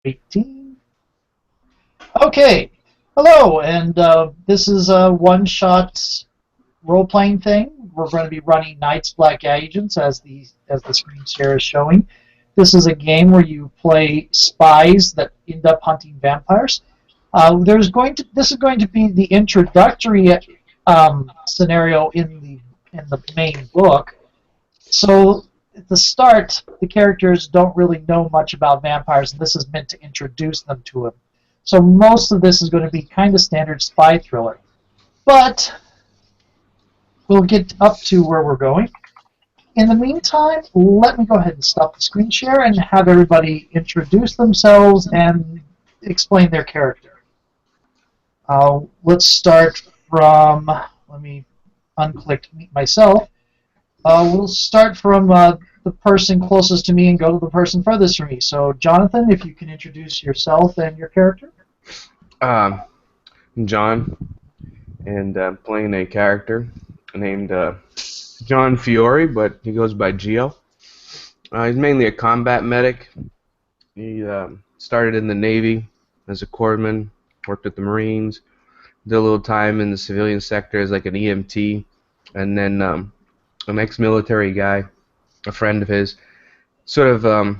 18. Okay. Hello, and this is a one-shot role-playing thing. We're going to be running Knights Black Agents as the screen share is showing. This is a game where you play spies that end up hunting vampires. This is going to be the introductory scenario in the main book. So at the start, the characters don't really know much about vampires, and this is meant to introduce them to them. So most of this is going to be kind of standard spy thriller. But we'll get up to where we're going. In the meantime, let me go ahead and stop the screen share and have everybody introduce themselves and explain their character. Let's start from, let me unclick myself. We'll start from the person closest to me and go to the person furthest from me. So, Jonathan, if you can introduce yourself and your character. I'm John, and I'm playing a character named John Fiore, but he goes by Gio. He's mainly a combat medic. He started in the Navy as a corpsman, worked with the Marines, did a little time in the civilian sector as like an EMT, and then an ex-military guy, a friend of his, sort of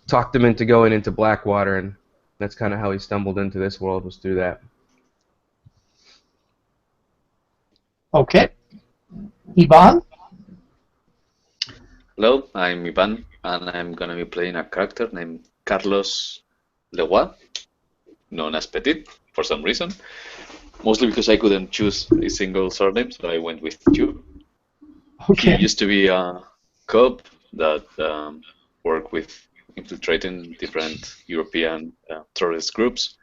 talked him into going into Blackwater, and that's kind of how he stumbled into this world, was through that. Okay. Ivan? Hello, I'm Ivan, and I'm going to be playing a character named Carlos Leroy, known as Petit, for some reason. Mostly because I couldn't choose a single surname, so I went with two. Okay. He used to be a cop that worked with infiltrating different European terrorist groups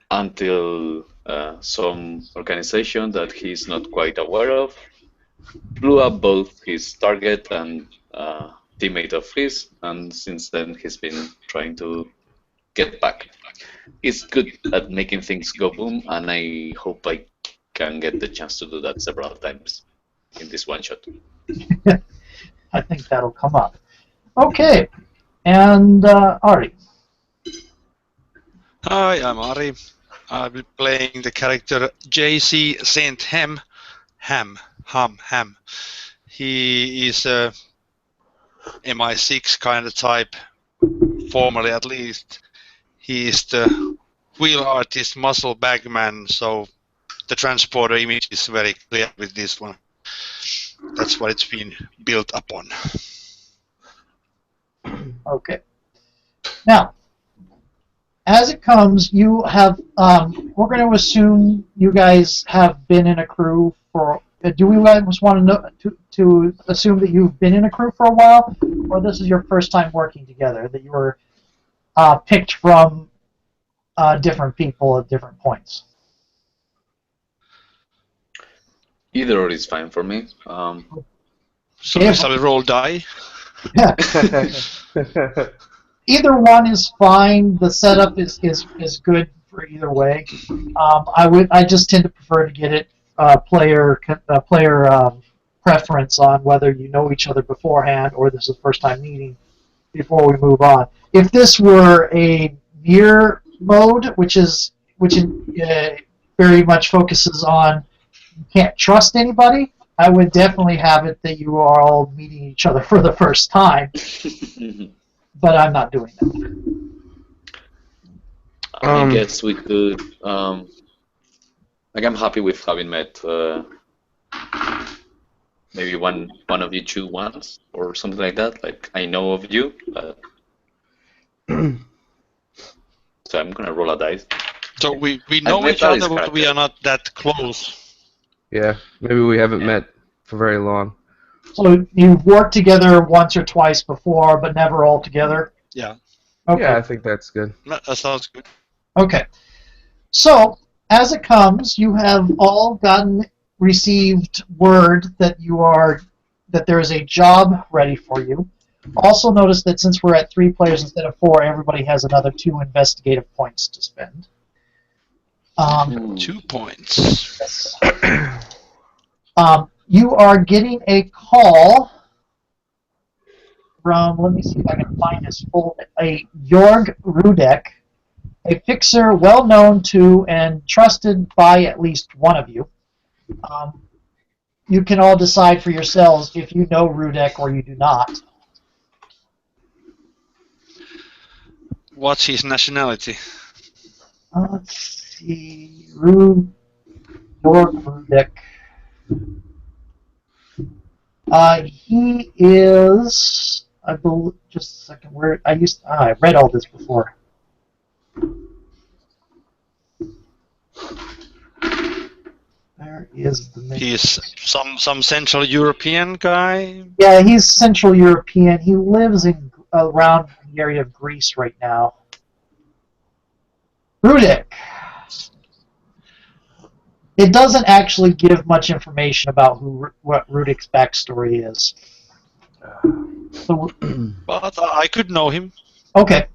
until some organization that he's not quite aware of blew up both his target and teammate of his, and since then he's been trying to get back. He's good at making things go boom, and I hope I can get the chance to do that several times in this one shot. I think that'll come up. Okay. And Ari. Hi, I'm Ari. I'll be playing the character J.C. Saint Ham. He is a MI6 kind of type, formerly at least. He is the wheel artist, muscle bagman, so the transporter image is very clear with this one. That's what it's been built upon. Okay. Now, as it comes, you have, we're going to assume you guys have been in a crew for, do we just want to know, to assume that you've been in a crew for a while, or this is your first time working together, that you were picked from different people at different points? Either is fine for me. So yeah. Shall we roll die? Yeah. Either one is fine. The setup is good for either way. I just tend to prefer to get it player preference on whether you know each other beforehand or this is the first time meeting before we move on. If this were a mirror mode, which very much focuses on you can't trust anybody, I would definitely have it that you are all meeting each other for the first time. But I'm not doing that. I guess we could. Like, I'm happy with having met maybe one of you two once or something like that. Like, I know of you. So I'm gonna roll a dice. So we know each other, but we are not that close. Yeah, maybe we haven't met for very long. So you've worked together once or twice before, but never all together? Yeah. Okay. Yeah, I think that's good. That sounds good. Okay. So, as it comes, you have all received word that there is a job ready for you. Also notice that since we're at 3 players instead of 4, everybody has another 2 investigative points to spend. 2 points. You are getting a call from, let me see if I can find this full, a Jorg Rudek, a fixer well known to and trusted by at least one of you. You can all decide for yourselves if you know Rudek or you do not. What's his nationality? Let's see. Jorg Rudek. He is, I believe, just a second. Where I read all this before. There is the name. He's some Central European guy. Yeah, he's Central European. He lives in around the area of Greece right now. Rudek. It doesn't actually give much information about what Rudek's backstory is. So, But I could know him. okay.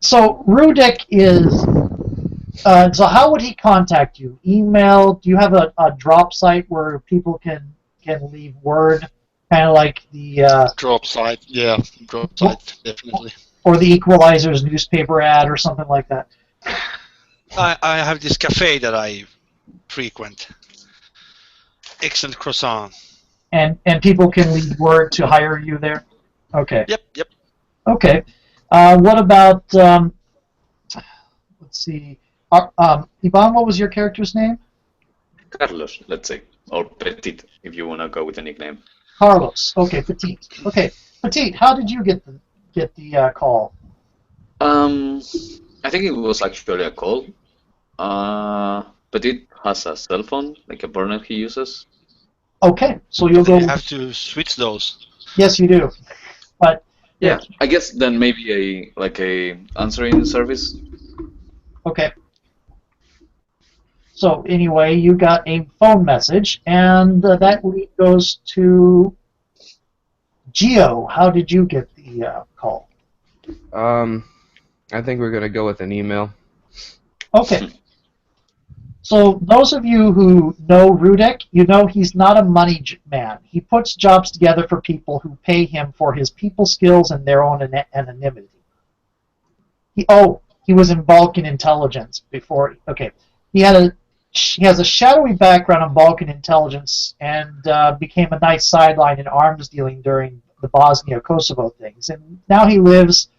So Rudek is. So how would he contact you? Email? Do you have a drop site where people can leave word, kind of like the Drop site, yeah, drop site, definitely. or the Equalizer's newspaper ad or something like that? I have this cafe that I frequent. Excellent croissant. And people can leave word to hire you there? Okay. Yep. Okay. What about, let's see, Ivan, what was your character's name? Carlos, let's say, or Petit, if you want to go with a nickname. Carlos. Okay, Petite. Okay, Petite, how did you get the call? I think it was actually a call. Petit has a cell phone, like a burner he uses. Okay, so you'll go. You have to switch those. Yes, you do. But Yeah, I guess then maybe a answering service. okay. So anyway, you got a phone message, and that lead goes to Geo. How did you get the call? I think we're gonna go with an email. Okay. So those of you who know Rudek, you know he's not a money man. He puts jobs together for people who pay him for his people skills and their own anonymity. He was in Balkan intelligence before. Okay, he has a shadowy background in Balkan intelligence and became a nice sideline in arms dealing during the Bosnia-Kosovo things. And now he lives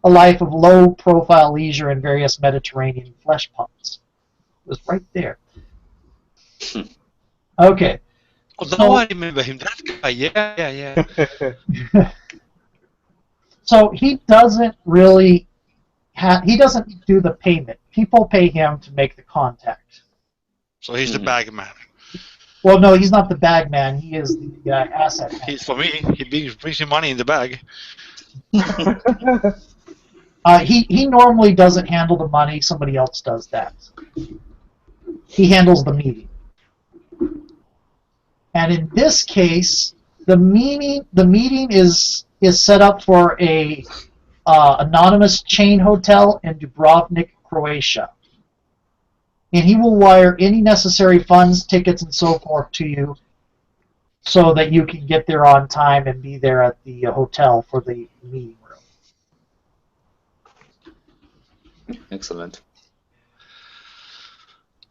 a life of low-profile leisure in various Mediterranean flesh pots. It was right there. Okay. Oh, now I remember him. That guy. Yeah. So he doesn't really he doesn't do the payment. People pay him to make the contact. So he's the bag man. Well, no, he's not the bag man. He is the asset man. He's for me. He brings me money in the bag. He normally doesn't handle the money. Somebody else does that. He handles the meeting. And in this case, the meeting is set up for a anonymous chain hotel in Dubrovnik, Croatia. And he will wire any necessary funds, tickets, and so forth to you so that you can get there on time and be there at the hotel for the meeting room. Excellent.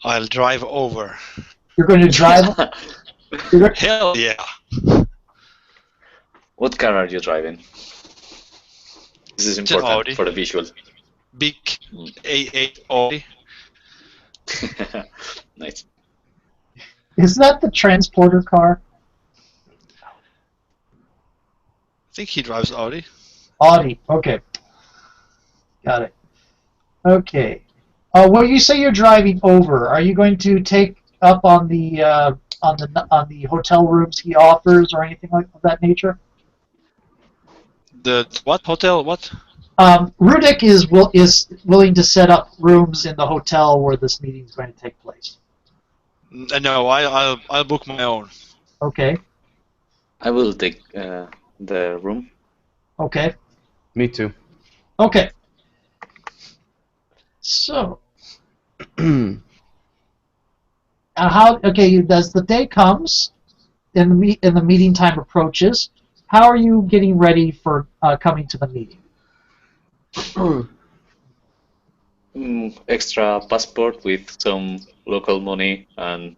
I'll drive over. You're going to drive? Hell yeah. What car are you driving? This is important for the visual. Big A8 Audi. Nice. Is that the transporter car? I think he drives Audi. Audi. Okay. Got it. Okay. Well, you say you're driving over. Are you going to take up on the hotel rooms he offers or anything like of that nature? The what hotel? What? Rudek is willing to set up rooms in the hotel where this meeting is going to take place. No, I'll book my own. Okay. I will take the room. Okay. Me too. Okay. So. As the day comes and the meeting time approaches, how are you getting ready for coming to the meeting? extra passport with some local money and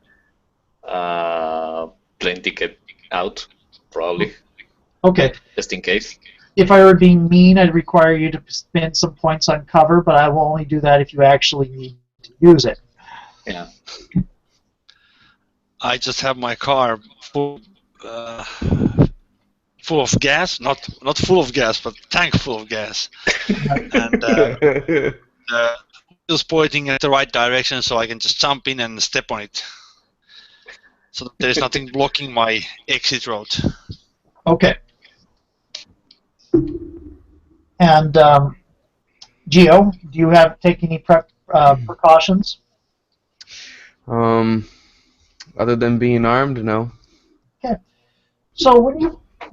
plane ticket out, probably, Okay. just in case. If I were being mean, I'd require you to spend some points on cover, but I will only do that if you actually need to use it. Yeah. I just have my car full of gas, not full of gas, but tank full of gas, and wheels pointing at the right direction, so I can just jump in and step on it, so that there is nothing blocking my exit road. Okay. And Geo, do you have take any precautions? Other than being armed, no. Okay. So when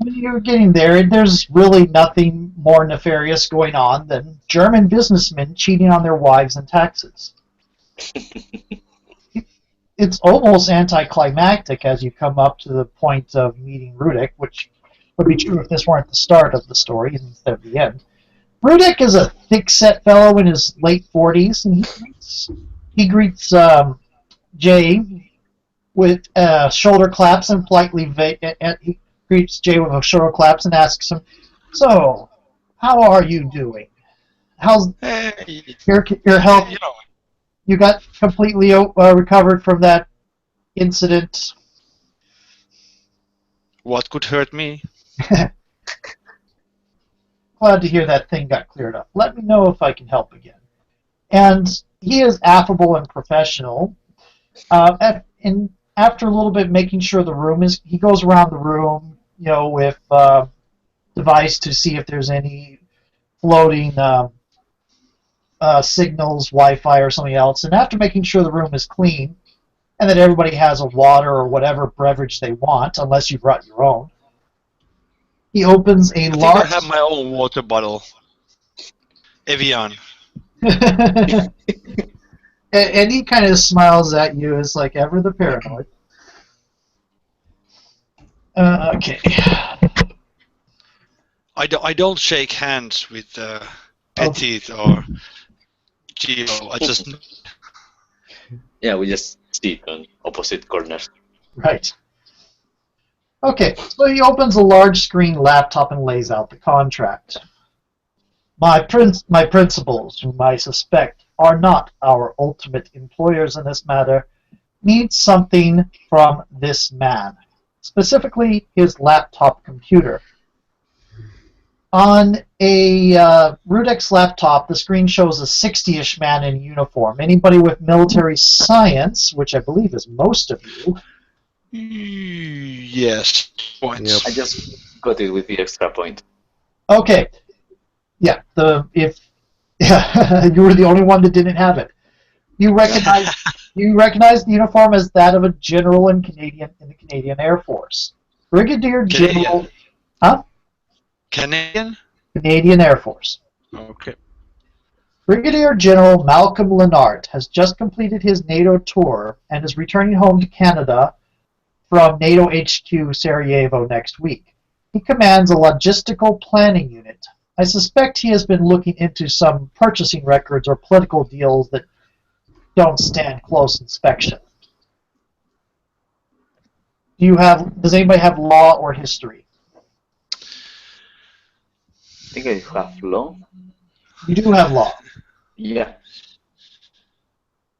you're getting there, there's really nothing more nefarious going on than German businessmen cheating on their wives and taxes. It's almost anticlimactic as you come up to the point of meeting Rudik, which would be true if this weren't the start of the story instead of the end. Rudik is a thick-set fellow in his late 40s, and he greets Jay with shoulder claps and politely he greets Jay with a shoulder claps and asks him, "So, how are you doing? How's your health? You know, You got completely recovered from that incident?" what could hurt me? Glad to hear that thing got cleared up. Let me know if I can help again. And he is affable and professional. And after a little bit making sure the room is, he goes around the room, with device to see if there's any floating signals, Wi-Fi or something else. And after making sure the room is clean and that everybody has a water or whatever beverage they want, unless you brought your own, he opens a I think large. I have my own water bottle. Evian. And he kind of smiles at you as like ever the paranoid. Okay. I don't shake hands with Petit or Geo. I just Yeah, we just sit on opposite corners. Right. Okay, so he opens a large screen laptop and lays out the contract. My principals, whom I suspect are not our ultimate employers in this matter, need something from this man, specifically his laptop computer. On a Rudek's laptop, the screen shows a 60-ish man in uniform. Anybody with military science, which I believe is most of you. Yes, points. Yep. I just got it with the extra point. Okay. Yeah, you were the only one that didn't have it. You recognize the uniform as that of a general in the Canadian Air Force. Brigadier General. Huh? Canadian? Canadian Air Force. Okay. Brigadier General Malcolm Lenart has just completed his NATO tour and is returning home to Canada from NATO HQ Sarajevo next week. He commands a logistical planning unit. I suspect he has been looking into some purchasing records or political deals that don't stand close inspection. Does anybody have law or history? I think I have law. You do have law. Yeah.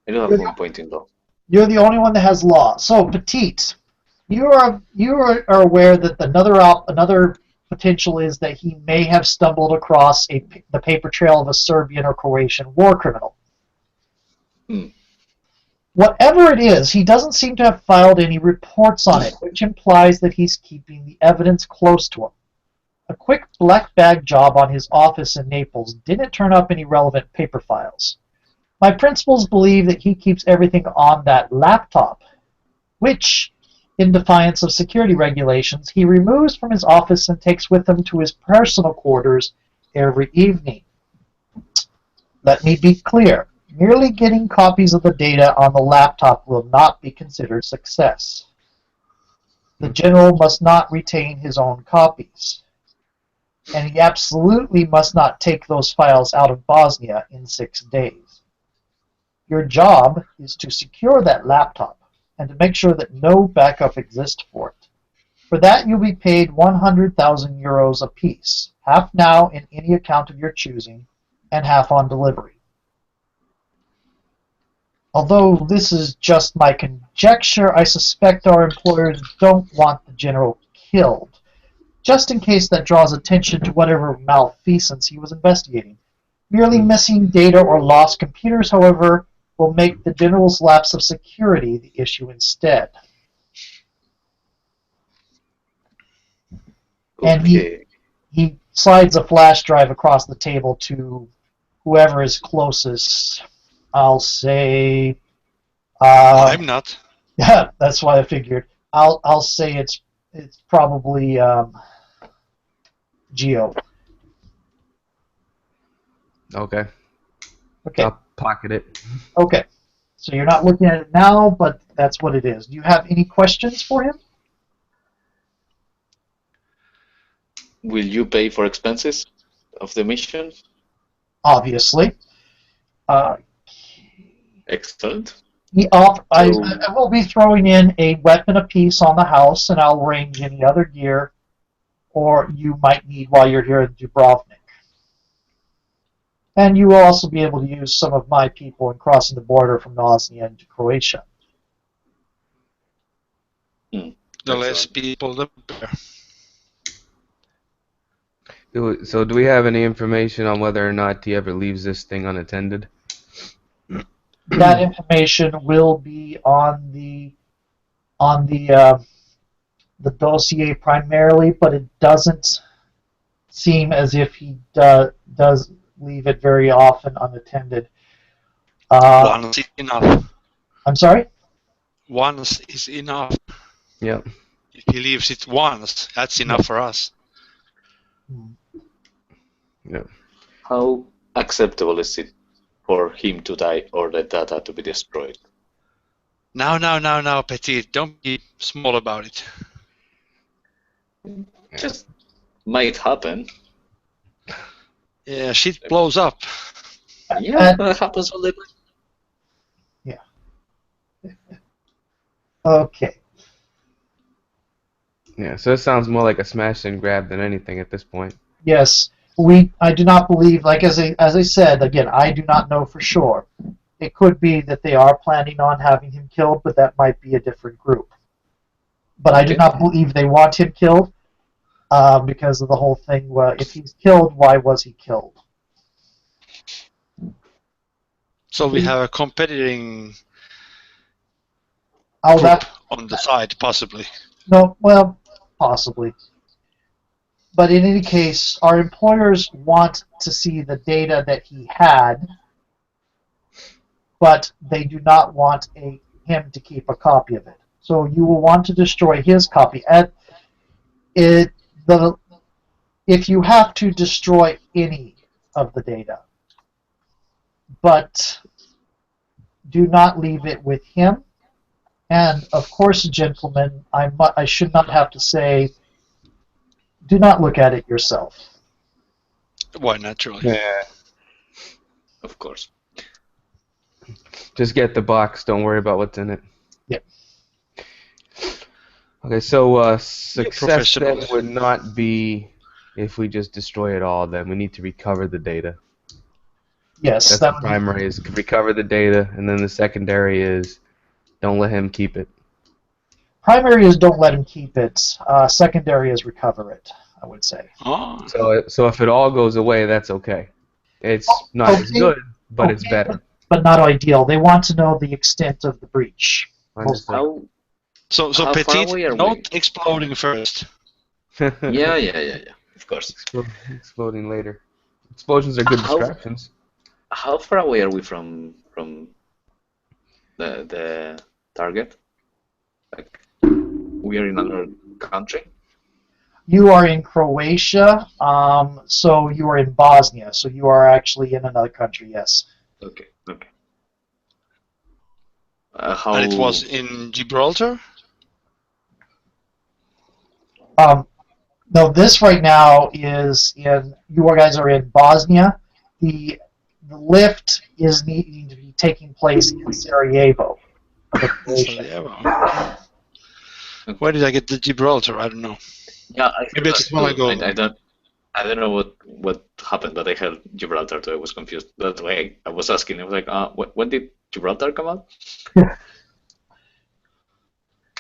I do have 1 point in law. You're the only one that has law. So, Petite, you are aware that another potential is that he may have stumbled across the paper trail of a Serbian or Croatian war criminal. Whatever it is, he doesn't seem to have filed any reports on it, which implies that he's keeping the evidence close to him. A quick black bag job on his office in Naples didn't turn up any relevant paper files. My principals believe that he keeps everything on that laptop, which, in defiance of security regulations, he removes from his office and takes with him to his personal quarters every evening. Let me be clear. Merely getting copies of the data on the laptop will not be considered success. The general must not retain his own copies. And he absolutely must not take those files out of Bosnia in 6 days. Your job is to secure that laptop and to make sure that no backup exists for it. For that, you'll be paid 100,000 euros apiece, half now in any account of your choosing, and half on delivery. Although this is just my conjecture, I suspect our employers don't want the general killed, just in case that draws attention to whatever malfeasance he was investigating. Merely missing data or lost computers, however, will make the general's lapse of security the issue instead. And Okay. he slides a flash drive across the table to whoever is closest. I'll say, I'm not. yeah, that's why I figured. I'll say it's probably Geo. Okay. Okay. I'll pocket it. Okay. So you're not looking at it now, but that's what it is. Do you have any questions for him? Will you pay for expenses of the mission? Obviously. Excellent. I So, will be throwing in a weapon apiece on the house, and I'll arrange any other gear or you might need while you're here in Dubrovnik. And you will also be able to use some of my people in crossing the border from Bosnia into Croatia. The less people, the better. So do we have any information on whether or not he ever leaves this thing unattended? That information will be on the dossier primarily, but it doesn't seem as if he does leave it very often unattended. Once is enough. I'm sorry? Once is enough. Yep. If he leaves it once, that's enough for us. Yep. how acceptable is it for him to die or the data to be destroyed? Now, Petit, don't be small about it. Just might happen. Yeah, shit blows up. Yeah, that happens all the time. Okay. Yeah, so it sounds more like a smash and grab than anything at this point. Yes, I do not believe, like as I said, again, I do not know for sure. It could be that they are planning on having him killed, but that might be a different group. But I do not believe they want him killed because of the whole thing. If he's killed, why was he killed? So we have a competing Oh, group on the side, possibly. No, well, possibly. But in any case, our employers want to see the data that he had, but they do not want him to keep a copy of it. So you will want to destroy his copy. If you have to destroy any of the data, but do not leave it with him. And of course, gentlemen, I should not have to say, do not look at it yourself. Why, naturally. Yeah. Of course. Just get the box. Don't worry about what's in it. Yep. Okay, so success professional. then would not be if we just destroy it all. Then we need to recover the data. Yes, That's that the would be primary is recover the data, and then the secondary is don't let him keep it. primary is don't let him keep it. Secondary is recover it, I would say. Oh, So if it all goes away, that's okay. It's not as Okay. good, but it's Okay, better. But not ideal. They want to know the extent of the breach. Understood. How? so How far Petit, away are not we? exploding first. Yeah. Of course. Exploding later. Explosions are good How- distractions. How far away are we from the target? Like, we are in another country. You are in Croatia, so you are in Bosnia, so you are actually in another country, yes. Okay. And it was in Gibraltar? No, this right now is you guys are in Bosnia. The lift is needing to be taking place in Sarajevo. The Croatia. Sarajevo. Where did I get the Gibraltar? I don't know. Yeah, I Maybe I heard just that want to too. go. I don't know what happened, but I heard Gibraltar too. I was confused. That's why I was asking. I was like, when did Gibraltar come out?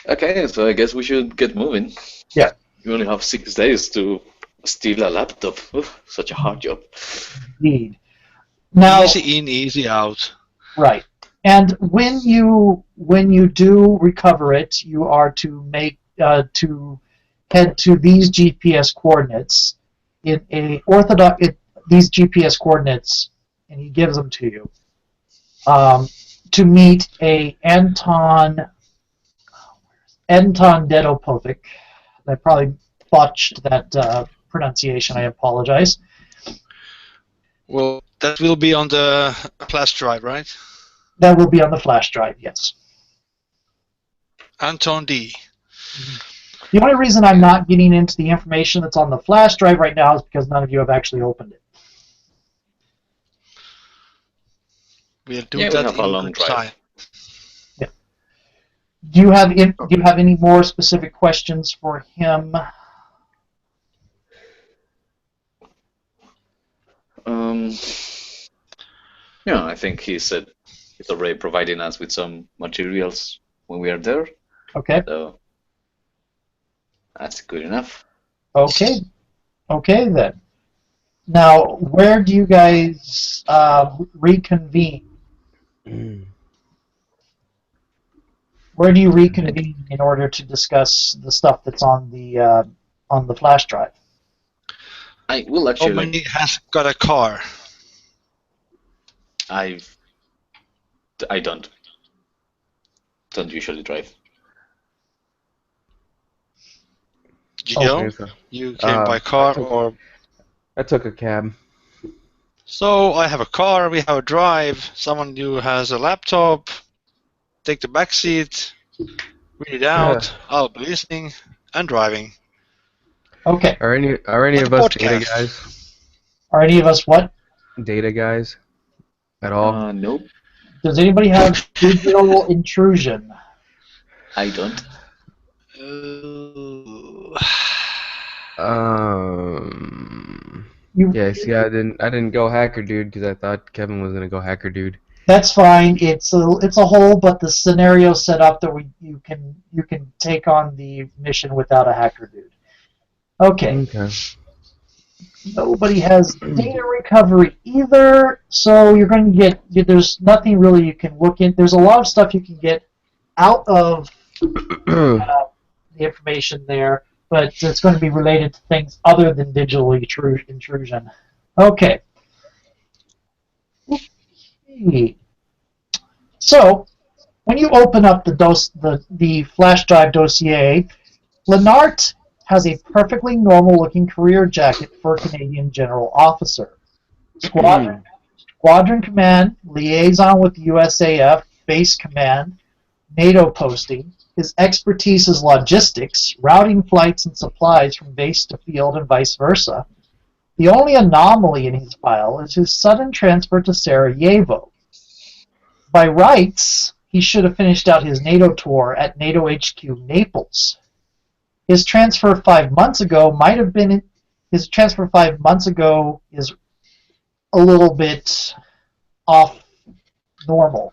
Okay, so I guess we should get moving. Yeah. You only have 6 days to steal a laptop. Oof, such a hard job. Indeed. Now, Easy in, easy out. right. And when you do recover it, you are to make to head to these GPS coordinates in a these GPS coordinates, and he gives them to you to meet a Anton Dedopovic. I probably botched that pronunciation. I apologize. Well, that will be on the flash drive, right? That will be on the flash drive, yes. Anton D. The only reason I'm not getting into the information that's on the flash drive right now is because none of you have actually opened it. We'll do Yeah, we that have a in long good drive. time. Yeah. Do you have any more specific questions for him? Yeah, I think he's already providing us with some materials when we are there. Okay. So that's good enough. Okay. Okay then. Now, where do you guys reconvene? Where do you reconvene in order to discuss the stuff that's on the flash drive? I will actually. Nobody has got a car. I don't usually drive. Gio, so. you came by car or? I took a cab. So I have a car, we have a drive, someone who has a laptop, take the back seat, read it out, I'll be listening and driving. Okay. Are any Like of a us podcast. data guys? Are any of us what? Data guys? At all? Nope. Does anybody have digital intrusion? I don't. Yeah, see, I didn't go hacker dude because I thought Kevin was gonna go hacker dude. That's fine. It's a whole, but the scenario set up that you can take on the mission without a hacker dude. Okay. Okay. Nobody has data recovery either, so you're going to get. There's nothing really you can look in. There's a lot of stuff you can get out of the information there, but it's going to be related to things other than digital intrusion. Okay. So, when you open up the flash drive dossier, Lenart has a perfectly normal-looking career jacket for a Canadian general officer. Squadron Command, liaison with USAF, Base Command, NATO posting. His expertise is logistics, routing flights and supplies from base to field and vice versa. The only anomaly in his file is his sudden transfer to Sarajevo. By rights, he should have finished out his NATO tour at NATO HQ Naples. His transfer 5 months ago might have been. His transfer 5 months ago is a little bit off normal.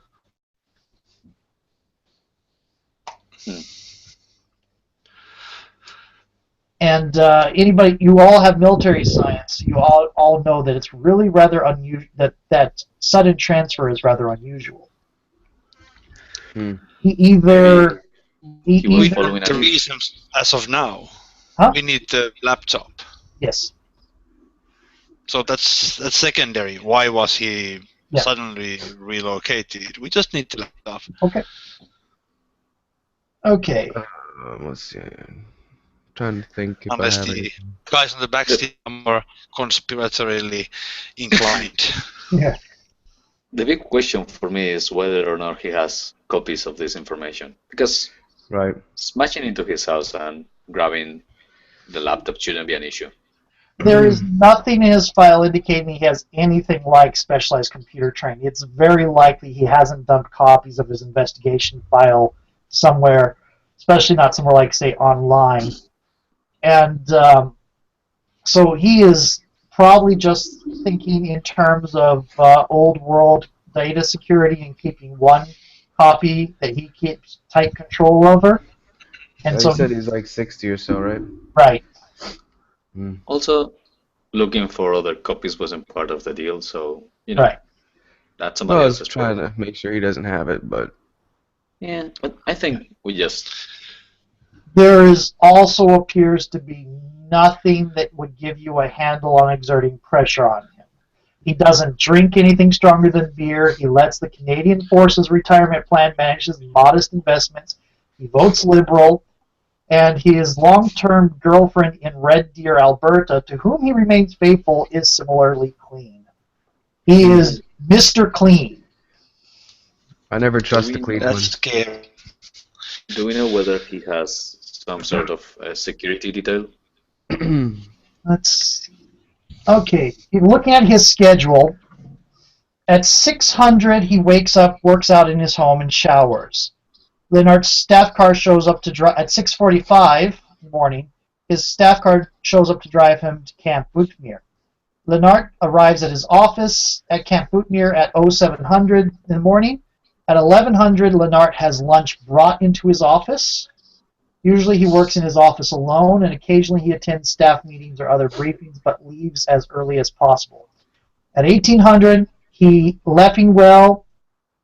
And anybody, you all have military science. You all know that it's really rather unusual. That sudden transfer is rather unusual. He either. He was We following need the a reasons as of now. Huh? We need the laptop. Yes. So that's secondary. Why was he Yeah. suddenly relocated? We just need the laptop. Okay. Okay. Let's see. I'm trying to think if Unless I have the any. guys on the backseat are more conspiratorially inclined. Yeah. The big question for me is whether or not he has copies of this information. Because Right. smashing into his house and grabbing the laptop shouldn't be an issue. There is nothing in his file indicating he has anything like specialized computer training. It's very likely he hasn't dumped copies of his investigation file somewhere, especially not somewhere like, say, online. And so he is probably just thinking in terms of old world data security and keeping one copy that he keeps tight control over. And He so, said he's like 60 or so, right? right. Mm. Also, looking for other copies wasn't part of the deal, so Right. that's Well, somebody I was else's trying problem. to make sure he doesn't have it, but Yeah, but I think we just There is also appears to be nothing that would give you a handle on exerting pressure on him. He doesn't drink anything stronger than beer. He lets the Canadian Forces retirement plan manage his modest investments. He votes Liberal. And his long-term girlfriend in Red Deer, Alberta, to whom he remains faithful, is similarly clean. He is Mr. Clean. I never trust we a clean That's one. scary. do we know whether he has some sort of security detail? Let's see. Okay, looking at his schedule, at 600 he wakes up, works out in his home, and showers. Leonard's staff car shows up to drive at 6:45 in the morning. His staff car shows up to drive him to Camp Bootmere. Leonard arrives at his office at Camp Bootmere at 0700 in the morning. At 1100, Leonard has lunch brought into his office. Usually he works in his office alone, and occasionally he attends staff meetings or other briefings, but leaves as early as possible. At 1800, he Leffingwell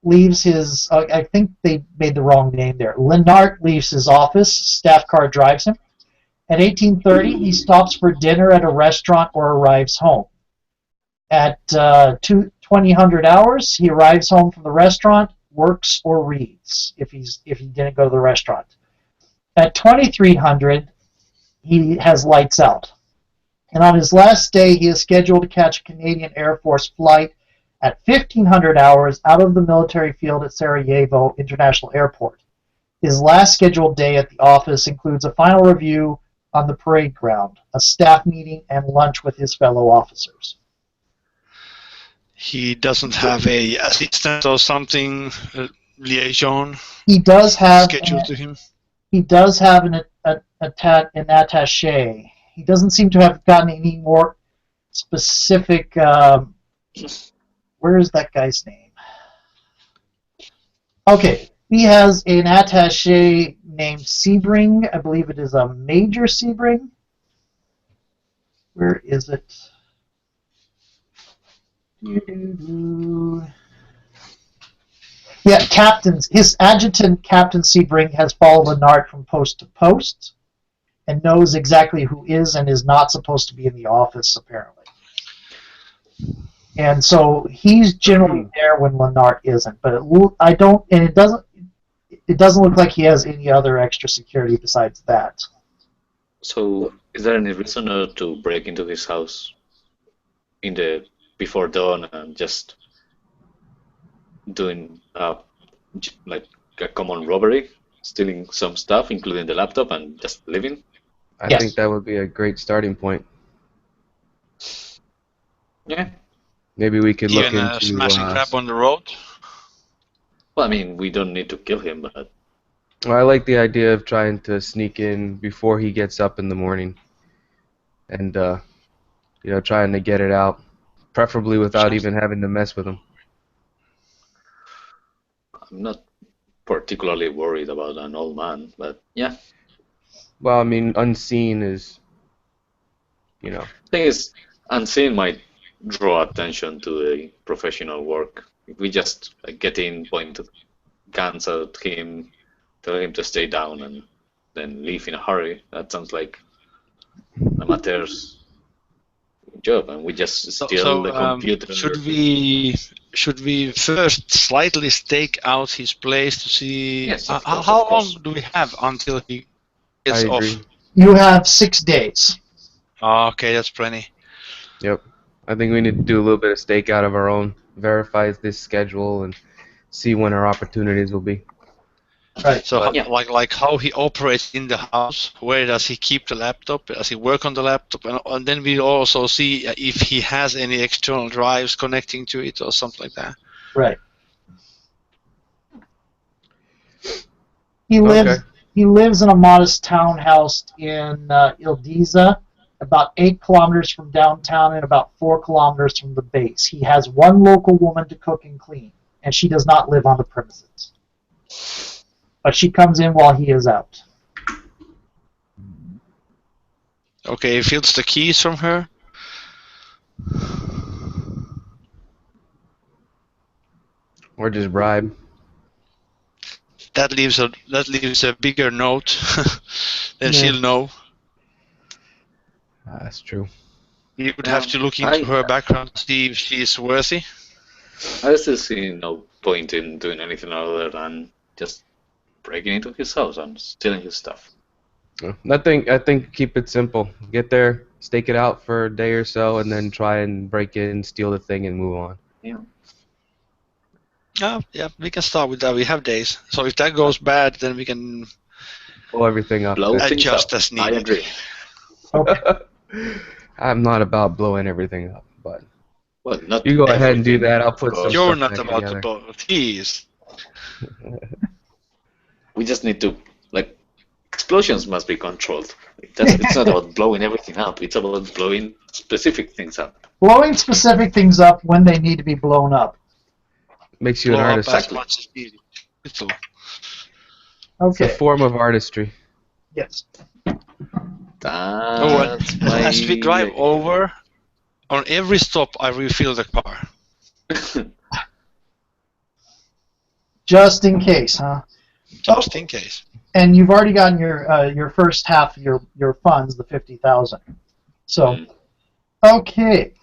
leaves his, I think they made the wrong name there. Leonard leaves his office, staff car drives him. At 1830, he stops for dinner at a restaurant or arrives home. At 2000 hours, he arrives home from the restaurant, works or reads if he didn't go to the restaurant. At 2300, he has lights out. And on his last day, he is scheduled to catch a Canadian Air Force flight at 1500 hours out of the military field at Sarajevo International Airport. His last scheduled day at the office includes a final review on the parade ground, a staff meeting, and lunch with his fellow officers. He doesn't have a assistant or something, liaison He does have scheduled to him. He does have an attaché. He doesn't seem to have gotten any more specific. Where is that guy's name? Okay, he has an attaché named Sebring. I believe it is a Major Sebring. Where is it? Yeah, captains. His adjutant, Captain Sebring, has followed Leonard from post to post and knows exactly who is and is not supposed to be in the office, apparently. And so he's generally there when Leonard isn't. But it doesn't look like he has any other extra security besides that. So, is there any reason to break into his house before dawn and just doing like a common robbery, stealing some stuff, including the laptop, and just leaving? I Yes. think that would be a great starting point. Yeah. Maybe we could look Even into smashing crap on the road. Well, I mean, we don't need to kill him, but well, I like the idea of trying to sneak in before he gets up in the morning, and trying to get it out, preferably without even having to mess with him. I'm not particularly worried about an old man. But yeah, Well, I mean, unseen is, thing is, unseen might draw attention to the professional work. If we just get in, point guns at him, tell him to stay down, and then leave in a hurry, that sounds like an amateur's job, and we just steal the computer. Should we first slightly stake out his place to see Yes, of how course, how of course. long do we have until he I gets agree. off? You have 6 days. Oh, okay, that's plenty. Yep. I think we need to do a little bit of stakeout of our own, verify this schedule, and see when our opportunities will be. Right. So Yeah. like how he operates in the house, where does he keep the laptop, does he work on the laptop, and then we also see if he has any external drives connecting to it or something like that. Right. He Okay. lives in a modest townhouse in Ildiza, about 8 kilometers from downtown and about 4 kilometers from the base. He has one local woman to cook and clean, and she does not live on the premises. But she comes in while he is out. Okay, he fills the keys from her. Or just bribe. That leaves a bigger note. Then she'll know. That's true. You would have to look into her background to see if she is worthy. I still see no point in doing anything other than just breaking into his house and stealing his stuff. I think keep it simple. Get there, stake it out for a day or so, and then try and break in, steal the thing, and move on. Yeah. Yeah, we can start with that. We have days. So if that goes bad, then we can Blow everything up. Blow things adjust up. as I needed. agree. Okay. I'm not about blowing everything up, but Well, not you go ahead and do everything, that. I'll of put some course. You're stuff not back about together. to blow. He is. We just need to, like, explosions must be controlled. It's not about blowing everything up. It's about blowing specific things up. Blowing specific things up when they need to be blown up. Makes you an Blow up artist. as much as needed. It's a Okay. form of artistry. Yes. That's And as we drive over, on every stop, I refill the car. Just in case, huh? Just in case. And you've already gotten your first half of your funds, the 50,000. So, okay.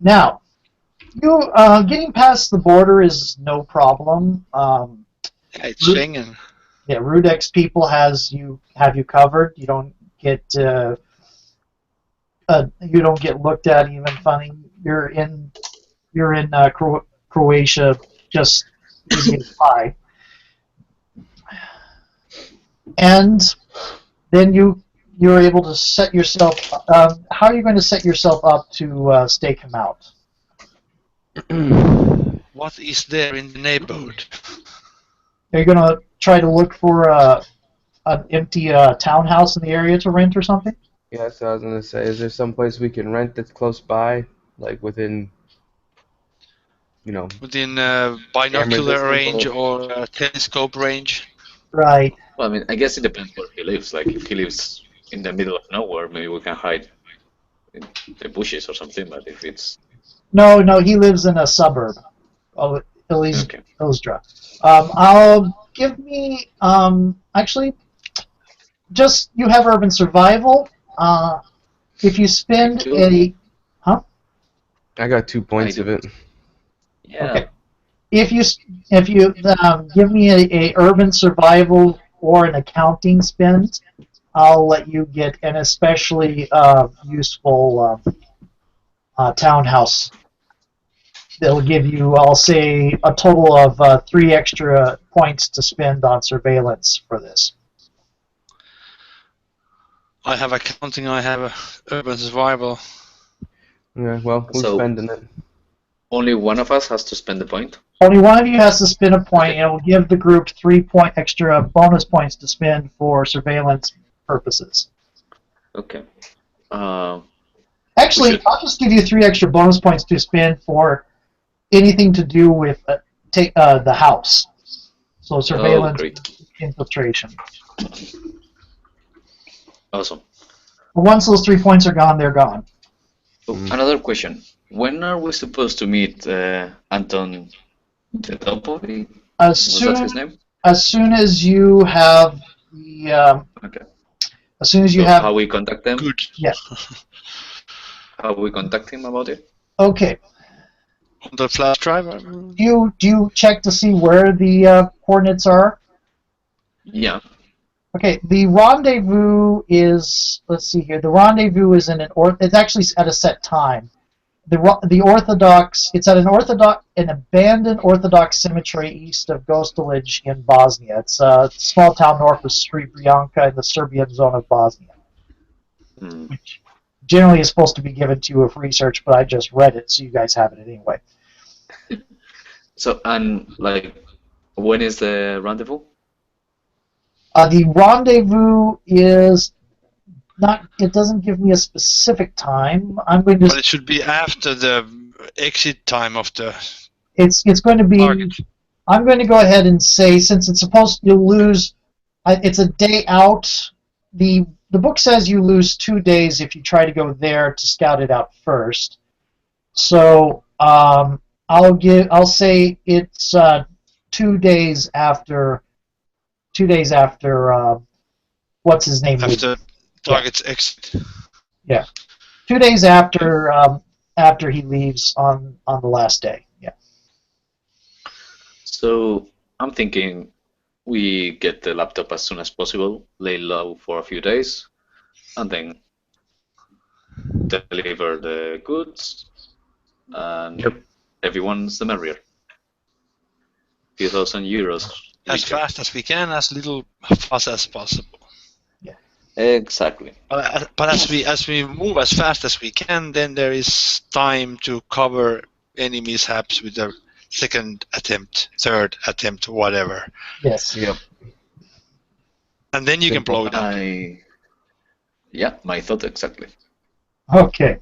Now, you getting past the border is no problem. Yeah, it's Schengen. Yeah, Rudex people have you covered. You don't get looked at even funny. You're in Croatia, just easy as pie. And then you're able to set yourself. How are you going to set yourself up to stake him out? What is there in the neighborhood? Are you going to try to look for an empty townhouse in the area to rent or something? Yeah, that's what I was gonna say. Is there some place we can rent that's close by, like within, Within binocular distance range or- or telescope range? Right. Well, I mean, I guess it depends where he lives. Like, if he lives in the middle of nowhere, maybe we can hide in the bushes or something. But if it's No, he lives in a suburb of okay, Ilstra. I'll give me actually just you have urban survival. If you spend Cool. I got 2 points I of it. yeah, Okay. If you give me a urban survival or an accounting spend, I'll let you get an especially useful townhouse. That'll give you, I'll say, a total of 3 extra points to spend on surveillance for this. I have accounting, I have urban survival. Yeah, well, who's So- spending it? only one of us has to spend the point. Only one of you has to spend a point, and it will give the group 3 extra bonus points to spend for surveillance purposes. Okay. Actually, should- I'll just give you 3 extra bonus points to spend for anything to do with the house. So surveillance, great. infiltration. Awesome. But once those 3 points are gone, they're gone. Oh, another question. When are we supposed to meet Anton Tedopovic? As Was that his name? soon as you have the Okay. as soon as you So have how we contact them? Good. yeah. How we contact him about it? Okay. On the flash drive? Do you check to see where the coordinates are? Yeah. Okay, the rendezvous is, let's see here, the rendezvous is it's actually at a set time. the Orthodox. It's at an abandoned Orthodox cemetery east of Gostelic in Bosnia. It's a small town north of Srebrenica in the Serbian zone of Bosnia, Hmm. which generally is supposed to be given to you for research, but I just read it, so you guys have it anyway. So, and like, when is the rendezvous? The rendezvous is not. It doesn't give me a specific time. I'm going But to. it should be after the exit time of the It's going to be. target. I'm going to go ahead and say, since it's supposed to lose, it's a day out. The book says you lose 2 days if you try to go there to scout it out first. So I'll say it's 2 days after. 2 days after what's his name? After target's exit. Yeah, 2 days after he leaves on the last day. Yeah. So, I'm thinking we get the laptop as soon as possible, lay low for a few days, and then deliver the goods, and Yep. everyone's the merrier. Few thousand euros. As richer. fast as we can, as little fuss as possible. Exactly. But as we move as fast as we can, then there is time to cover any mishaps with the second attempt, third attempt, whatever. Yes. Yep. And then you can Simple. blow it up. Yeah, my thought exactly. Okay.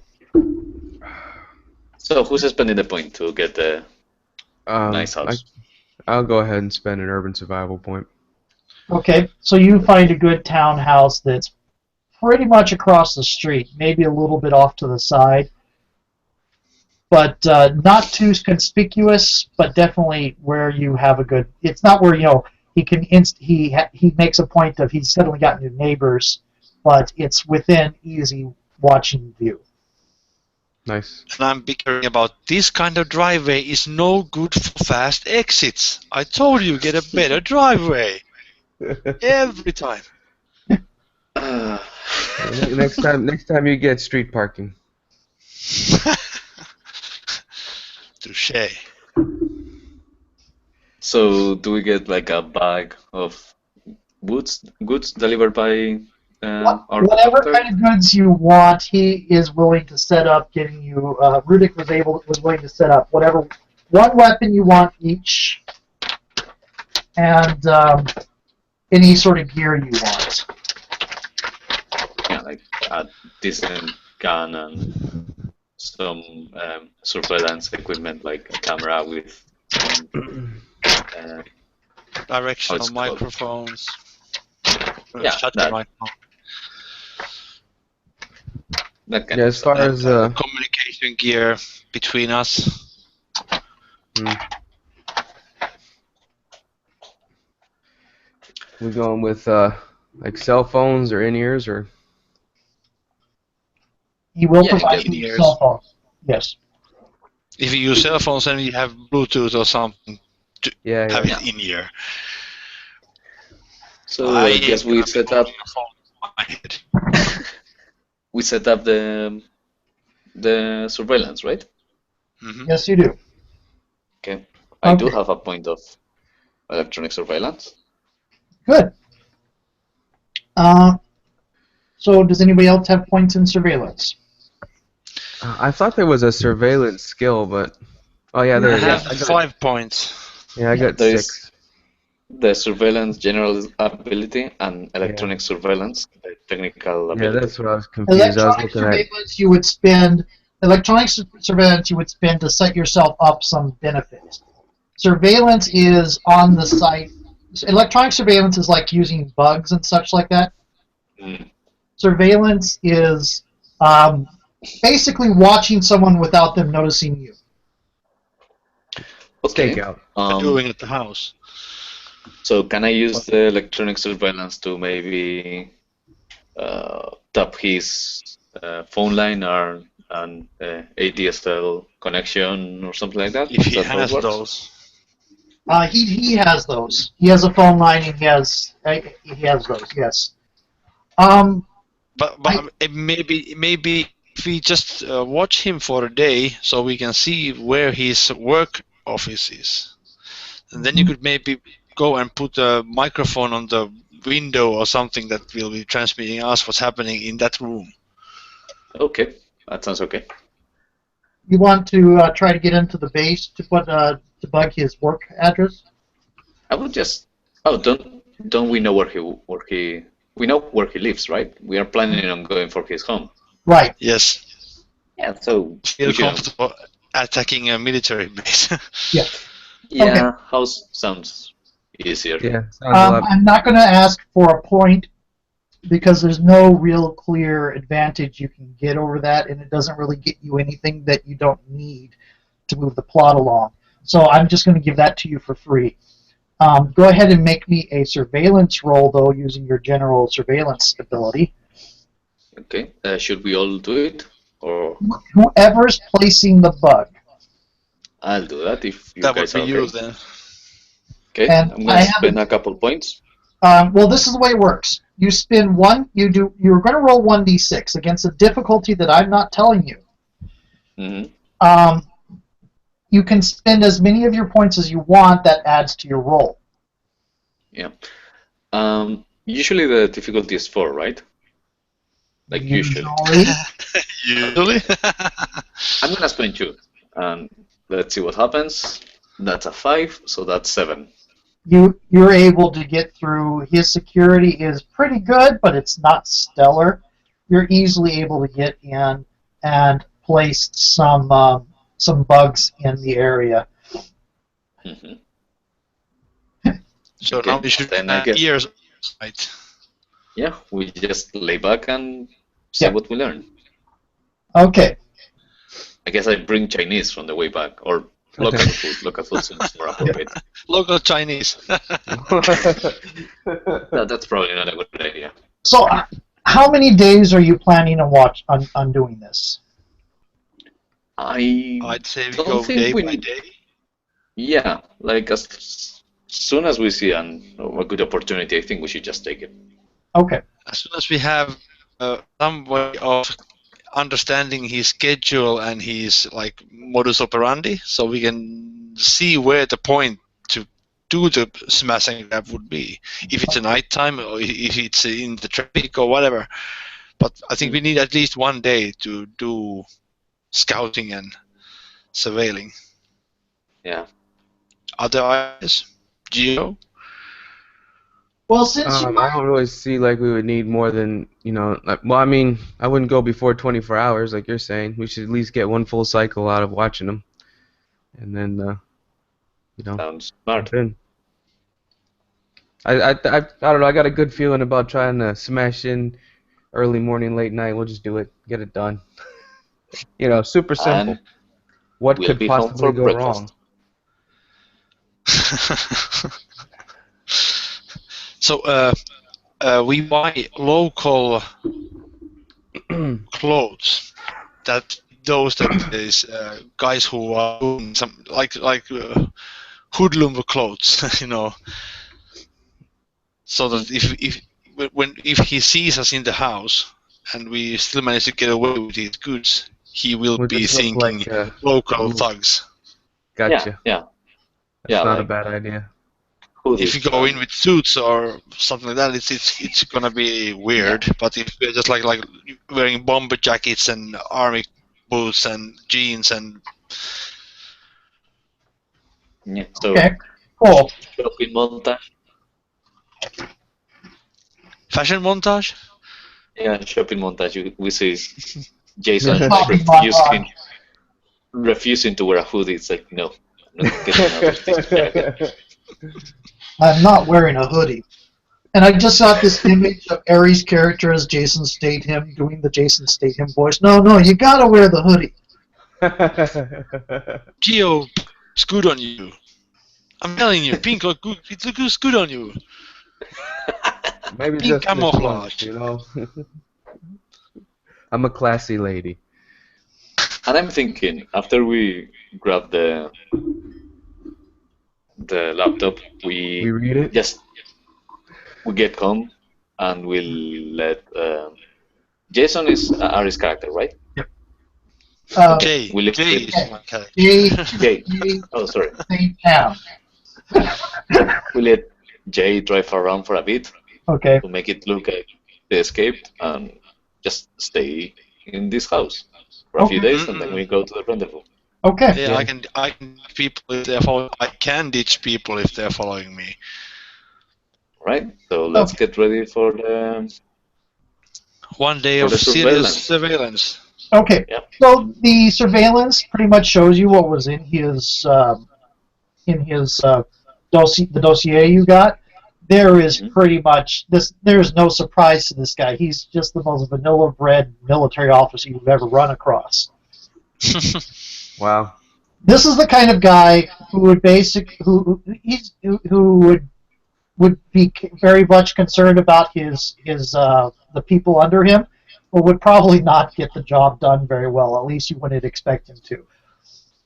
So, who's spending the point to get the nice house? I'll go ahead and spend an urban survival point. Okay. So you find a good townhouse that's pretty much across the street, maybe a little bit off to the side, but not too conspicuous. But definitely where you have a good. It's not where he can he makes a point of he's suddenly got new neighbors, but it's within easy watching view. Nice. And I'm bickering about this kind of driveway is no good for fast exits. I told you get a better driveway every time. next time you get street parking. Touche. So, do we get like a bag of goods delivered by our Whatever contractor? kind of goods you want, he is willing to set up. Getting you, Rudik was willing to set up whatever one weapon you want each, and any sort of gear you want. Yeah, like a decent gun and some surveillance equipment, like a camera with some, Directional it's called? microphones. Yeah, Shut that. the microphone. that kind Yeah, of as far stuff. as Communication gear between us. we're going with like cell phones or in-ears or He will Yeah, provide get you with ears. cell phone. Yes. If you use cell phones, then you have Bluetooth or something to yeah. have it in ear. So I guess we set up My head. the surveillance, right? Mhm. Yes, you do. Okay. I do Okay. have a point of electronic surveillance. Good. So does anybody else have points in surveillance? I thought there was a surveillance skill, but oh yeah, there I it have is. I got 5 points. yeah, I got There is 6. the surveillance general ability and electronic surveillance, the technical Yeah, ability. that's what I was confused. I was Electronic looking at surveillance you would spend. Electronic surveillance you would spend to set yourself up some benefit. Surveillance is on the site. Electronic surveillance is like using bugs and such like that. Mm. Surveillance is basically watching someone without them noticing you. Okay. stakeout. Doing at the house. So can I use the electronic surveillance to maybe tap his phone line or an ADSL connection or something like that? If Is he that how it has works? those. He has those. He has a phone line and he has those. Yes. But maybe if we just watch him for a day, so we can see where his work office is, and then you could maybe go and put a microphone on the window or something that will be transmitting us what's happening in that room. Okay, that sounds okay. You want to try to get into the base to put debug his work address? I would just. Oh, don't we know where he we know where he lives, right? We are planning on going for his home. Right. Yes. Yeah, so Feel we should. comfortable attacking a military base. Yeah. Yeah, house sounds easier. Yeah, sounds a lot. I'm not going to ask for a point because there's no real clear advantage you can get over that, and it doesn't really get you anything that you don't need to move the plot along. So I'm just going to give that to you for free. Go ahead and make me a surveillance roll, though, using your general surveillance ability. Okay, should we all do it? Or Whoever's placing the bug. I'll do that if you That would guys be are you okay. then. Okay, And I'm going to spend a couple points. Well, this is the way it works. You spin one. You're going to roll 1d6 against a difficulty that I'm not telling you. Mm-hmm. You can spend as many of your points as you want. That adds to your roll. Yeah. Usually the difficulty is 4, right? Like usually. Usually. I'm going to spend 2. And let's see what happens. That's a 5, so that's 7. You're able to get through. His security is pretty good, but it's not stellar. You're easily able to get in and place some bugs in the area. Mm-hmm. So Okay, now we should then I guess- ears right. Yeah, we just lay back and see Yeah. what we learn. Okay. I guess I bring Chinese from the way back, or local food. Local food seems more appropriate. Local Chinese. No, that's probably not a good idea. So, how many days are you planning on doing this? I'd say we don't go think day we by need- day. Yeah, like as soon as we see a good opportunity, I think we should just take it. Okay. As soon as we have some way of understanding his schedule and his like modus operandi, so we can see where the point to do the smash and grab would be. If it's a nighttime or if it's in the traffic or whatever. But I think we need at least one day to do scouting and surveilling. Yeah. Other ideas? Geo? Well, since you I don't really see like we would need more than, like, well, I mean, I wouldn't go before 24 hours like you're saying. We should at least get one full cycle out of watching them. And then, Sounds smart. then. I don't know, I got a good feeling about trying to smash in early morning, late night. We'll just do it. Get it done. Super simple. And What we'll could be home possibly for go breakfast. wrong? So we buy local clothes. That is guys who are doing some like hoodlum clothes, so that if he sees us in the house and we still manage to get away with his goods, he will Would be this look thinking like, local thugs. Gotcha. Yeah. That's not a like bad idea. If you go in with suits or something like that, it's gonna be weird. Yeah. But if you're just like wearing bomber jackets and army boots and jeans and so okay, cool. shopping montage. Fashion montage. Yeah, shopping montage. We see Jason refusing to wear a hoodie. It's like no. I'm not getting out of this jacket. I'm not wearing a hoodie. And I just got this image of Aries' character as Jason Statham doing the Jason Statham voice. No, you gotta wear the hoodie. Geo, it's good on you. I'm telling you, pink look good. It looks good on you. Maybe Pink just camouflage. this once, I'm a classy lady. And I'm thinking, after we grab the laptop, we read it. We get home and we'll let Jason is Ari's character, right? Yep. Jay. We let Jay is my character. Jay, Jay. Jay Oh, sorry. St. Town. We let Jay drive around for a bit Okay. to make it look like they escaped and just stay in this house for a few Okay. days, and then we go to the rendezvous. Okay. Yeah, Yeah. I can ditch people if they're following. I can ditch people if they're following me. Right? So let's Okay. get ready for the 1 day For of the serious surveillance. surveillance. Okay. Yeah. So the surveillance pretty much shows you what was in his the dossier you got. There is Mhm. pretty much this. There is no surprise to this guy. He's just the most vanilla bred military officer you've ever run across. Wow. This is the kind of guy who would who would be very much concerned about his the people under him, but would probably not get the job done very well. At least you wouldn't expect him to.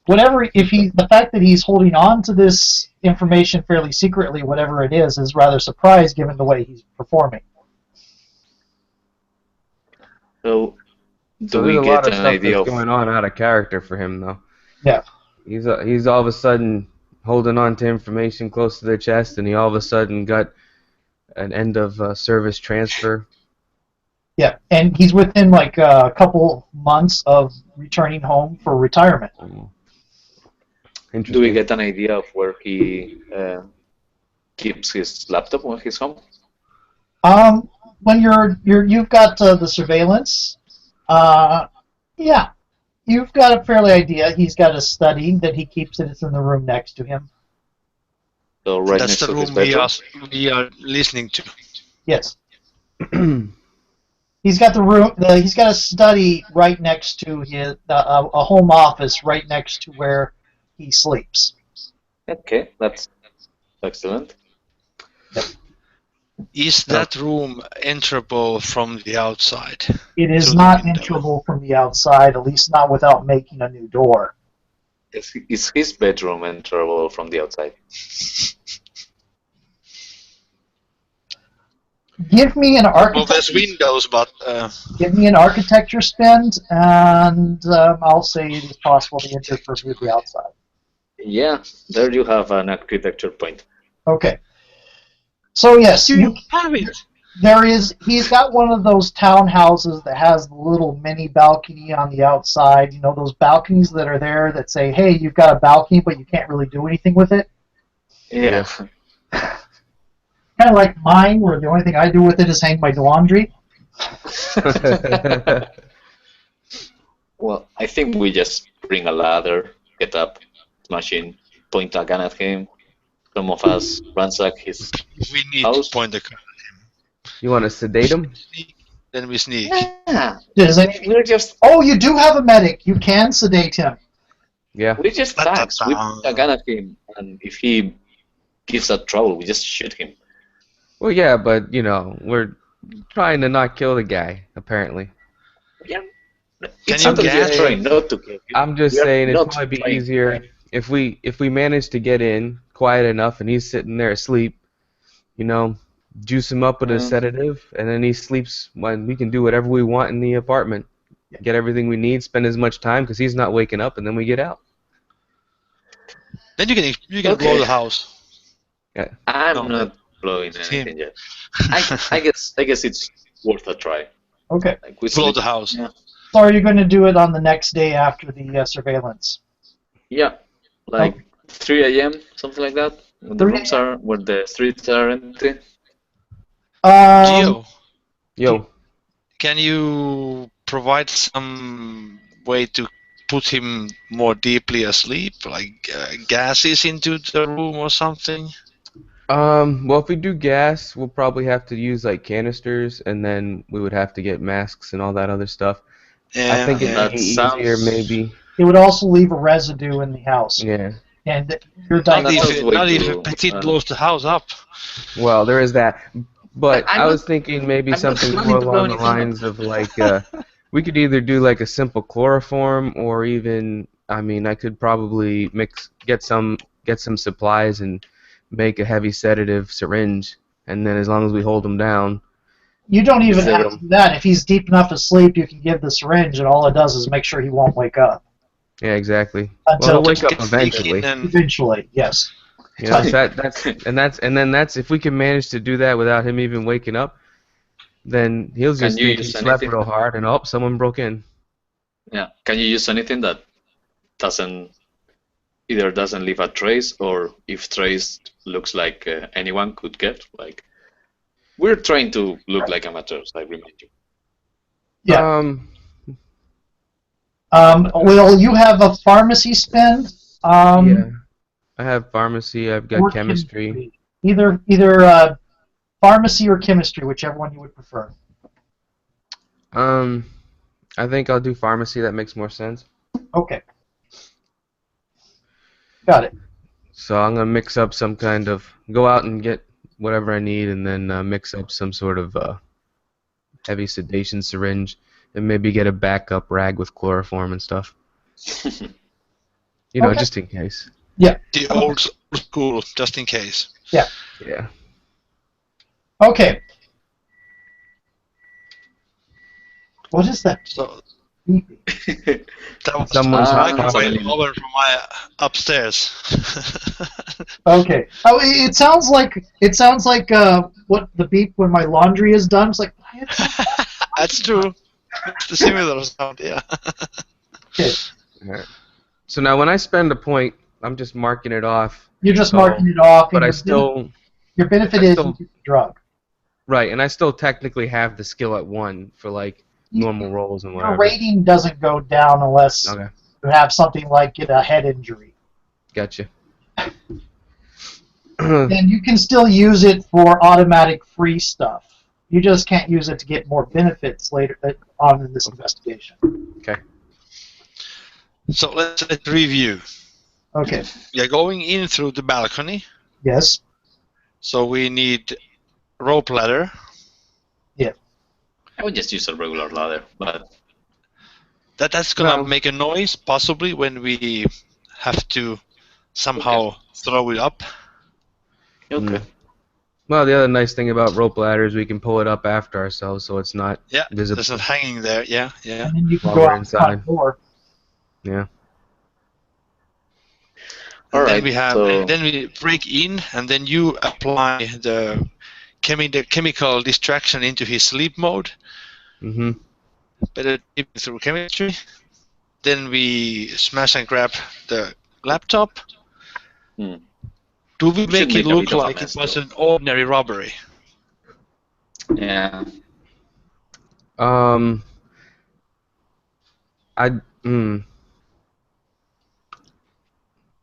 The fact that he's holding on to this information fairly secretly, whatever it is rather surprised given the way he's performing. So, So do there's we a lot get of an stuff idea that's of? going on out of character for him, though. Yeah. He's all of a sudden holding on to information close to their chest, and he all of a sudden got an end of service transfer. Yeah, and he's within like a couple months of returning home for retirement. Interesting. Do we get an idea of where he keeps his laptop when he's home? When you've got the surveillance, yeah, you've got a fairly idea. He's got a study that he keeps it. It's in the room next to him. So right That's next the to his room bedroom. we are listening to. Yes, he's got the room. He's got a study right next to his a home office right next to where he sleeps. Okay, that's excellent. Is that room enterable from the outside? It is Through the not window. enterable from the outside, at least not without making a new door. Is his bedroom enterable from the outside? Give me an Well, there's architecture. windows, but Give me an architecture spend, and I'll say it is possible to enter from the outside. Yeah, there you have an architecture point. Okay. So yes, you have it. there is. He's got one of those townhouses that has the little mini balcony on the outside. You know those balconies that are there that say, "Hey, you've got a balcony, but you can't really do anything with it." Yeah. Kind of like mine, where the only thing I do with it is hang my laundry. Well, I think we just bring a ladder, get up, smash in, point a gun at him. Some of us ransack his We need house. to point the gun. You want to sedate him? Then we sneak. Yeah. Does any- We're just Oh, you do have a medic. You can sedate him. Yeah. we just thugs. We point a gun at him, and if he gives us trouble, we just shoot him. Well, yeah, but we're trying to not kill the guy. Apparently, Yeah. Can It's you not that we are gas? trying not to kill you. I'm just We are saying it'd not probably be trying- easier if we manage to get in quiet enough and he's sitting there asleep. Juice him up with a sedative, and then he sleeps. When we can do whatever we want in the apartment, get everything we need, spend as much time because he's not waking up, and then we get out. Then you can Okay. blow the house. I'm No. not blowing It's him. anything yet. I guess it's worth a try. Okay. Like we Blow sleep- the house. Yeah. So are you going to do it on the next day after the surveillance? Yeah, like 3 a.m. something like that. When the 3 rooms are where the streets are empty. Gio, Yo, can you provide some way to put him more deeply asleep, like gases into the room or something? well, if we do gas, we'll probably have to use like canisters, and then we would have to get masks and all that other stuff. I think it'd That be sounds- easier, maybe. It would also leave a residue in the house. Yeah. And you're Not done. that sounds way Not too, if Petit blows the house up. Well, there is that. But I'm I was not- thinking maybe I'm not something planning more to blow along the anything up. lines of like we could either do like a simple chloroform or even I could probably get some supplies and make a heavy sedative syringe, and then as long as we hold them down, You don't even Disable have to him. do that. If he's deep enough to sleep, you can give the syringe, and all it does is make sure he won't wake up. Yeah, exactly. Until Well, he'll wake up Just sneak in eventually. and eventually, yes. You know, that's if we can manage to do that without him even waking up, then he'll Can just you think he use slept anything? real hard and oh, someone broke in. Yeah. Can you use anything that doesn't either doesn't leave a trace, or if trace looks like anyone could get? Like we're trying to look like amateurs. I remind you. Yeah. Um, Will you have a pharmacy spend? yeah. I have pharmacy. I've got Or chemistry. Either pharmacy or chemistry, whichever one you would prefer. Um, I think I'll do pharmacy. That makes more sense. Okay. Got it. So I'm gonna mix up some kind of go out and get whatever I need, and then mix up some sort of heavy sedation syringe, and maybe get a backup rag with chloroform and stuff. You know, Okay. just in case. Yeah. the old school, just in case. Yeah. Okay. What is that? So Beeping? that was Someone's Ah, hot suddenly- coffee. over from my upstairs. Okay. Oh, it sounds like what the beep when my laundry is done. It's like That's true. It's the similar sound, yeah. okay. Alright. So now when I spend a point, I'm just marking it off. You're just So- marking it off. But and I your still your benefit I is still- you get the drug. right, and I still technically have the skill at 1 for like normal rolls and Your whatever. rating doesn't go down unless Okay, you have something like get a head injury. gotcha. Then you can still use it for automatic free stuff. You just can't use it to get more benefits later on in this investigation. So let's review. Okay. We are going in through the balcony, Yes. so we need rope ladder. I would just use a regular ladder, but That's gonna Well- make a noise, possibly, when we have to somehow throw it up. okay. Well, the other nice thing about rope ladder is we can pull it up after ourselves, so it's not Yeah, visible. it's not hanging there. Yeah. And then you can While go we're out the front inside. door. Yeah. And All then right, we have, so- and then we break in, and then you apply the chemical distraction into his sleep mode. Mm-hmm. Better through chemistry. Then we smash and grab the laptop. Hmm. Do we We should make it make a look bit of a like mess, it was though. an ordinary robbery? Yeah.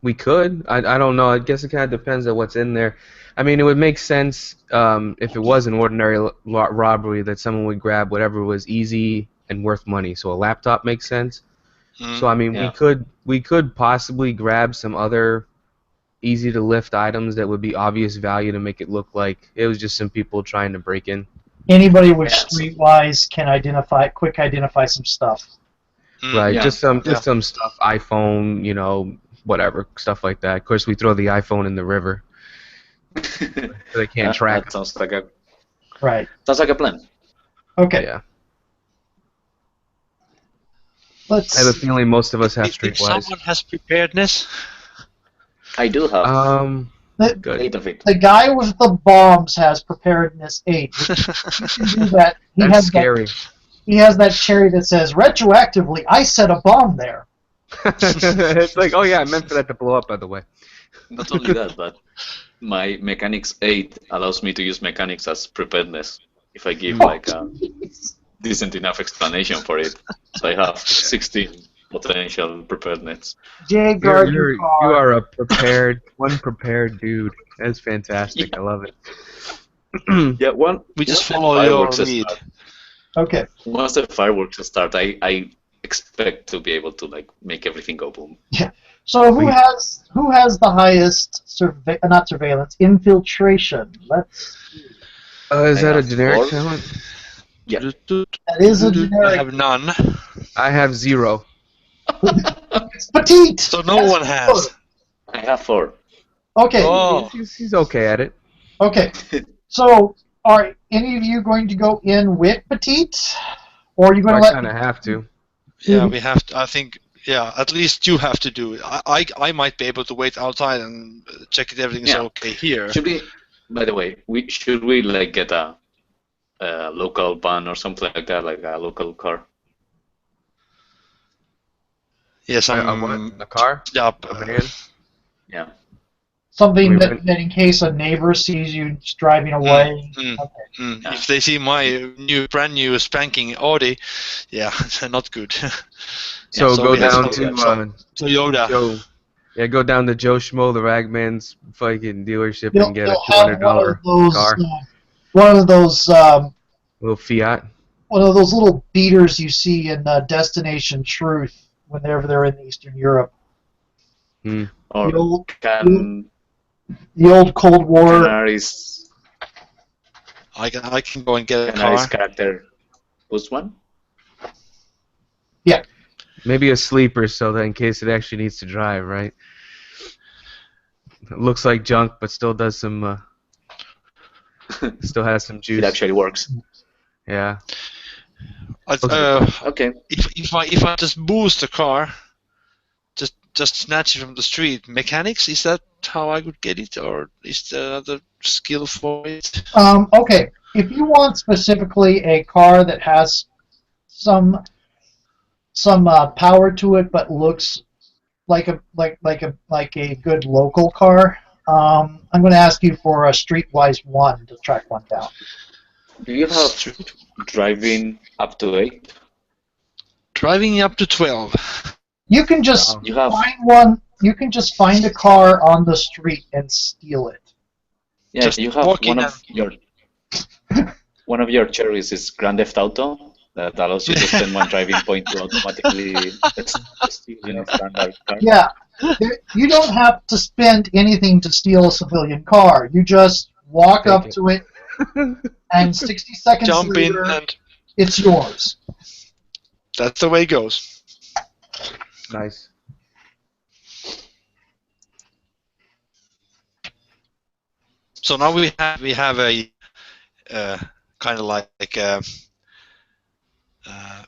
We could. I don't know. I guess it kind of depends on what's in there. I mean, it would make sense if it was an ordinary robbery that someone would grab whatever was easy and worth money. So a laptop makes sense. So I mean, Yeah. we could possibly grab some other easy to lift items that would be obvious value to make it look like it was just some people trying to break in. Anybody with Yeah, so- streetwise can identify some stuff. Right, Yeah. just some stuff, iPhone, you know, whatever, stuff like that. Of course, we throw the iPhone in the river, so they can't track. That sounds like a Right. plan. Okay. Yeah, Let's. I have a feeling most of us have If streetwise. someone has preparedness, I do have Good. 8 of it. The guy with the bombs has preparedness 8. He can do that. He That's has scary. He has that cherry that says retroactively, I set a bomb there. It's like, oh yeah, I meant for that to blow up, by the way. Not only that, but my mechanics 8 allows me to use mechanics as preparedness if I give like a decent enough explanation for it. So I have 16 potential preparedness. Jay, guard your You car. are a one prepared dude. That's fantastic. I love it. Yeah, we just once the follow your fireworks lead. start- Okay. Once the fireworks start, I expect to be able to like make everything go boom. So who has the highest not surveillance, infiltration? Let's Is I that a have generic 4. talent? Yeah. that is a I generic. have none. I have 0. It's petite. So no That's one has. I have 4. Okay. Oh, He's okay at it. Okay. So Are any of you going to go in with Petite? Or are you going I to let kind of have to. Yeah, we have to. I think. Yeah, at least you have to do it. I might be able to wait outside and check if everything's Yeah. okay here. Should we? By the way, should we like get a local van or something like that, like a local car? Yes, A what? A car? Yeah, A van? Yeah. something We that, rent- that in case a neighbor sees you just driving away? Okay. Yeah. If they see my brand new spanking Audi, yeah, not good. So so go we have down to to Toyota. Joe. Yeah, go down to Joe Schmo, the Ragman's fucking dealership, and get a You'll have $200 car, one of those little Fiat. one of those little beaters you see in Destination Truth whenever they're in Eastern Europe. Hmm. Or The old, can the old Cold War. Canary's I can go and get a car. character was one? Yeah. Maybe a sleeper, so that in case it actually needs to drive, right? It looks like junk, but still does some. Still has some It juice. actually works. Yeah. Okay. If I just boost the car, just snatch it from the street, mechanics, is that how I would get it, or is there another skill for it? Okay. If you want specifically a car that has some power to it, but looks like a good local car, I'm going to ask you for a Streetwise 1 to track one down. Do you have driving up to 8? Driving up to 12. You can just You have find one. You can just find a car on the street and steal it. yeah. Just You have walk in one of your cherries is Grand Theft Auto that allows you to spend one driving point to automatically steal a standard car. Yeah, you don't have to spend anything to steal a civilian car. You just walk Take up it. to it, and 60 seconds Jump in, later, and it's yours. that's the way it goes. Nice. So now we have a kind of like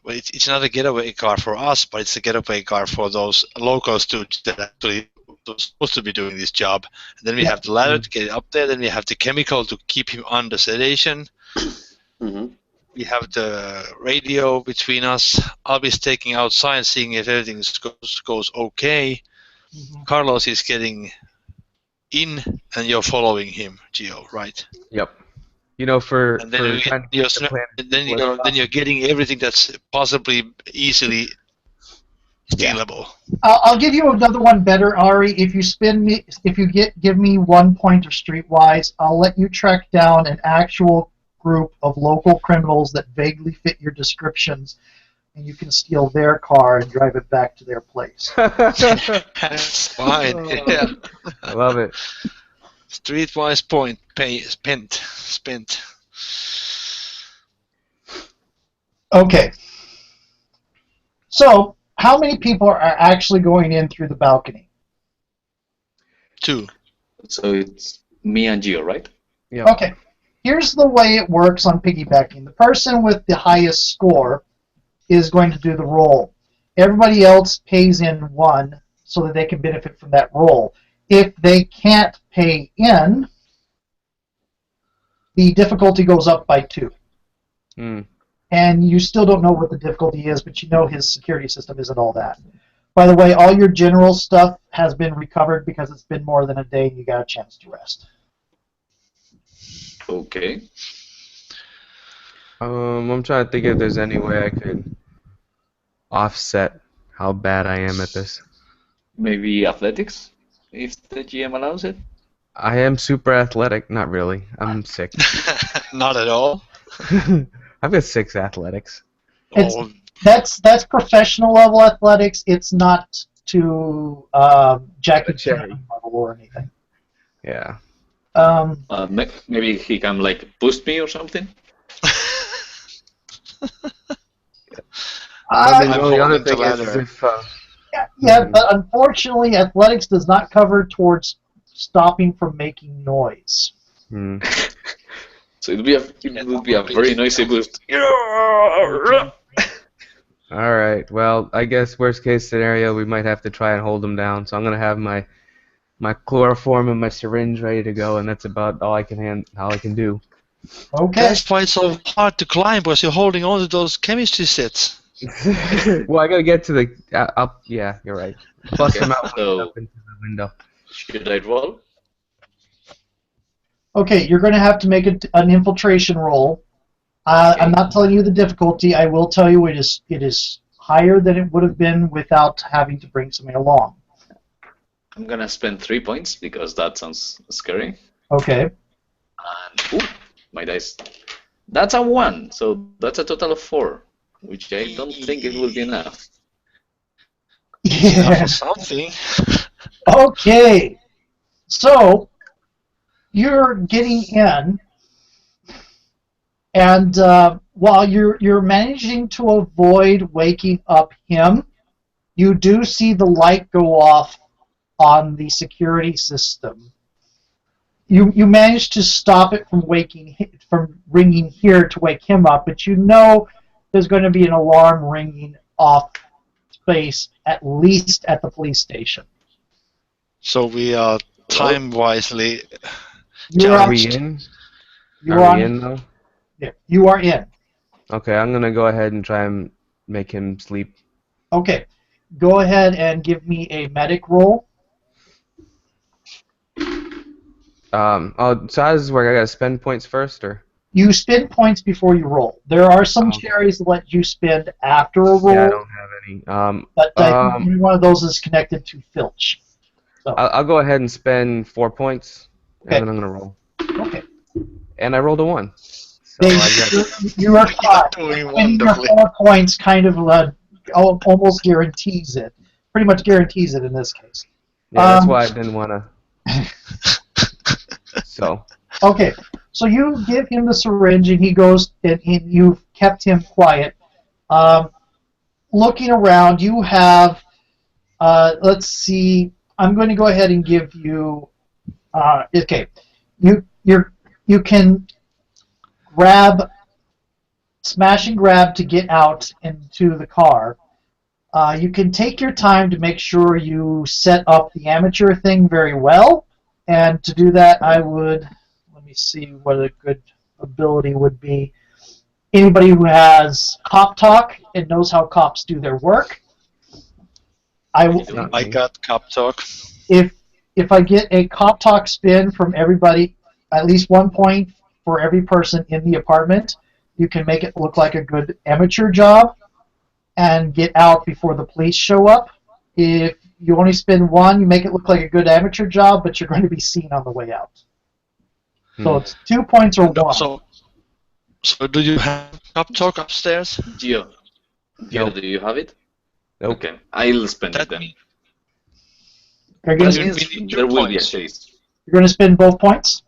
well, it's not a getaway car for us, but it's a getaway car for those local students that actually are supposed to be doing this job. And then we have the ladder to get it up there. Then we have the chemical to keep him under sedation. Mm-hmm. We have the radio between us. I'll be staking outside, seeing if everything goes okay. Mhm. Carlos is getting in, and you're following him, Gio, right? Yep. You know, for And then trying to you're, get the plan then you're getting everything that's possibly easily stealable. I'll give you another one better, Ari. If you give me 1 point of Streetwise, I'll let you track down an actual group of local criminals that vaguely fit your descriptions, and you can steal their car and drive it back to their place. That's fine. Yeah. I love it. Streetwise point spent. Okay. So, how many people are actually going in through the balcony? 2. So it's me and Gio, right? Yep. Okay. Here's the way it works on piggybacking. The person with the highest score is going to do the roll. Everybody else pays in 1 so that they can benefit from that roll. If they can't pay in, the difficulty goes up by 2. Mm. And you still don't know what the difficulty is, but you know his security system isn't all that. By the way, all your general stuff has been recovered because it's been more than a day and you got a chance to rest. Okay. I'm trying to think if there's any way I could offset how bad I am at this. Maybe athletics, if the GM allows it. I am super athletic. Not really. I'm sick. Not at all. I've got 6 athletics. It's- Oh, That's professional level athletics. It's not to Jackie Chan level or anything. Yeah. Maybe he can like boost me or something. I mean, Uh, the only other holding the thing is ladder. if yeah, but unfortunately, athletics does not cover towards stopping from making noise. So it would be a very noisy boost. All right. Well, I guess worst case scenario, we might have to try and hold him down. So I'm gonna have my chloroform and my syringe ready to go, and that's about all I can do. Okay. That's why it's so hard to climb, because you're holding on to those chemistry sets. Well, I gotta get to the. Yeah, you're right. Bust Okay, him out so up into the window. should I roll? Okay, you're going to have to make an infiltration roll. Okay. I'm not telling you the difficulty. I will tell you it is higher than it would have been without having to bring somebody along. I'm gonna spend 3 points because that sounds scary. Okay. And my dice. That's a 1, so that's a total of 4, which I don't think it will be enough. Yeah. Something. Okay. So you're getting in, and while you're managing to avoid waking up him, you do see the light go off on the security system. You managed to stop it from ringing here to wake him up, but you know there's going to be an alarm ringing off space at least at the police station. So we are time wisely. You're Are on, we in? you're Are on, we in though? yeah, you are in. Okay, I'm gonna go ahead and try and make him sleep. Okay, go ahead and give me a medic roll. Oh, so how does this work? I gotta spend points first, or? You spend points before you roll. There are some cherries that let you spend after a roll, Yeah, I don't have any. but every one of those is connected to Filch. So, I'll go ahead and spend 4 points, Okay. and then I'm gonna roll. okay. And I rolled a 1. So They, I got. you are caught. Doing Spending your wonderfully. 4 points kind of almost guarantees it. Pretty much guarantees it in this case. Yeah, that's why I didn't wanna. So. Okay, so you give him the syringe, and he goes, and you've kept him quiet. Looking around, you have, let's see, I'm going to go ahead and give you, okay, you can smash and grab to get out into the car. You can take your time to make sure you set up the amateur thing very well, and to do that, I would, let me see what a good ability would be. Anybody who has cop talk and knows how cops do their work. I got cop talk. if I get a cop talk spin from everybody, at least 1 point for every person in the apartment, you can make it look like a good amateur job and get out before the police show up. If you only spend 1, you make it look like a good amateur job, but you're going to be seen on the way out. So it's 2 points or 1. So do you have cop talk upstairs? Gio, Nope. do you have it? Nope. Okay, I'll spend That it then. mean- You're That going means we need there 2 will be a points. chase. to spend both points?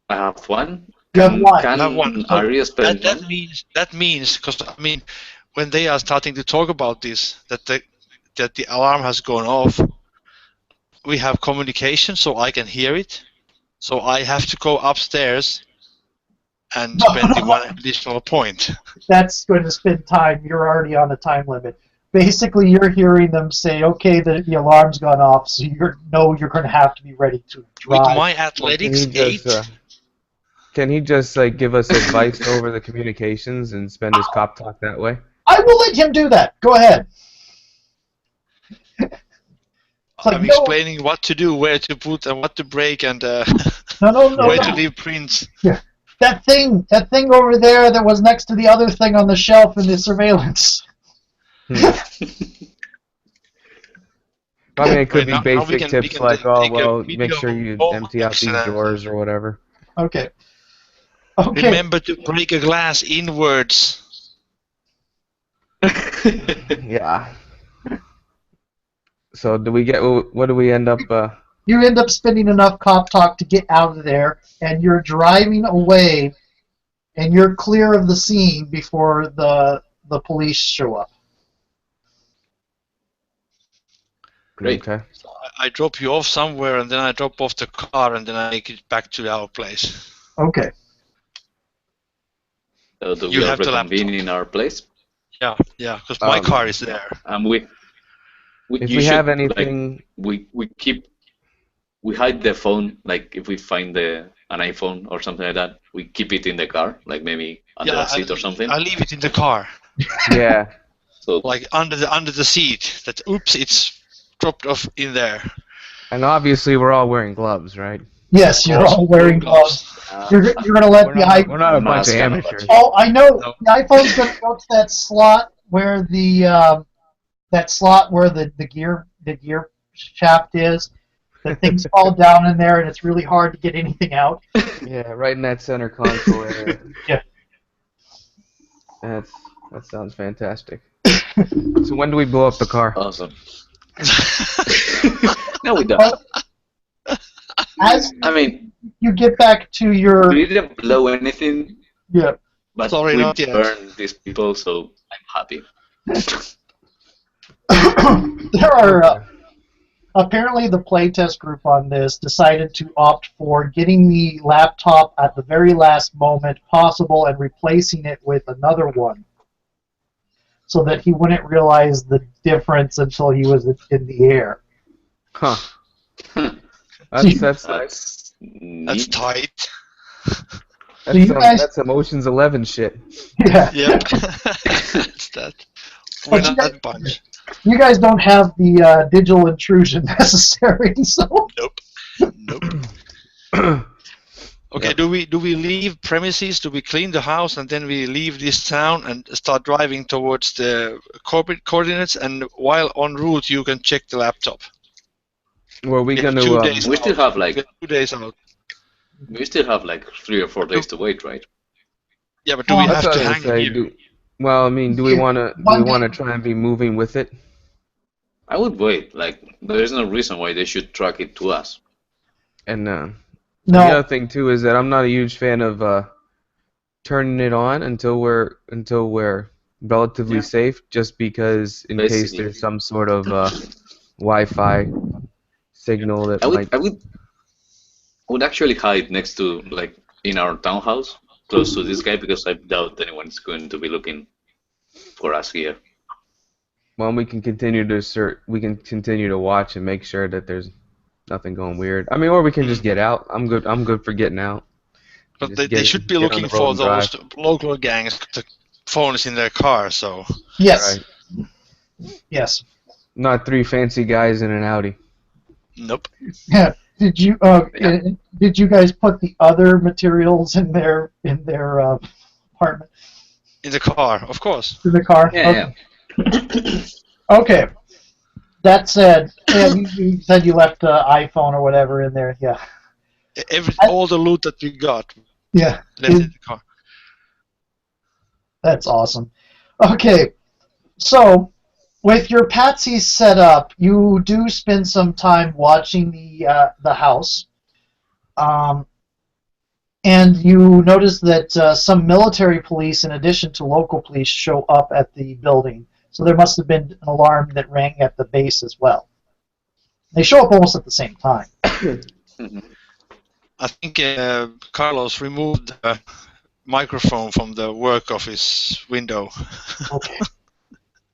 I have 1. You have 1. Can I have 1. So Arya spend that 1? means because I mean when they are starting to talk about this that the alarm has gone off, we have communication so I can hear it. So I have to go upstairs and spend the 1 additional point. That's going to spend time. You're already on a time limit. Basically, you're hearing them say, "Okay, the alarm's gone off," so you're going to have to be ready to drive. With my athletics 8. Can he just like give us advice over the communications and spend his cop talk that way? I will let him do that. Go ahead. Like, I'm explaining what to do, where to put, and what to break, and No. where to leave prints. Yeah. That thing over there that was next to the other thing on the shelf in the surveillance. I mean, it could be Now we basic can tips like, oh, take a well, video make sure you of empty out these accident. drawers or whatever. Okay. Remember to break a glass inwards. Yeah. So what do we end up, You end up spending enough cop talk to get out of there, and you're driving away, and you're clear of the scene before the police show up. Great. Okay. I drop you off somewhere, and then I drop off the car, and then I make it back to our place. Okay. So do You we have the reconvene laptop. in our place? Yeah, because my car is there. And If you we should, have like, anything, we hide the phone, like if we find an iPhone or something like that, we keep it in the car, like maybe under a seat or something. I leave it in the car, yeah. So like under the seat. That oops, it's dropped off in there. And obviously we're all wearing gloves, right? Yes, you're all wearing gloves. You're going to let We're the not, iPhone... we're not a bunch of Mask and amateurs. Oh, I know. No. The iPhone's going to go to that slot where the gear shaft is. The things fall down in there, and it's really hard to get anything out. Yeah, right in that center console area. Yeah. That sounds fantastic. So when do we blow up the car? awesome. No, we don't. But as I mean, you get back to your... we didn't blow anything, Yeah. but Sorry, we not yet. burned these people, so I'm happy. There are... apparently the playtest group on this decided to opt for getting the laptop at the very last moment possible and replacing it with another one, so that he wouldn't realize the difference until he was in the air. Huh. So That's That's neat. tight. you guys- that's Emotions 11 shit. Yeah. Yep. That's that. We're But you not guys- that bunch. You guys don't have the digital intrusion necessary, so... Nope. Okay, do we leave premises? Do we clean the house and then we leave this town and start driving towards the corporate coordinates? And while en route, you can check the laptop. Were we We have gonna? 2 days. We still out. have like We have 2 days out. 3 or 4 days to wait, right? Yeah, but do we That's have what to I was hang gonna say. here? Well, I mean, do we Yeah, wanna try and be moving with it? I would wait. Like, there is no reason why they should track it to us. And the No, other thing too is that I'm not a huge fan of turning it on until we're relatively Yeah. safe, just because in case Basically. there's some sort of Wi-Fi signal that I might. would actually hide next to, like, in our townhouse, close to this guy, because I doubt anyone's going to be looking for us here. Well, we can continue to watch and make sure that there's nothing going weird. I mean, or we can just get out. I'm good for getting out. But Just they get- should be get on looking the road for and those drive. local gangs with the phones in their car, so... yes, Right. yes. Not 3 fancy guys in an Audi. Nope. Yeah. Did you did you guys put the other materials in their apartment, In the car, of course. in the car? Yeah, Okay. Okay. That said, yeah, you said you left an iPhone or whatever in there. Yeah. All the loot that we got Yeah. left in the car. That's awesome. Okay. So, with your Patsy set up, you do spend some time watching the house, and you notice that some military police, in addition to local police, show up at the building. So there must have been an alarm that rang at the base as well. They show up almost at the same time. I think Carlos removed the microphone from the work office window. Okay.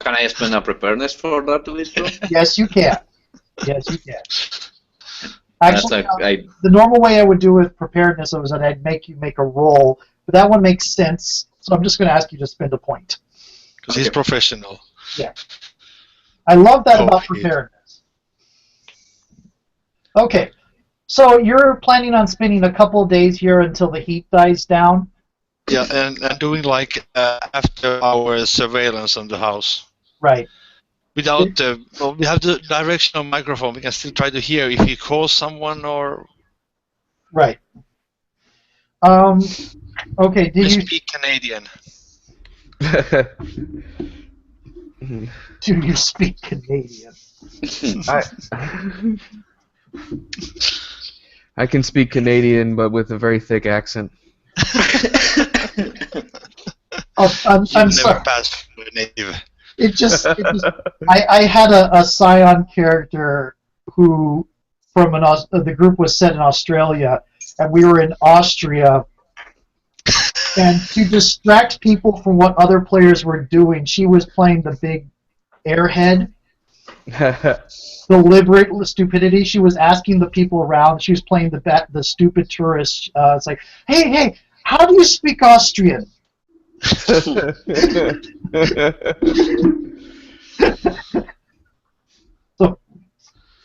Can I spend a preparedness for that to be true? Yes, you can. Yes, you can. That's Actually, like, the normal way I would do with preparedness was that I'd make you make a roll, but that one makes sense, so I'm just going to ask you to spend a point. Because he's professional. Yeah. I love that about Okay. preparedness. Okay, so you're planning on spending a couple of days here until the heat dies down? Yeah, and doing like after hours surveillance on the house. Right. Without the, well, we have the directional microphone. We can still try to hear if he calls someone or Right. Okay, we did you speak Canadian. do you speak Canadian? I can speak Canadian, but with a very thick accent. Oh, I'm You sorry. never passed for a native. It just I had a Scion character who from the group was set in Australia, and we were in Austria. And to distract people from what other players were doing, she was playing the big airhead. Deliberate stupidity. She was asking the people around. She was playing the stupid tourist. It's like, hey, how do you speak Austrian? So, So,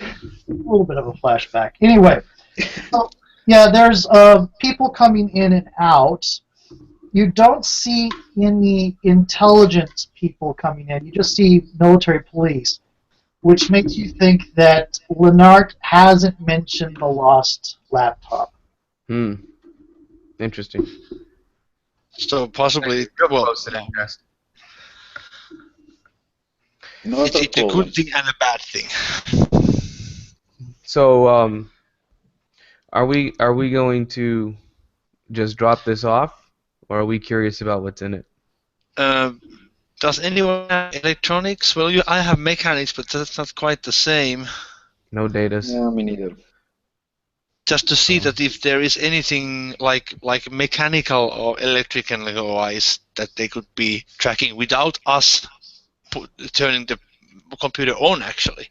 a little bit of a flashback. Anyway, so, yeah, there's people coming in and out. You don't see any intelligence people coming in. You just see military police, which makes you think that Lennart hasn't mentioned the lost laptop. Interesting. So possibly, well, Not it's a good thing and a bad thing. So, are we going to just drop this off, or are we curious about what's in it? Does anyone have electronics? Well, I have mechanics, but that's not quite the same. No data. Yeah, me neither. Just to see that if there is anything like mechanical or electrical wise that they could be tracking without us turning the computer on, actually.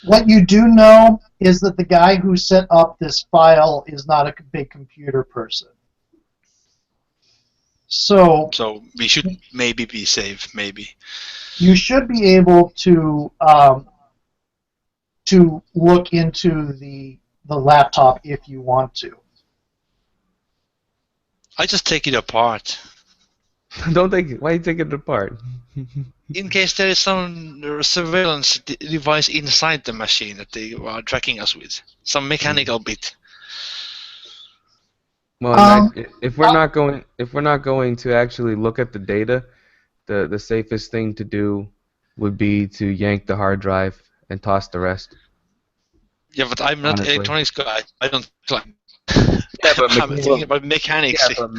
What you do know is that the guy who set up this file is not a big computer person. So We should maybe be safe, maybe. You should be able to look into the laptop if you want to. I just take it apart. Don't take it. Why you take it apart? In case there is some surveillance device inside the machine that they are tracking us with, some mechanical bit. Well, if we're not going to actually look at the data, the safest thing to do would be to yank the hard drive and toss the rest. Yeah, but I'm not an Honestly. electronics guy. I don't like. Yeah, but I'm thinking about mechanics. Yeah, but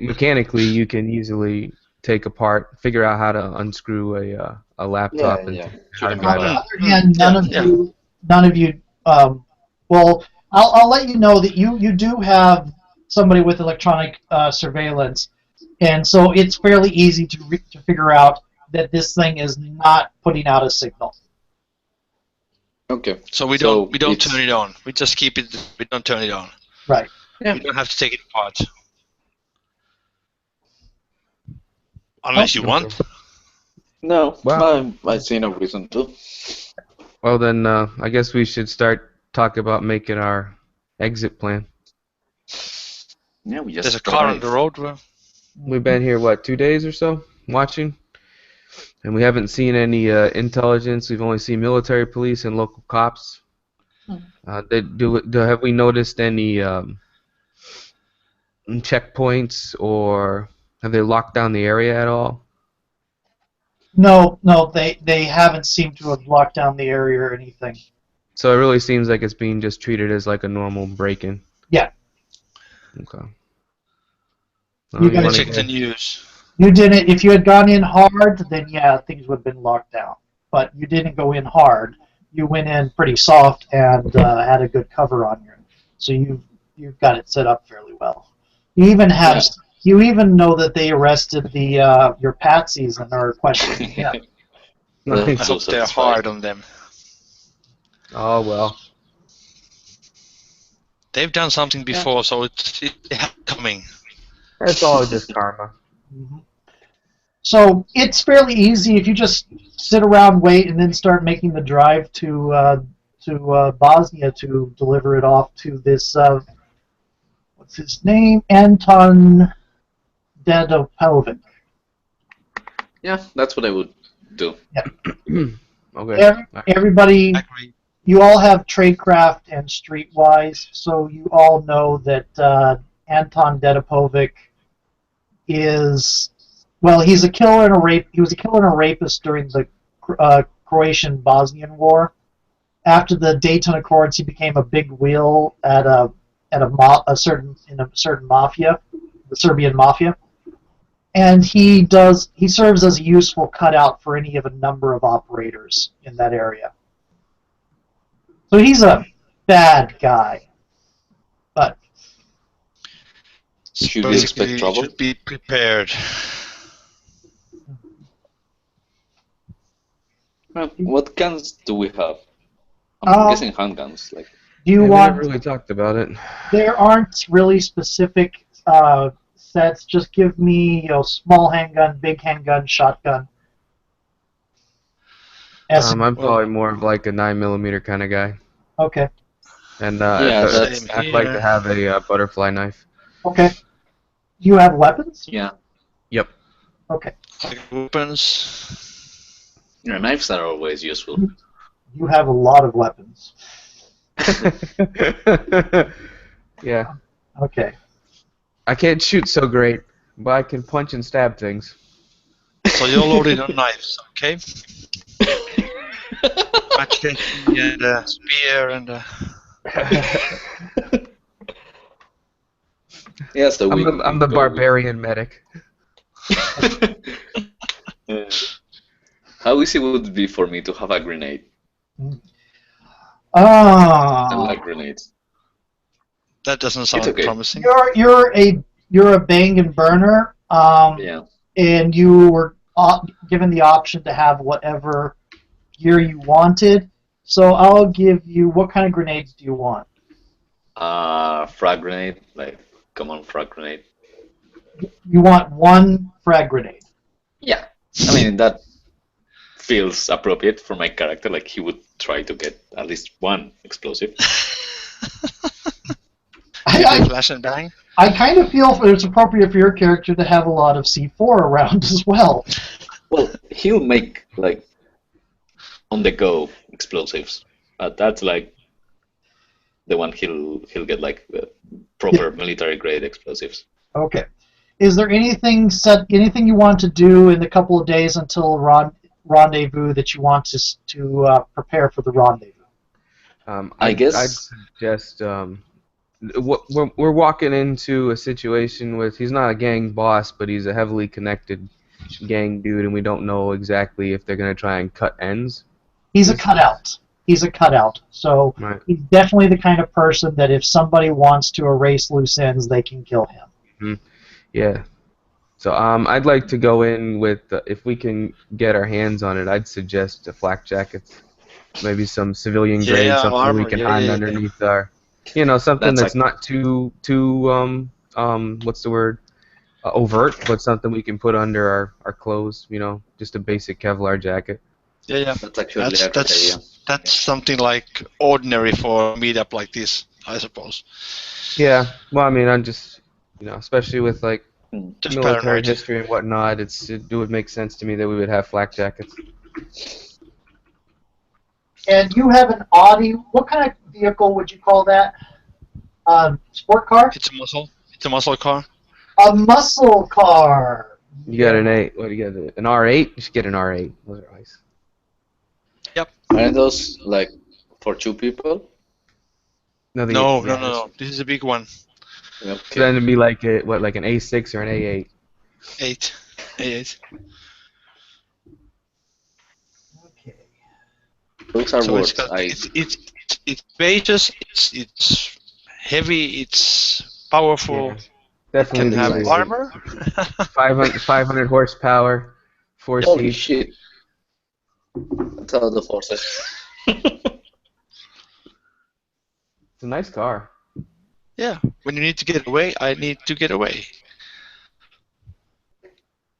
mechanically, you can easily figure out how to unscrew a laptop and take the hard drive On the out. other hand, none of you. Well, I'll let you know that you do have somebody with electronic surveillance, and so it's fairly easy to figure out that this thing is not putting out a signal. Okay. So we don't turn it on. We just keep it. We don't turn it on. Right. Yeah. We don't have to take it apart. Unless you want. No, Well- I see no reason to. Well, then I guess we should start talking about making our exit plan. Yeah, we just. There's a car on the road. We've been here, 2 days or so, watching, and we haven't seen any intelligence. We've only seen military police and local cops. Have we noticed any checkpoints, or have they locked down the area at all? No, they haven't seemed to have locked down the area or anything. So it really seems like it's being just treated as like a normal break-in. Yeah. Okay. You gotta Check the news. You didn't. If you had gone in hard, then yeah, things would have been locked down. But you didn't go in hard. You went in pretty soft and had a good cover on you. So you've got it set up fairly well. You even have. You even know that they arrested your patsies and are questioning them. I hope they're hard on them. Oh well. They've done something before, so it's coming. That's all just karma. Mhm. So it's fairly easy if you just sit around, wait, and then start making the drive to Bosnia to deliver it off to this what's his name, Anton Dedopovic. Yeah, that's what I would do. Okay. Everybody, Agree. you all have tradecraft and streetwise, so you all know that Anton Dedopovic is, well, he's a killer and a rape. He was a killer and a rapist during the Croatian-Bosnian War. After the Dayton Accords, he became a big wheel at a certain mafia, the Serbian mafia, and he serves as a useful cutout for any of a number of operators in that area. So he's a bad guy. But Should So we expect basically, you trouble? should be prepared. What guns do we have? I'm guessing handguns. Like, do you Yeah, we want? never really talked about it. There aren't really specific sets. Just give me, small handgun, big handgun, shotgun. I'm probably more of like a 9mm kind of guy, Okay. and yeah, that's Same I'd like to here. have a butterfly knife. Okay. Do you have weapons? yeah. Yep. Okay. Like weapons. Yeah, knives are always useful. You have a lot of weapons. Yeah. Okay. I can't shoot so great, but I can punch and stab things. So you're loaded on knives, okay? Machete and spear and. Yeah, so I'm the barbarian medic. Yeah. How easy would it be for me to have a grenade? I like grenades. That doesn't sound okay. promising. You're a bang and burner. Yeah. And you were given the option to have whatever gear you wanted. So I'll give you. What kind of grenades do you want? Frag grenade, like common frag grenade. You want one frag grenade. Yeah. I mean, that feels appropriate for my character. Like, he would try to get at least one explosive. Flash and bang. I kind of feel it's appropriate for your character to have a lot of C4 around as well. Well, he'll make, like, on-the-go explosives. That's, like, the one he'll get, like, the proper military-grade explosives. Okay. Is there anything you want to do in the couple of days until rendezvous that you want to prepare for the rendezvous? I guess I'd suggest we're walking into a situation with he's not a gang boss, but he's a heavily connected gang dude, and we don't know exactly if they're gonna try and cut ends. He's a cutout. So Right. he's definitely the kind of person that if somebody wants to erase loose ends, they can kill him. Mm-hmm. Yeah. So I'd like to go in with if we can get our hands on it, I'd suggest a flak jackets, maybe some civilian grade, something armor, we can hide underneath our, something that's not too what's the word, overt, but something we can put under our clothes, just a basic Kevlar jacket. Yeah. that's actually a good idea. That's something like ordinary for a meetup like this, I suppose. Yeah. Well, I mean, I'm just, especially with like Just military paranoid. history and whatnot, it would make sense to me that we would have flak jackets. And you have an Audi. What kind of vehicle would you call that? Sport car? It's a muscle. It's a muscle car. A muscle car. You got an 8. What do you got? An R8? You should get an R8. Those are nice. Aren't those, like, for 2 people? No. This is a big one. Okay. So then it'd be like like an A6 or an A8. 8. A8. Okay. Those are So words. it's spacious. It's heavy. It's powerful. Yeah. Definitely Can have the armor. 500 horsepower, 4 Holy seats. shit. That's how the forces. It's a nice car. Yeah. When you need to get away, I need to get away.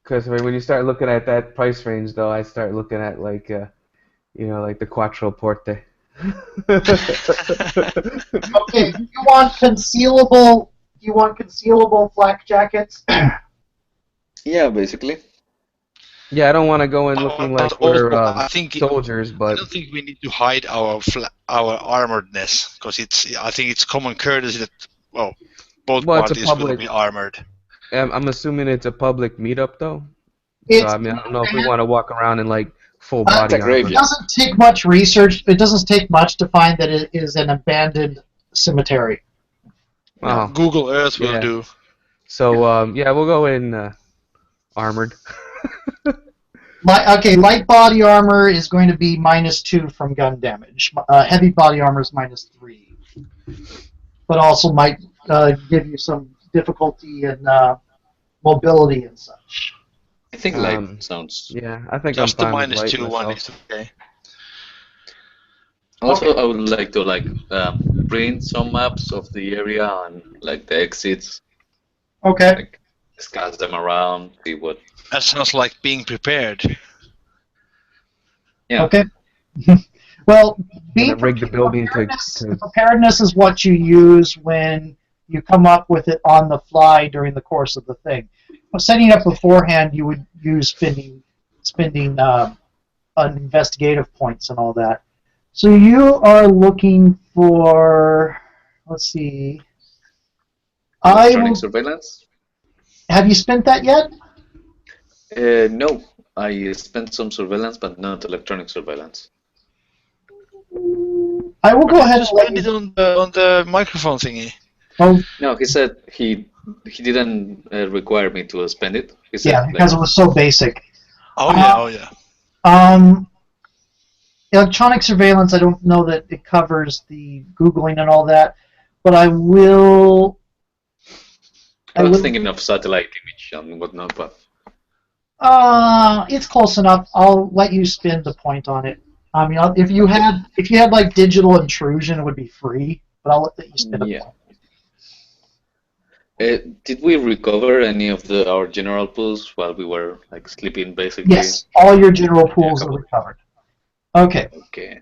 Because when you start looking at that price range, though, I start looking at like, like the Quattroporte. Okay. You want concealable flak jackets? Yeah, basically. Yeah, I don't want to go in looking like we're I think soldiers, I but don't think we need to hide our armoredness because I think it's common courtesy that both Well, it's a parties will public- be armored. I'm assuming it's a public meetup, though. It's, So I mean, I don't know if we want to walk around in like full That's body a armor. it graveyard. doesn't take much research. It doesn't take much to find that it is an abandoned cemetery. Oh, Google Earth will Yeah. do. so yeah, we'll go in armored. Light body armor is going to be -2 from gun damage. Heavy body armor is -3, but also might give you some difficulty in mobility and such. I think light sounds. Yeah, I think Just the I'm fine with light -2 one myself. is okay. Also, I would like to print some maps of the area and like the exits, Okay. like scan them around, see what. That sounds like being prepared. Yeah. Okay. Well, Gonna rig the building preparedness is what you use when you come up with it on the fly during the course of the thing. Setting up beforehand, you would use spending investigative points and all that. So you are looking for, let's see. Electronic surveillance? Have you spent that yet? No, I spent some surveillance, but not electronic surveillance. I will go ahead and spend it on the microphone thingy. Oh, no, he said he didn't require me to spend it. He said, yeah, because it was so basic. Oh yeah. Electronic surveillance, I don't know that it covers the Googling and all that, but I will... I was thinking of satellite image and whatnot, but... it's close enough. I'll let you spend a point on it. I mean, if you had like digital intrusion, it would be free, but I'll let you spend a point. Did we recover any of our general pools while we were like sleeping, basically? Yes, all your general pools are recovered. Okay. Okay.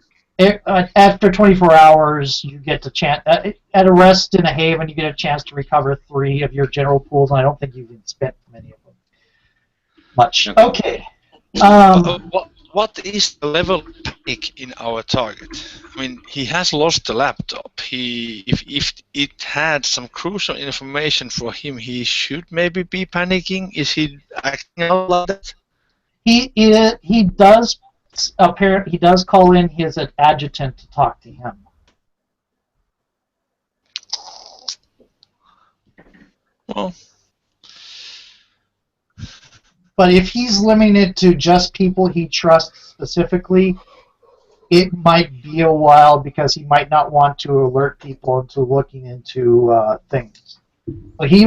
After 24 hours, you get to chance at a rest in a haven. You get a chance to recover 3 of your general pools, and I don't think you've spent many of them. Much. Okay. What is the level of panic in our target? I mean, he has lost the laptop. If it had some crucial information for him, he should maybe be panicking. Is he acting out like that? He does. Apparently, he does call in his adjutant to talk to him. Well, but if he's limiting it to just people he trusts specifically, it might be a while because he might not want to alert people into looking into things. But he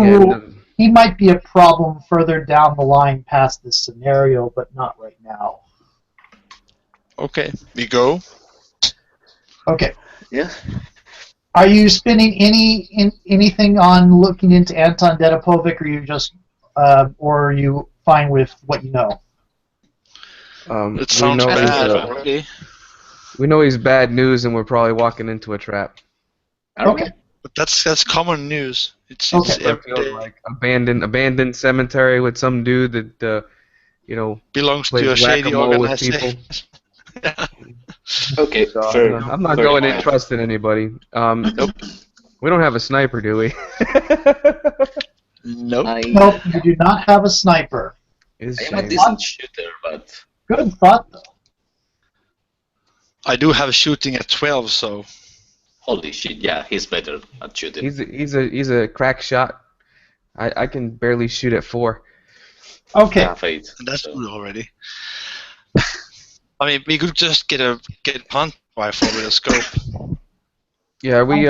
might be a problem further down the line past this scenario, but not right now. Okay, we go. Okay. Yeah. Are you spending anything on looking into Anton Dedipovic, or you just, or are you fine with what you know? It sounds bad already. We know he's bad news, and we're probably walking into a trap. Okay. But that's common news. It's every day. Like abandoned cemetery with some dude that belongs to a shady organization. Okay, so, I'm not going in trusting anybody. Nope. We don't have a sniper, do we? Nope. Nope, you do not have a sniper. I am a decent shooter, but... Good thought, though. I do have shooting at 12, so... Holy shit, yeah, he's better at shooting. He's a crack shot. I can barely shoot at 4. Okay. That's good already. I mean, we could just get a punt rifle with a scope. Yeah, are we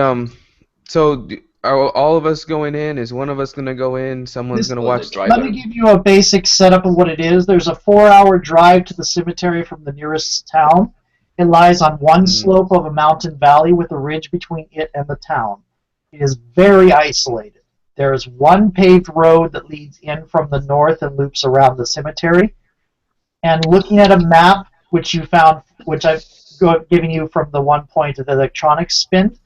so are all of us going in? Is one of us gonna go in? Someone's gonna watch. Let me give you a basic setup of what it is. There's a 4-hour drive to the cemetery from the nearest town. It lies on one slope of a mountain valley with a ridge between it and the town. It is very isolated. There is one paved road that leads in from the north and loops around the cemetery. And looking at a map, which you found, which I've given you from the one point of the electronics spin,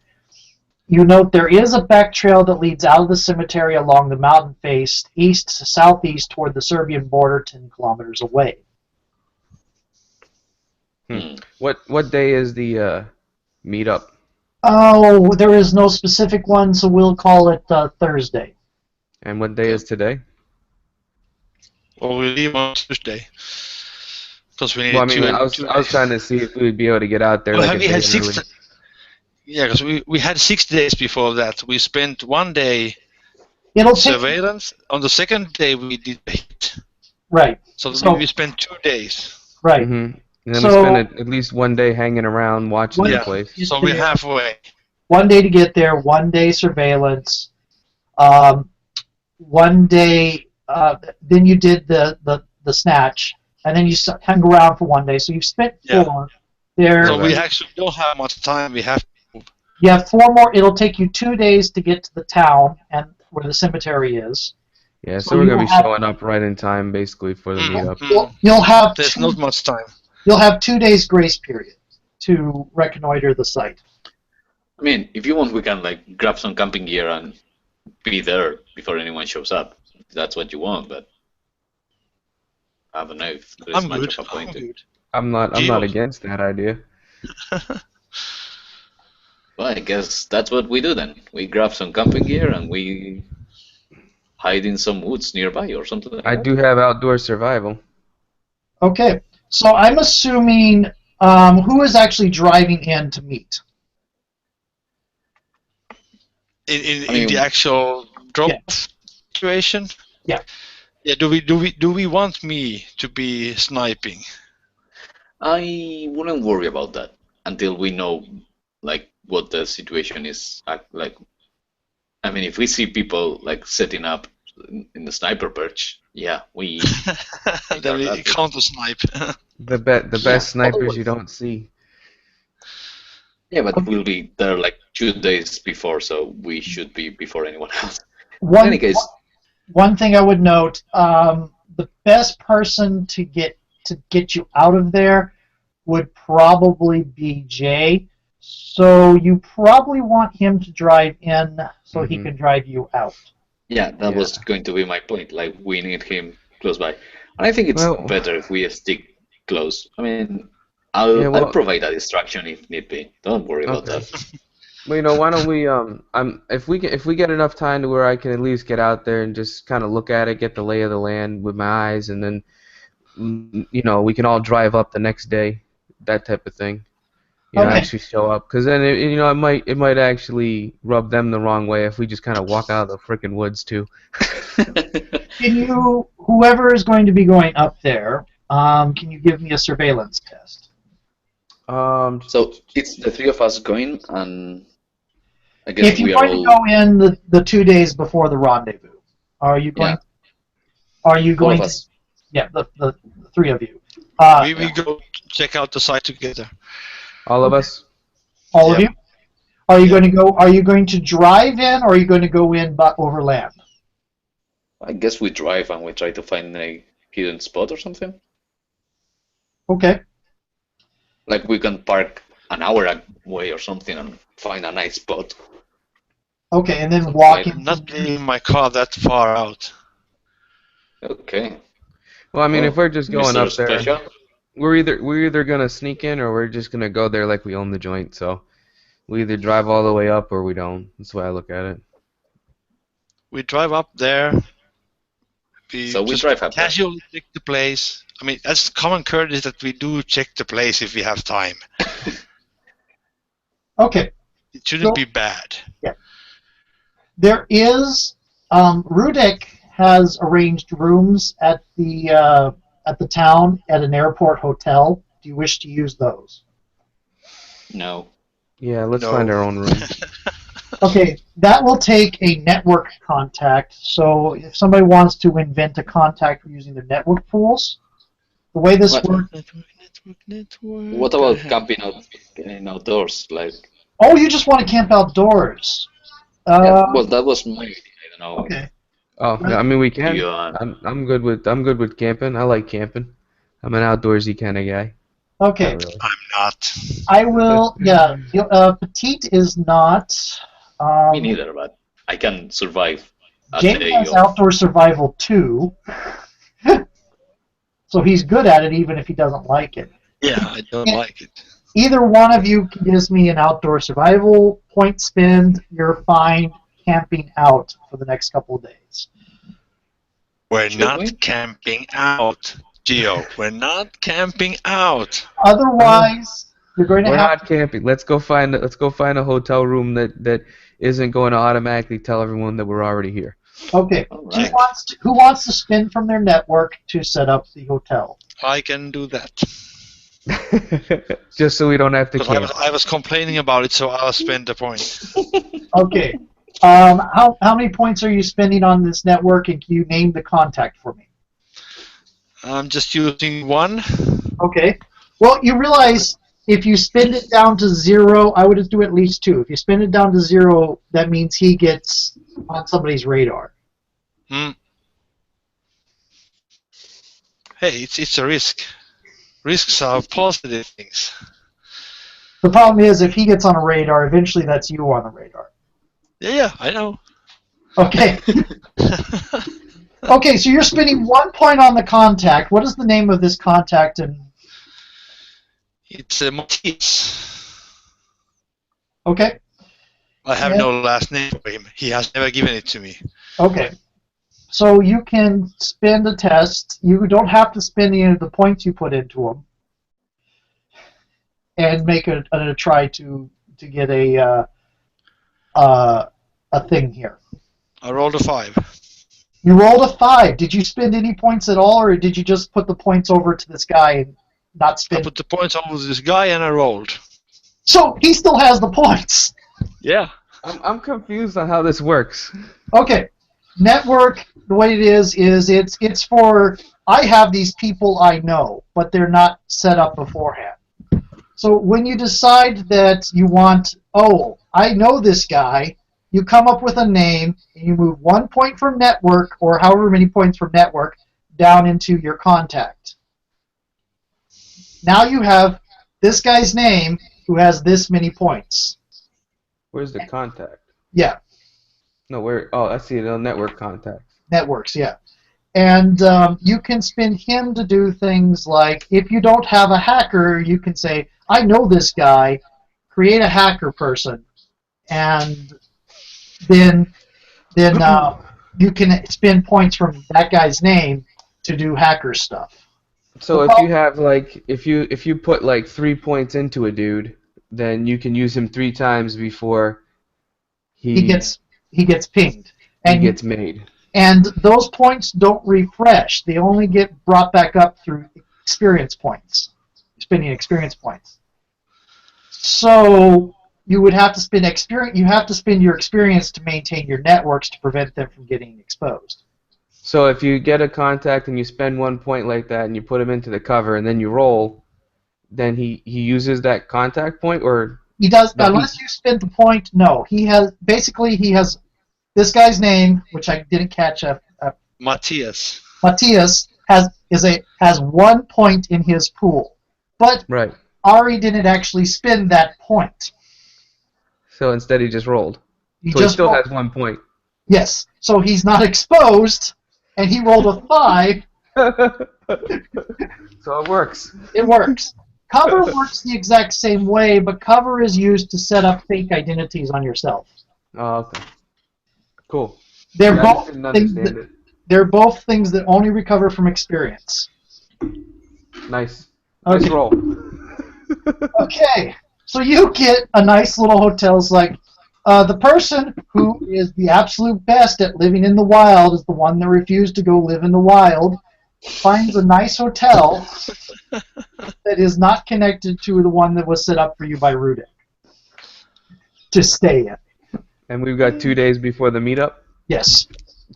you note there is a back trail that leads out of the cemetery along the mountain face, east to southeast toward the Serbian border, 10 kilometers away. What day is the meetup? Oh, there is no specific one, so we'll call it Thursday. And what day is today? Well, we leave on Tuesday. Because we need I was trying to see if we'd be able to get out there. Well, like we had 6. Yeah, because we had 6 days before that. We spent one day surveillance. On the second day, we did a hit. Right. So, So we spent 2 days. right. And then we So spend at least one day hanging around watching the one Yeah. place. day So to we're get halfway. 1 day to get there, 1 day surveillance, um, 1 day. Then you did the snatch, and then you hung around for 1 day. So you've spent Yeah. 4. There, So we Right. actually don't have much time. We have. you have 4 more. It'll take you 2 days to get to the town and where the cemetery is. Yeah, So so we're gonna you'll be have showing up right in time, basically, for the meetup. you'll have There's two, not much time. you'll have 2 days grace period to reconnoiter the site. I mean, if you want, we can like grab some camping gear and be there before anyone shows up. If that's what you want, but I don't know if there is I'm much good. of a point I'm to. good. I'm not Geo. against that idea. Well, I guess that's what we do then. We grab some camping gear and we hide in some woods nearby or something like I that. do have outdoor survival. Okay, so I'm assuming who is actually driving in to meet? In the actual drop Yeah. situation. Yeah. Yeah. Do we want me to be sniping? I wouldn't worry about that until we know like what the situation is like. I mean, if we see people like setting up in the sniper perch, yeah, we Then we that. counter snipe. The best snipers you don't see. Yeah, but we'll be there like 2 days before, so we should be before anyone else. In One, any case, one thing I would note: the best person to get you out of there would probably be Jay. So you probably want him to drive in so he can drive you out. yeah, that was going to be my point. Like, we need him close by. And I think it's Well- better if we stick close. I mean, Yeah, I'll provide a distraction if need be. Don't worry about Okay. that. Well, why don't we if we get enough time to where I can at least get out there and just kind of look at it, get the lay of the land with my eyes, and then we can all drive up the next day, that type of thing. Okay. Actually show up, because then it might actually rub them the wrong way if we just kind of walk out of the freaking woods too. Can you, whoever is going to be going up there, can you give me a surveillance test? So it's the three of us going, and I guess If you're we are going to all go in the 2 days before the rendezvous, are you going? Yeah. Are you all going? of To, us. yeah, the three of you. We go check out the site together. all of us. All of Yep. you. Are you going to go? Are you going to drive in, or are you going to go in but over land? I guess we drive and we try to find a hidden spot or something. Okay. Like, we can park an hour away or something and find a nice spot. Okay, and then walk Like, I'm in. not leaving my car that far out. Okay. Well, I mean, if Well, we're just going Mr. up there, Special, we're either gonna sneak in or we're just gonna go there like we own the joint. So we either drive all the way up or we don't. That's the way I look at it. We drive up there. We So we just drive up there. casually check the place. I mean, that's common courtesy that we do check the place if we have time. Okay. It shouldn't So- be bad. There is Rudek has arranged rooms at the town at an airport hotel. Do you wish to use those? No. Yeah, let's No. find our own room. Okay, that will take a network contact. So if somebody wants to invent a contact using their network pools, the way this What? works. Network. What about camping outdoors? Like, Oh, you just want to camp outdoors. yeah, well, that was my idea. I don't know. Okay. Oh, yeah, I mean we can. Yeah. I'm good with camping. I like camping. I'm an outdoorsy kind of guy. Okay. Not really. I'm not. I will. Yeah. Petite is not. Me neither, but I can survive a Jake day has of. outdoor survival too, so he's good at it even if he doesn't like it. Yeah, I don't like it. Either one of you gives me an outdoor survival point spend. You're fine camping out for the next couple of days. We're Should not we? camping out, Gio. We're not camping out. Otherwise, you're going to We're have. not camping. Let's go find a hotel room that isn't going to automatically tell everyone that we're already here. Okay. All Who right. wants to spin from their network to set up the hotel? I can do that. Just so we don't have to Because camp. I was complaining about it, so I'll spend the point. Okay. How many points are you spending on this network, and can you name the contact for me? I'm just using one. Okay. Well, you realize if you spin it down to 0, I would do at least 2. If you spin it down to 0, that means he gets on somebody's radar. Hmm. Hey, it's a risk. Risks are positive things. The problem is, if he gets on a radar, eventually that's you on the radar. Yeah, I know. Okay. Okay, so you're spending 1 point on the contact. What is the name of this contact? And It's Matthias. okay. I have Yeah. no last name for him. He has never given it to me. Okay. So you can spend a test. You don't have to spend any of the points you put into them, and make a try to get a thing here. I rolled a 5. You rolled a 5. Did you spend any points at all, or did you just put the points over to this guy and not I spend? put the points over to this guy and I rolled. So he still has the points. Yeah. I'm confused on how this works. Okay. Network, the way it is it's for, I have these people I know, but they're not set up beforehand. So when you decide that you want, oh, I know this guy, you come up with a name, and you move 1 point from network, or however many points from network, down into your contact. Now you have this guy's name who has this many points. Where's the contact? Yeah, No, where? Oh, I see it on network contacts. networks, yeah. And you can spin him to do things like, if you don't have a hacker, you can say, I know this guy, create a hacker person, and then you can spend points from that guy's name to do hacker stuff. So if you have like if you put like 3 points into a dude, then you can use him 3 times before He gets pinged, and gets made. and those points don't refresh. They only get brought back up through experience points, spending experience points. So you would have to spend experience. You have to spend your experience to maintain your networks to prevent them from getting exposed. So if you get a contact and you spend 1 point like that and you put him into the cover and then you roll, then he uses that contact point, or He does, No, unless you spend the point. No, he has this guy's name, which I didn't catch. Matthias. Matthias has 1 point in his pool, but right. Ari didn't actually spend that point. So instead he just rolled. He So he just still rolled. has 1 point. Yes, so he's not exposed, and he rolled a 5. So it works. It works. Cover works the exact same way, but cover is used to set up fake identities on yourself. Oh, okay. Cool. They're Yeah, I just both didn't things understand that, they're both things that only recover from experience. it. Nice. Okay. Nice roll. Okay, so you get a nice little hotel. It's like, the person who is the absolute best at living in the wild is the one that refused to go live in the wild, finds a nice hotel that is not connected to the one that was set up for you by Rudick to stay in. And we've got 2 days before the meetup? Yes.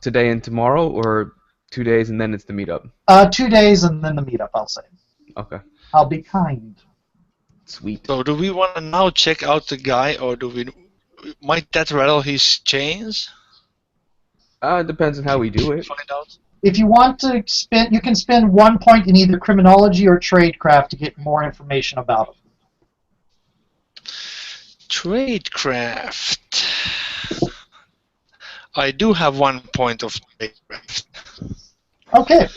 Today and tomorrow, or 2 days and then it's the meetup? 2 days and then the meetup, I'll say. Okay. I'll be kind. Sweet. So do we want to now check out the guy, or might that rattle his chains? It depends on how we do it. Find out. If you want to spend, you can spend 1 point in either criminology or tradecraft to get more information about him. Tradecraft. I do have 1 point of tradecraft. Okay.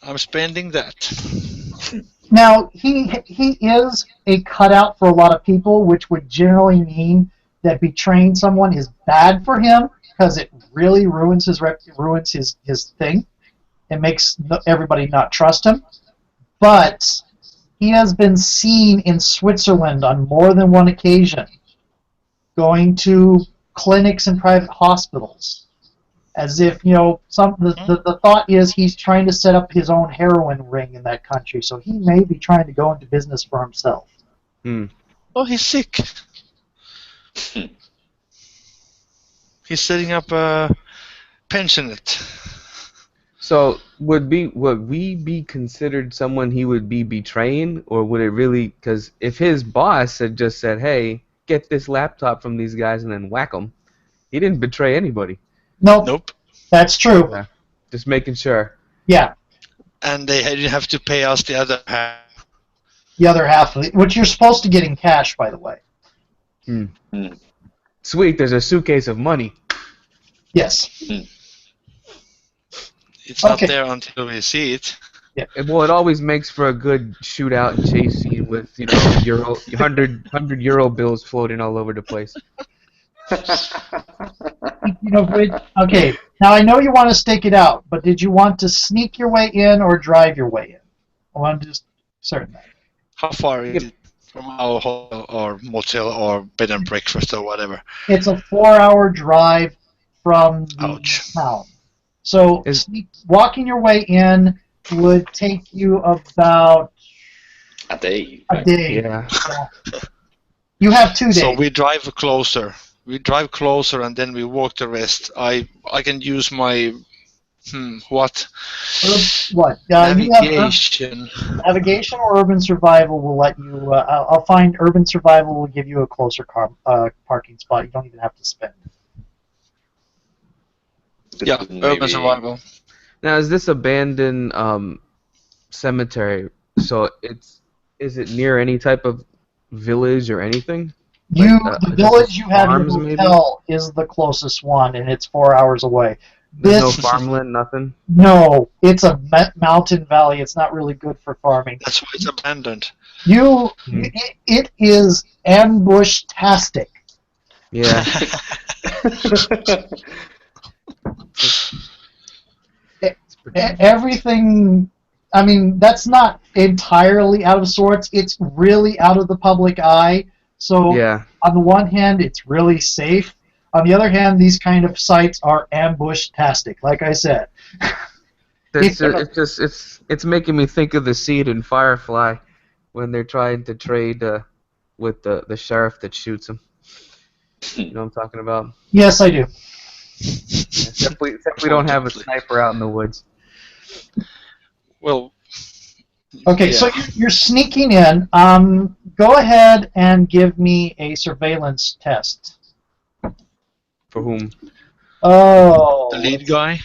I'm spending that. Now, he is a cutout for a lot of people, which would generally mean that betraying someone is bad for him because it really ruins his thing. It makes everybody not trust him. But he has been seen in Switzerland on more than one occasion, going to clinics and private hospitals as if the thought is he's trying to set up his own heroin ring in that country, so he may be trying to go into business for himself. Oh, he's sick. He's setting up a pensionate. So would we be considered someone he would be betraying, or would it really? Because if his boss had just said, "Hey, get this laptop from these guys and then whack them," he didn't betray anybody. Nope. That's true. Yeah. Just making sure. Yeah. And they didn't have to pay us the other half. The other half of it, which you're supposed to get in cash, by the way. Sweet, there's a suitcase of money. Yes. It's not there until we see it. Yeah. Well, it always makes for a good shootout and chase scene with euro 100 euro bills floating all over the place. Okay, now I know you want to stake it out, but did you want to sneak your way in or drive your way in? I want to just certain that. How far is it from our hotel or motel or bed and breakfast or whatever? It's a 4-hour drive from the town. So walking your way in would take you about a day. A day. Yeah. You have 2 days. So we drive closer. We drive closer and then we walk the rest. I can use my what? What? Navigation. Navigation or urban survival will let you. I'll find urban survival will give you a closer parking spot. You don't even have to spend. Yeah, urban survival. Now, is this abandoned cemetery? So is it near any type of village or anything? The village you have your hotel is the closest one, and it's 4 hours away. There's no farmland, nothing? No, it's a mountain valley. It's not really good for farming. That's why it's abandoned. It is ambush-tastic. Yeah. Everything, I mean, that's not entirely out of sorts. It's really out of the public eye. So yeah. On the one hand, it's really safe. On the other hand, these kind of sites are ambush-tastic, like I said. It's making me think of the scene in Firefly when they're trying to trade with the sheriff that shoots him. You know what I'm talking about? Yes, I do. Except we don't have a sniper out in the woods. Well. Okay, so you're sneaking in. Go ahead and give me a surveillance test. For whom? Oh. The lead guy?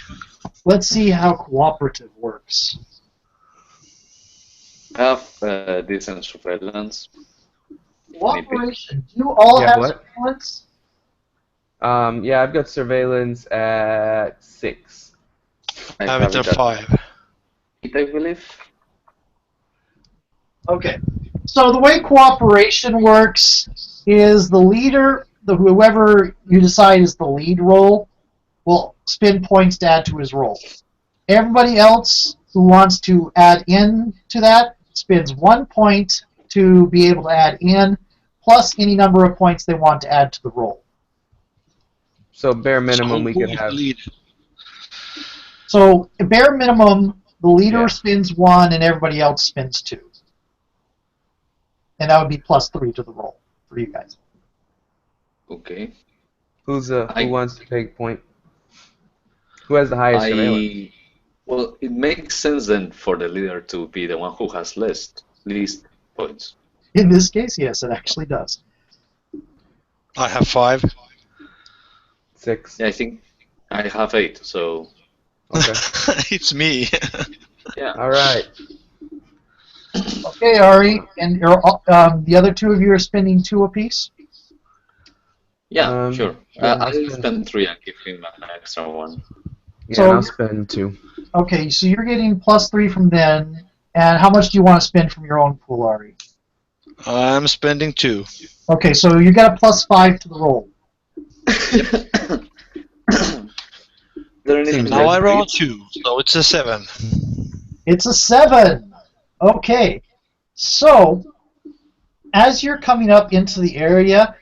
Let's see how cooperative works. I have decent surveillance. Cooperation. Do you all have surveillance? Yeah, I've got surveillance at 6. I have it at 5. I believe. Okay. So the way cooperation works is the leader, whoever you decide is the lead role, will spend points to add to his role. Everybody else who wants to add in to that spends 1 point to be able to add in, plus any number of points they want to add to the role. So bare minimum we could have. So bare minimum, the leader spends 1 and everybody else spends 2. And that would be +3 to the roll for you guys. Okay. Who wants to take point? Who has the highest surveillance? Well, it makes sense then for the leader to be the one who has least points. In this case, yes, it actually does. I have 5. 6. Yeah, I think I have 8, so... Okay. It's me. Yeah. All right. Okay, Ari, and the other 2 of you are spending 2 apiece? Yeah, sure. Yeah, I'll spend 3 and give him an extra 1. Yeah, So, and I'll spend 2. Okay, so you're getting +3 from Ben, and how much do you want to spend from your own pool, Ari? I'm spending 2. Okay, so you got a +5 to the roll. Now I roll 2, so it's a 7. It's a 7. Okay, so as you're coming up into the area,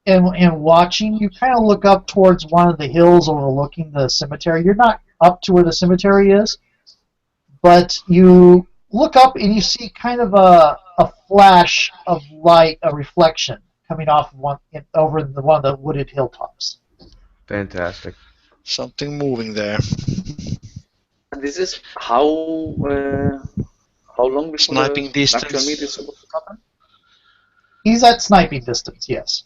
and watching, you kind of look up towards one of the hills overlooking the cemetery. You're not up to where the cemetery is, but you look up and you see kind of a flash of light, a reflection coming off of over one of the wooded hilltops. Fantastic. Something moving there. And this is how long before Sniping the distance. actual meet is supposed to happen? He's at sniping distance, yes.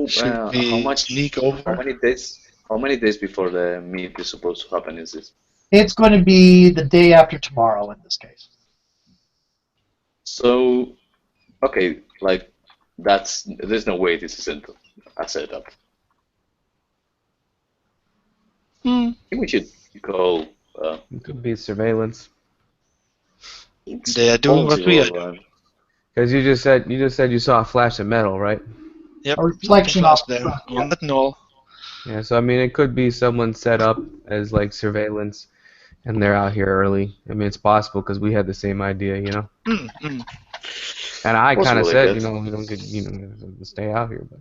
Should How we much? sneak over? How many days? How many days before the meet is supposed to happen is this? It's going to be the day after tomorrow in this case. So, okay, like there's no way this isn't a setup. I think we should go. It could be surveillance. It's They are doing what we are possible, doing. Because you just said you saw a flash of metal, right? Yep. A reflection off there the front, on that knoll. Yeah. So I mean, it could be someone set up as like surveillance, and they're out here early. I mean, it's possible because we had the same idea, you know. Mm. And I kind of Possible, I said, guess. we don't get, stay out here, but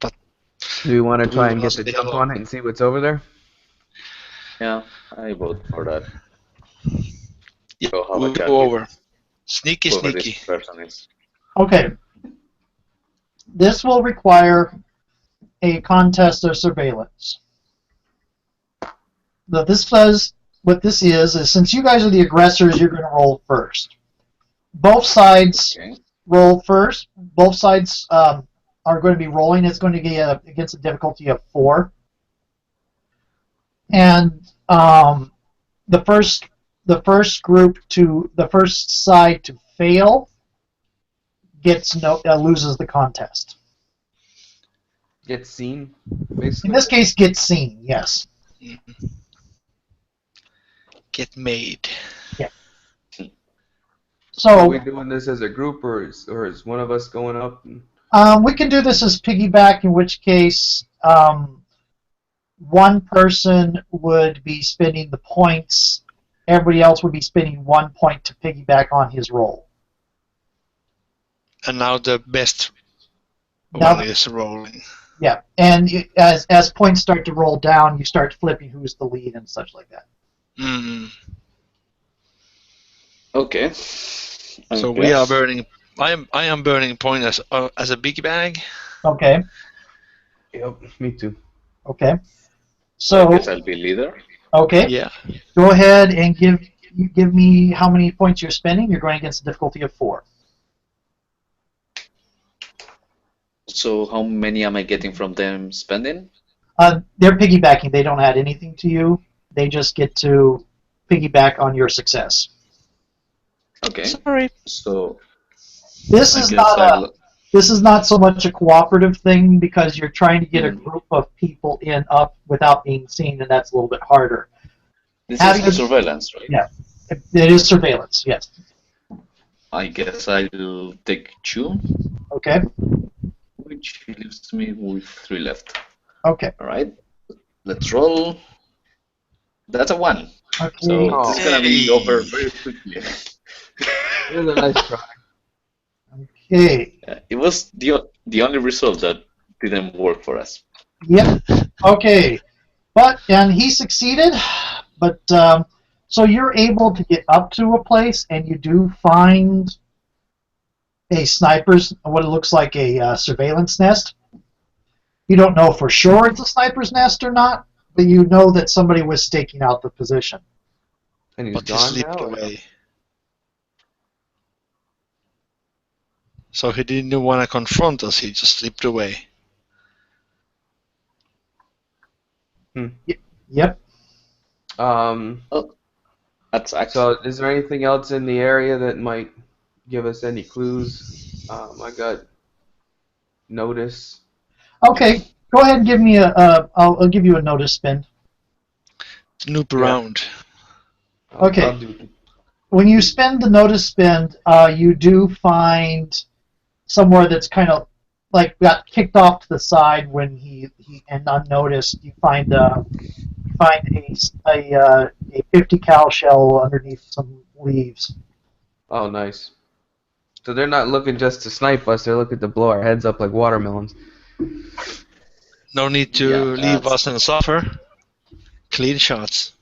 But do we want to we try will and not get the stay jump alone. on it and see what's over there? Yeah, I vote for that. Yeah, Go have we'll a chat go with over. Sneaky, whoever sneaky. this person is. Okay. This will require a contest of surveillance. What this is since you guys are the aggressors, you're going to roll first. Both sides Okay. roll first. Both sides are going to be rolling. It's going to be against a difficulty of 4. And the first side to fail loses the contest. Get seen, In basically. this case, gets seen. Yes. Get made. Are we So doing this as a group, or is one of us going up? we can do this as piggyback, in which case one person would be spending the points. Everybody else would be spending 1 point to piggyback on his roll. And now the best Now- one is rolling. Yeah, and as points start to roll down, you start flipping who's the lead and such like that. Mm. Okay. So we are burning. I am burning point as a big bag. Okay. Yep, me too. Okay. I So guess I'll be leader. okay, Yeah. go ahead and give me how many points you're spending. You're going against a difficulty of 4. So how many am I getting from them spending? They're piggybacking. They don't add anything to you. They just get to piggyback on your success. Okay. Sorry. So This I is guess not I'll. this is not so much a cooperative thing because you're trying to get a group of people up without being seen, and that's a little bit harder. This Having is a- surveillance, right? Yeah. It is surveillance, yes. I guess I'll take 2, Okay. which leaves me with 3 left. Okay. All right. Let's roll. That's a 1. Okay. So this is gonna be Hey. over very quickly. It was a nice try. Okay. It was the only result that didn't work for us. Yep. Okay. And he succeeded, but so you're able to get up to a place, and you do find what it looks like a surveillance nest. You don't know for sure it's a sniper's nest or not, but you know that somebody was staking out the position. And he's But he gone slipped now. away. So he didn't want to confront us. He just slipped away. Yep. That's actually. So is there anything else in the area that might give us any clues? I got notice. Okay. Go ahead and give me I'll give you a notice spin. Snoop Yeah. around. Okay. I'll do When you spend the notice spend, you do find somewhere that's kind of like got kicked off to the side when he and unnoticed. You find a 50 cal shell underneath some leaves. Oh, nice. So they're not looking just to snipe us; they're looking to blow our heads up like watermelons. No need to leave us and suffer. Clean shots.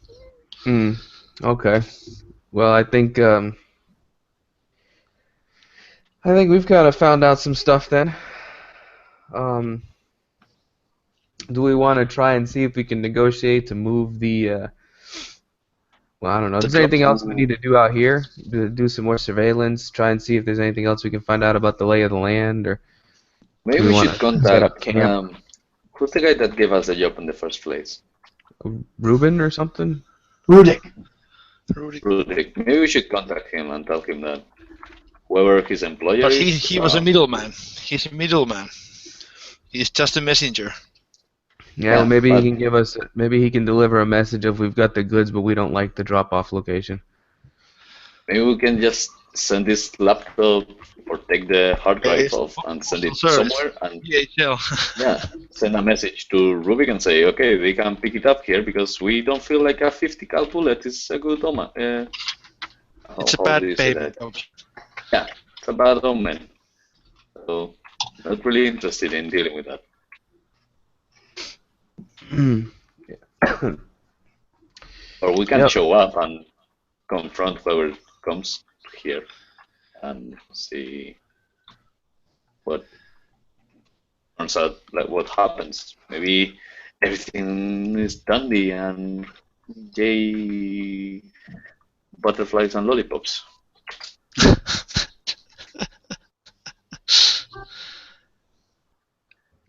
Okay. Well, I think we've kind of found out some stuff then. Do we want to try and see if we can negotiate to move the? Well, I don't know. Is there anything else we need to do out here? Do some more surveillance. Try and see if there's anything else we can find out about the lay of the land, or Maybe do we we want should to set up contact. camp? Who's the guy that gave us the job in the first place? Ruben or something? Rudik. Rudik. Maybe we should contact him and tell him that whoever his employer But is. he was a middleman. He's a middleman. He's just a messenger. Yeah, well, maybe he can give us. Maybe he can deliver a message of we've got the goods, but we don't like the drop-off location. Maybe we can just send this laptop or take the hard drive off and send it somewhere and send a message to Rubik and say, okay, they can pick it up here because we don't feel like a 50 cal bullet is a good omen. It's a bad baby. Yeah, it's a bad omen. So, not really interested in dealing with that. Or we can show up and confront whoever comes here and see what turns out, like what happens. Maybe everything is dandy and yay, butterflies and lollipops.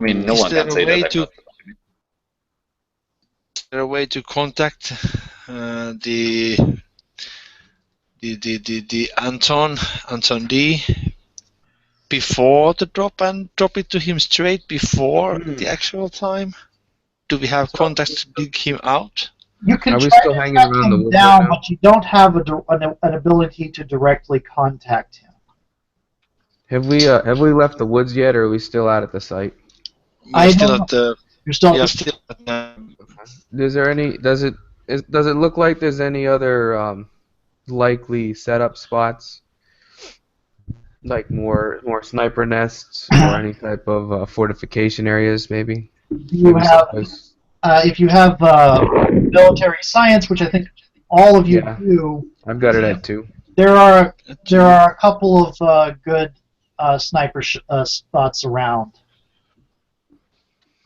I mean, no one can say that. Is there a way to contact the Anton D before the drop and drop it to him straight before the actual time? Do we have contacts to dig him out? You can Are we try still to hanging track around the him woods down, right now? but you don't have an ability to directly contact him. Have we left the woods yet, or are we still out at the site? We're still at the. You're still Yeah, at still at the. Is there any? Does it look like there's any other likely setup spots, like more sniper nests or any type of fortification areas, maybe? You have, if you have military science, which I think all of you do. I've got it at 2. There are a couple of good sniper spots around.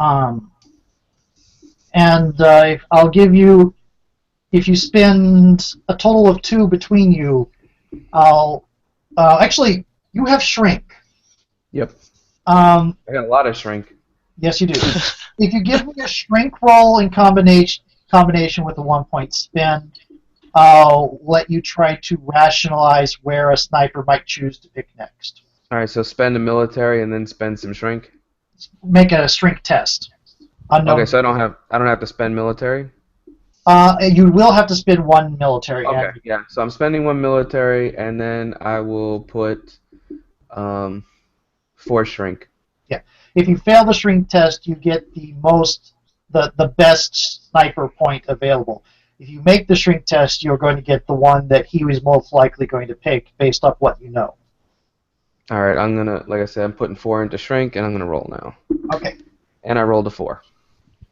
I'll give you, if you spend a total of 2 between you, I'll actually you have shrink. Yep. I got a lot of shrink. Yes, you do. If you give me a shrink roll in combination with a 1-point spend, I'll let you try to rationalize where a sniper might choose to pick next. All right, so spend a military and then spend some shrink. Make a shrink test. Unknown. Okay, so I don't have to spend military. You will have to spend 1 military. Okay, yeah. So I'm spending 1 military, and then I will put 4 shrink. Yeah. If you fail the shrink test, you get the best sniper point available. If you make the shrink test, you're going to get the one that he was most likely going to pick based off what you know. All right, I'm gonna, like I said, I'm putting 4 into shrink, and I'm gonna roll now. Okay. And I rolled a 4.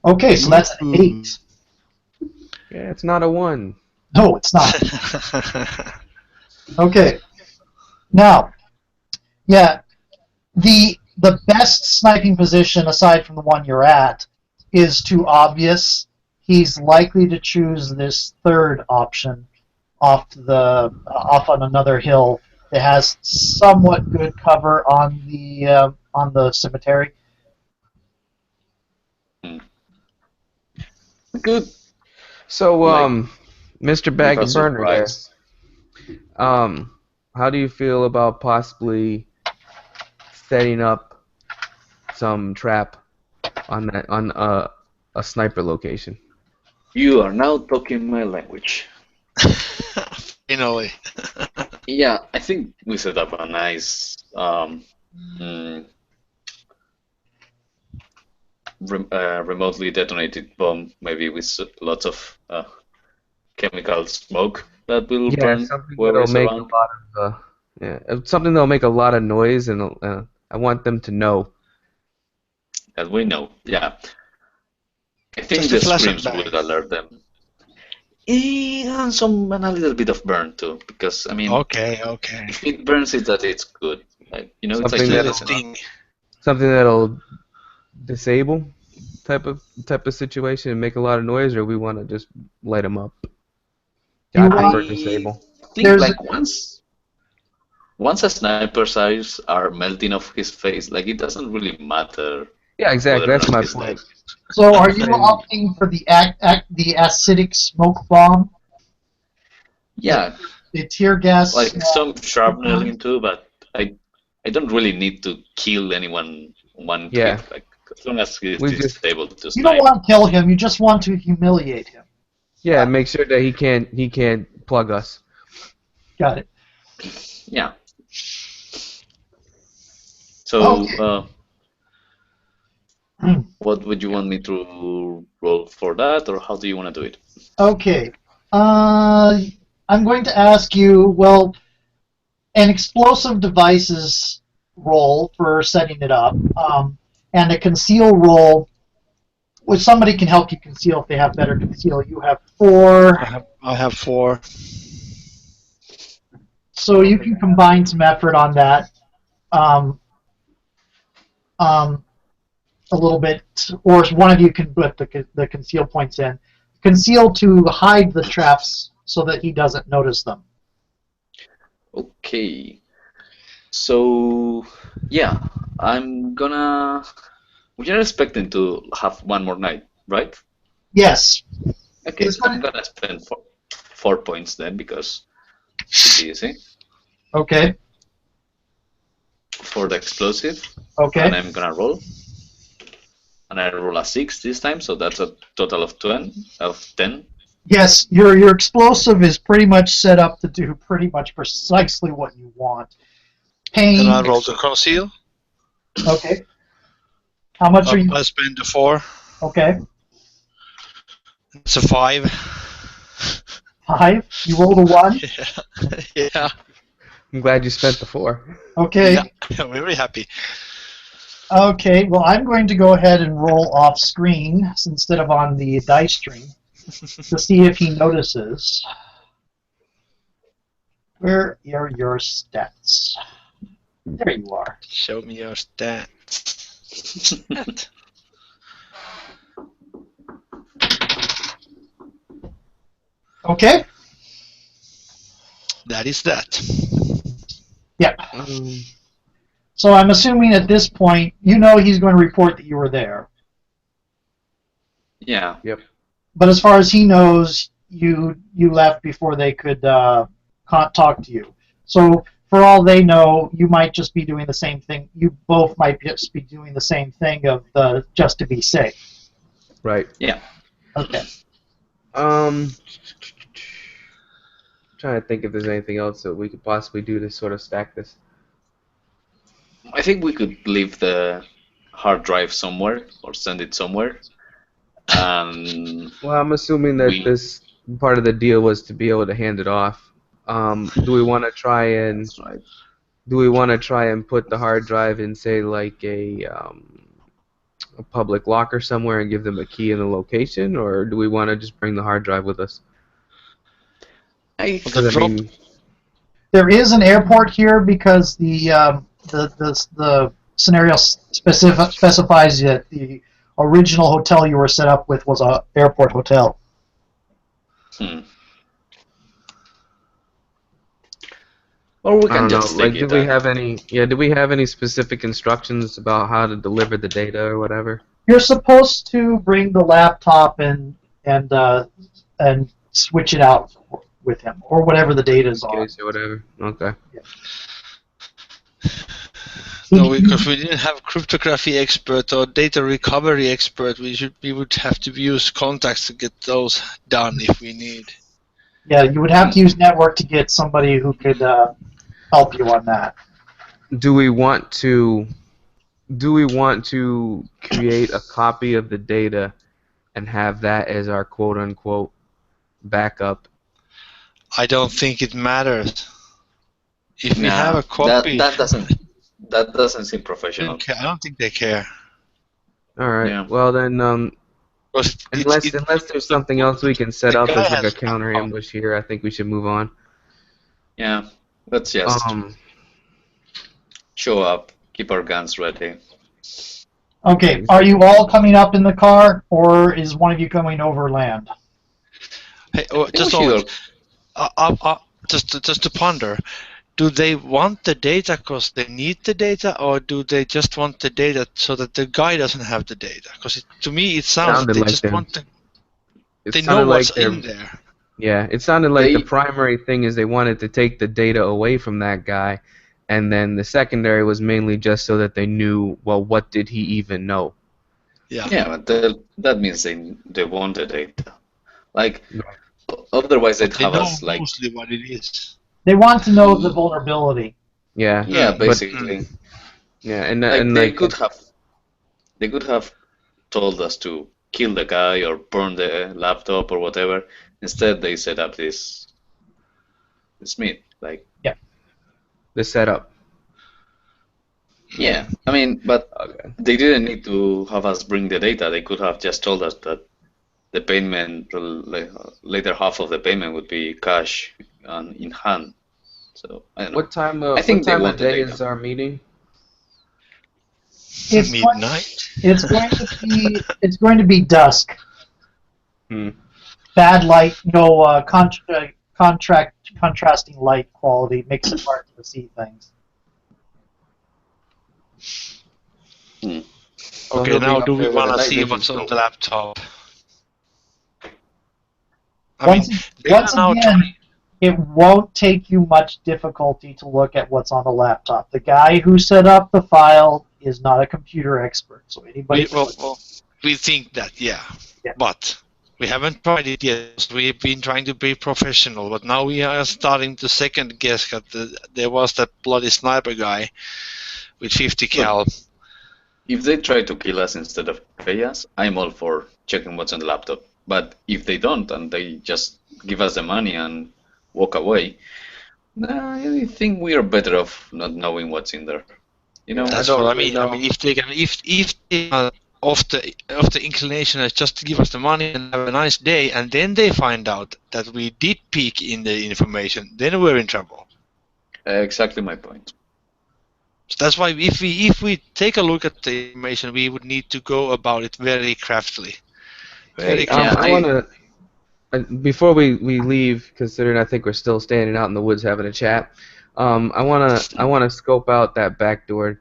Okay, so that's an 8. Yeah, it's not a 1. No, it's not. Okay. Now, yeah, the best sniping position, aside from the one you're at, is too obvious. He's likely to choose this third option off on another hill that has somewhat good cover on the cemetery. Good. So, Mr. Bag and Burner there, how do you feel about possibly setting up some trap on a sniper location? You are now talking my language. Finally. Yeah, I think we set up a nice remotely detonated bomb, maybe with lots of chemical smoke that will Yeah, burn something whoever that'll is make a around. lot of something that'll make a lot of noise, and I want them to know. As we know, yeah. I think Just a the flash and screams bang. would alert them. And a little bit of burn too, because I mean, Okay, okay. if it burns, it's good. Like it's like Something Still a that'll medicine. sting. something that'll disable type of situation and make a lot of noise, or we want to just light them up. Yeah, You I want prefer I disable. think there's like once a sniper's eyes are melting off his face, like it doesn't really matter Yeah, exactly. whether or That's not my he's dead. point. so are I'm you saying, opting for the acidic smoke bomb, the Yeah, the tear gas? like some shrapnel too, but I don't really need to kill anyone one yeah, hit. Like as long as he's we just able to You don't snipe. want to kill him. You just want to humiliate him. yeah make sure that he can't plug us. Got it. Yeah. So, Okay. what would you want me to roll for that, or how do you want to do it? Okay. I'm going to ask you, well, an explosive devices roll for setting it up, and a conceal roll, which somebody can help you conceal if they have better conceal. You have 4, I have 4. so you can combine some effort on that. Um, um, a little bit, or one of you can put the conceal points in. Conceal to hide the traps so that he doesn't notice them. Okay. So, yeah, I'm gonna. We are expecting to have one more night, right? Yes. Okay, It's so I'm gonna, gonna spend 4 points then because it's easy okay. for the explosive, and Okay. I'm gonna roll. And I roll a 6 this time, so that's a total of 10. Yes, your explosive is pretty much set up to do pretty much precisely what you want. And I Pain. roll to conceal. Okay. How much are you? I spend the 4. Okay. It's a 5. 5. You rolled a 1. Yeah. I'm glad you spent the 4. Okay. Yeah. Very happy. Okay. Well, I'm going to go ahead and roll off screen instead of on the dice string to see if he notices. Where are your stats? There you are. Show me your stats. Okay. That is that. Yeah. Um, So I'm assuming at this point, you know he's going to report that you were there. Yeah. yep. But as far as he knows, you left before they could talk to you. So for all they know, you might just be doing the same thing. You both might just be doing the same thing of just to be safe. Right. Yeah. Okay. Trying to think if there's anything else that we could possibly do to sort of stack this. I think we could leave the hard drive somewhere or send it somewhere. Well, I'm assuming that this part of the deal was to be able to hand it off. Do we want to try and That's right. do we want to try and put the hard drive in, say, like a public locker somewhere and give them a key and a location, or do we want to just bring the hard drive with us? Because I mean, There is an airport here because the scenario specifies that the original hotel you were set up with was a airport hotel. Or we I can don't know. just Like, take it. do we have any specific instructions about how to deliver the data or whatever? You're supposed to bring the laptop and switch it out with him or whatever the data is on. Or whatever. Okay. Yeah. No, because we didn't have cryptography expert or data recovery expert. We would have to use contacts to get those done if we need. Yeah, you would have to use network to get somebody who could help you on that. Do we want to do we want to create a copy of the data and have that as our quote-unquote backup? I don't think it matters. If we have a No, copy, that doesn't seem I professional. don't think they care. All right. Yeah. Well then, Because unless there's something else we can set the up guy as like a has counter ambush here, I think we should move on. Yeah, let's just show up, keep our guns ready. Okay, are you all coming up in the car, or is one of you coming overland? Hey, Just all. just to ponder, do they want the data because they need the data, or do they just want the data so that the guy doesn't have the data? Because to me it sounds like they just want the, they know what's in there. Yeah, it sounded like the primary thing is they wanted to take the data away from that guy, and then the secondary was mainly just so that they knew, well, what did he even know? Yeah, but that means they want the data. Like, otherwise they'd have us like. Mostly what it is. They want to know the vulnerability. Yeah. Yeah, basically. Yeah, and they could have told us to kill the guy or burn the laptop or whatever. Instead, they set up this meet, like. Yeah. The setup. Yeah, I mean, but they didn't need to have us bring the data. They could have just told us that the payment, the later half of the payment would be cash in hand. So I don't know. What time of day is our meeting? It's midnight. It's going to be dusk. Hmm. Bad light, no contrasting light quality makes it hard to see things. Okay, now do we want to see what's on the laptop? Once again, it won't take you much difficulty to look at what's on the laptop. The guy who set up the file is not a computer expert, so anybody. We think that, yeah, but we haven't tried it yet. We've been trying to be professional, but now we are starting to second guess that there was that bloody sniper guy with 50 cal. If they try to kill us instead of pay us, I'm all for checking what's on the laptop. But if they don't and they just give us the money and walk away, I think we are better off not knowing what's in there. You know, that's what I mean. I mean, if they can, if they are of the inclination is just to give us the money and have a nice day, and then they find out that we did peek in the information, then we're in trouble. Exactly my point. So that's why if we take a look at the information, we would need to go about it very craftily. I want to, before we leave, considering I think we're still standing out in the woods having a chat, I wanna scope out that back door,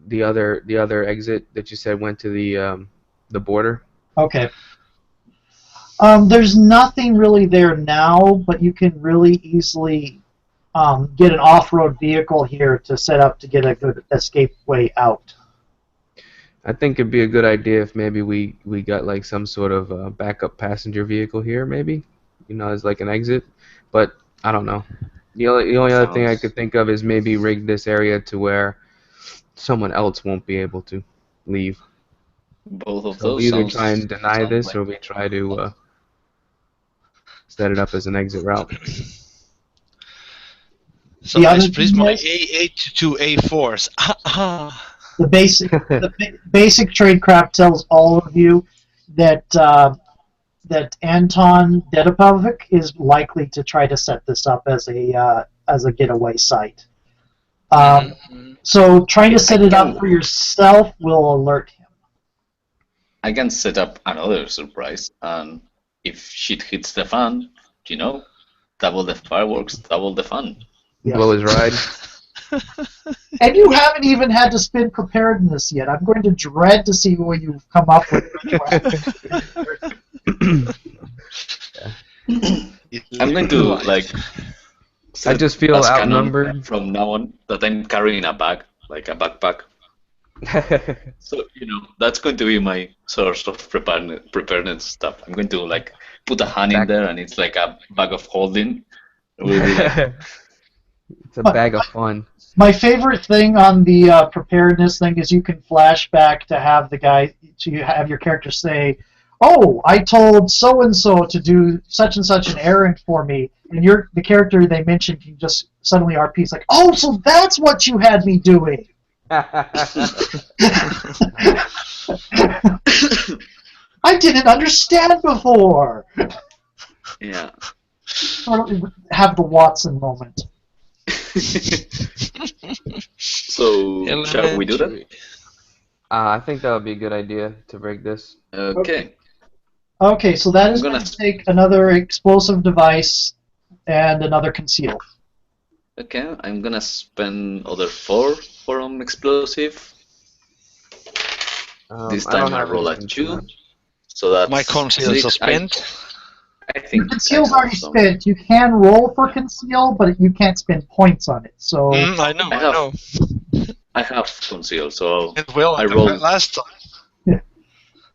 the other exit that you said went to the border. Okay. There's nothing really there now, but you can really easily get an off-road vehicle here to set up to get a good escape way out. I think it'd be a good idea if maybe we got like some sort of backup passenger vehicle here, maybe, as like an exit. But I don't know. The only other thing I could think of is maybe rig this area to where someone else won't be able to leave. Both of so those. We either try and deny this, or we try to set it up as an exit route. So please my A8 to A4s. The basic tradecraft tells all of you that that Anton Dedipovic is likely to try to set this up as a getaway site. So trying to set it up for yourself will alert him. I can set up another surprise, and if shit hits the fan, double the fireworks, double the fun. Yeah. Blow his ride. And you haven't even had to spin preparedness yet. I'm going to dread to see what you've come up with. I'm going to I just feel outnumbered from now on that I'm carrying a bag, like a backpack. So that's going to be my source of preparedness stuff. I'm going to put a hand in there, and it's like a bag of holding. It will be It's a bag of fun. My favorite thing on the preparedness thing is you can flash back to have the guy, to have your character say, "Oh, I told so and so to do such and such an errand for me," and the character they mentioned can just suddenly RP. It's like, "Oh, so that's what you had me doing." I didn't understand before. Yeah. Have the Watson moment. So, shall we do that? Elementary. I think that would be a good idea to break this. Okay. Okay, so that I'm is gonna going to take another explosive device and another conceal. Okay, I'm gonna spend other 4 for explosive. This I don't time I have roll a anything 2, for so that's My conceals are 6. spent. I think I Conceal's have already some. spent. You can roll for conceal, but you can't spend points on it. So I know, I I have know. I have conceal, so It will I the roll last time.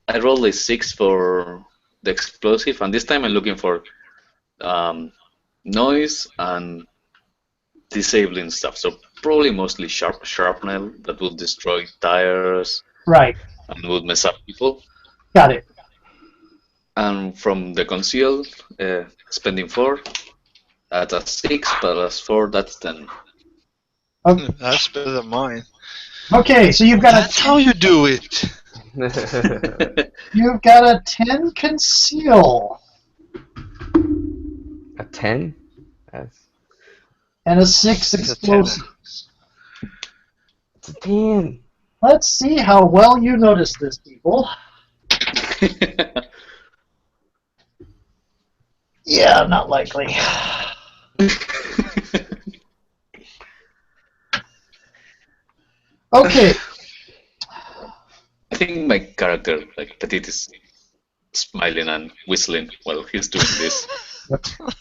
I roll a 6 for the explosive, and this time I'm looking for noise and disabling stuff. So probably mostly shrapnel that will destroy tires right, and would mess up people. got it. And from the conceal, spending 4, that's a 6 plus 4, that's 10. That's better than mine. Okay, so you've got That's how you do it. you've got a 10 conceal a 10. That's and a 6 It's a 10. explosive. it's a 10. Let's see how well you notice this, people. Yeah, not likely. Okay, I think my character, like Petit, is smiling and whistling while he's doing this.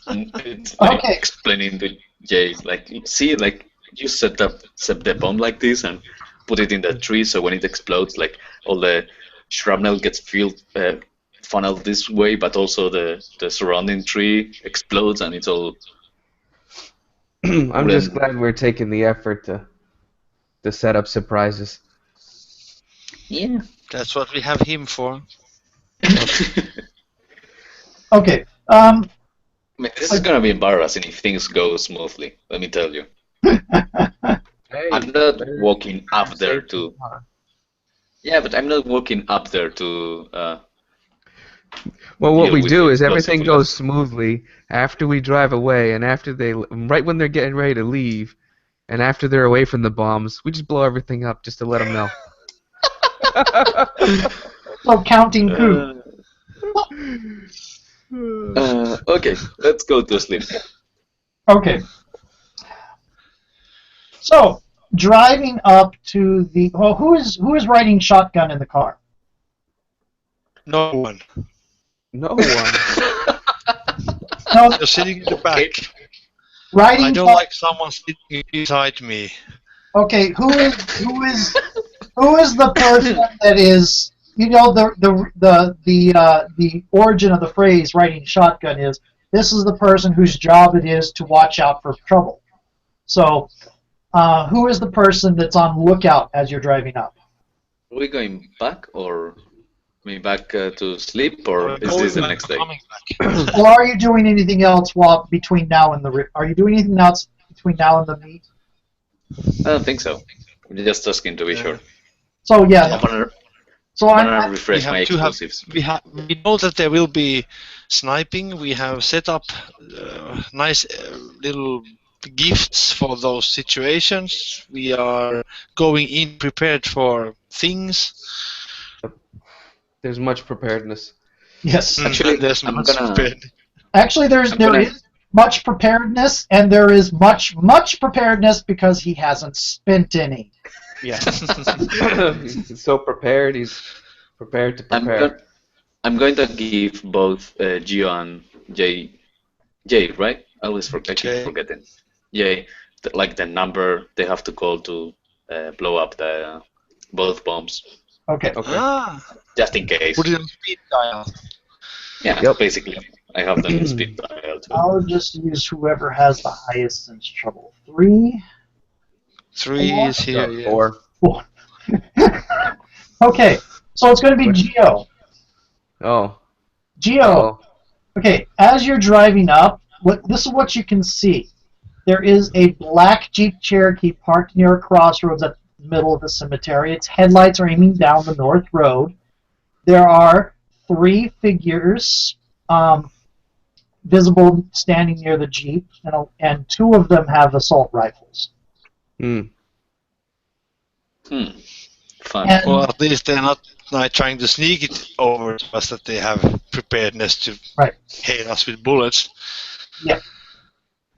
And it's like Okay. explaining to Jay, like, see, like you set the bomb like this and put it in the tree, so when it explodes, like all the shrapnel gets funneled this way, but also the surrounding tree explodes and it's all. I'm just glad we're taking the effort to set up surprises. Yeah. That's what we have him for. Okay. I mean, this is gonna be embarrassing if things go smoothly. Let me tell you. Hey, I'm not better walking up be there safe to. than sorry. Yeah, but I'm not walking up there to. Well, what Deal we with do the is everything explosive goes smoothly after we drive away, and after right when they're getting ready to leave, and after they're away from the bombs, we just blow everything up just to let them know. So counting coup. Okay, let's go to sleep. Okay. So driving up to the who is riding shotgun in the car? No one. No one. No, You're sitting in the back. riding. I don't like someone sitting beside me. Okay, who is the person that is, you know, the origin of the phrase riding shotgun is, this is the person whose job it is to watch out for trouble. So who is the person that's on lookout as you're driving up? Are we going back or back to sleep, or We're is going this the back, next day? coming back. Or are you doing anything else between now and are you doing anything else between now and the meet? I don't think so. I'm just asking to be sure. So yeah. I'm gonna refresh my explosives. We know that there will be sniping. We have set up nice little gifts for those situations. We are going in prepared for things. There's much preparedness. Yes. Actually, there's I'm much gonna. prepared. Actually, there is much preparedness, and there is much preparedness because he hasn't spent any. Yeah. He's so prepared. He's prepared to prepare. I'm going to give both Gio and Jay, right? I always I keep forgetting. Jay, like the number they have to call to blow up the both bombs. Okay. Okay. Just in case. Put it on speed dial. Yeah, Yep. basically. I have them in speed dial too. I'll just use whoever has the highest sense trouble. 3, 3 4, is here, Got yeah. 4. 4. Okay, so it's going to be Geo. Oh. Geo. Oh. Okay, as you're driving up, this is what you can see. There is a black Jeep Cherokee parked near a crossroads at the middle of the cemetery. Its headlights are aiming down the north road. There are 3 figures visible standing near the Jeep, and 2 of them have assault rifles. Hmm. Fun. And Well, at least they're not trying to sneak it over to us, that they have preparedness to hit us with bullets. Yeah.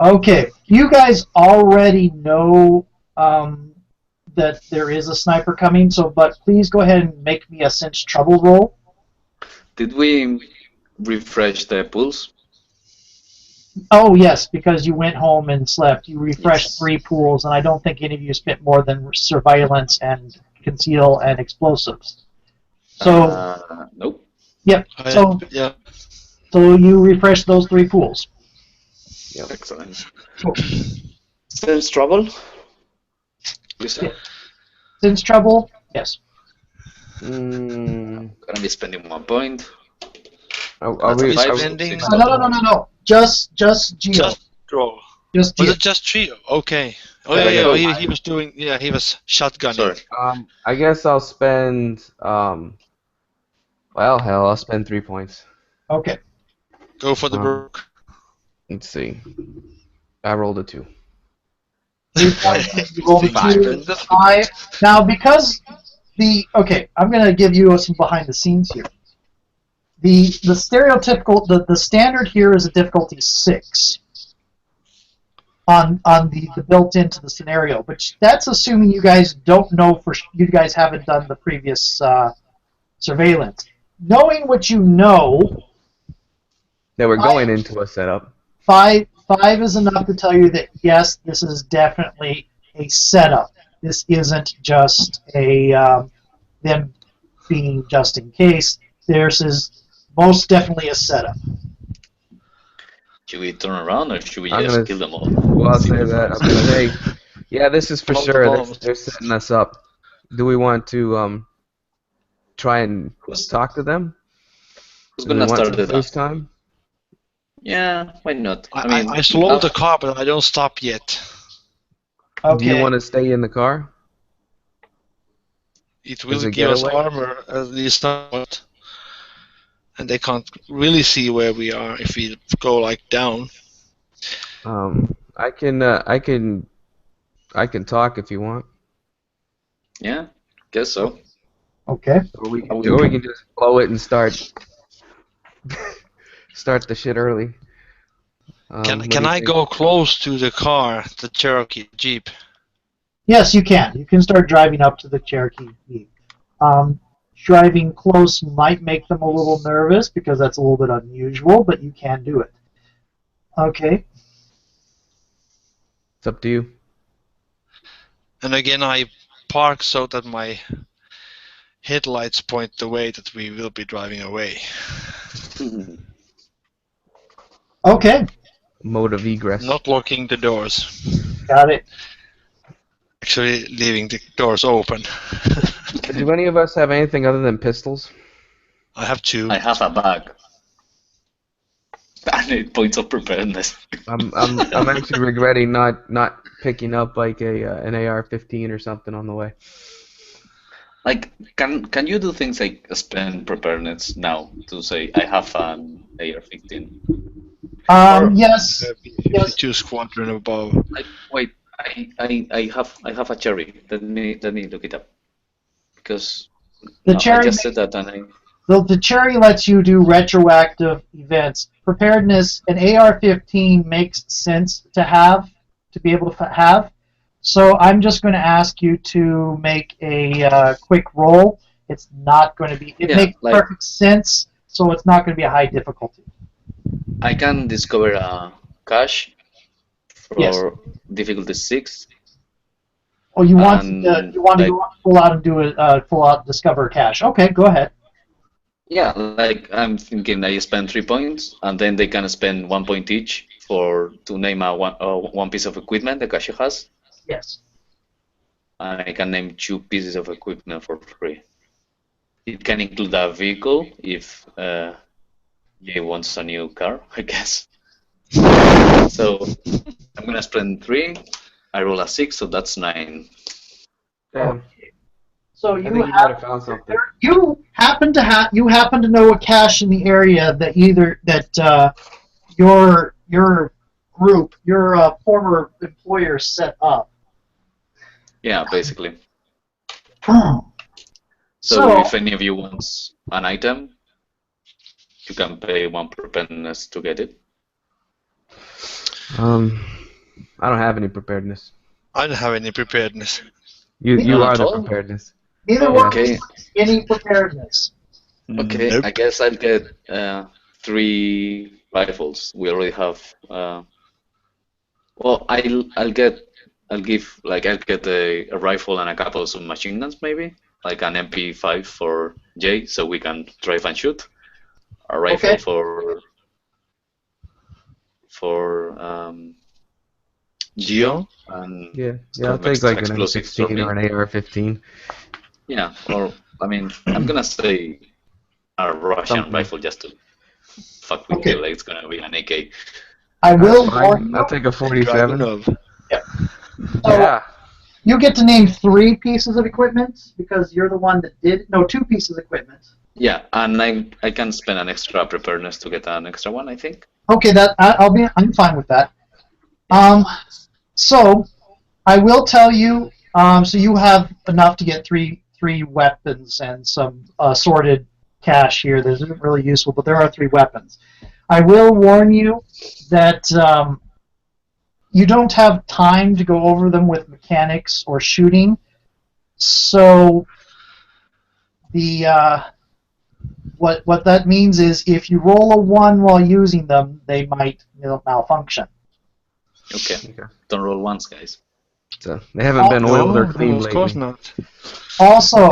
Okay, you guys already know that there is a sniper coming, but please go ahead and make me a sense trouble roll. Did we refresh the pools? Oh yes, because you went home and slept. You refreshed Yes. 3 pools, and I don't think any of you spent more than surveillance and conceal and explosives. So nope. yep. So Yeah. so you refreshed those 3 pools. Yep. Excellent. Cool. Sense trouble? Lisa? Yeah. Sense trouble? Yes. Mm, Gonna be spending 1 point. are That's a we? 5, spending- 6 No, total. Just Geo. Just roll. Just Was Geo. it just Geo? Okay. Oh Yeah, yeah, I yeah. got He was doing. Yeah, he was shotgunning. Sorry. I guess I'll spend. Well, hell, I'll spend 3 points. Okay. Go for the brook. Let's see. I rolled a 2. 3 points. You rolled a Five. 2, 5. Now, because I'm going to give you some behind the scenes here. The stereotypical, the standard here is a difficulty 6 on the built into the scenario, but that's assuming you guys don't know you guys haven't done the previous surveillance. Knowing what you know, Yeah, we're going into a setup. 5 is enough to tell you that yes, this is definitely a setup. This isn't just them being just in case. This is most definitely a setup. Should we turn around or should we I'm just gonna- kill them all? Well, I'll say that. I'm gonna say, yeah, this is for Blow the sure. bombs. They're setting us up. Do we want to try and talk to them? Who's Do we gonna want start some it? FaceTime? Yeah, why not? I slowed the car, but I don't stop yet. Okay. Do you want to stay in the car? It will Is it give us getaway? armor at least somewhat, and they can't really see where we are if we go like down. I can talk if you want, Yeah, guess so. Okay. or we can just blow it and start the shit early. What do Can you I think? go close to the car, the Cherokee Jeep? Yes, you can. You can start driving up to the Cherokee Jeep. Driving close might make them a little nervous because that's a little bit unusual, but you can do it. Okay. It's up to you. And again, I park so that my headlights point the way that we will be driving away. Okay. Mode of egress. Not locking the doors. Got it. Actually, leaving the doors open. Do any of us have anything other than pistols? I have 2. I have a bag. I need points of preparedness. I'm actually regretting not picking up like an AR-15 or something on the way. Like, can you do things like spend preparedness now to say I have an AR-15? Yes. Yes. 52 squadron above. Like, wait, I have a cherry. Let me look it up because The I cherry just said that and I. the cherry lets you do retroactive events. Preparedness, an AR-15 makes sense to be able to have. So I'm just going to ask you to make a quick roll. It's not going to be. It makes perfect sense, so it's not going to be a high difficulty. I can discover a cache for Yes. difficulty 6. Oh, you want And, to go full out and do a full out discover cache? Okay, go ahead. Yeah, like I'm thinking I spend 3 points, and then they can spend 1 point each to name one piece of equipment the cache has, Yes. and I can name 2 pieces of equipment for free. It can include a vehicle if Jay wants a new car, I guess. So I'm gonna spend 3. I roll a 6, so that's 9. Damn. So I think you might have found something. you happen to know a cache in the area that your group, your former employer set up. Yeah, basically. Hmm. So if any of you wants an item, you can pay 1 preparedness to get it. I don't have any preparedness. I don't have any preparedness. You None are at the all? preparedness. Neither one Okay. has any preparedness. Okay, Nope. I guess I'll get 3 rifles. We already have. Well, I'll get a rifle and a couple of submachine guns, maybe like an MP5 for Jay, so we can drive and shoot. A rifle Okay. for Geo, and Yeah, I'll some take extra like an explosives for M16 me. or an AR-15. Yeah, or I mean, I'm gonna say a Russian Something. rifle just to fuck with Okay. you. Like it's gonna be an AK. I will That's warn fine. you. I'll take a 47. Dragunov. So Yeah. you get to name 3 pieces of equipment because you're the one that did. No, 2 pieces of equipment. Yeah, and I can spend an extra preparedness to get an extra one, I think. Okay, I'm fine with that. So I will tell you. So you have enough to get three weapons and some sorted cash here. This isn't really useful, but there are 3 weapons. I will warn you that you don't have time to go over them with mechanics or shooting. So the what that means is if you roll a 1 while using them, they might malfunction. Okay. Don't roll once, guys. So they haven't been oiled or No, cleaned of course lately. not. Also,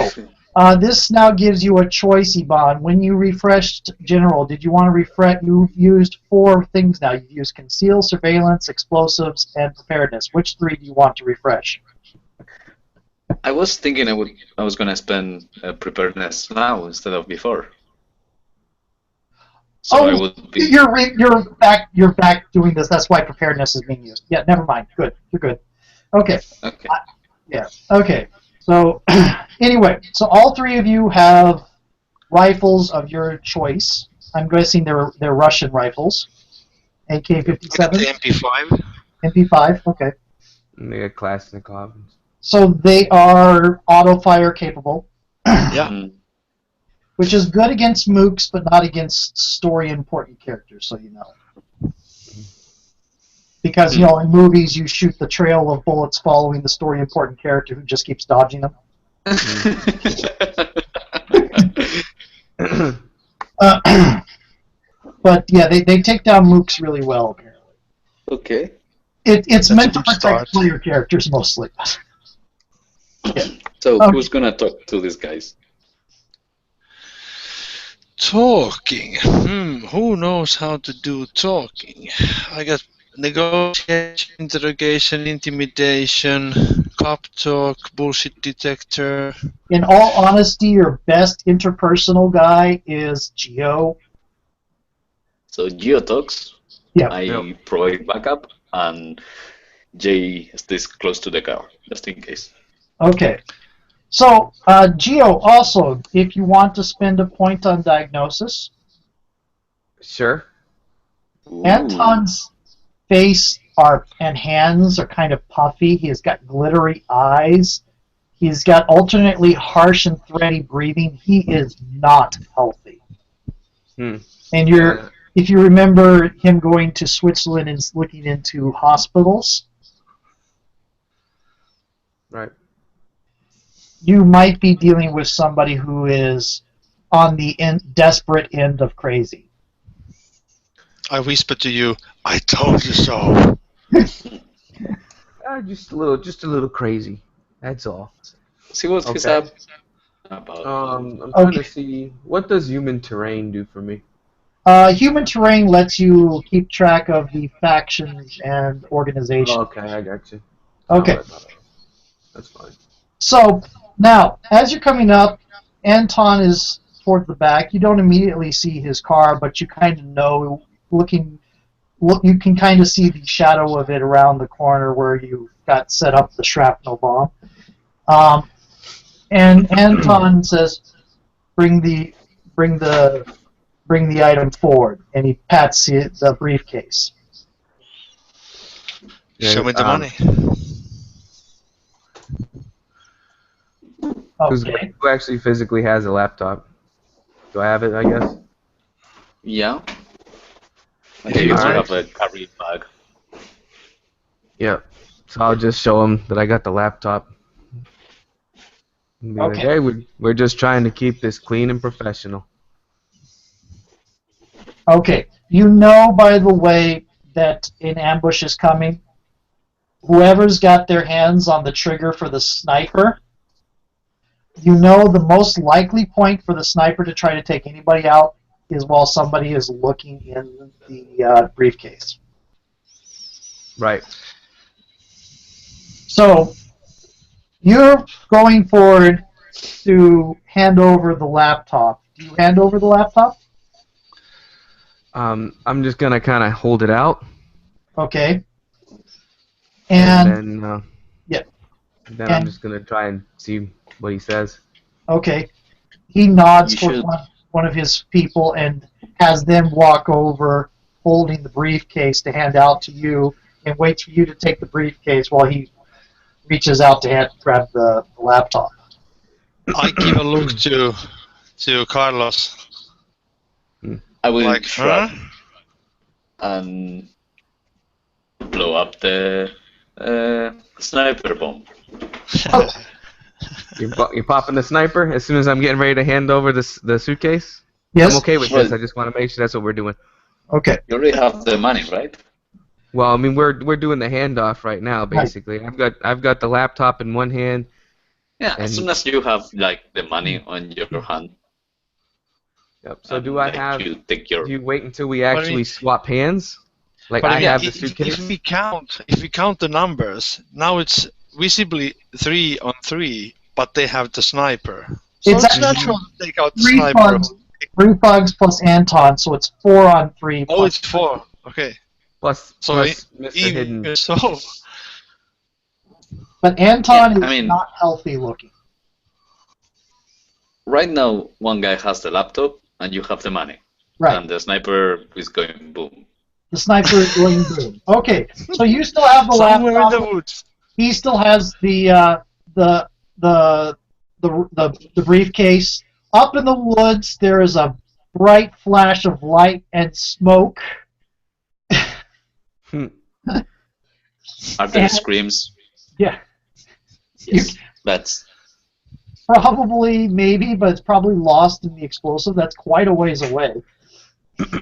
this now gives you a choice, Iban. When you refreshed General, did you want to refresh? You've used 4 things now. You've used Conceal, Surveillance, Explosives, and Preparedness. Which 3 do you want to refresh? I was thinking I was gonna spend preparedness now instead of before. So I would be. You're back doing this. That's why Preparedness is being used. Yeah, never mind. Good. You're good. Okay. Okay. Yeah. Okay. So anyway, so all 3 of you have rifles of your choice. I'm guessing they're Russian rifles. AK-57, MP5. MP5. Okay. And they got Kalashnikov. So they are auto fire capable, Yeah. Mm. which is good against mooks, but not against story important characters. So you know. Because, in movies, you shoot the trail of bullets following the story important character who just keeps dodging them. But, yeah, they take down mooks really well, apparently. Okay. It's meant to a good protect start. player characters, mostly. Yeah. So Okay. who's gonna talk to these guys? Talking. Who knows how to do talking? I got negotiation, interrogation, intimidation, cop talk, bullshit detector. In all honesty, your best interpersonal guy is Geo. So Geo talks. Yeah. I provide backup, and Jay stays close to the car just in case. Okay. So, Geo, also, if you want to spend a point on diagnosis, Sure. Ooh. Anton's face and hands are kind of puffy. He has got glittery eyes. He's got alternately harsh and thready breathing. He is not healthy. Hmm. And if you remember him going to Switzerland and looking into hospitals, Right. you might be dealing with somebody who is on the desperate end of crazy. I whisper to you, I told you so. Just a little crazy. That's all. See what he's Okay. up. about. I'm trying Okay. to see, what does human terrain do for me? Human terrain lets you keep track of the factions and Oh, organization. okay, I got you. Not what Okay. I thought it was. That's fine. So now, as you're coming up, Anton is towards the back. You don't immediately see his car, but you kind of know, you can kind of see the shadow of it around the corner where you got set up the shrapnel bomb. And Anton says, "Bring bring the, bring the item forward," and he pats the briefcase. Show me the money. Okay. Who actually physically has a laptop? Do I have it, I guess? Yeah. If Okay, you you also want. have a carry bag. Yep. So I'll just show him that I got the laptop. And be like, Okay. hey, we're just trying to keep this clean and professional. Okay. You know, by the way, that an ambush is coming. Whoever's got their hands on the trigger for the sniper, you know the most likely point for the sniper to try to take anybody out is while somebody is looking in the briefcase. Right. So you're going forward to hand over the laptop. Do you hand over the laptop? I'm just gonna kind of hold it out, Okay. and And then yeah, then I'm and just gonna try and see what he says. okay. He nods You towards should. one of his people and has them walk over holding the briefcase to hand out to you and waits for you to take the briefcase while he reaches out to grab the laptop. I give a look to Carlos. I will Like, shrug huh? and blow up the sniper bomb. You're popping the sniper as soon as I'm getting ready to hand over the suitcase? Yes? I'm okay with Well, this. I just want to make sure that's what we're doing. Okay. you already have the money, right? Well, I mean, we're doing the handoff right now, basically. I've got the laptop in one hand. Yeah, as soon as you have like the money on your hand, Yep. So do I like have? you take Do your. you wait until we But I actually mean, swap hands? Like but I I mean, have the if suitcase. if we count the numbers, now it's visibly 3 on 3, but they have the sniper. So It's it's actually natural to take out the three sniper. thugs, three thugs plus Anton, so it's 4-on-3. Oh, Plus it's 4. Okay. Plus So Mr. even Hidden. so, but Anton Yeah, is I mean, not healthy looking. right now one guy has the laptop and you have the money, Right. and the sniper is going boom. The sniper is going boom. Okay, so you still have the somewhere in the laptop. woods. He still has the the briefcase. Up in the woods, there is a bright flash of light and smoke. Are there And- screams? Yeah, Yes, that's probably, maybe, but it's probably lost in the explosive. That's quite a ways away.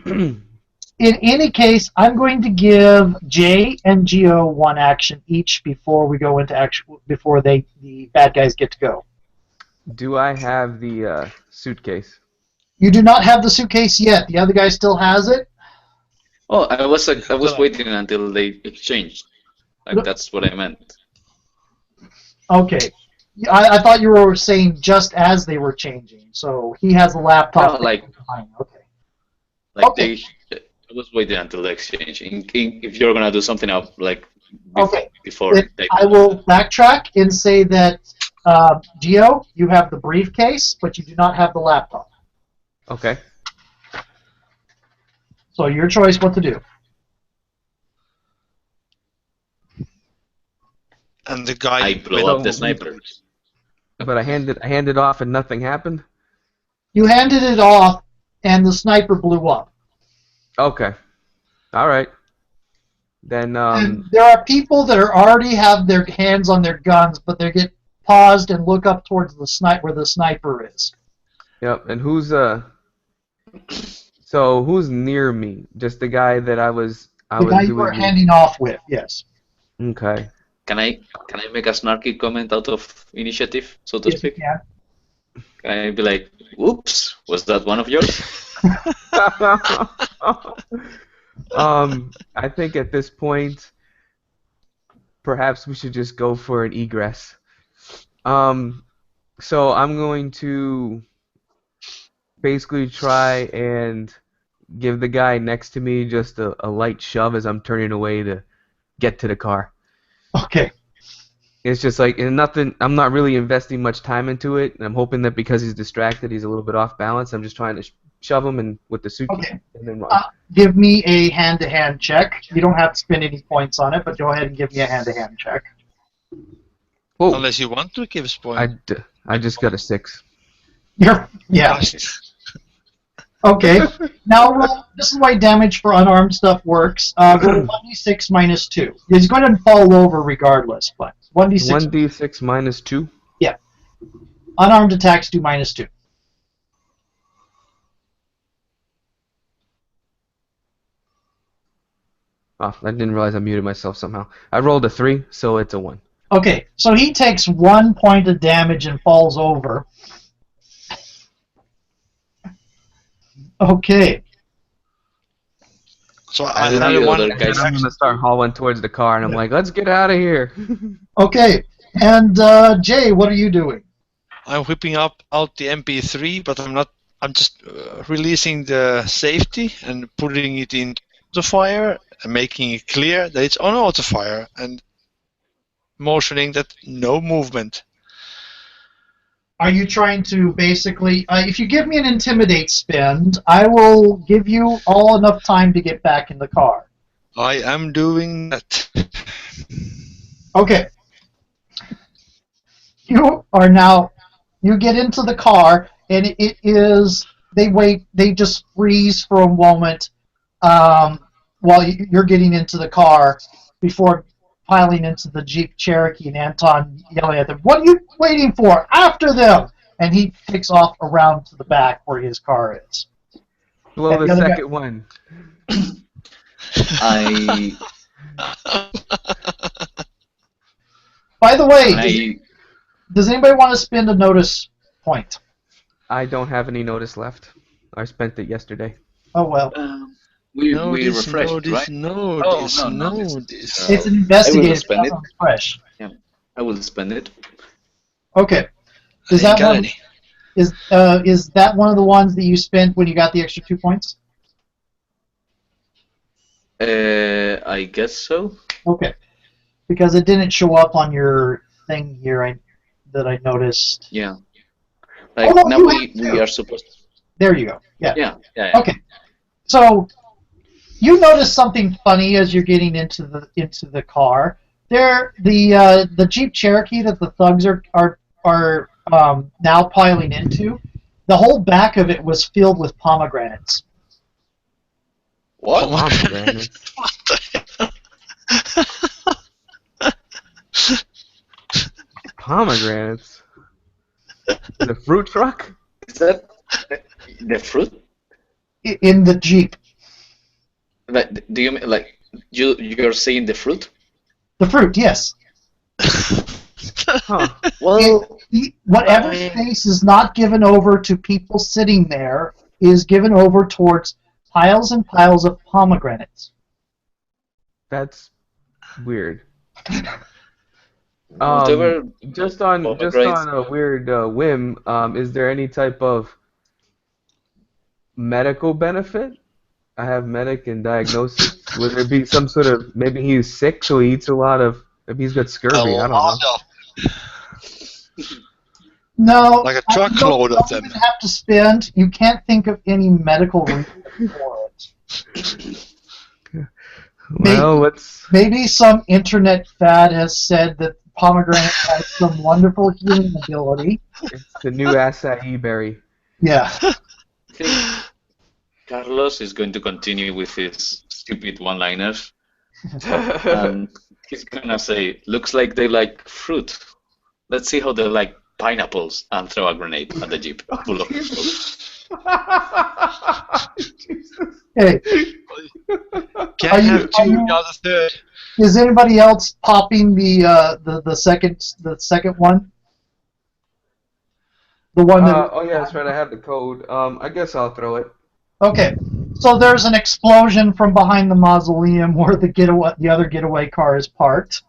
In any case, I'm going to give J and Geo one action each before we go into action. Before the bad guys get to go. Do I have the suitcase? You do not have the suitcase yet. The other guy still has it. Oh, I was waiting until they exchanged. Like that's what I meant. Okay. I thought you were saying just as they were changing. So he has a laptop. No, like Okay. like Okay. I was waiting until the exchange. If you're gonna do something up like Okay. before they, I will backtrack and say that Geo, you have the briefcase, but you do not have the laptop. Okay. So your choice what to do. And the guy I blow up the sniper. But I handed off and nothing happened? You handed it off, and the sniper blew up. Okay. All right. Then And there are people that already have their hands on their guns, but they get paused and look up towards the where the sniper is. yep. And who's so who's near me? Just the guy that I was The guy you were doing handing off with, yes. Okay. Can I make a snarky comment out of initiative, so to Yes, you speak? can. I'd be like, "Oops, was that one of yours?" I think at this point, perhaps we should just go for an egress. So I'm going to basically try and give the guy next to me just a light shove as I'm turning away to get to the car. Okay. It's just like and nothing. I'm not really investing much time into it, and I'm hoping that because he's distracted, he's a little bit off balance. I'm just trying to shove him and with the suitcase Okay. and then run. Give me a hand-to-hand check. You don't have to spend any points on it, but go ahead and give me a hand-to-hand check. Whoa! Unless you want to give spoil. I just got a 6. Yeah. Okay. Now this is why damage for unarmed stuff works. Roll 1d6 minus 2. He's going to fall over regardless, but 1d6. 1d6 minus 2. Yeah. Unarmed attacks do minus 2. Oh, I didn't realize I muted myself somehow. I rolled a 3, so it's a 1. Okay, so he takes 1 point of damage and falls over. Okay. So And another the one. other And guys- I'm gonna start hauling towards the car, and I'm like, "Let's get out of here." Okay. And Jay, what are you doing? I'm whipping out the MP3, but I'm not. I'm just releasing the safety and putting it into the fire and making it clear that it's on auto fire and motioning that no movement. Are you trying to basically, if you give me an intimidate spend, I will give you all enough time to get back in the car. I am doing that. Okay. You get into the car, and it is, they just freeze for a moment while you're getting into the car before piling into the Jeep Cherokee, and Anton yelling at them, "What are you waiting for? After them!" And he takes off around to the back where his car is. Blow And the the other guy- second one. I By the way, does anybody want to spend a notice point? I don't have any notice left. I spent it yesterday. Oh, well. we refreshed, right? No, this. It's an I will investigative. spend it. Fresh. I will spend it. Okay. Is that one? Is that one of the ones that you spent when you got the extra 2 points? I guess so. Okay. Because it didn't show up on your thing here that I noticed. Yeah. Like Oh, no, now you we have are supposed to. There you go. Yeah. Yeah. Okay. So you notice something funny as you're getting into the car. The Jeep Cherokee that the thugs are now piling into. The whole back of it was filled with pomegranates. What? Pomegranates. What the hell? Pomegranates. The fruit truck? Is that the fruit? In the Jeep. Like, do you mean like you're saying the fruit? The fruit, yes. Huh. Well, Whatever space is not given over to people sitting there is given over towards piles and piles of pomegranates. That's weird. whatever. Just on a weird whim, is there any type of medical benefit? I have medic and diagnosis. Would there be some sort of maybe he's sick, so he eats a lot of? Maybe he's got scurvy. I don't know. No, Like a truckload of them. You don't have to spend. You can't think of any medical reason for it. Well, Maybe some internet fad has said that pomegranate has some wonderful healing ability. it's the new acai berry. Yeah. I think Carlos is going to continue with his stupid one-liners. He's gonna say, "Looks like they like fruit. Let's see how they like pineapples," and throw a grenade at the jeep full of fruit. Hey, Can't have two without a third. is anybody else popping the second one? The one that. Oh yeah, that's right. I have the code. I guess I'll throw it. Okay. So there's an explosion from behind the mausoleum where the other getaway car is parked.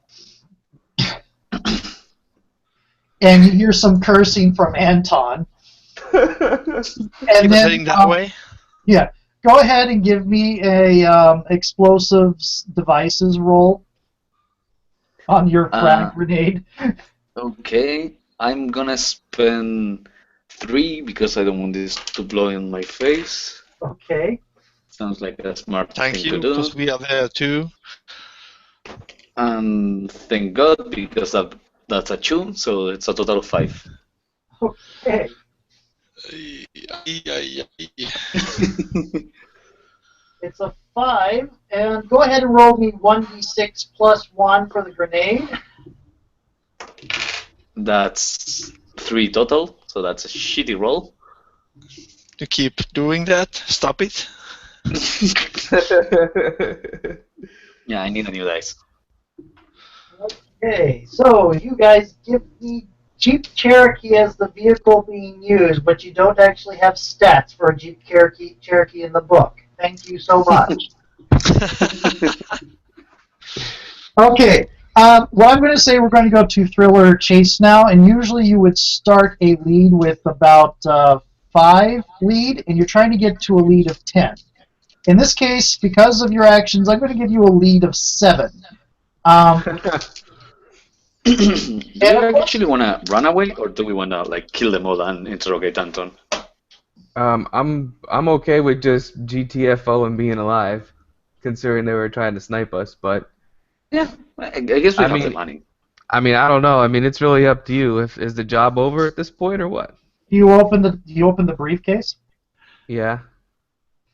And you hear some cursing from Anton. He And was then, heading that way. yeah, go ahead and give me a explosives devices roll on your frag grenade. Okay, I'm gonna spend 3 because I don't want this to blow in my face. Okay. Sounds like a smart Thank thing you, to do. because we are there too. And thank God, because that's a 2, so it's a total of 5. Okay. It's a 5, and go ahead and roll me 1d6 plus 1 for the grenade. That's 3 total, so that's a shitty roll. To keep doing that, stop it. Yeah, I need a new dice. Okay, so you guys give me Jeep Cherokee as the vehicle being used, but you don't actually have stats for a Jeep Cherokee in the book. Thank you so much. Okay, well, I'm going to say we're going to go to thriller chase now, and usually you would start a lead with about 5 lead, and you're trying to get to a lead of 10. In this case, because of your actions, I'm going to give you a lead of 7. Do we actually want to run away, or do we want to like kill them all and interrogate Anton? I'm okay with just GTFO and being alive, considering they were trying to snipe us. But Yeah, I guess we have the money. I mean, I don't know. I mean, it's really up to you. Is the job over at this point or what? Do you open the briefcase? Yeah.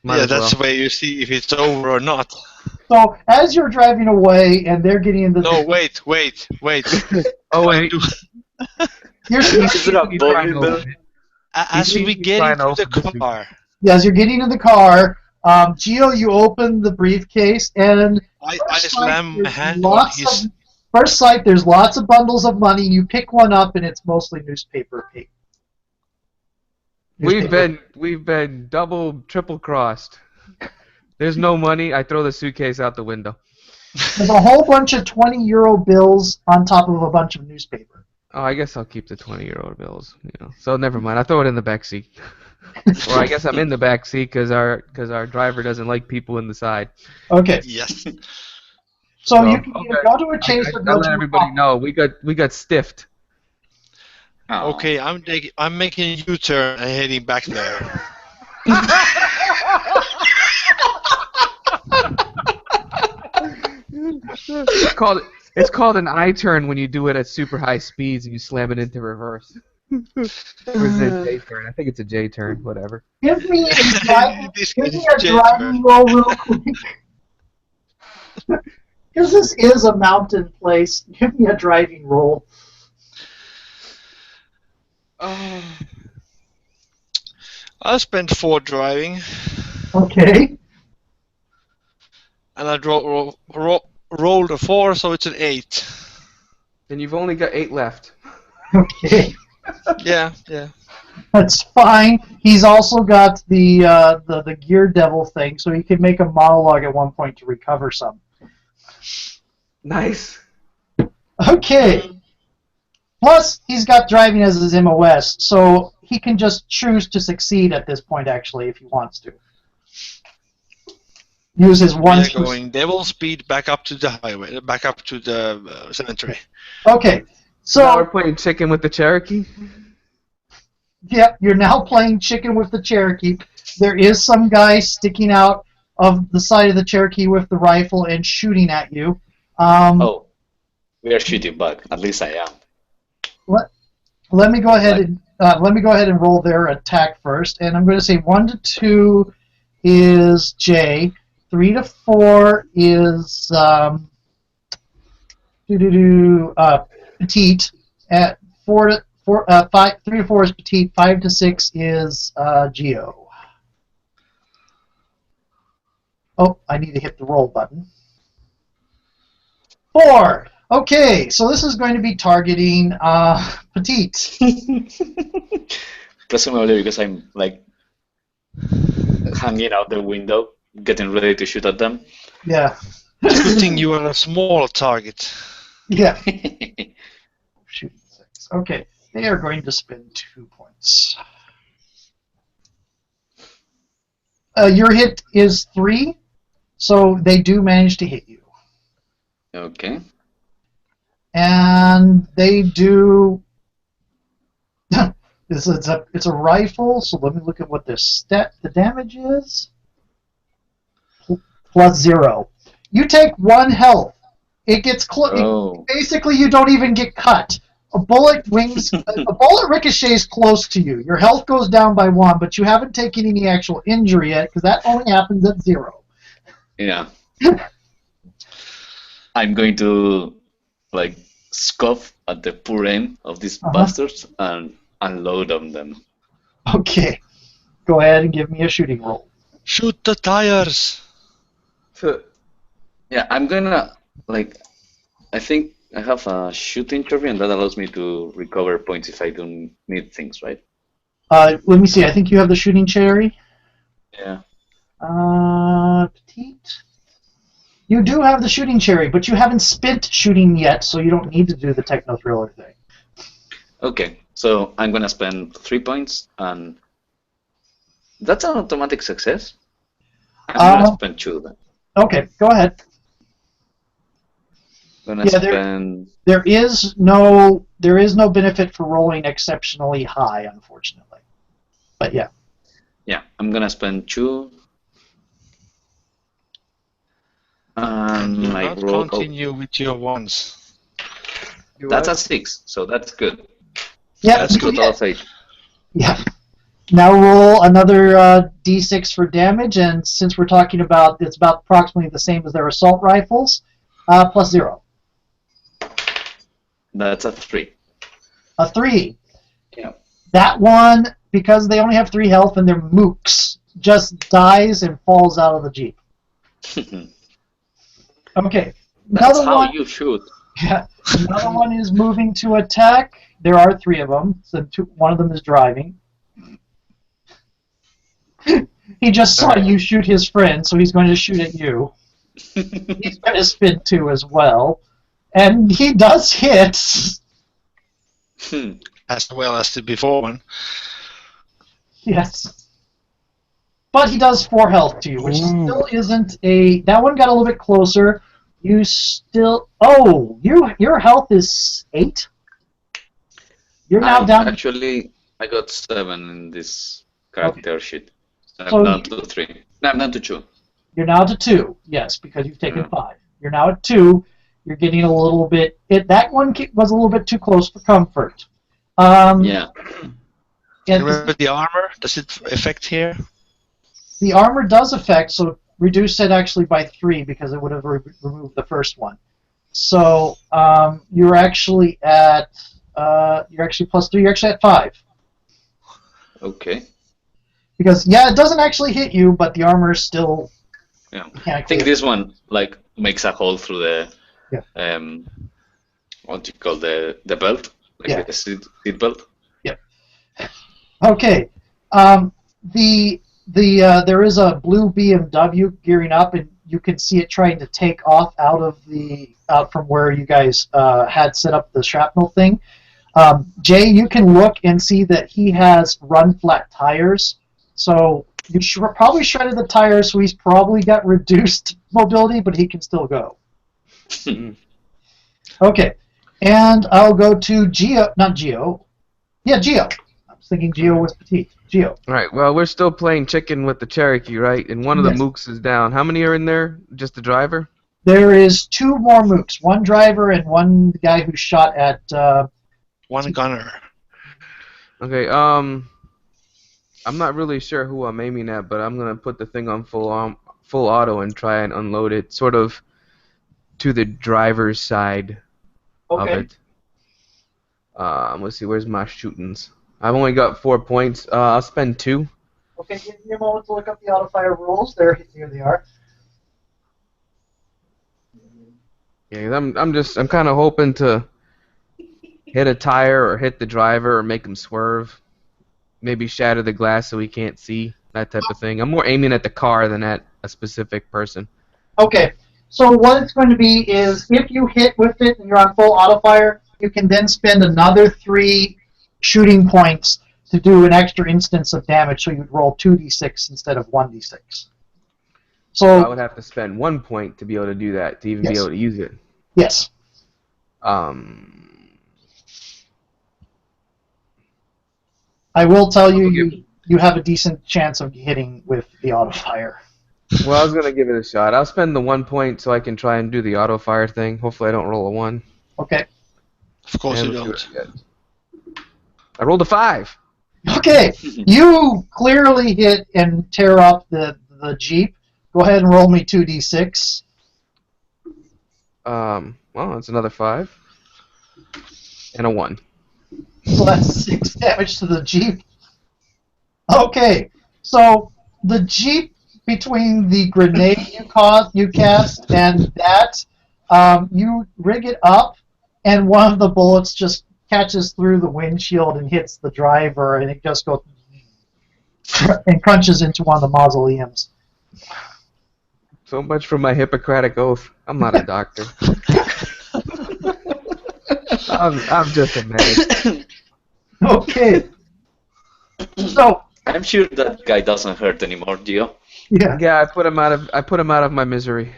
Yeah, that's the way you see if it's over or not. So as you're driving away and they're getting into No, wait. Oh wait. As we get into the car. Yeah, as you're getting in the car, Gio, you open the briefcase and I slam my hand on his. First sight, there's lots of bundles of money. You pick one up and it's mostly newspaper. We've been double, triple crossed. There's no money. I throw the suitcase out the window. There's a whole bunch of 20-euro bills on top of a bunch of newspaper. Oh, I guess I'll keep the 20-euro bills. So never mind. I throw it in the back seat. Or I guess I'm in the back seat because our driver doesn't like people in the side. Okay. Yes. So you can either go to a chase or go to let everybody know we got stiffed. Oh. Okay, I'm making a U-turn and heading back there. It's called an I-turn when you do it at super high speeds and you slam it into reverse. Or is it a J-turn? I think it's a J-turn, whatever. Give me a driving roll real quick. Because this is a mountain place, give me a driving roll. I spent 4 driving. Okay. And I rolled a 4, so it's an 8. Then you've only got 8 left. Okay. Yeah. That's fine. He's also got the gear devil thing, so he can make a monologue at one point to recover some. Nice. Okay. Plus, he's got driving as his MOS, so he can just choose to succeed at this point, actually, if he wants to. Use his one. We are going devil speed back up to the highway, back up to the cemetery. Okay. So now we're playing chicken with the Cherokee. Yeah, you're now playing chicken with the Cherokee. There is some guy sticking out of the side of the Cherokee with the rifle and shooting at you. We are shooting back. At least I am. Let me go ahead and roll their attack first, and I'm going to say 1 to 2 is J, 3 to 4 is Petite, at 3 to 4 is Petite, 5 to 6 is Geo. Oh, I need to hit the roll button. 4. Okay, so this is going to be targeting Petite. Presumably because I'm like hanging out the window, getting ready to shoot at them. Yeah. Good thing you are a small target. Yeah. Shooting 6. Okay, they are going to spend 2 points. Your hit is 3, so they do manage to hit you. Okay. And they do. It's a rifle, so let me look at what the damage is. Plus 0. You take 1 health. It gets close. Oh. Basically, you don't even get cut. A bullet ricochets close to you. Your health goes down by 1, but you haven't taken any actual injury yet because that only happens at 0. Yeah. I'm going to like scoff at the poor aim of these bastards and unload on them. Okay. Go ahead and give me a shooting roll. Shoot the tires. So, Yeah, I'm gonna like. I think I have a shooting trophy, and that allows me to recover points if I don't need things, right? Let me see. I think you have the shooting cherry. Yeah. Petite. You do have the shooting cherry, but you haven't spent shooting yet, so you don't need to do the techno thriller thing. Okay, so I'm gonna spend 3 points, and that's an automatic success. I'm gonna spend 2 then. Okay, go ahead. Gonna spend. There is no benefit for rolling exceptionally high, unfortunately. But yeah. Yeah, I'm gonna spend 2. Do My not roll. continue with your ones. That's a 6, so that's good. Yeah, That's a total of 8. Yeah. Now roll another d6 for damage, and since we're talking about it's about approximately the same as their assault rifles, plus 0. That's a 3. A 3. Yeah. That one, because they only have 3 health and they're mooks, just dies and falls out of the jeep. Okay. That's how you shoot. Yeah. Another one is moving to attack. There are 3 of them, so one of them is driving. He just saw you shoot his friend, so he's going to shoot at you. He's going to spin 2 as well. And he does hit. As well as the before one. Yes. But he does 4 health to you, which still isn't a... That one got a little bit closer. You still... Oh! Your health is 8? You're now down... Actually, I got 7 in this character sheet. I'm So down to 3. No, I'm down to 2. You're now to 2, yes, because you've taken 5. You're now at 2. You're getting a little bit... That one was a little bit too close for comfort. Yeah. And remember the armor? Does it affect here? the armor does affect, so reduce it actually by 3 because it would have removed the first one. So you're actually at... you're actually plus 3. You're actually at 5. Okay. Because, yeah, it doesn't actually hit you, but the armor is still... Yeah. I think this one like makes a hole through the what do you call the belt, like the seat belt. Yep. Okay. There is a blue BMW gearing up, and you can see it trying to take off out from where you guys had set up the shrapnel thing. Jay, you can look and see that he has run flat tires. So you probably shredded the tires, so he's probably got reduced mobility, but he can still go. Okay, and I'll go to Geo. Not Geo. Yeah, Geo. I was thinking Geo was Petite. Geo. All right. Well, we're still playing chicken with the Cherokee, right? And one of the mooks is down. How many are in there? Just the driver? There is 2 more mooks. One driver and one guy who shot at... one gunner. Okay, I'm not really sure who I'm aiming at, but I'm going to put the thing on full auto and try and unload it sort of to the driver's side of it. Let's see, where's my shootings? I've only got 4 points. I'll spend 2. Okay, give me a moment to look up the auto fire rules. Here they are. Yeah, I'm kind of hoping to hit a tire or hit the driver or make him swerve. Maybe shatter the glass so he can't see, that type of thing. I'm more aiming at the car than at a specific person. Okay, so what it's going to be is if you hit with it and you're on full auto fire, you can then spend another 3 shooting points to do an extra instance of damage, so you'd roll 2d6 instead of 1d6. So I would So, have to spend 1 point to be able to do that, to even be yes, able to use it. yes. I will tell you, you have a decent chance of hitting with the auto fire. Well, I was going to give it a shot. I'll spend the 1 point so I can try and do the auto fire thing. Hopefully I don't roll a 1. Okay. Of course And you let's see don't. what I get. I rolled a 5. Okay, you clearly hit and tear up the Jeep. Go ahead and roll me 2d6. Well, that's another 5. And a 1. So that's 6 damage to the Jeep. Okay, so the Jeep, between the grenade you cast and that, you rig it up, and one of the bullets just catches through the windshield and hits the driver, and it just goes and crunches into one of the mausoleums. So much for my Hippocratic oath. I'm not a doctor. I'm just a man. Okay. So I'm sure that guy doesn't hurt anymore, Gio. Yeah, I put him out of my misery.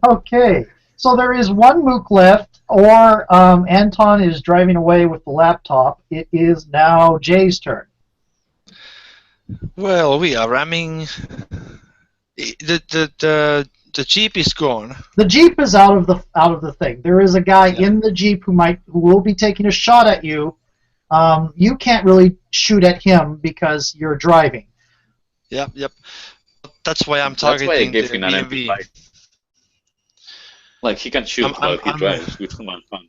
Okay. So there is one mook left, or Anton is driving away with the laptop. It is now Jay's turn. Well, we are ramming. The Jeep is gone. The Jeep is out of the thing. There is a guy in the Jeep who will be taking a shot at you. You can't really shoot at him because you're driving. Yep. That's why I'm That's why I targeting gave the him an BMV. MP5. Like, he can shoot while he drives with one fun.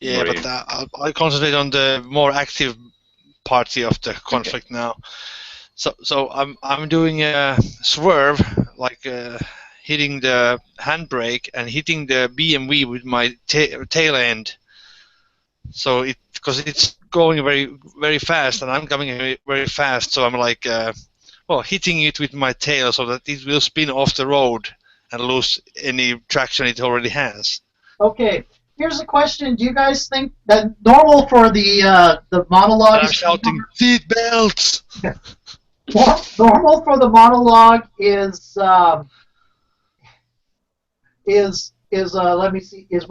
Yeah, but I'll concentrate on the more active party of the conflict now. So I'm doing a swerve, like hitting the handbrake and hitting the BMW with my tail end. So because it's going very very fast and I'm coming very, very fast, so I'm like hitting it with my tail so that it will spin off the road and lose any traction it already has. Okay. Here's a question: do you guys think that normal for the monologue? I'm shouting seat belts. Normal for the monologue is let me see, is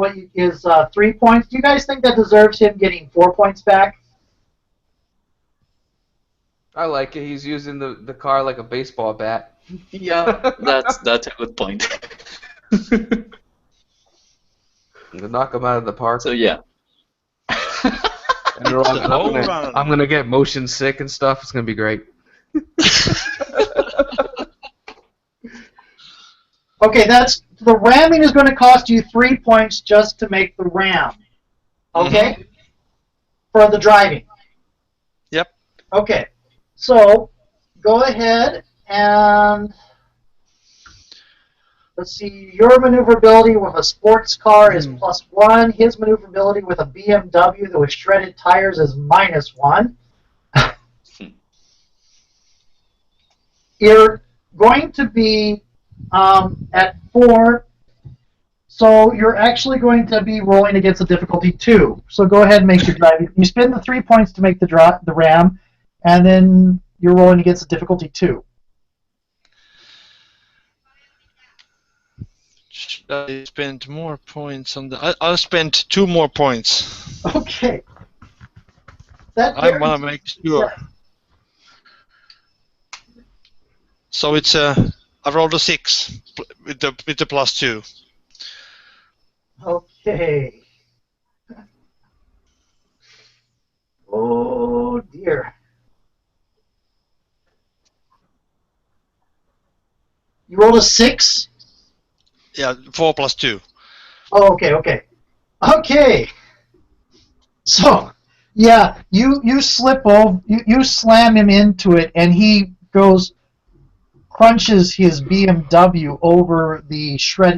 3 points. Do you guys think that deserves him getting 4 points back? I like it. He's using the car like a baseball bat. Yeah, that's a good point. To knock him out of the park. So yeah. And I'm gonna get motion sick and stuff. It's gonna be great. Okay, the ramming is going to cost you 3 points just to make the ram. Okay? For the driving. Yep. Okay. So, go ahead and let's see, your maneuverability with a sports car is +1. His maneuverability with a BMW that with shredded tires is -1. You're going to be at 4, so you're actually going to be rolling against a difficulty 2. So go ahead and make your drive. You spend the 3 points to make the ram, and then you're rolling against a difficulty 2. Should I spend more points on the? I'll spend 2 more points. Okay. I want to make sure. Yeah. So it's I rolled a 6 with the +2. Okay. Oh dear. You rolled a 6? Yeah, 4 + 2. Oh, okay. So, yeah, you slip over, you slam him into it, and he goes crunches his BMW over the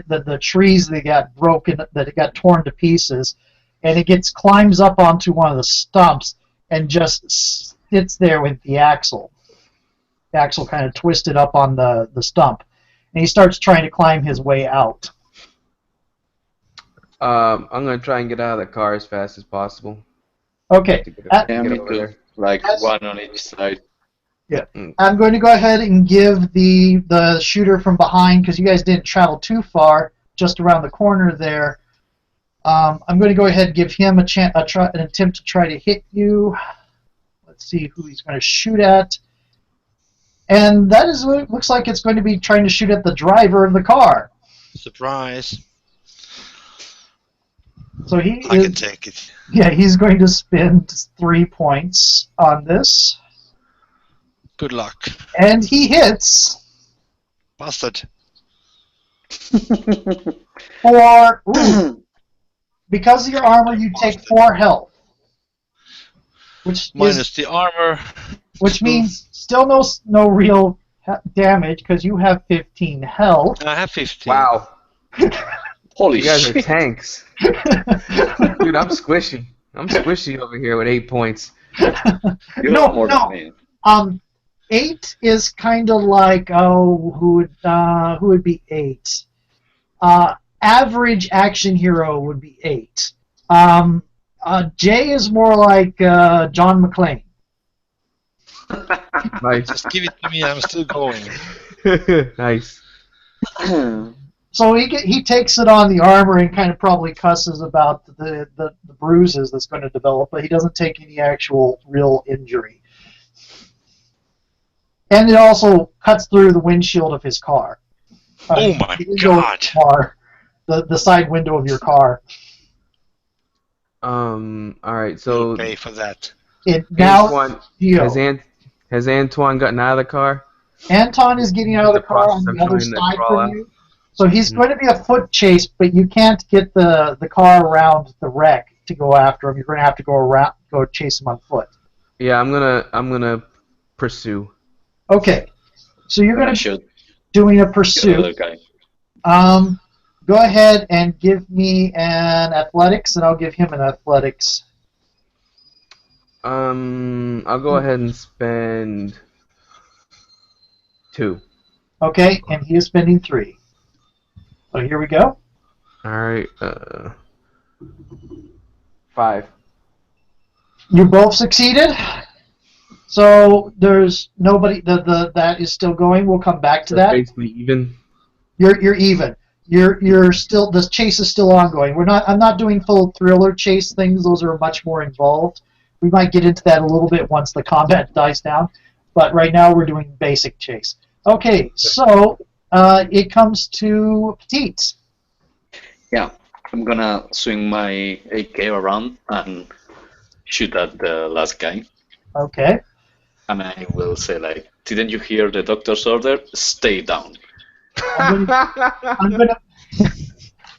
the trees that got broken, that it got torn to pieces, and it climbs up onto one of the stumps and just sits there with the axle. The axle kind of twisted up on the stump, and he starts trying to climb his way out. I'm gonna try and get out of the car as fast as possible. Okay. To get, Yeah, get me over too. there. Like one on each side. I'm going to go ahead and give the shooter from behind, because you guys didn't travel too far, just around the corner there. I'm going to go ahead and give him an attempt to try to hit you. Let's see who he's going to shoot at. And that is what it looks like. It's going to be trying to shoot at the driver of the car. Surprise. So I can take it. Yeah, he's going to spend 3 points on this. Good luck. And he hits Bastard. for... Ooh, because of your armor, you take 4 health. Minus the armor. Which means still no real damage, because you have 15 health. I have 15. Wow. Holy You guys are shit. tanks. Dude, I'm squishy. I'm squishy over here with 8 points. You No, have more no. than me. 8 is kind of like, who would be 8? Average action hero would be 8. J is more like John McClane. Nice. Just give it to me, I'm still going. Nice. So he takes it on the armor and kind of probably cusses about the bruises that's going to develop, but he doesn't take any actual real injury. And it also cuts through the windshield of his car. Oh my The window of God. your car, the side window of your car. Alright, so You'll pay for that. Now, Antoine, Gio. has Antoine gotten out of the car? Anton is getting out of the car on the other Process of trying to side crawl from out. you. So he's going to be a foot chase, but you can't get the car around the wreck to go after him. You're going to have to go chase him on foot. Yeah, I'm gonna pursue. Okay. So you're going I to should be doing a get pursuit. another guy. Go ahead and give me an athletics, and I'll give him an athletics. I'll go ahead and spend 2. Okay, and he is spending 3. So here we go. Alright, 5. You both succeeded. So there's nobody. That is still going. We'll come back to So that. basically even. You're even. You're still. The chase is still ongoing. I'm not doing full thriller chase things. Those are much more involved. We might get into that a little bit once the combat dies down. But right now we're doing basic chase. Okay, so it comes to Petite. Yeah, I'm gonna swing my AK around and shoot at the last guy. Okay. And I will say, like, didn't you hear the doctor's order? Stay down. I'm gonna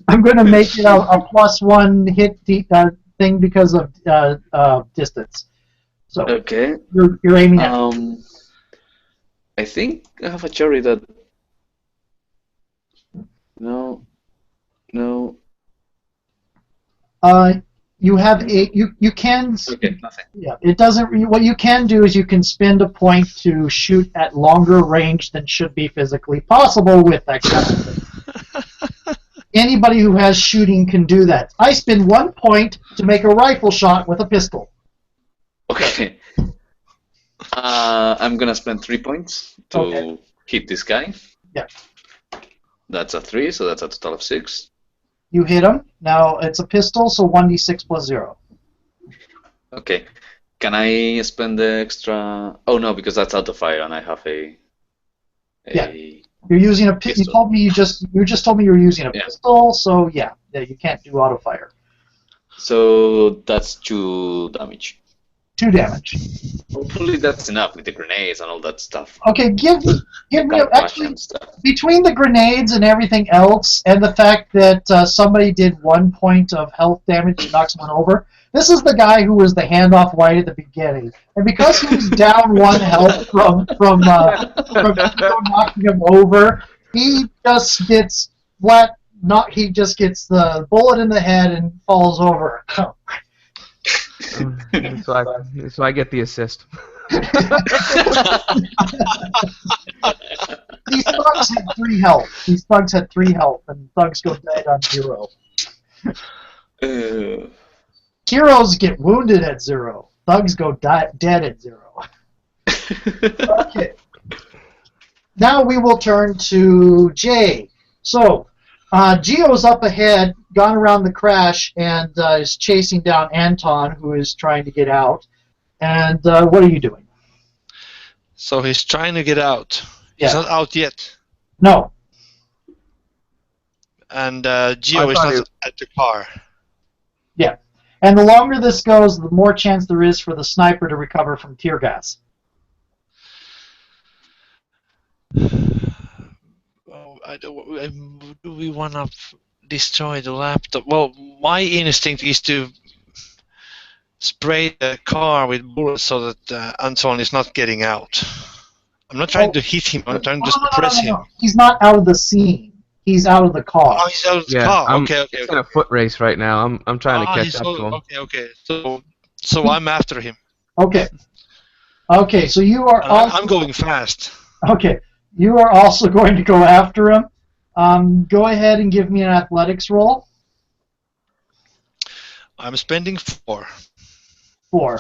I'm gonna make it a +1 hit thing because of distance. So Okay. you're aiming at. I think I have a cherry that. No. You have you can. Okay, nothing. Yeah, it doesn't. What you can do is you can spend a point to shoot at longer range than should be physically possible with that kind of thing. Anybody who has shooting can do that. I spend 1 point to make a rifle shot with a pistol. Okay. I'm gonna spend 3 points to Okay. hit this guy. Yeah. That's a 3, so that's a total of 6. You hit him. Now it's a pistol, so 1d6 + 0. Okay. Can I spend the extra? Oh no, because that's out of fire, and I have a. Yeah. You're using a pistol. You Pistol. told me you just told me you were using a Yeah. pistol, so yeah, you can't do auto fire. So that's 2 damage. 2 damage. Hopefully that's enough with the grenades and all that stuff. Okay, give me Concussion actually stuff. between the grenades and everything else, and the fact that somebody did 1 point of health damage and knocks someone over, This is the guy who was the handoff white at the beginning, and because he was down 1 health from Geo knocking him over, he just gets flat. He just gets the bullet in the head and falls over. So I get the assist. These thugs had 3 health. These thugs had 3 health, and thugs go dead on 0. Heroes get wounded at 0. Thugs go dead at 0. Okay. Now we will turn to Jay. So, Geo's up ahead, gone around the crash, and is chasing down Anton, who is trying to get out. And what are you doing? So he's trying to get out. Yeah. He's not out yet. No. And Geo is not at the car. Yeah. And the longer this goes, the more chance there is for the sniper to recover from tear gas. Oh, do we want to destroy the laptop? Well, my instinct is to spray the car with bullets so that Anton is not getting out. I'm not trying to hit him. I'm trying to just press him. He's not out of the scene. He's out of the car. Oh, he's out of the car. Okay. It's in a foot race right now. I'm trying to catch up to him. Okay. So I'm after him. Okay. Okay. So you are. I'm going fast. Okay. You are also going to go after him. Go ahead and give me an athletics roll. I'm spending 4. 4.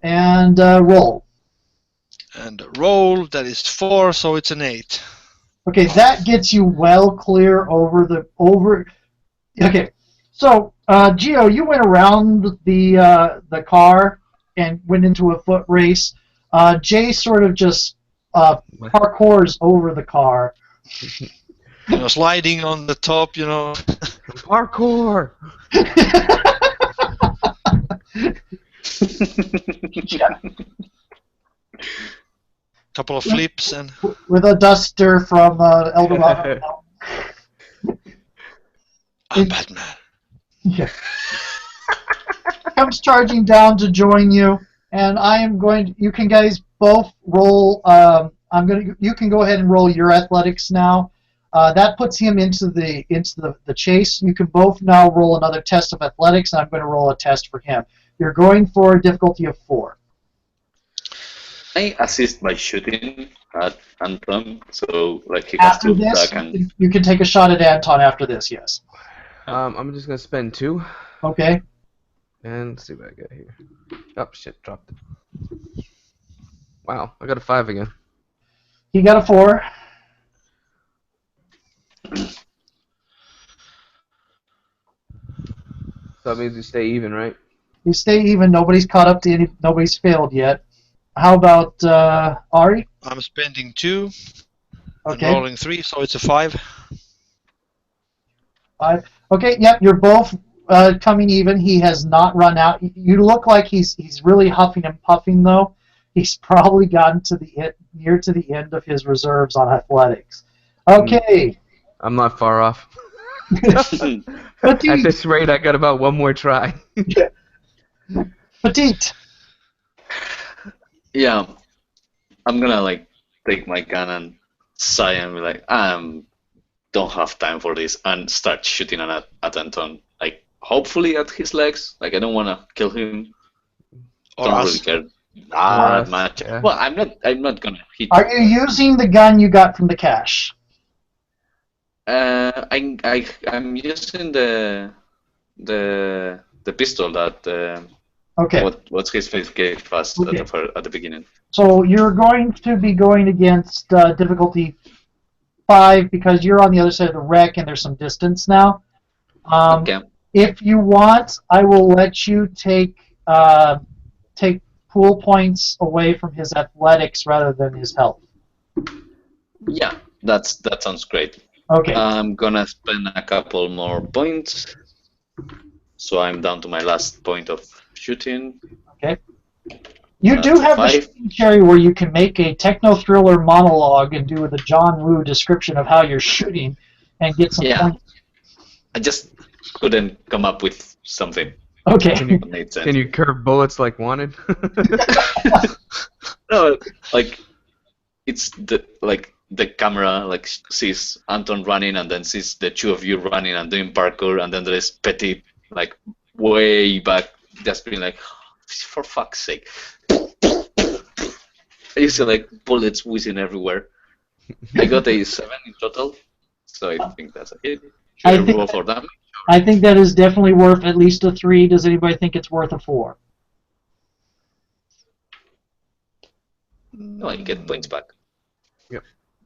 And roll. And roll, that is 4, so it's an 8. Okay, that gets you well clear over. Okay, so Geo, you went around the car and went into a foot race. Jay sort of just parkours over the car. Sliding on the top, Parkour. Yeah. Couple of flips and with a duster from Eldorado. I'm Batman. Yeah. Comes charging down to join you, and I am going. You can guys both roll. You can go ahead and roll your athletics now. That puts him into the chase. You can both now roll another test of athletics, and I'm going to roll a test for him. You're going for a difficulty of 4. I assist by shooting at Anton, so like he has After to this, back and you can take a shot at Anton after this. Yes. I'm just gonna spend 2. Okay. And let's see what I got here. Oh shit, dropped it. Wow, I got a 5 again. He got a 4. So that means we stay even, right? You stay even. Nobody's caught up to nobody's failed yet. How about Ari? I'm spending 2. Okay. And rolling 3, so it's a 5. 5. Okay. Yep. You're both coming even. He has not run out. You look like he's really huffing and puffing though. He's probably gotten to near to the end of his reserves on athletics. Okay. I'm not far off. Petite. At this rate, I got about 1 more try. Petite. yeah, I'm gonna take my gun and sigh and be like, don't have time for this, and start shooting at Anton. Hopefully at his legs. I don't wanna kill him. Or don't us. really care Or that much. yeah. Well, I'm not gonna hit. Are you using the gun you got from the cache? I'm using the pistol that Okay. what's his face gave us at the beginning. So you're going to be going against difficulty 5 because you're on the other side of the wreck and there's some distance now. Okay. If you want, I will let you take pool points away from his athletics rather than his health. Yeah, that sounds great. Okay. I'm gonna spend a couple more points, so I'm down to my last point of shooting. Okay. You do have the 5. shooting cherry where you can make a techno-thriller monologue and do the John Woo description of how you're shooting and get some Yeah. points. I just couldn't come up with something. Okay. It made sense. Can you curve bullets like wanted? No, like it's the camera like sees Anton running and then sees the two of you running and doing parkour, and then there is Petit like way back just being like, for fuck's sake. You see like bullets whizzing everywhere. I got a 7 in total, so I think that's a hit. Should I roll for damage? I think that is definitely worth at least a 3. Does anybody think it's worth a 4? No, I get points back.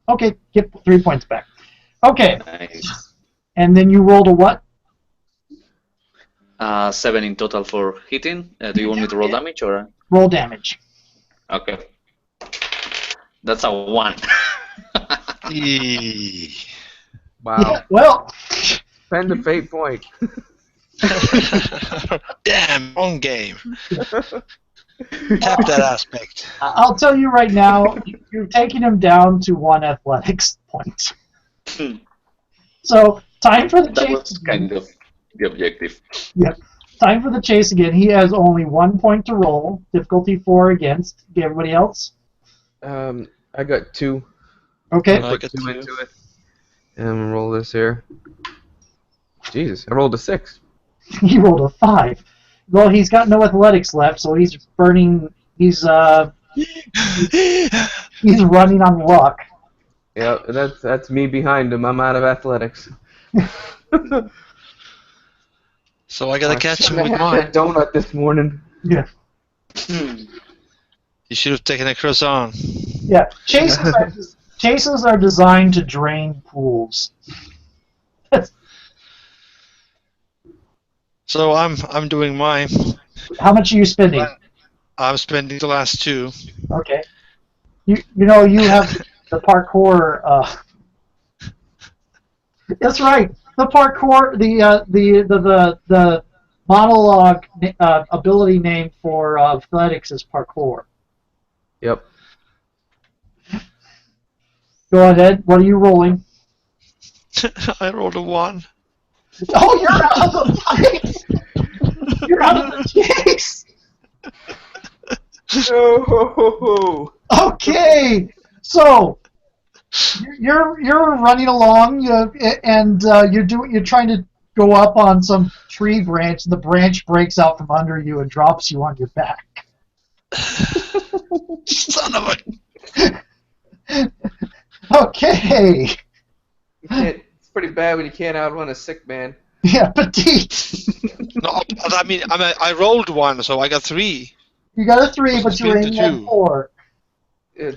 Okay, get 3 points back. Okay, Nice. and then you rolled a what? 7 in total for hitting. Do you want me to roll damage or? Roll damage. Okay. That's a 1. Wow. Yeah, well, Spend a fate point. Damn, wrong game. Tap that aspect. I'll tell you right now, you're taking him down to 1 athletics point. So, time for the That chase. was kind of the objective. Yep. Time for the chase again. He has only 1 point to roll. Difficulty 4 against. Everybody else? I got 2. Okay. I Put got 2 2. into it. And I'm gonna roll this here. Jesus, I rolled a 6. He rolled a 5. Well, he's got no athletics left, so he's burning. He's running on luck. Yeah, that's me behind him. I'm out of athletics. So I gotta catch him I with had mine. that donut this morning. Yeah. You should have taken a croissant. Yeah. Chases are designed to drain pools. So I'm doing mine. How much are you spending? I'm spending the last 2. Okay. You know you have the parkour. That's right. The parkour. The monologue ability name for athletics is parkour. Yep. Go ahead. What are you rolling? I rolled a 1. Oh, you're out of the fight. You're out of the chase. Oh. Okay. So you're running along, and you're trying to go up on some tree branch. And the branch breaks out from under you and drops you on your back. Son of a... Okay. It's pretty bad when you can't outrun a sick man. Yeah, petite. No, but I mean, I rolled 1, so I got 3. You got a 3, but you were Split aiming to at 2. 4.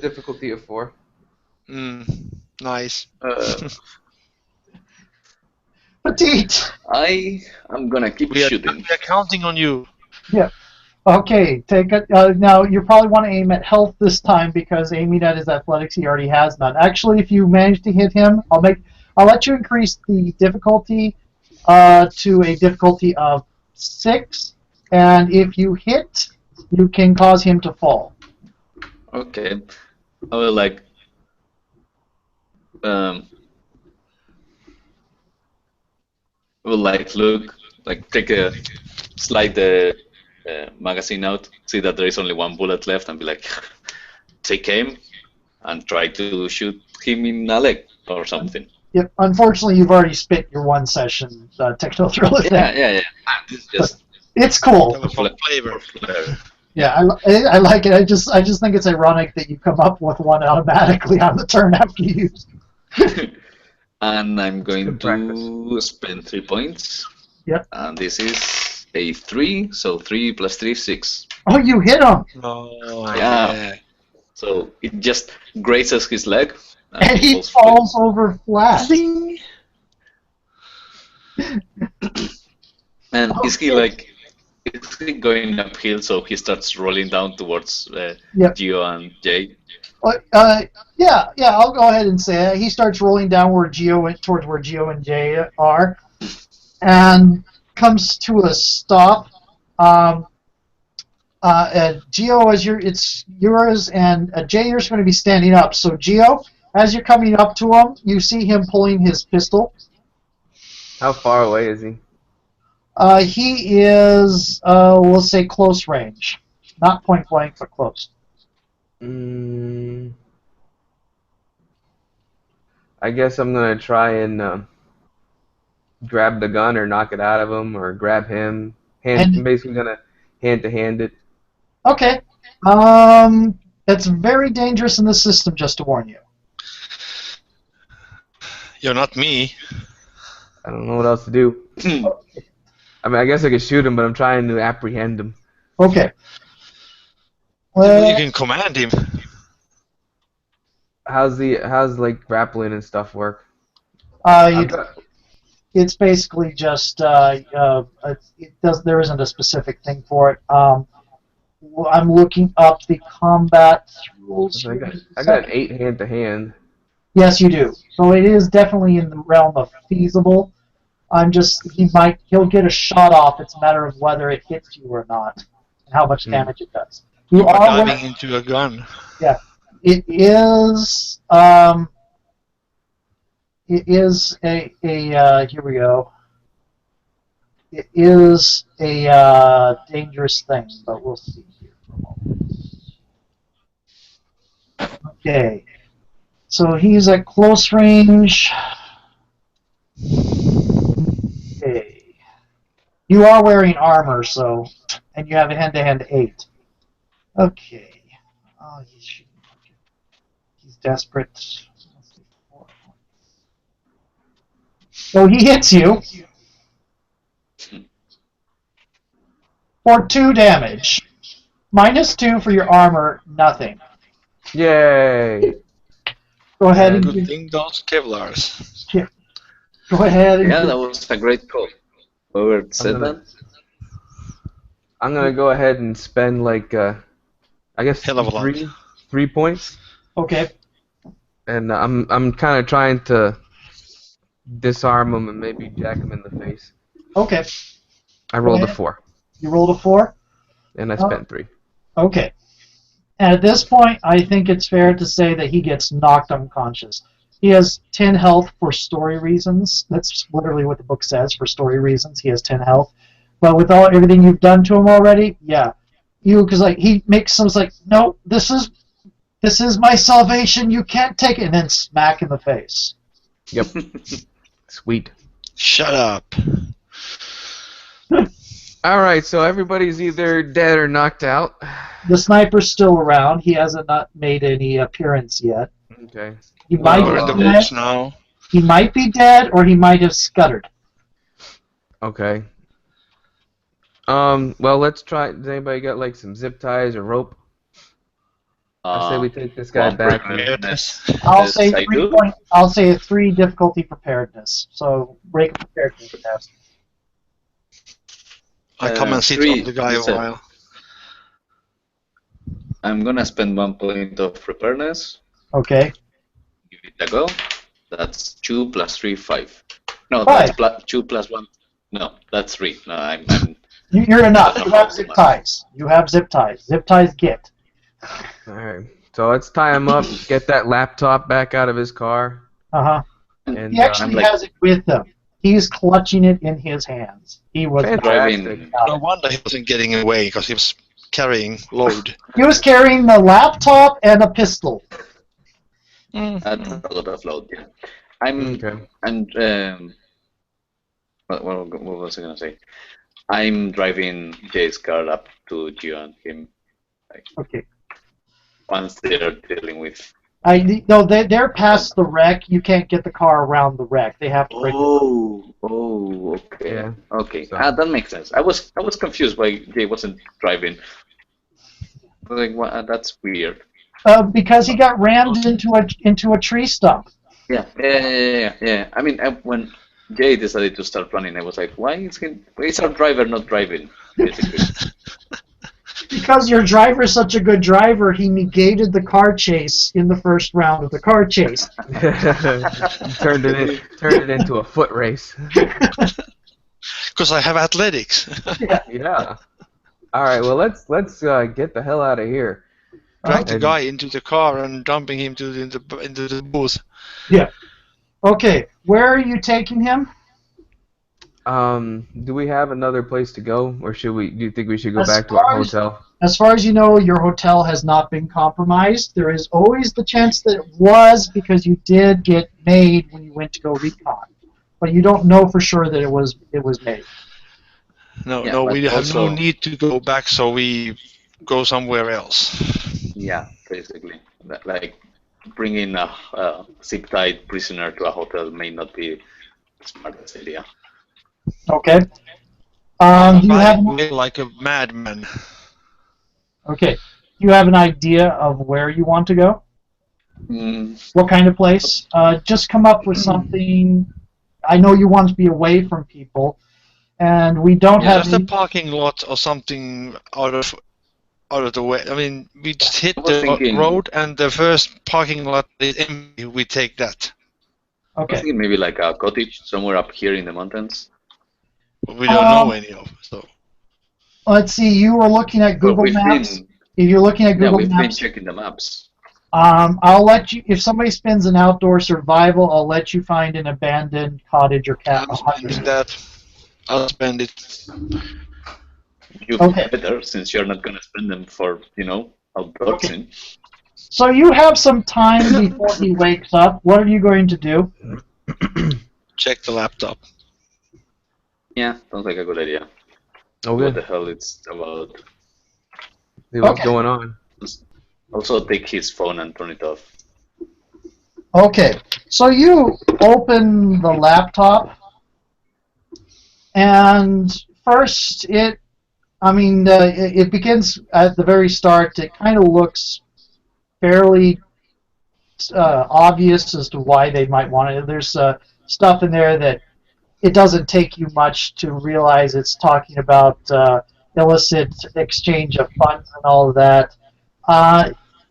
Difficulty of 4. Nice. Petite. I'm gonna keep We are shooting. counting on you. Yeah. Okay. Take it. Now you probably want to aim at health this time because aiming at his athletics, he already has none. Actually, if you manage to hit him, I'll let you increase the difficulty to a difficulty of 6, and if you hit, you can cause him to fall. Okay. I will like look like take a slide the magazine out, see that there is only 1 bullet left, and be like, take aim and try to shoot him in a leg or something. Yep. Unfortunately, you've already spent your 1 session techno thriller thing. Yeah. It's just It's cool. For flavor. Yeah, I like it. I just think it's ironic that you come up with one automatically on the turn after you use. And I'm going good practice. to spend 3 points. Yep. And this is a 3, so 3 plus 3 is 6. Oh, you hit him, Oh, Yeah. So it just grazes his leg. and he flat. falls over flat. And is he Okay. like, is he going uphill? So he starts rolling down towards Yep. Gio and Jay. Yeah. I'll go ahead and say it. He starts rolling down towards where Gio and Jay are, and comes to a stop. Gio, it's yours, and Jay, you're going to be standing up. So Gio, as you're coming up to him, you see him pulling his pistol. How far away is he? He is, we'll say close range. Not point blank, but close. I guess I'm gonna try and grab the gun or knock it out of him or grab him. I'm basically gonna hand-to-hand it. Okay. That's very dangerous in this system, just to warn you. You're not me. I don't know what else to do. I mean, I guess I could shoot him, but I'm trying to apprehend him. Okay. You can command him. How's like grappling and stuff work? It's basically just there isn't a specific thing for it. I'm looking up the combat rules. I got an 8 hand-to-hand. Yes, you do. So it is definitely in the realm of feasible. He'll get a shot off. It's a matter of whether it hits you or not, and how much damage it does. You are diving into a gun. Yeah, it is. It is a here we go. It is a dangerous thing, but we'll see here for a moment. Okay, so he's at close range. Okay, you are wearing armor, and you have a hand-to-hand 8. Okay, oh, he's shooting. He's desperate. So he hits you for 2 damage. -2 for your armor, nothing. Yay! Go ahead and good thing those Kevlars. Go ahead and that was a great call. Whoever said that. I'm gonna go ahead and spend like I guess hell of a lot. 3 points. Okay. And I'm kind of trying to disarm him and maybe jack him in the face. Okay. I rolled a 4. You rolled a 4? And I spent 3. Okay. And at this point, I think it's fair to say that he gets knocked unconscious. He has 10 health for story reasons. That's literally what the book says, for story reasons. He has 10 health. But with everything you've done to him already, yeah. Because he makes some like, no, this is my salvation. You can't take it. And then smack in the face. Yep. Sweet. Shut up. Alright, so everybody's either dead or knocked out. The sniper's still around. He hasn't not made any appearance yet. Okay. He might We're in the be dead. woods now. He might be dead, or he might have scuttered. Okay. Well, let's try. Does anybody got like some zip ties or rope? I say we take this guy back. I'll say I'll say a 3 difficulty preparedness. So break preparedness test. I come and sit on the guy a while. I'm gonna spend 1 point of preparedness. Okay. Give it a go. That's 2 plus 3, 5. No, 5. That's 2 plus 1. No, that's 3. No, I'm You're enough. You have zip ties. You have zip ties. Zip ties get. Alright. So let's tie him up, get that laptop back out of his car. Uh-huh. And He actually has it with him. He's clutching it in his hands. He was driving. No wonder he wasn't getting away, because he was carrying load. He was carrying the laptop and a pistol. That's a lot of load. Yeah. What was I gonna say? I'm driving Jay's car up to Gio and him. Okay. Once they're dealing with. No, they're past the wreck. You can't get the car around the wreck. They have to. Okay. Yeah. Okay. That makes sense. I was confused why Jay wasn't driving. I was like, that's weird. Because he got rammed into a tree stump. Yeah. I mean, when Jay decided to start running, I was like, why is our driver not driving? Basically. Because your driver is such a good driver, he negated the car chase in the first round of the car chase. turned it into a foot race. Because I have athletics. Yeah. All right. Well, let's get the hell out of here. Drag the guy into the car and dumping him into the booth. Yeah. Okay. Where are you taking him? Do we have another place to go, or should we? Do you think we should go As back to our far as hotel? As far as you know, your hotel has not been compromised. There is always the chance that it was because you did get made when you went to go recon, but you don't know for sure that it was made. No, Yeah, no, but we have no also, need to go back, so we go somewhere else. yeah, basically, like bringing a zip-tied prisoner to a hotel may not be the smartest idea. Okay. I'm Do you have riding away like a madman. okay? Do you have an idea of where you want to go? Mm, What kind of place? Just come up with something. I know you want to be away from people, and we don't Yeah. have Just a any. parking lot or something out of the way. I mean, we just hit I was the thinking, road, and the first parking lot is empty. We take that. I was Okay. thinking maybe like a cottage somewhere up here in the mountains. We don't know Um, any of. So let's see. You were looking at Well, Google we've Maps. been, If you're looking at yeah, Google we've been Maps, checking the maps. I'll let you. If somebody spins an outdoor survival, I'll let you find an abandoned cottage or I'm spending that. I'll spend it. You Okay. better, since you're not gonna spend them for, Okay. outdoorsing. So you have some time before he wakes up. What are you going to do? Check the laptop. Yeah, sounds like a good idea. Oh, What the good. hell it's about. See what's Okay. going on. Also take his phone and turn it off. Okay. So you open the laptop, and first it begins at the very start. It kind of looks fairly obvious as to why they might want it. There's stuff in there that it doesn't take you much to realize it's talking about illicit exchange of funds and all of that.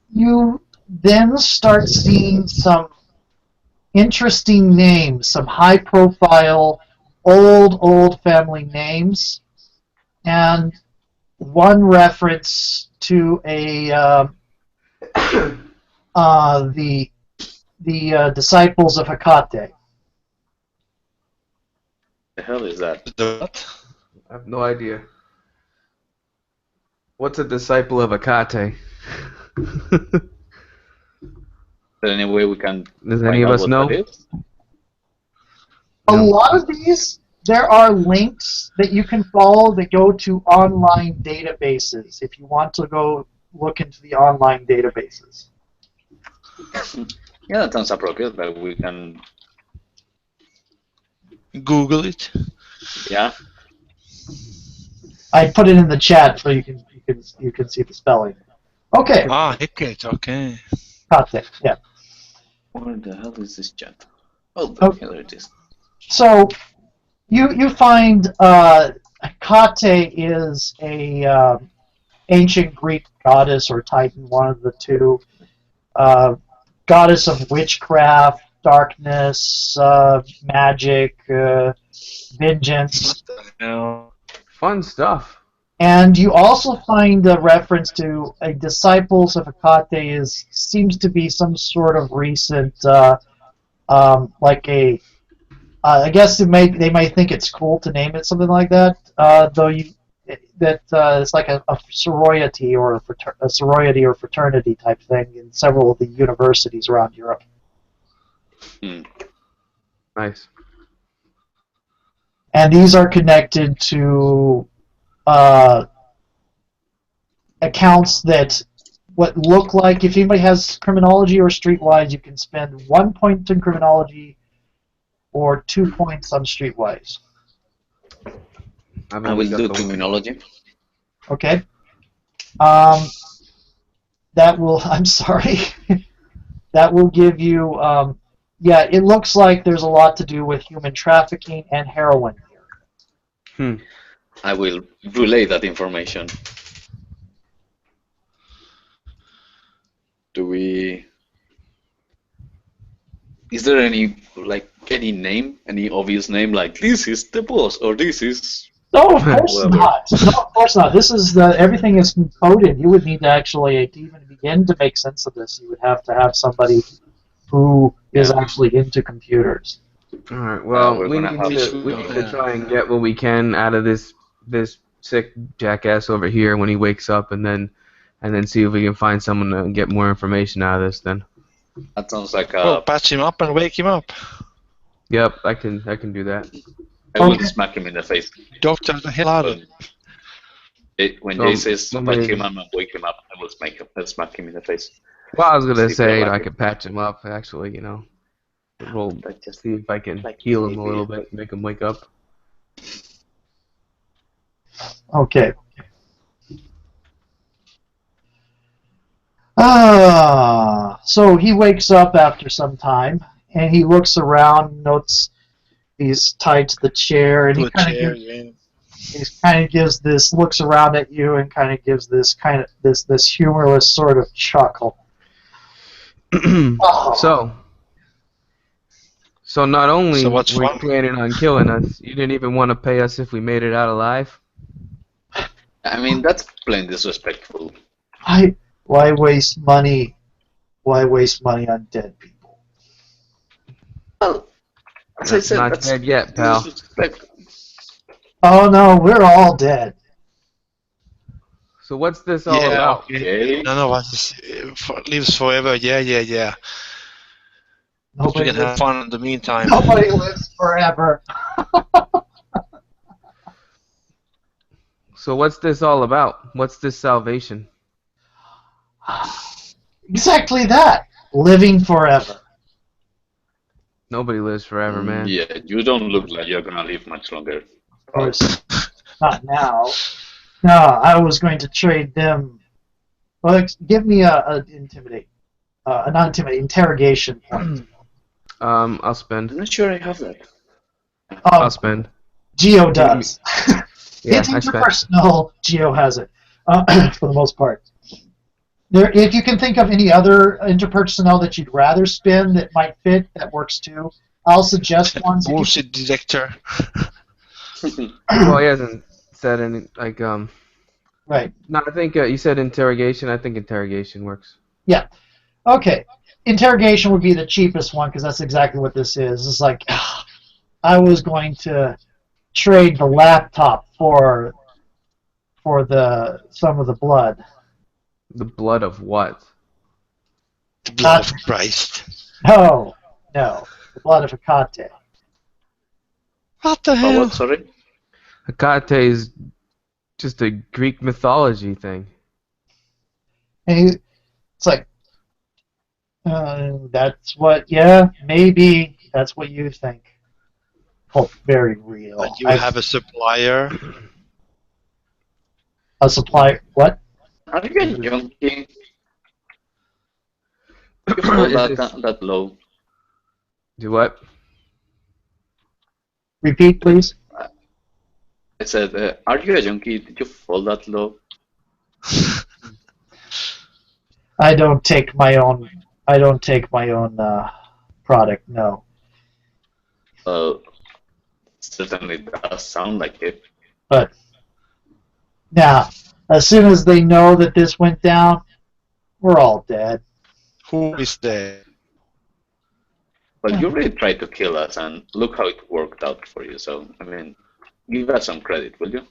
You then start seeing some interesting names, some high-profile, old family names, and one reference to the disciples of Hecate. The hell is that? The what? I have no idea. What's a disciple of Akate? Is there any way we can Does find any of out us what know? that is? A No. lot of these, there are links that you can follow that go to online databases if you want to go look into the online databases. Yeah, that sounds appropriate. Like we can, Google it. yeah. I put it in the chat so you can see the spelling. Okay, Hecate, okay. Hecate, yeah. Where the hell is this chat? Oh, Oh. here it is. So you find Hecate is a ancient Greek goddess or titan, one of the two. Goddess of witchcraft, darkness, magic, vengeance. What the hell? Fun stuff. And you also find a reference to a disciples of Hecate seems to be some sort of recent, I guess they might think it's cool to name it something like that. It's like a sorority or a sorority or fraternity type thing in several of the universities around Europe. Nice. And these are connected to accounts that what look like, if anybody has criminology or streetwise, you can spend 1 point in criminology or 2 points on streetwise. I've I only will got do the one. criminology. Okay. That will, I'm sorry, that will give you, yeah, it looks like there's a lot to do with human trafficking and heroin here. I will relay that information. Is there any name, any obvious name, like this is the boss or this is No, of course whoever? not. No, of course not. This is everything is encoded. You would need to actually, to even begin to make sense of this, you would have to have somebody who is Yeah. actually into computers. All right. Well, We're we gonna need have to try and get what we can out of this sick jackass over here when he wakes up, and then see if we can find someone to get more information out of this. Then. that sounds like Well, patch him up and wake him up. Yep, I can do that. I will Okay. smack him in the face. Doctor the hell out of him. When Jay says let patch me- him up and wake him up, I will smack him in the face. Well, I was gonna See if say you like I it. could patch him up. Actually, we'll But just see if I can like heal him a maybe- little bit, make him wake up. Okay. So he wakes up after some time, and he looks around, notes he's tied to the chair, and To he a kind chair, of yeah. gives this, looks around at you, and kind of gives this this humorless sort of chuckle. Oh. So not only So what's were you fun? planning on killing us, you didn't even want to pay us if we made it out alive. I mean, that's plain disrespectful. Why waste money? Why waste money on dead people? Well, as I That's said, not that's dead yet, pal. disrespectful. Oh no, we're all dead. So what's this all Yeah, about? Okay. None of us lives forever. Yeah. We Nobody can have lives, fun in the meantime. nobody lives forever. So what's this all about? What's this salvation? Exactly that. Living forever. Nobody lives forever, man. Yeah, you don't look like you're gonna live much longer. Of course, not now. No, I was going to trade them. Well, give me a intimidate, not intimidate, interrogation point. I'll I'm spend. not sure I have that. I'll spend. Geo does. Yeah, It's I spent. interpersonal. Geo has it for the most part. If you can think of any other interpersonnel that you'd rather spend that might fit, that works too. I'll suggest ones. If you, Bullshit detector. Well, he hasn't said any right. No, I think you said interrogation. I think interrogation works. Yeah. Okay. Interrogation would be the cheapest one because that's exactly what this is. It's like I was going to trade the laptop for some of the blood. The blood of what? The blood of Christ. No, the blood of Hecate. What the Oh, hell? what? Sorry. Hecate is just a Greek mythology thing. And it's like that's what. Yeah, maybe that's what you think. Oh, very real. And you have a supplier. a supply. What? Are you a junkie? You fall Is this- that low. Do what? Repeat, please. I said, are you a junkie? Did you fall that low? I don't take my own. I don't take my own product. No. Certainly does sound like it. But now, as soon as they know that this went down, we're all dead. Who is there? Well, you really tried to kill us, and look how it worked out for you. So, I mean, give us some credit, will you?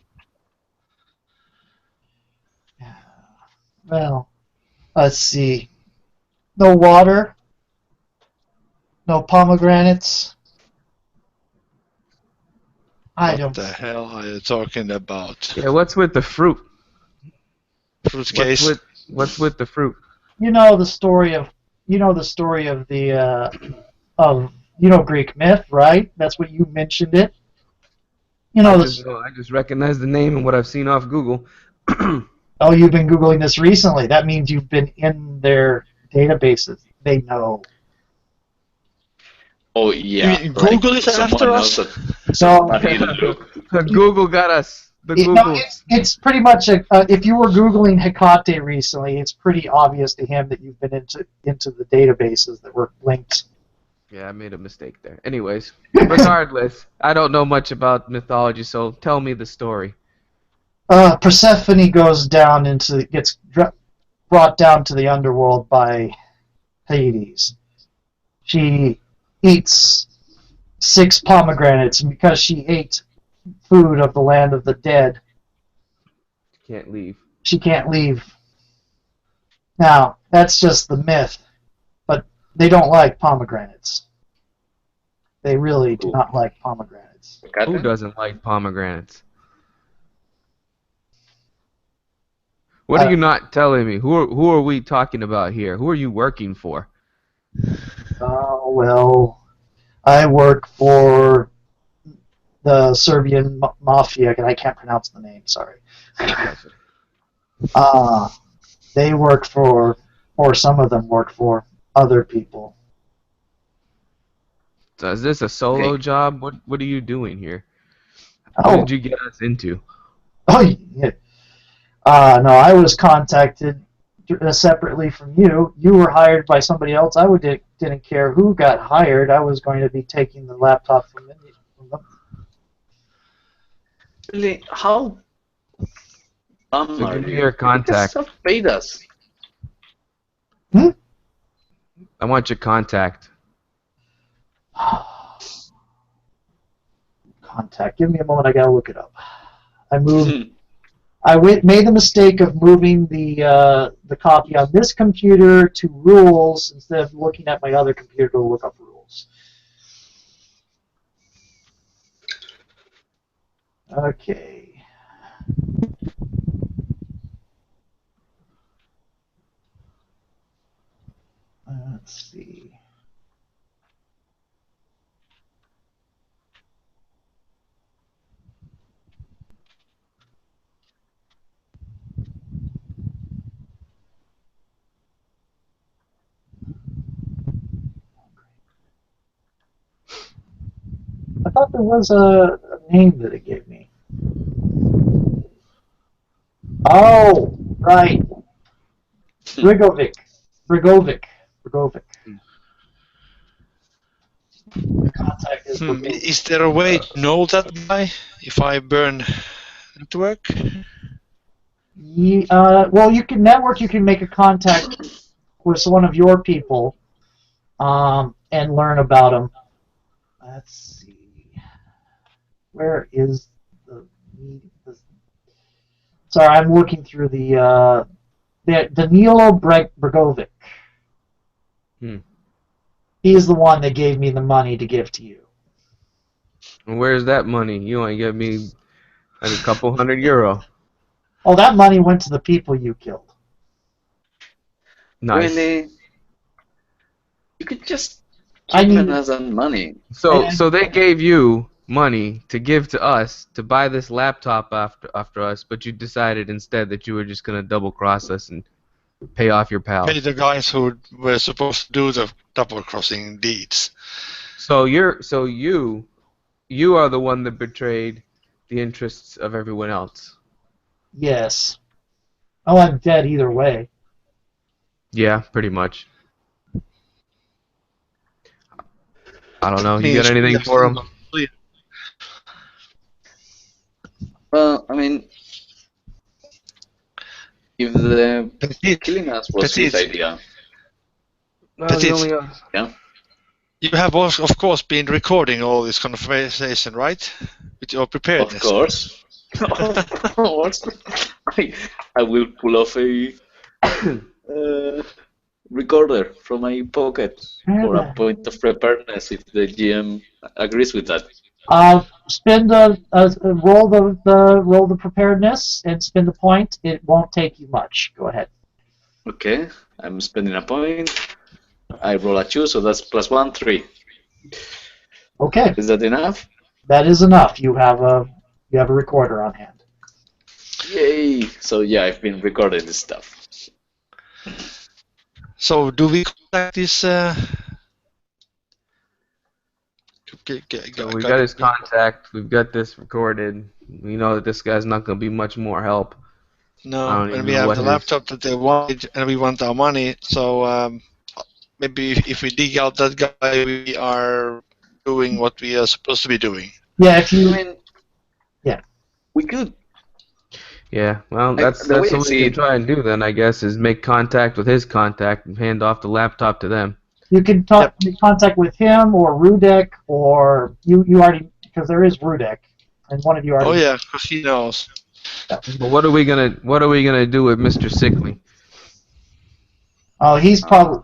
Well, let's see. No water. No pomegranates. I What don't. the hell are you talking about? Yeah, what's with the fruit? Fruit case? What's with the fruit? You know the story of. You know the story of the of Greek myth, right? That's what you mentioned it. You know I just recognize the name and what I've seen off Google. Oh, you've been Googling this recently. That means you've been in their databases. They know. Oh, yeah. You mean Google is Someone after knows us? that So, somebody looked. Google got us. The no, Google. it's pretty much if you were Googling Hecate recently, it's pretty obvious to him that you've been into the databases that were linked. Yeah, I made a mistake there. Anyways, regardless, I don't know much about mythology, so tell me the story. Persephone gets brought down to the underworld by Hades. She eats 6 pomegranates, and because she ate food of the land of the dead, Can't leave. she can't leave. Now, that's just the myth, but they don't like pomegranates. They really do not like pomegranates. Who doesn't like pomegranates? What are you not telling me? Who are we talking about here? Who are you working for? Oh, well, I work for the Serbian mafia, and I can't pronounce the name, sorry. They work for, or some of them work for, other people. So is this a solo job? What are you doing here? Oh. What did you get us into? Oh, yeah. No, I was contacted separately from you. You were hired by somebody else. I didn't care who got hired. I was going to be taking the laptop from them. Really? How? So give me your contact. You just paid us. I want your contact. Contact. Give me a moment. I gotta look it up. I made the mistake of moving the copy on this computer to rules instead of looking at my other computer to look up rules. Okay. Let's see. I thought there was a name that it gave me. Oh, right. Brigovic. The contact is Brigovic. Is there a way to know that guy if I burn network? Well, you can network. You can make a contact with one of your people, and learn about them. Let's see. Where is the? Sorry, I'm looking through the Danilo Bregovic. He's the one that gave me the money to give to you. And where's that money? You only give me like a couple €100. Oh, that money went to the people you killed. Nice. Really? You could just give us that money. So they gave you money to give to us to buy this laptop after us, but you decided instead that you were just gonna double cross us and pay off your pals. Pay the guys who were supposed to do the double crossing deeds. So you are the one that betrayed the interests of everyone else. Yes. Oh, I'm dead either way. Yeah, pretty much. I don't know. You got anything for him? Well, I mean, if the killing us was his idea. Well, yeah. You have, of course, been recording all this conversation, right? With your preparedness. Of course. Of course. I will pull off a recorder from my pocket for a point of preparedness if the GM agrees with that. Spend roll the preparedness and spend the point. It won't take you much. Go ahead. Okay, I'm spending a point. I roll a 2, so that's +1, 3. Okay. Is that enough? That is enough. You have a recorder on hand. Yay! So yeah, I've been recording this stuff. So do we contact this? So we got his contact. We've got this recorded. We know that this guy's not going to be much more help. No, and we have the laptop that they wanted, and we want our money. So maybe if we dig out that guy, we are doing what we are supposed to be doing. Yeah, if you. Yeah. We could. Yeah, well, that's what we can try and do then, I guess, is make contact with his contact and hand off the laptop to them. You can make contact with him or Rudek, or you already, because there is Rudek, and one of you already. Oh yeah, because he knows. But what are we gonna do with Mr. Sickly? Oh, he's probably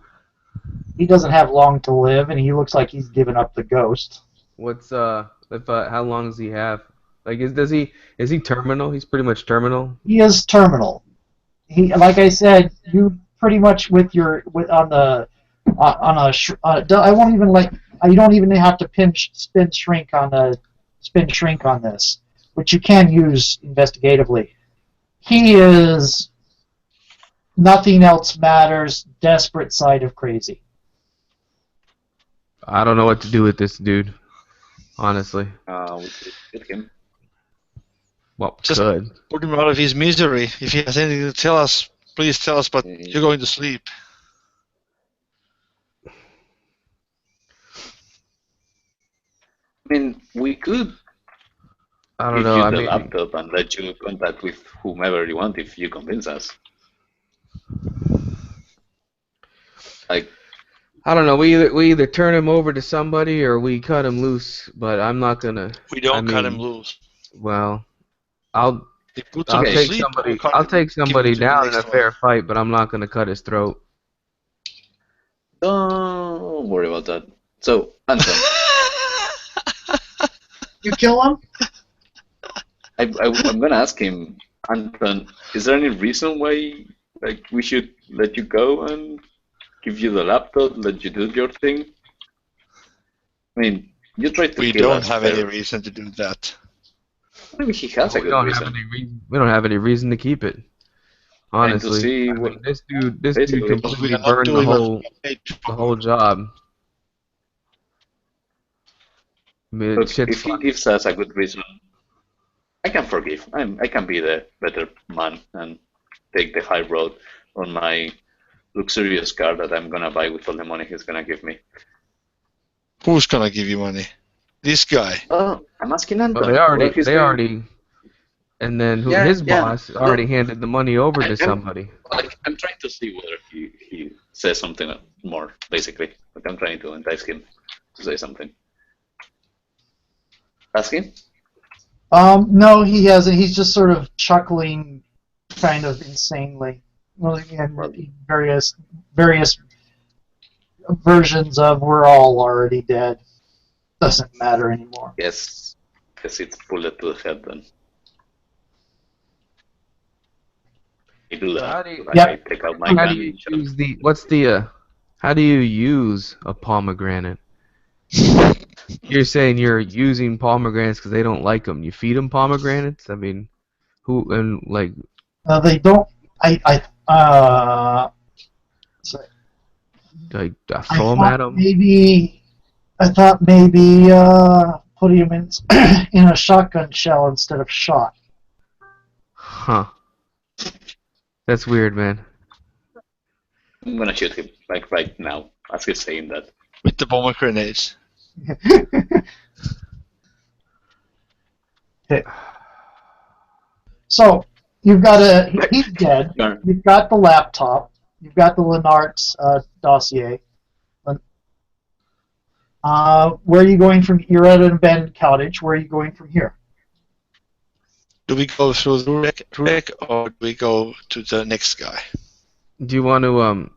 he doesn't have long to live, and he looks like he's given up the ghost. What's how long does he have? Like is he terminal? He's pretty much terminal. He is terminal. He, like I said, you pretty much I won't even you don't even have to spin shrink on this, which you can use investigatively. He is nothing else matters. Desperate side of crazy. I don't know what to do with this dude, honestly. We could him. Well, Just good. put him out of his misery. If he has anything to tell us, please tell us, but you're going to sleep. I mean, we could I don't give know. you I the mean, laptop and let you contact with whomever you want if you convince us. Like, I don't know. We either turn him over to somebody or we cut him loose. But I'm not gonna. We don't I mean, cut him loose. Well, I'll He puts him to take sleep. somebody. we cut I'll him, take give him somebody to the down in a next one. fair fight, but I'm not gonna cut his throat. don't worry about that. So, Anton, You kill him? I'm gonna ask him, Anton, is there any reason why like we should let you go and give you the laptop, let you do your thing? I mean, you tried to We kill don't us. have any reason to do that. Maybe he has a We good don't reason. have any reason. We don't have any reason to keep it. And to Honestly, see I mean, what this dude basically- completely We are not burned the doing whole job. I mean, Look, shit's if he fucked. gives us a good reason, I can forgive. I can be the better man and take the high road on my luxurious car that I'm gonna buy with all the money he's gonna give me. Who's gonna give you money? This guy. Oh, I'm asking Anton. Well, they already, and then Yeah, his yeah. boss already handed the money over to I'm- somebody. Like, I'm trying to see whether he says something more, basically. Like, I'm trying to entice him to say something. Ask him? No, he hasn't. He's just sort of chuckling, kind of insanely. Well, again, various versions of "we're all already dead." Doesn't matter anymore. Yes. Guess it's bullet to the head then. I do that. How do you- Like, Yep. I take out my How gun do you and shoot. use how do you use a pomegranate? You're saying you're using pomegranates because they don't like them. You feed them pomegranates? I mean, They don't. So like I throw them thought at them? maybe put him in in a shotgun shell instead of shot. Huh. That's weird, man. I'm gonna shoot him, like, right now, as he's saying that. With the pomegranates. Okay. So he's dead. Sure. You've got the laptop. You've got the Lenart's dossier. Where are you going from? You're at an abandoned cottage. Where are you going from here? Do we go through Rudek or do we go to the next guy? Do you want to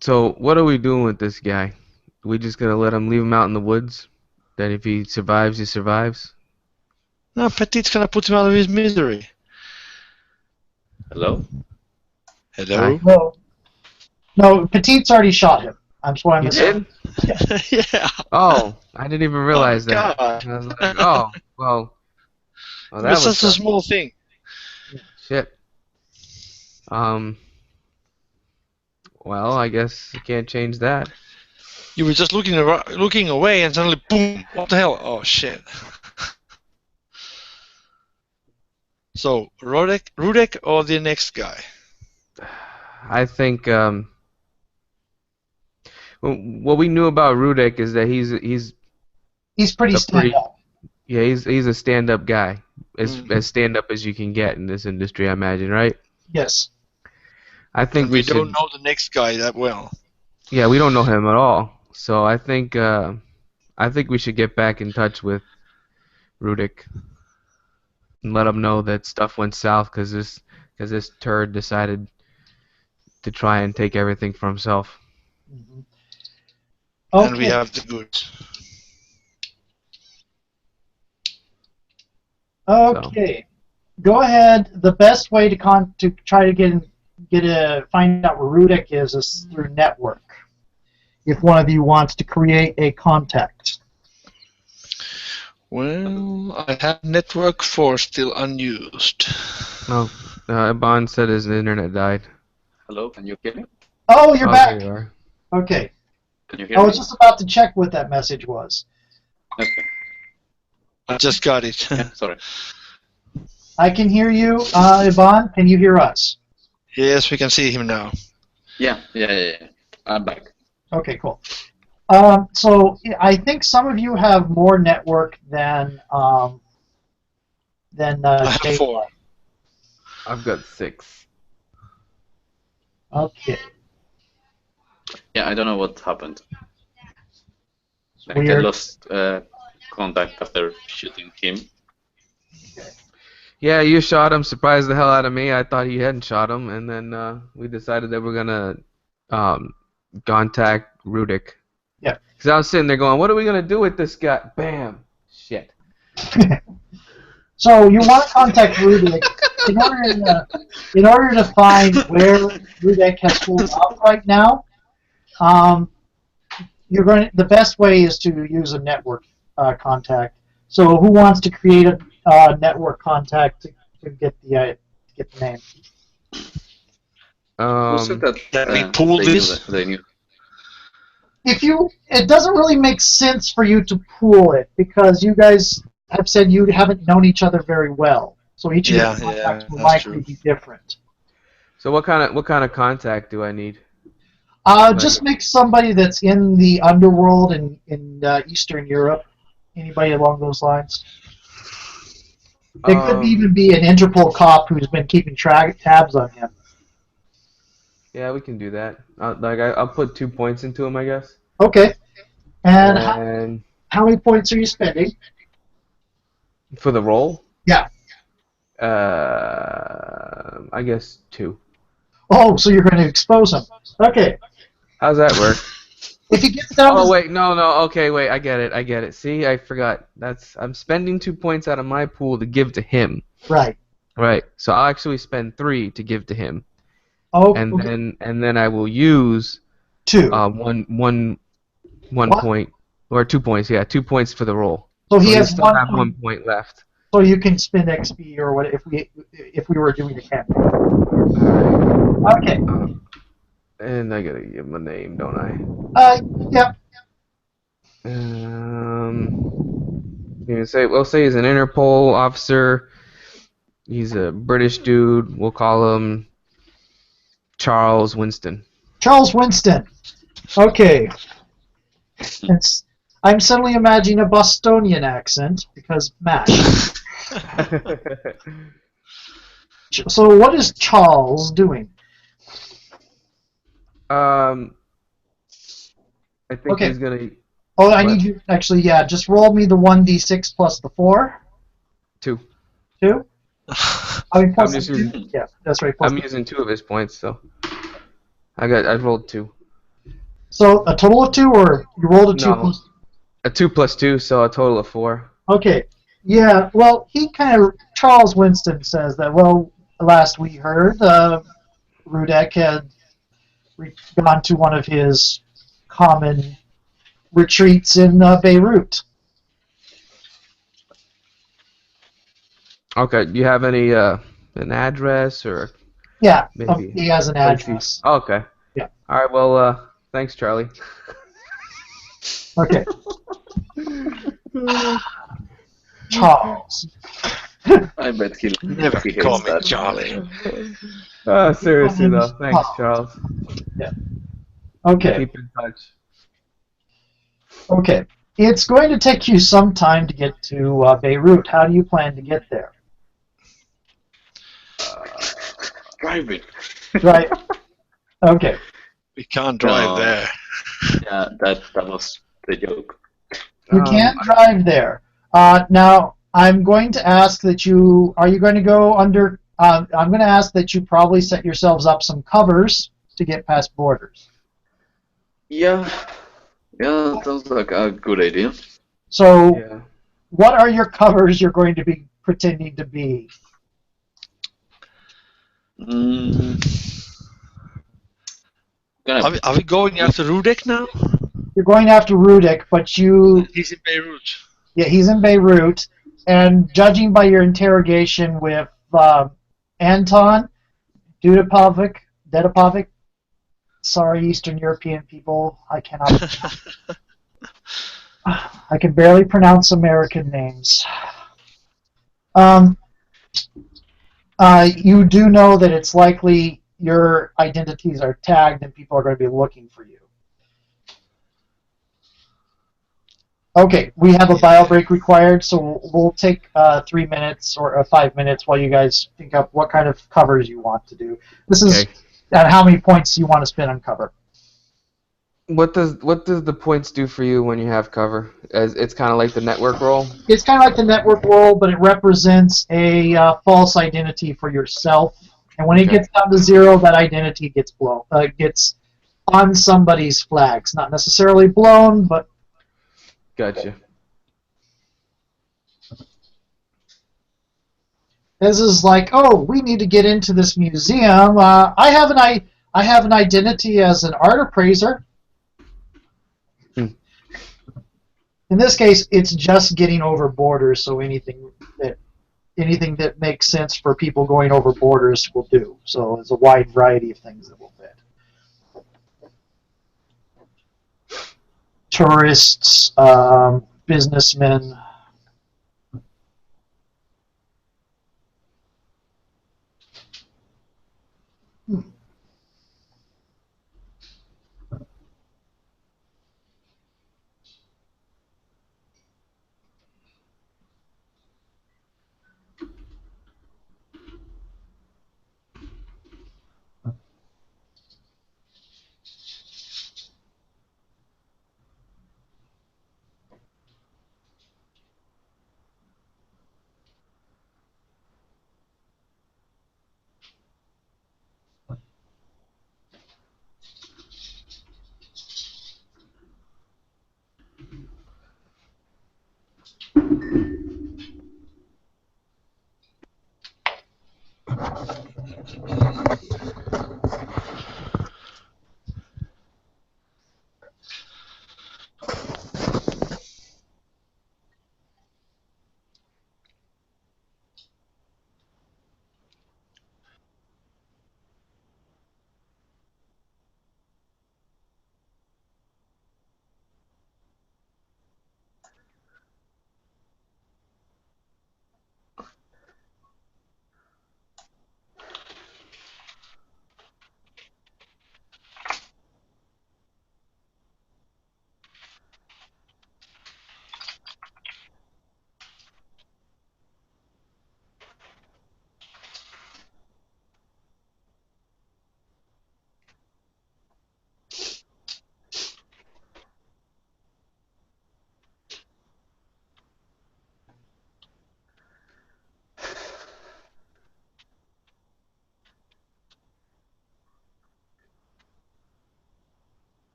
So what are we doing with this guy? We just gonna leave him out in the woods? Then if he survives, he survives? No, Petit's gonna put him out of his misery. Hello? Hello? No, Petit's already shot him. That's why I'm You assuming. did? Yeah. Oh, I didn't even realize that. God. I was like, oh, well. Well, that It's was such a small thing. shit. Well, I guess you can't change that. You were just looking away and suddenly boom! What the hell? Oh shit. So, Rudek or the next guy? I think what we knew about Rudek is that he's He's pretty A pretty- stand up. yeah, he's a stand-up guy. Mhm. As stand-up as you can get in this industry, I imagine, right? Yes. I think And we should, don't know the next guy that well. yeah, we don't know him at all. So I think we should get back in touch with Rudik and let him know that stuff went south because this turd decided to try and take everything for himself. Mhm. And we Okay. have the goods. Okay. Go ahead. The best way to try to find out where Rudik is through network. If one of you wants to create a contact. Well, I have network 4 still unused. Oh, Bond said his internet died. Hello, can you hear me? Oh, you're Oh, back. there you are. Okay. Can you hear I me? was just about to check what that message was. Okay. I just got it. Yeah, sorry. I can hear you, Ivan. Can you hear us? Yes, we can see him now. Yeah. I'm back. Okay, cool. So I think some of you have more network than I have Jay. 4. I've got 6. Okay. Yeah, I don't know what happened. It's Like I weird. lost contact after shooting him. Yeah, you shot him. Surprised the hell out of me. I thought he hadn't shot him, and then we decided that we're gonna contact Rudik. Yeah. Because I was sitting there going, "What are we gonna do with this guy?" Bam! Shit. So you want to contact Rudik in order to find where Rudik has pulled up right now. The best way is to use a network contact. So who wants to create a network contact to get the name? Who said that Can we pool this? they knew? It doesn't really make sense for you to pool it because you guys have said you haven't known each other very well. So each of your contacts will that's likely true. be different. So what kind of contact do I need? Just make somebody that's in the underworld in Eastern Europe. Anybody along those lines. It could even be an Interpol cop who's been keeping tabs on him. Yeah, we can do that. I'll put 2 points into him, I guess. Okay. And And how many points are you spending? for the roll, Yeah. I guess 2. Oh, so you're going to expose him. Okay. How's that work? If he gets down Oh to wait, no. Okay, wait. I get it. See, I forgot. I'm spending 2 points out of my pool to give to him. right. Right. So I'll actually spend 3 to give to him, Oh, and okay. then I will use 2. one What? point or 2 points. Yeah, 2 points for the roll. So he So has still 1 have point. 1 point left. So you can spend XP or what if we were doing a campaign. Alright. Okay. And I gotta give him a name, don't I? Yep. We'll say he's an Interpol officer. He's a British dude. We'll call him Charles Winston. Charles Winston. Okay. I'm suddenly imagining a Bostonian accent because MASH. So what is Charles doing? I think Okay. he's gonna Oh, I need you actually. Yeah, just roll me the 1d6 plus the 4. 2. 2. I mean plus I'm just the 2. using- Yeah, that's right. Plus I'm using 2 of his points, so I rolled 2. So a total of 2, or you rolled a 2 No. plus. A 2 plus 2, so a total of 4. Okay. Yeah. Well, Charles Winston says that. Well, last we heard, Rudek had gone to one of his common retreats in Beirut. Okay. Do you have any an address or Yeah. maybe He has an place address. Oh, okay. Yeah. All right. Well, thanks, Charlie. Okay. Charles. I bet Never he call hates me that. Charlie. Seriously though, thanks, Charles. Yeah. Okay. Keep in touch. Okay. It's going to take you some time to get to Beirut. How do you plan to get there? Driving. Right. Okay. We can't drive No. there. Yeah, that was the joke. You can drive there. Now, I'm going to ask that you. Are you going to go under? I'm going to ask that you probably set yourselves up some covers to get past borders. Yeah, yeah, sounds like a good idea. So, Yeah. what are your covers you're going to be pretending to be? Mm, gonna Are we going after Rudek now? You're going after Rudik, but you. He's in Beirut. Yeah, he's in Beirut, and judging by your interrogation with Anton Dudapovic, sorry, Eastern European people, I cannot. I can barely pronounce American names. Um, you do know that it's likely your identities are tagged and people are going to be looking for you. Okay, we have a bio break required, so we'll take 3 minutes or 5 minutes while you guys think up what kind of covers you want to do. This is Okay. at how many points you want to spend on cover. What does the points do for you when you have cover? As it's kind of like the network role. It's kind of like the network role, but it represents a false identity for yourself. And when it Okay. gets down to 0, that identity gets gets on somebody's flags. Not necessarily blown, but Gotcha. this is like, oh, we need to get into this museum. I have an identity as an art appraiser. Hmm. In this case, it's just getting over borders, so anything that makes sense for people going over borders will do. So there's a wide variety of things that will fit. Tourists, businessmen.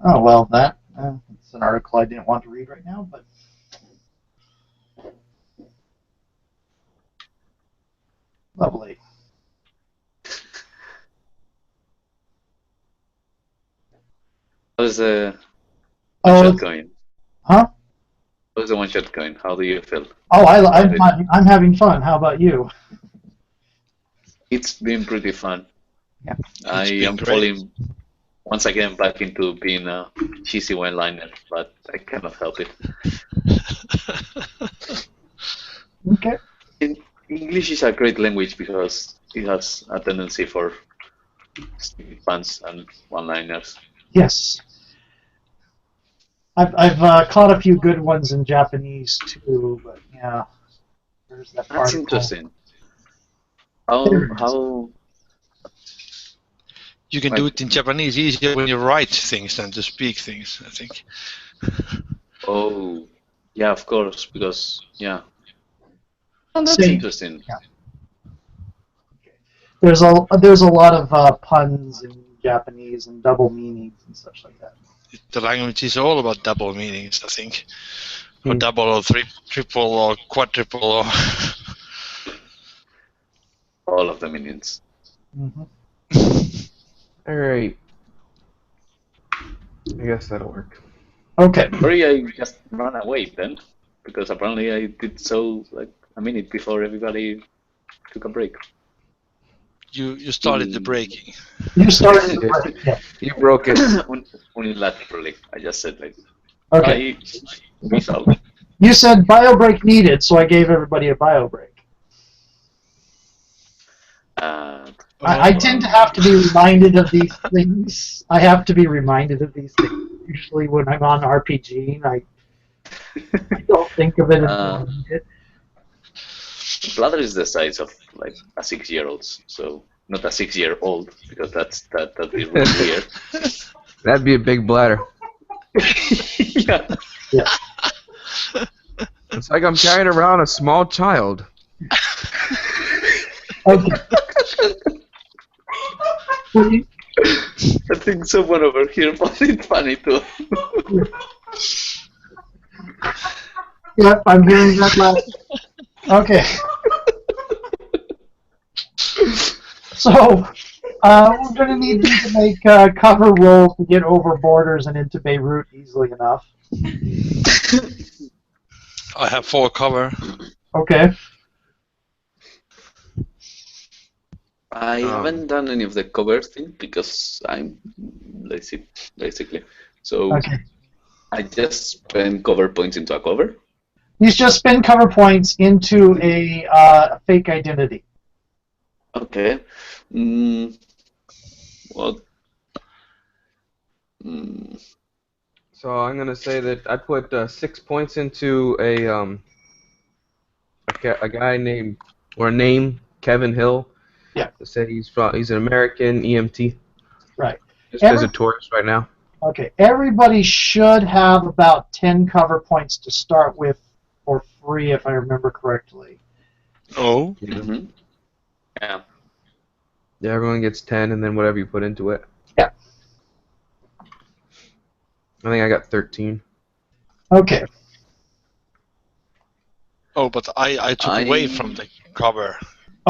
Oh well, that's an article I didn't want to read right now, but lovely. How's the one Oh, shot going? huh? How's the one shot going? How do you feel Oh, about it? I'm having fun. How about you? It's been pretty fun. Yeah. I It's been am great. falling once again back into being a cheesy one-liner, but I cannot help it. Okay. In English English is a great language because it has a tendency for stupid puns and one-liners. Yes. I've caught a few good ones in Japanese too, but yeah, there's that That's particle. interesting. How There it is. how You can do it in Japanese easier when you write things than to speak things, I think. Oh, yeah, of course, because yeah. Oh, that's Same. interesting. Yeah. There's a lot of puns in Japanese and double meanings and such like that. The language is all about double meanings, I think. Or Hmm. double or triple or quadruple or... All of the minions. Mm-hmm. All right. I guess that'll work. Okay. Sorry, I just ran away then, because apparently I did so like a minute before everybody took a break. You started the breaking. You started the break. Yeah. You broke it. Unilaterally, I just said like, Okay. peace out. You said bio break needed, so I gave everybody a bio break. I tend to have to be reminded of these things. I have to be reminded of these things. Usually when I'm on RPG, I don't think of it until I need it. Bladder is the size of like a 6-year-old's, so not a 6-year-old because that'd be really weird. That'd be a big bladder. Yeah. Yeah. It's like I'm carrying around a small child. Okay. I think someone over here found it funny too. Yep, I'm hearing that laugh. Okay. So, we're going to need you to make cover rolls to get over borders and into Beirut easily enough. I have 4 cover. Okay. I haven't done any of the cover thing because I'm lazy, basically. So Okay. I just spend cover points into a cover. You just spend cover points into a fake identity. Okay. Well. So I'm gonna say that I put 6 points into a guy named or name Kevin Hill. Yeah. To say he's an American EMT. Right. Just as a tourist right now. Okay. Everybody should have about 10 cover points to start with for free, if I remember correctly. Oh. Mm-hmm. Yeah. Yeah, everyone gets 10, and then whatever you put into it. Yeah. I think I got 13. Okay. Oh, but I took away from the cover.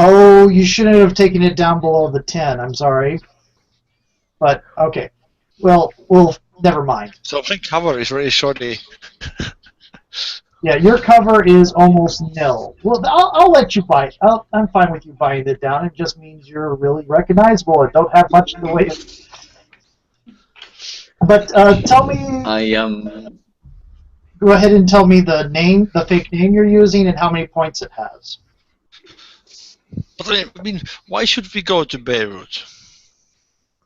Oh, you shouldn't have taken it down below the 10. I'm sorry. But, okay. Well, never mind. So I think cover is very shoddy. Yeah, your cover is almost nil. Well, I'll let you buy it. I'm fine with you buying it down. It just means you're really recognizable and don't have much in the way of... But tell me... I am... Go ahead and tell me the fake name you're using, and how many points it has. But I mean, why should we go to Beirut?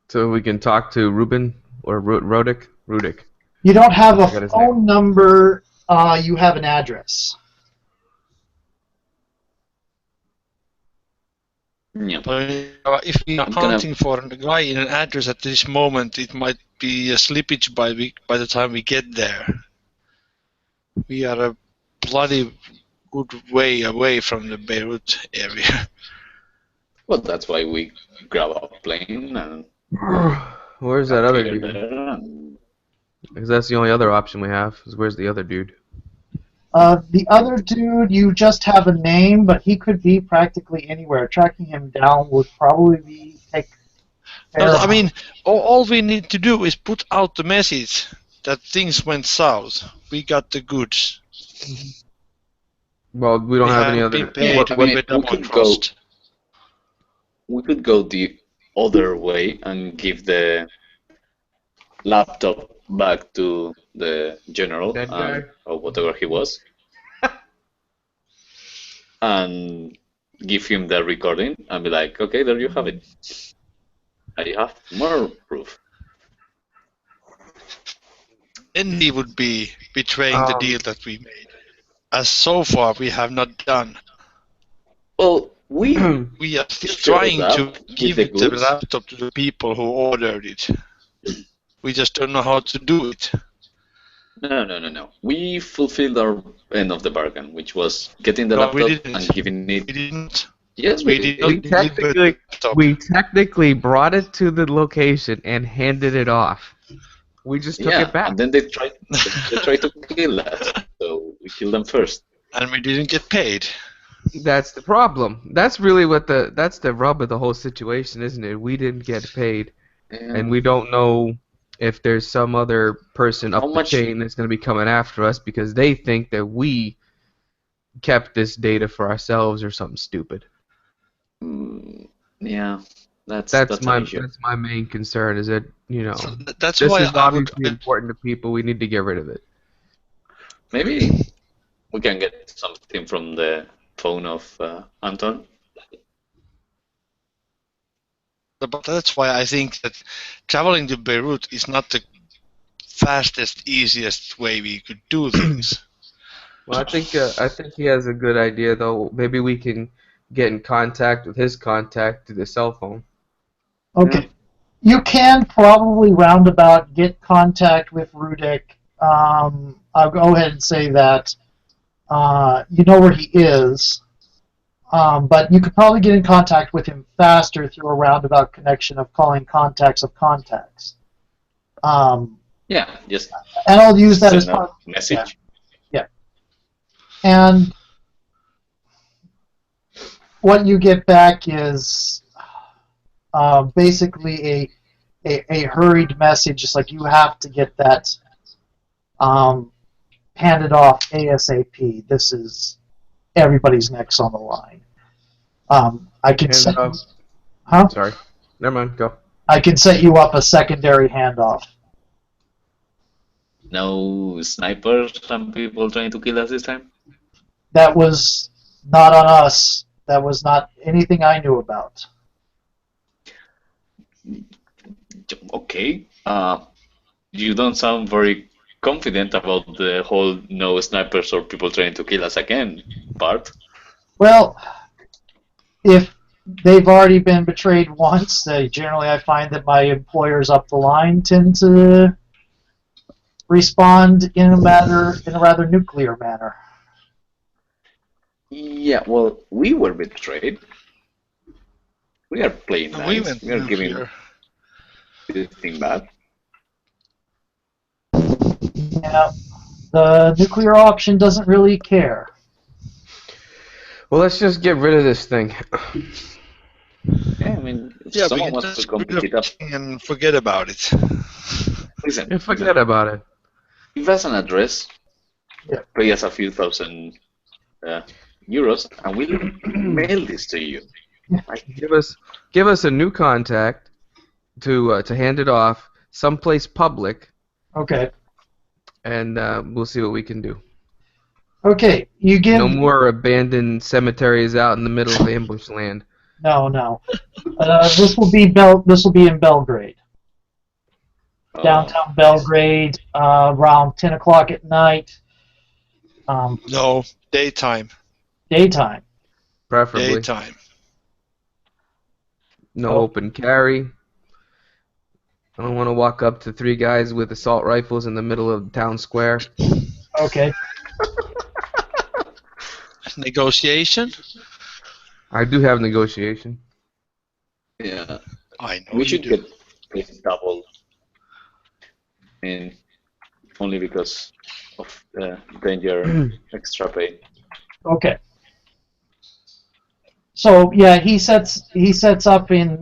So we can talk to Ruben or Rudik. You don't have I got a his phone number. You have an address. Yeah. If we are hunting for a guy in an address at this moment, it might be a slippage by the time we get there. We are a bloody good way away from the Beirut area. Well, that's why we grab a plane and... Where's that other here, dude? there, and... Because that's the only other option we have. Is where's the other dude? The other dude, you just have a name, but he could be practically anywhere. Tracking him down would probably take... I mean, all we need to do is put out the message that things went south. We got the goods. Well, we don't have any other... Been paid, I mean, we could go the other way and give the laptop back to the general or whatever he was, and give him the recording and be like, okay, there you have it. I have more proof. Then he would be betraying the deal that we made. As so far we have not done. Well, we are still showed trying up to with give the the goods. laptop to the people who ordered it. We just don't know how to do it. No. We fulfilled our end of the bargain, which was getting the No, we laptop didn't. and giving it. We didn't. Yes, We did not We deliver the technically, laptop. we technically brought it to the location and handed it off. We just took it back. And then they tried to kill us, so we killed them first. And we didn't get paid. That's the problem. That's really that's the rub of the whole situation, isn't it? We didn't get paid, and we don't know if there's some other person up the chain that's going to be coming after us because they think that we kept this data for ourselves or something stupid. Yeah, that's my main concern is that So that's this why is obviously important to people. We need to get rid of it. Maybe we can get something from the phone of Anton. But that's why I think that traveling to Beirut is not the fastest, easiest way we could do things. Well, I think he has a good idea though. Maybe we can get in contact with his contact through the cell phone. Okay. Yeah. You can probably roundabout get contact with Rudek. I'll go ahead and say that you know where he is, but you could probably get in contact with him faster through a roundabout connection of calling contacts of contacts. Just and I'll use that as part of the message. Yeah. And what you get back is basically a hurried message. It's like you have to get that handed off ASAP. This is everybody's neck's on the line. I can set. Sorry, never mind. Go. I can set you up a secondary handoff. No snipers and people trying to kill us this time? That was not on us. That was not anything I knew about. Okay. You don't sound very confident about the whole no snipers or people trying to kill us again part. Well, if they've already been betrayed once, generally I find that my employers up the line tend to respond in a rather nuclear manner. Yeah, well, we were betrayed. We are playing nice. We are giving this thing back. Yeah, the nuclear option doesn't really care. Well, let's just get rid of this thing. Yeah, I mean, if someone wants to come pick it up and forget about it. Listen, forget about it. Give us an address. Yeah. Pay us a few thousand euros, and we'll mail this to you. Give us a new contact to hand it off someplace public. Okay. And we'll see what we can do. Okay, you give. No more abandoned cemeteries out in the middle of ambush land. No. This will be in Belgrade. Downtown Belgrade, around 10 o'clock at night. No, daytime. Daytime. Preferably. Daytime. No open carry. I don't want to walk up to 3 guys with assault rifles in the middle of town square. Okay. Negotiation? I do have negotiation. Yeah. I know we should get paid double. And only because of danger extra pay. Okay. So yeah, he sets up in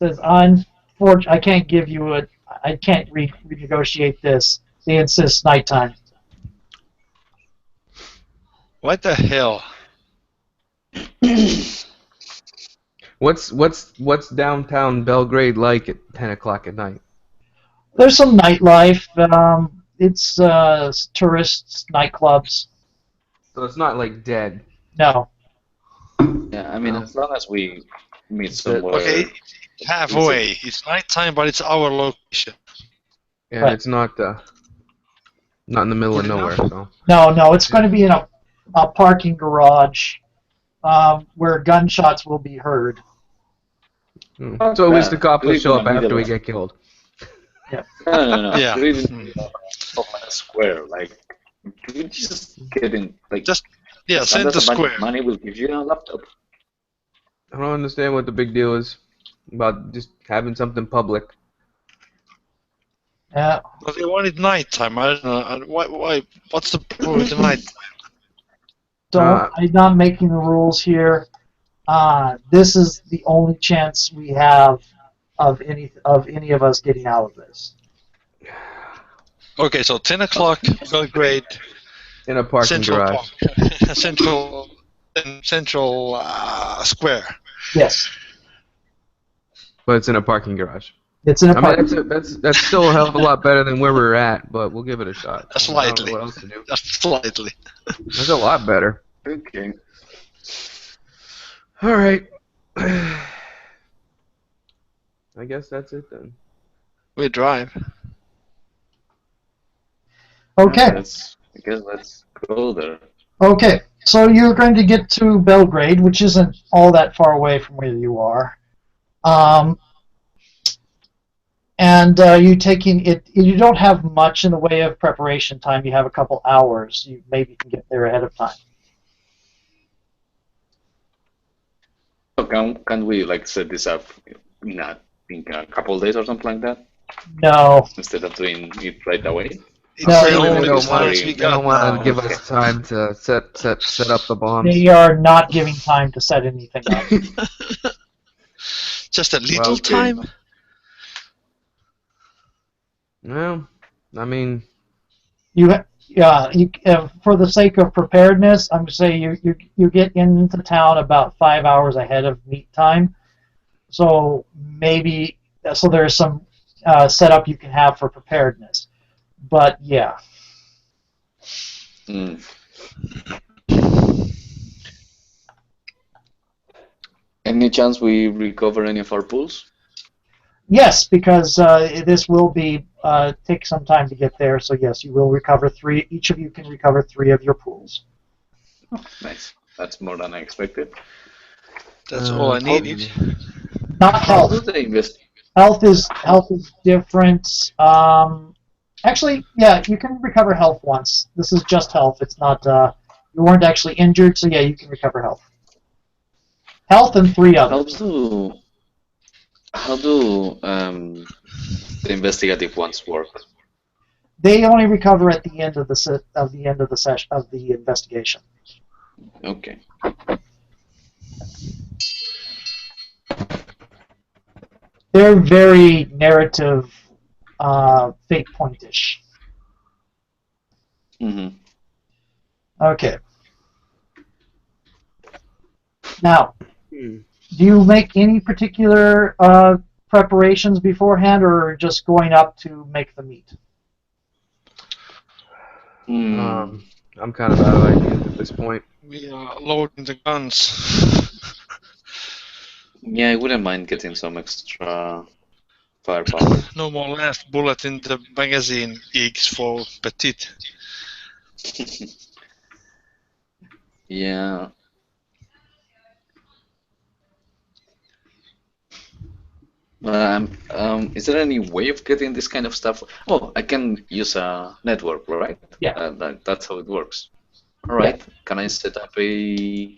says I can't give you I can't renegotiate this. They insist nighttime. What the hell? What's downtown Belgrade like at 10 o'clock at night? There's some nightlife. It's tourists, nightclubs. So it's not like dead. No. Yeah, I mean, as long as we meet That's it. somewhere. Okay, halfway. It's nighttime, but it's our location. And Right. it's not in the middle Good of nowhere. enough. So No, it's going to be in a parking garage where gunshots will be heard. so at least the cop will Live show in up the after middle we of- get killed. No. Yeah. Do it in of a square. Like, you just get in. Like, Just yeah, as send long the as a bunch square. of money will give you a laptop. I don't understand what the big deal is about just having something public. Yeah. But they wanted nighttime. I don't know. Why? What's the problem with the night? I'm not making the rules here. This is the only chance we have of any of us getting out of this. Okay, so 10 o'clock, Belgrade, In a parking Central garage. Park, Central Square. Yes, But it's in a parking garage. it's in a I park. mean, that's still a hell of a lot better than where we're at, but we'll give it a shot. I don't Slightly. know what else to do. Just slightly. That's a lot better. Okay. All right. I guess that's it then. We drive. Okay. I guess let's go there. Okay. So you're going to get to Belgrade, which isn't all that far away from where you are. And you taking it. You don't have much in the way of preparation time. You have a couple hours. You maybe can get there ahead of time. So can we like set this up in a couple of days or something like that No. instead of doing it right away? It's No, the they only don't chance want- we They don't got want now. to give us time to set up the bombs. They are not giving time to set anything up. Just a little Well, time. Well, I mean, For the sake of preparedness, I'm going to say you get into town about 5 hours ahead of meet time. So there's some setup you can have for preparedness. But yeah. Mm. Any chance we recover any of our pools? Yes, because this will be take some time to get there. So yes, you will recover 3. Each of you can recover 3 of your pools. Nice. That's more than I expected. That's all I needed. Not How do health. they invest? Health is different. Actually, yeah, you can recover health once. This is just health. It's not. You weren't actually injured, so yeah, you can recover health. Health and 3 others. How do the investigative ones work? They only recover at the end of the session of the investigation. Okay. They're very narrative, fake pointish. Mm-hmm. Okay. Now, do you make any particular preparations beforehand, or just going up to make the meet? I'm kind of out of ideas at this point. We are loading the guns. Yeah, I wouldn't mind getting some extra firepower. No more last bullet in the magazine gigs for Petit. Yeah. Is there any way of getting this kind of stuff? Oh, I can use a network, right? Yeah. That's how it works. All right. Can I set up a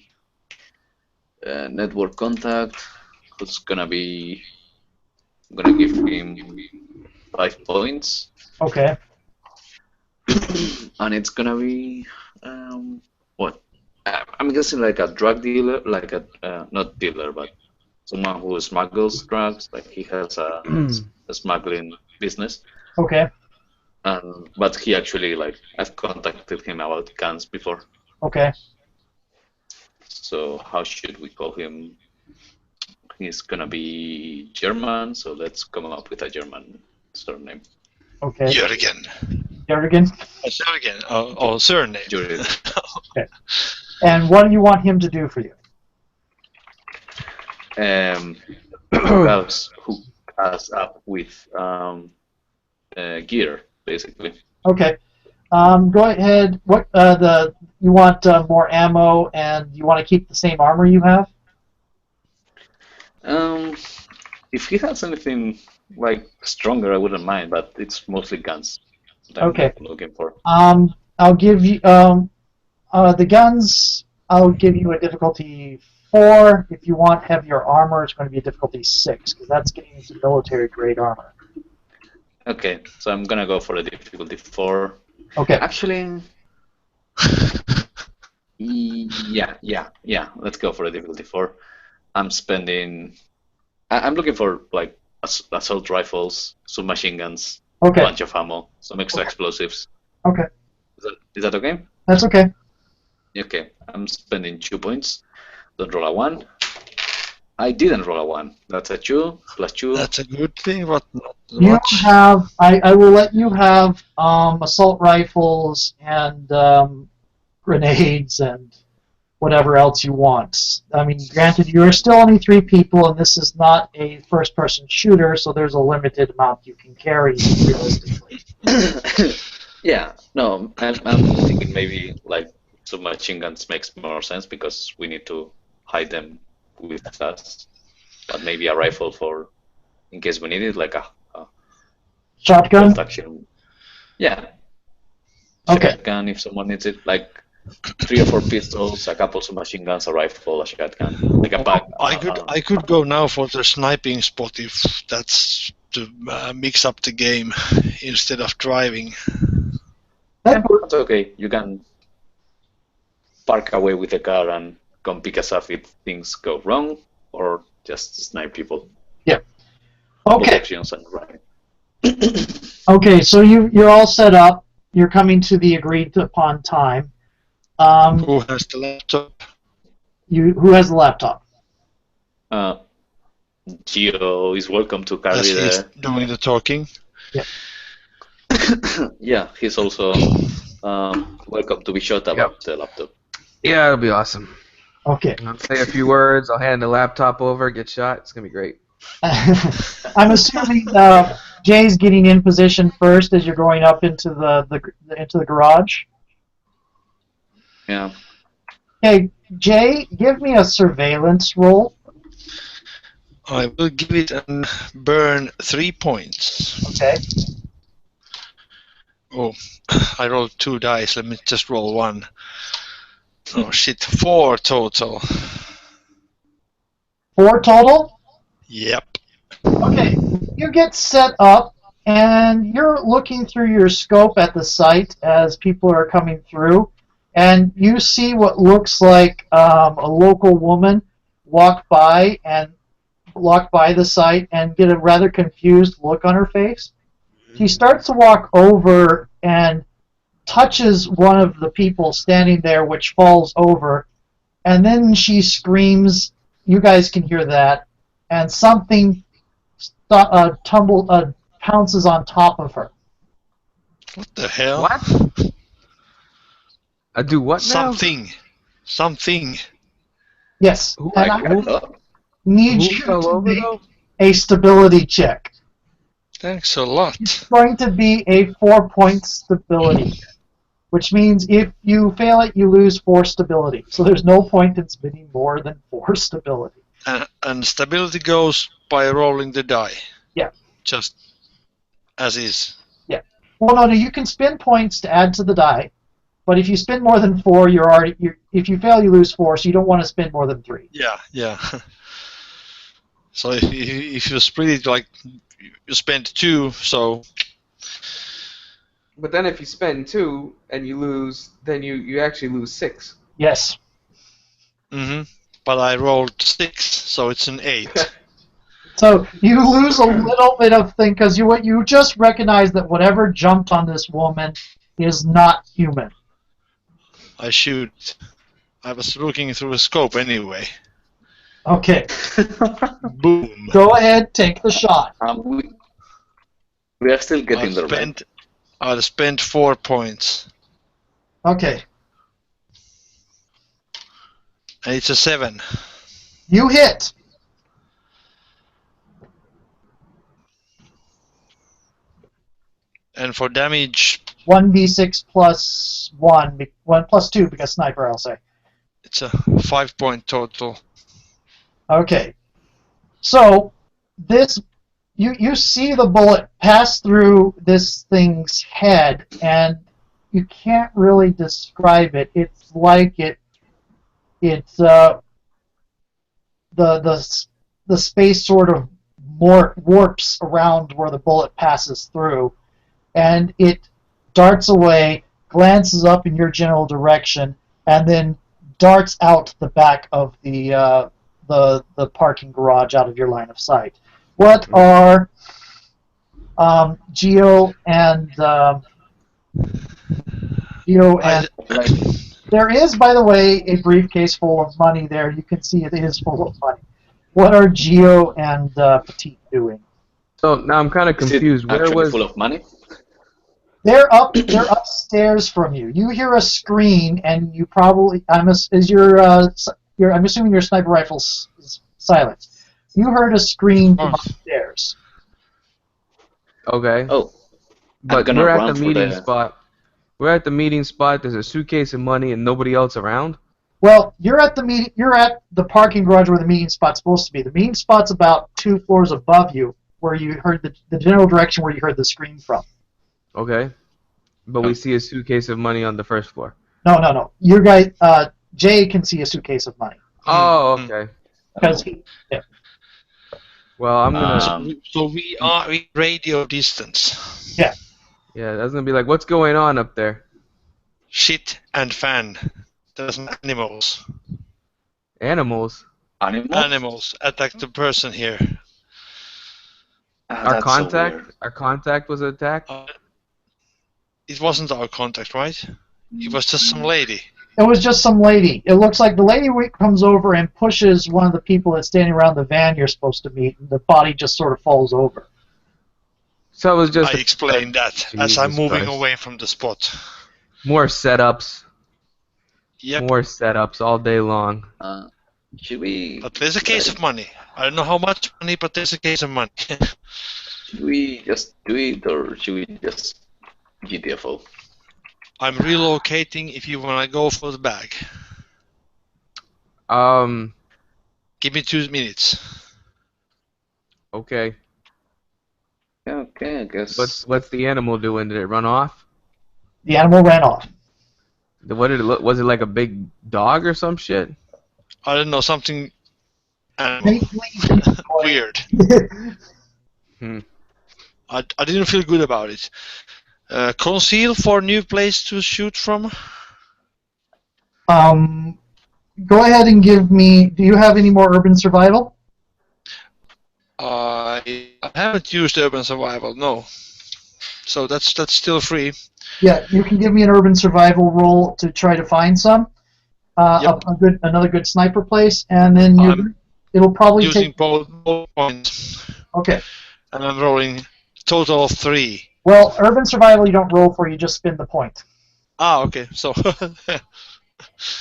network contact who's gonna give him 5 points, Okay. and it's gonna be what? I'm guessing like a drug dealer, like a not dealer, but someone who smuggles drugs. Like he has a smuggling business. Okay. But he actually I've contacted him about guns before. Okay. So how should we call him? He's gonna be German, so let's come up with a German surname. Okay. Jürgen. Jürgen. Jürgen. Oh, surname. Jürgen. Okay. And what do you want him to do for you? hook us up with gear, basically. Okay. Go ahead. What you want more ammo, and you want to keep the same armor you have? If he has anything like stronger, I wouldn't mind, but it's mostly guns that I'm Okay. looking for. I'll give you the guns. I'll give you a difficulty 4. If you want heavier armor, it's going to be a difficulty 6 because that's getting into military grade armor. Okay, so I'm gonna go for a difficulty 4. Okay. Actually, yeah. Let's go for a difficulty 4. I'm looking for like assault rifles, submachine guns, Okay. a bunch of ammo, some extra explosives. Okay. Is that okay? That's okay. Okay, I'm spending 2 points. Don't roll a 1. I didn't roll a 1. That's a 2 plus 2. That's a good thing, but not You much. have. I will let you have assault rifles and grenades and whatever else you want. I mean, granted, you are still only 3 people, and this is not a first-person shooter, so there's a limited amount you can carry realistically. Yeah, no, I'm thinking maybe like submachine guns makes more sense because we need to hide them with us. But maybe a rifle for in case we need it, like a Shotgun? bolt action. Yeah. Okay. Shotgun if someone needs it, like 3 or 4 pistols, a couple of machine guns, a rifle, a shotgun, like a bag. I could go now for the sniping spot if that's to mix up the game instead of driving. That's okay. You can park away with the car and come pick us up if things go wrong, or just snipe people. Yeah. Both Okay. options are right. Okay, so you're all set up. You're coming to the agreed upon time. Who has the laptop? Who has the laptop? Gio is welcome to carry As he's the. doing the talking. Yeah, he's also welcome to be shot about the laptop. Yeah, it'll be awesome. Okay. I'll say a few words. I'll hand the laptop over. Get shot. It's gonna be great. I'm assuming Jay's getting in position first as you're going up into the garage. Yeah. Okay, Jay, give me a surveillance roll. I will give it and burn 3 points. Okay. Oh, I rolled 2 dice. Let me just roll 1. Oh shit, 4 total. 4 total? Yep. Okay, you get set up, and you're looking through your scope at the site as people are coming through, and you see what looks like a local woman walk by the site and get a rather confused look on her face. She starts to walk over and touches one of the people standing there, which falls over, and then she screams. You guys can hear that, and something pounces on top of her. What the hell? What? I do what now? Something. Yes, Who, and like, I who, need who you fell to over make though? a stability check. Thanks a lot. It's going to be a 4-point stability, which means if you fail it, you lose 4 stability. So there's no point in spending more than 4 stability. And stability goes by rolling the die. Yeah. Just as is. Yeah. Well, no, you can spend points to add to the die, but if you spend more than 4, if you fail, you lose 4, so you don't want to spend more than 3. Yeah. So if you split it like you spend 2, so. But then if you spend 2 and you lose, then you actually lose 6. Yes. But I rolled 6, so it's an 8. So you lose a little bit of thing because you just recognize that whatever jumped on this woman is not human. I shoot. I was looking through a scope anyway. Okay. Boom. Go ahead, take the shot. We are still getting there, right? I'll spend 4 points. Okay. And it's a 7. You hit. And for damage, 1d6 plus 1 plus 2 because sniper, I'll say. it's a 5-point total. Okay. So this you see the bullet pass through this thing's head, and you can't really describe it. It's like it's the space sort of warps around where the bullet passes through, and it darts away, glances up in your general direction, and then darts out the back of the parking garage out of your line of sight. What are Geo and there is, by the way, a briefcase full of money there. You can see it is full of money. What are Geo and Petite doing? So now I'm kind of confused. Is it actually full of money? They're upstairs from you. You hear a scream, and you probably I'm assuming your sniper rifle's silenced. You heard a scream from upstairs. Okay. Oh, but we're at the meeting spot. We're at the meeting spot. There's a suitcase of money and nobody else around. Well, you're at the parking garage where the meeting spot's supposed to be. The meeting spot's about 2 floors above you, where you heard the general direction where you heard the scream from. Okay. But we see a suitcase of money on the first floor. No. Your guy, Jay, can see a suitcase of money. Oh, okay. Because Well, I'm gonna. So we are in radio distance. Yeah. Yeah, that's gonna be like, what's going on up there? Shit and fan. There's animals. Animals. Animals attack the person here. Our contact was attacked. It wasn't our contact, right? It was just some lady. It was just some lady. It looks like the lady comes over and pushes one of the people that's standing around the van you're supposed to meet, and the body just sort of falls over. So it was just. I explained that as I'm moving away from the spot. More setups. Yep. More setups all day long. Should we? But there's a case of money. I don't know how much money, but there's a case of money. Should we just do it, or should we just GTFO? I'm relocating if you want to go for the bag. Give me 2 minutes. Okay. Okay, I guess. What's the animal doing? Did it run off? The animal ran off. What did it look? Was it like a big dog or some shit? I don't know, something weird. I didn't feel good about it. Conceal for new place to shoot from? Go ahead and give me. Do you have any more urban survival? I haven't used urban survival, no. So that's still free. Yeah, you can give me an urban survival roll to try to find some. Yep. Another good sniper place, and then it'll probably using take. both points. Okay. And I'm rolling total of 3. Well, urban survival you don't roll for, you just spin the point. Ah, okay. So.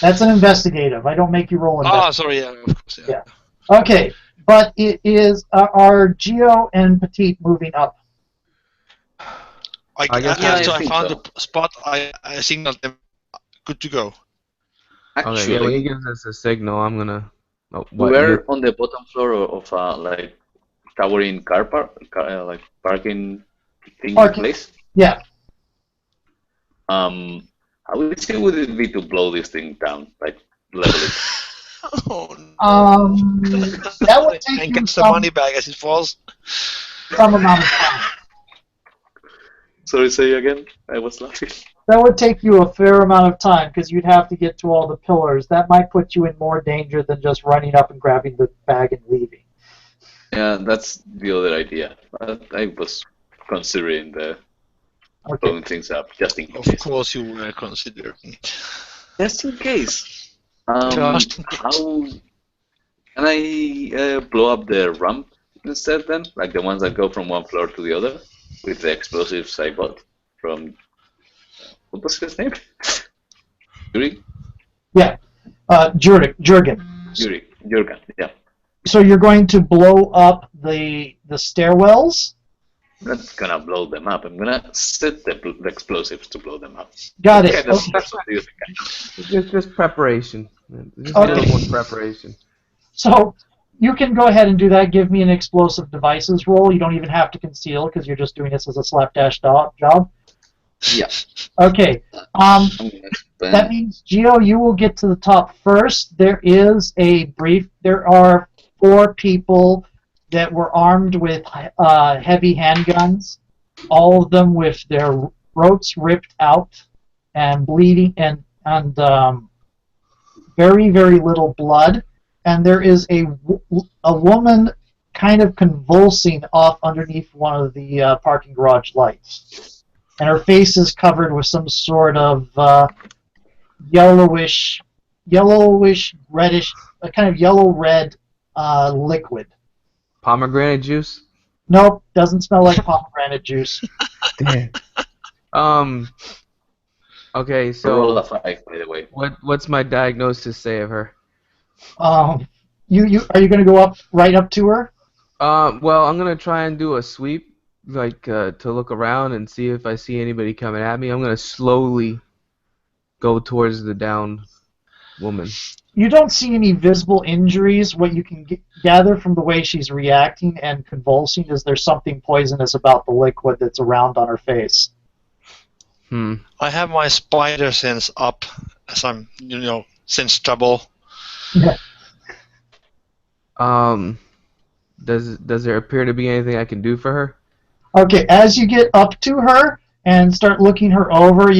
That's an investigative. I don't make you roll investigative. Sorry, yeah, of course, yeah. Okay, but it is are Geo and Petite moving up? After I found so. the spot, I signaled them. Good to go. Actually, Okay, yeah, when he gives us a signal, I'm gonna. Oh, we're on the bottom floor of like towering car like parking thing place. Yeah. How easy would it be to blow this thing down, like level it? Oh no. That would take and you catch the money bag as it falls. some amount of time. Sorry, say again. I was laughing. That would take you a fair amount of time because you'd have to get to all the pillars. That might put you in more danger than just running up and grabbing the bag and leaving. Yeah, that's the other idea. I was considering blowing things up just in case. Of course, you were considering it. Just in case. Just in case. How can I blow up the ramp instead then? Like the ones that go from one floor to the other with the explosives I bought from... what was his name? Yuri? Yeah. Jurgen. Jurgen, yeah. So you're going to blow up the stairwells? I'm not gonna blow them up. I'm gonna set the explosives to blow them up. Got What it. kind of Okay. person do you think I am? It's just preparation. Just a little more preparation. So you can go ahead and do that. Give me an explosive devices roll. You don't even have to conceal because you're just doing this as a slapdash job. Yeah. Okay. I'm gonna spend That means, Gio, you will get to the top first. There is a brief. There are 4 people that were armed with heavy handguns, all of them with their throats ripped out and bleeding, and very, very little blood. And there is a woman kind of convulsing off underneath one of the parking garage lights. And her face is covered with some sort of yellowish, reddish, a kind of yellow-red liquid. Pomegranate juice? Nope, doesn't smell like pomegranate juice. Damn. Okay, roll a so 5, by the way. what's my diagnosis say of her? You are you going to go right up to her? Well, I'm gonna try and do a sweep, like to look around and see if I see anybody coming at me. I'm gonna slowly go towards the downed woman. You don't see any visible injuries. What you can gather from the way she's reacting and convulsing is there's something poisonous about the liquid that's around on her face. I have my spider sense up as I'm, sense trouble. Yeah. Does there appear to be anything I can do for her? Okay, as you get up to her and start looking her over,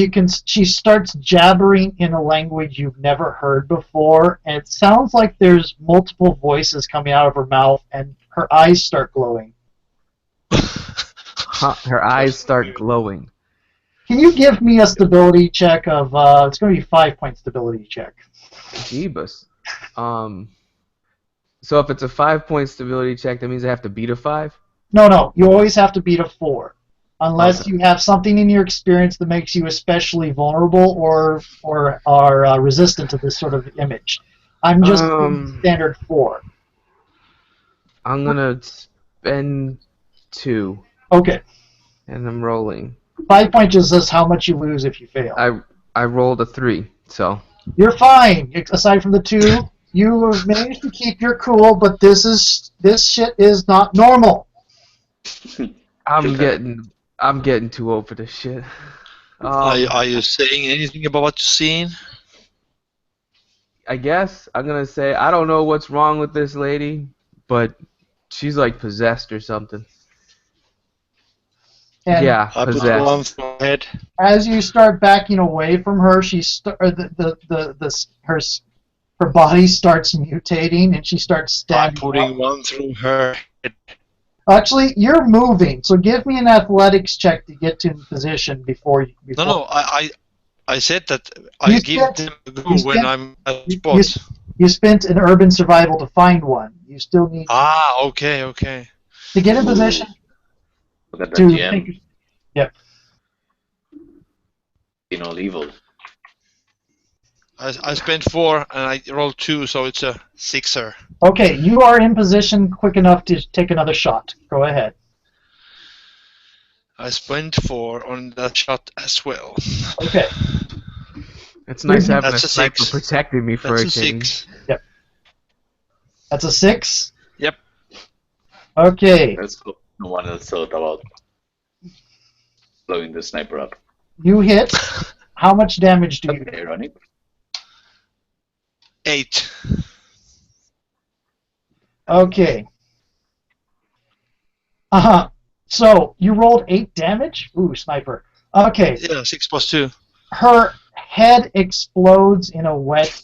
she starts jabbering in a language you've never heard before, and it sounds like there's multiple voices coming out of her mouth, and her eyes start glowing. Her eyes start glowing. Can you give me a stability check of, it's going to be 5-point stability check. Jeebus. So if it's a 5-point stability check, that means I have to beat a 5? No, you always have to beat a 4. Unless Okay. you have something in your experience that makes you especially vulnerable or are resistant to this sort of image. I'm just doing standard 4. I'm gonna spend 2, Okay. and I'm rolling. 5-point just says how much you lose if you fail. I rolled a 3, so You're fine. Aside from the 2, you have managed to keep your cool, but this shit is not normal. I'm getting too old for this shit. Are you saying anything about what you've seen? I guess I'm gonna say I don't know what's wrong with this lady, but she's like possessed or something. And Yeah, I put possessed. one through my head. as you start backing away from her, her body starts mutating, and she starts I'm standing putting up. one through her head. Actually, you're moving, so give me an athletics check to get to position before. No, I said that I You give spent- them a go you when spent- I'm at the you- spot. You spent an urban survival to find one. You still need Okay. to get in position Look at that to GM. think. Yep. In all evil. I spent 4 and I rolled 2, so it's a 6er. Okay, you are in position quick enough to take another shot. Go ahead. I spent 4 on that shot as well. Okay. It's nice having That's a a sniper 6. protecting me for That's a a change. 6. That's a 6? Yep. Okay. Let's go. No one else thought about blowing the sniper up. You hit. How much damage do you Okay, Ronnie. 8. Okay. So you rolled 8 damage? Ooh, sniper. Okay. Yeah, 6 plus 2. Her head explodes in a wet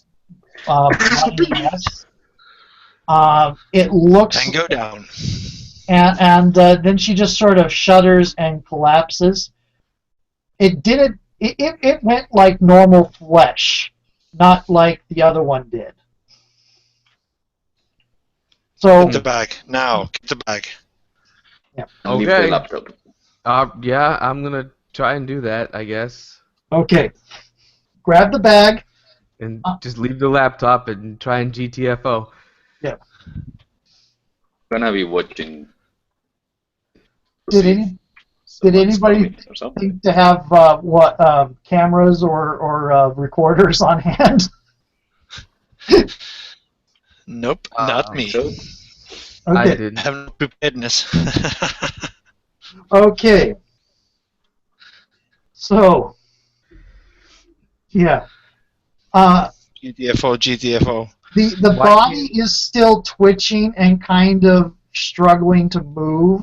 bloody mess. It looks, And go down. and then she just sort of shudders and collapses. It didn't. It went like normal flesh, not like the other one did. So Get the bag. Now, get the bag. And leave Okay. the laptop. Yeah, I'm gonna try and do that, I guess, okay, grab the bag. and just leave the laptop and try and GTFO. Gonna be watching. Did Did anybody or something. think to have cameras or recorders on hand? Nope, not me. So, I Okay. I didn't. have no preparedness. Okay. So, yeah. GTFO. The Why body is still twitching and kind of struggling to move.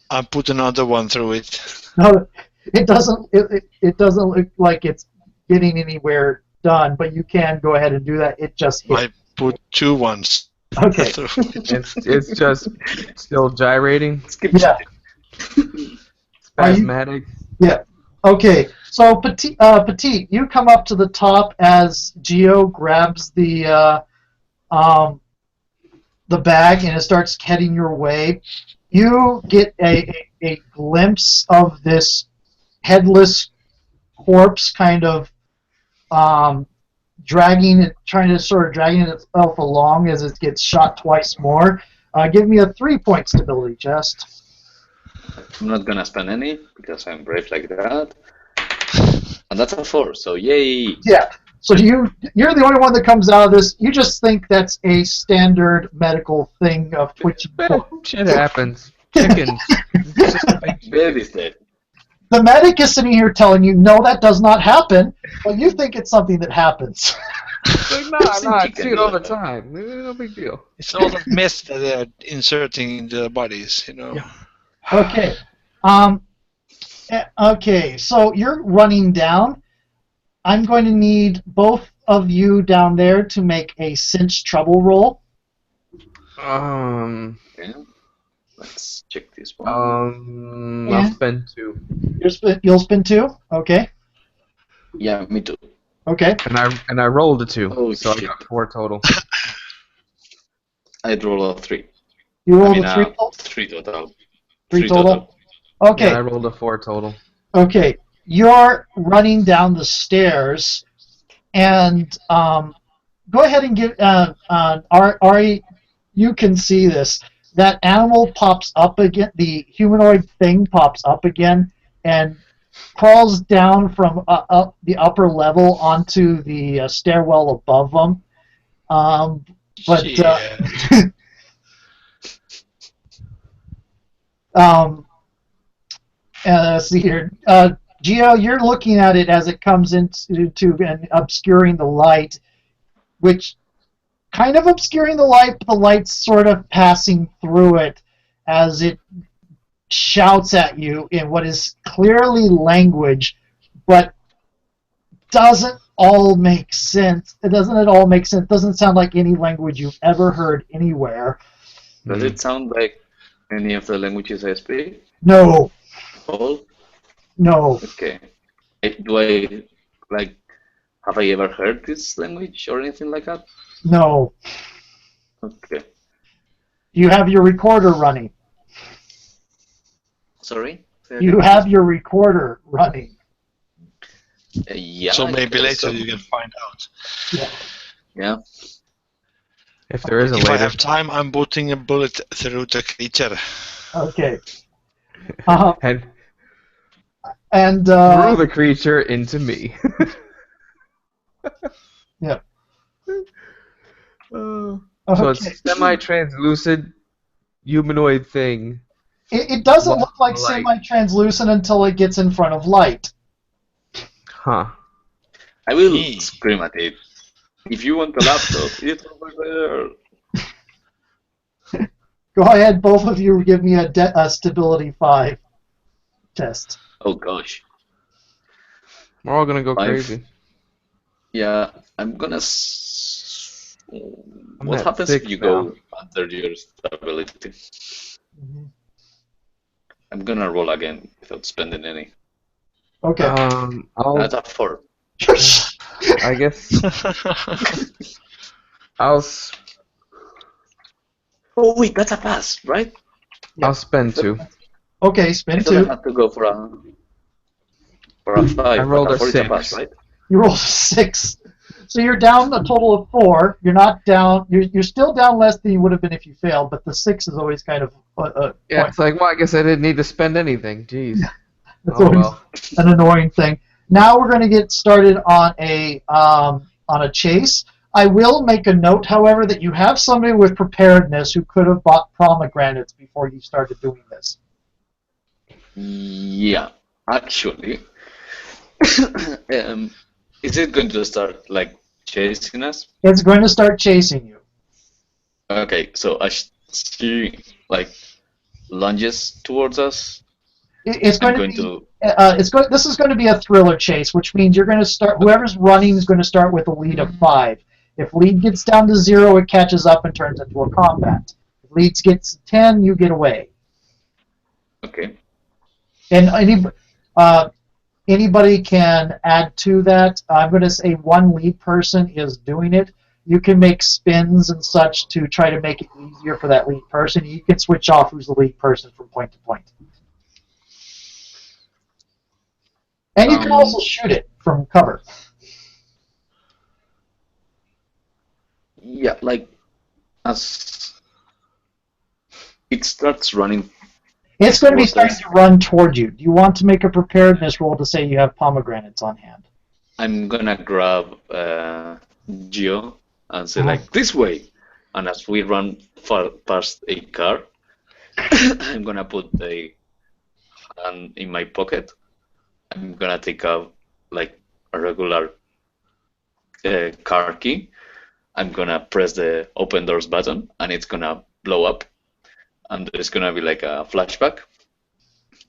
I put another one through it. No, it doesn't. It doesn't look like it's getting anywhere done. But you can go ahead and do that. It just hit. I put 2 ones Okay. through it. It's just still gyrating, skip. Yeah. spasmodic. Yeah. Okay. So Petite, you come up to the top as Geo grabs the bag and it starts heading your way. You get a glimpse of this headless corpse kind of dragging itself along as it gets shot twice more. Give me a 3-point stability test. I'm not gonna spend any because I'm brave like that. And that's a 4, so yay! Yeah. So you're the only one that comes out of this. You just think that's a standard medical thing of twitching. Shit happens. Chickens. It's just a big Baby dead. The medic is sitting here telling you, no, that does not happen, but you think it's something that happens. Like, nah, I see it all the time. No big deal. It's all the mess that they're inserting in the bodies, Yeah. Okay. Okay, so you're running down. I'm going to need both of you down there to make a cinch trouble roll. Okay. Let's check this one. I'll spend 2. You'll spin 2? Okay. Yeah, me too. Okay. And I rolled a 2, Oh, so shit. I got 4 total. I'd roll a 3. You rolled I mean, a 3 total? 3 total. 3 total? Okay. Yeah, I rolled a 4 total. Okay, you're running down the stairs, and go ahead and give Ari. You can see this. That animal pops up again. The humanoid thing pops up again and crawls down from up the upper level onto the stairwell above them. Let's see here. Geo, you're looking at it as it comes into and obscuring the light, which kind of obscuring the light, but the light's sort of passing through it as it shouts at you in what is clearly language, but doesn't all make sense. It doesn't sound like any language you've ever heard anywhere. Does it sound like any of the languages I speak? No. All? No. Okay. Have I ever heard this language or anything like that? No. Okay. You have your recorder running. Sorry? You have your recorder running. Yeah. So I maybe guess later so. you can find out. Yeah. If there is a If I later. have time, I'm putting a bullet through the creature. Okay. And And threw the creature into me. yeah. So Okay. it's semi-translucent humanoid thing. It doesn't What look like light? semi-translucent until it gets in front of light. Huh. I will Me. scream at it. If you want the laptop, it's over there. Go ahead, both of you give me a stability 5 test. Oh gosh. We're all gonna go 5. crazy. Yeah, I'm gonna. I'm What at happens 6 if you now. go under your stability? I'm gonna roll again without spending any. Okay. That's a 4. I guess I'll Oh wait, that's a pass, right? I'll spend 2. Okay, I spin thought I 2. have to go for a 5. I rolled but a 4 is 6. pass, right? You roll a 6. So you're down a total of 4. You're not down. You're still down less than you would have been if you failed. But the 6 is always kind of Yeah, it's like, well, I guess I didn't need to spend anything. Jeez. That's Oh always well. an annoying thing. Now we're going to get started on a chase. I will make a note, however, that you have somebody with preparedness who could have bought pomegranates before you started doing this. Yeah, actually. Is it going to start like chasing us? It's going to start chasing you. Okay, so as she like lunges towards us, It's I'm going to going be. to. This is going to be a thriller chase, which means you're going to start. Whoever's running is going to start with a lead of 5. If lead gets down to 0, it catches up and turns into a combat. If lead gets to 10, you get away. Okay. And anybody can add to that. I'm going to say one lead person is doing it. You can make spins and such to try to make it easier for that lead person. You can switch off who's the lead person from point to point. And you can also shoot it from cover. Yeah, like as it starts running. It's going to be starting to run toward you. Do you want to make a preparedness roll to say you have pomegranates on hand? I'm gonna grab Gio and say like this way, and as we run far past a car, I'm gonna put a hand in my pocket. I'm gonna take out like a regular car key. I'm gonna press the open doors button, and it's gonna blow up, and there's gonna be like a flashback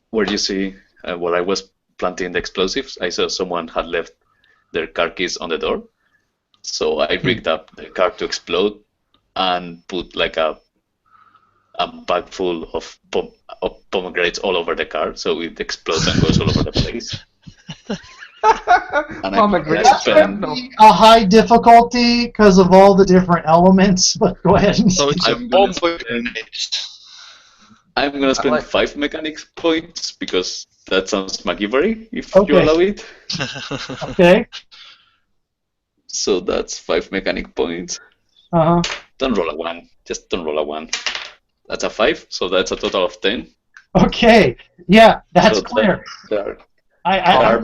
where you see while I was planting the explosives, I saw someone had left their car keys on the door. So I rigged up the car to explode and put like a bag full of pomegranates all over the car, so it explodes and goes all over the place. And That's going to be a high difficulty because of all the different elements, but go ahead and So it's a bomb grenade. I'm going to spend 5 mechanics points because that sounds MacGyvery, if you allow it. Okay. So that's 5 mechanic points. Uh-huh. Don't roll a 1. Just don't roll a 1. That's a 5, so that's a total of 10. Okay. Yeah, that's clear. I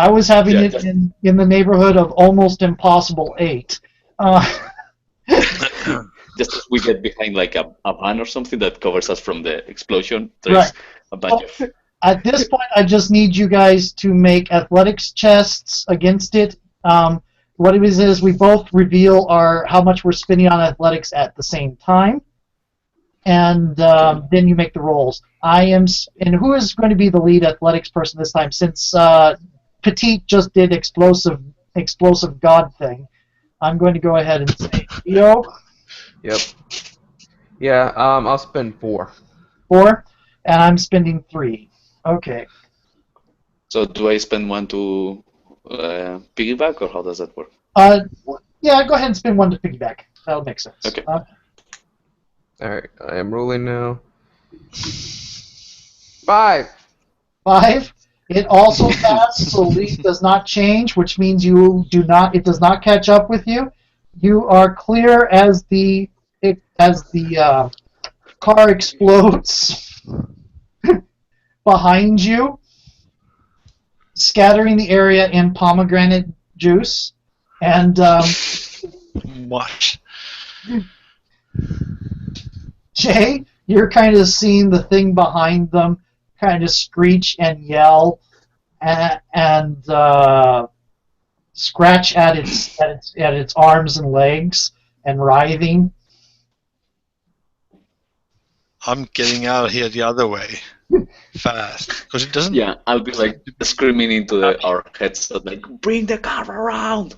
was having it in the neighborhood of almost impossible 8. Just as we get behind like a van or something that covers us from the explosion, there's a bunch of... At this point, I just need you guys to make athletics chests against it. What it is we both reveal how much we're spending on athletics at the same time, and then you make the rolls. And who is going to be the lead athletics person this time? Since Petite just did explosive god thing, I'm going to go ahead and say Leo. Yep. Yeah, I'll spend 4. 4, and I'm spending 3. Okay. So do I spend 1 to piggyback, or how does that work? Yeah, go ahead and spend 1 to piggyback. That'll make sense. Okay. Alright, I am rolling now. 5. 5. It also passes, so lead does not change, which means it does not catch up with you. You are clear as the car explodes behind you, scattering the area in pomegranate juice, and What? Jay, you're kind of seeing the thing behind them kind of screech and yell and scratch at its arms and legs and writhing. I'm getting out of here the other way, fast, because it doesn't. Yeah, I'll be like screaming into our heads, like, "Bring the car around!"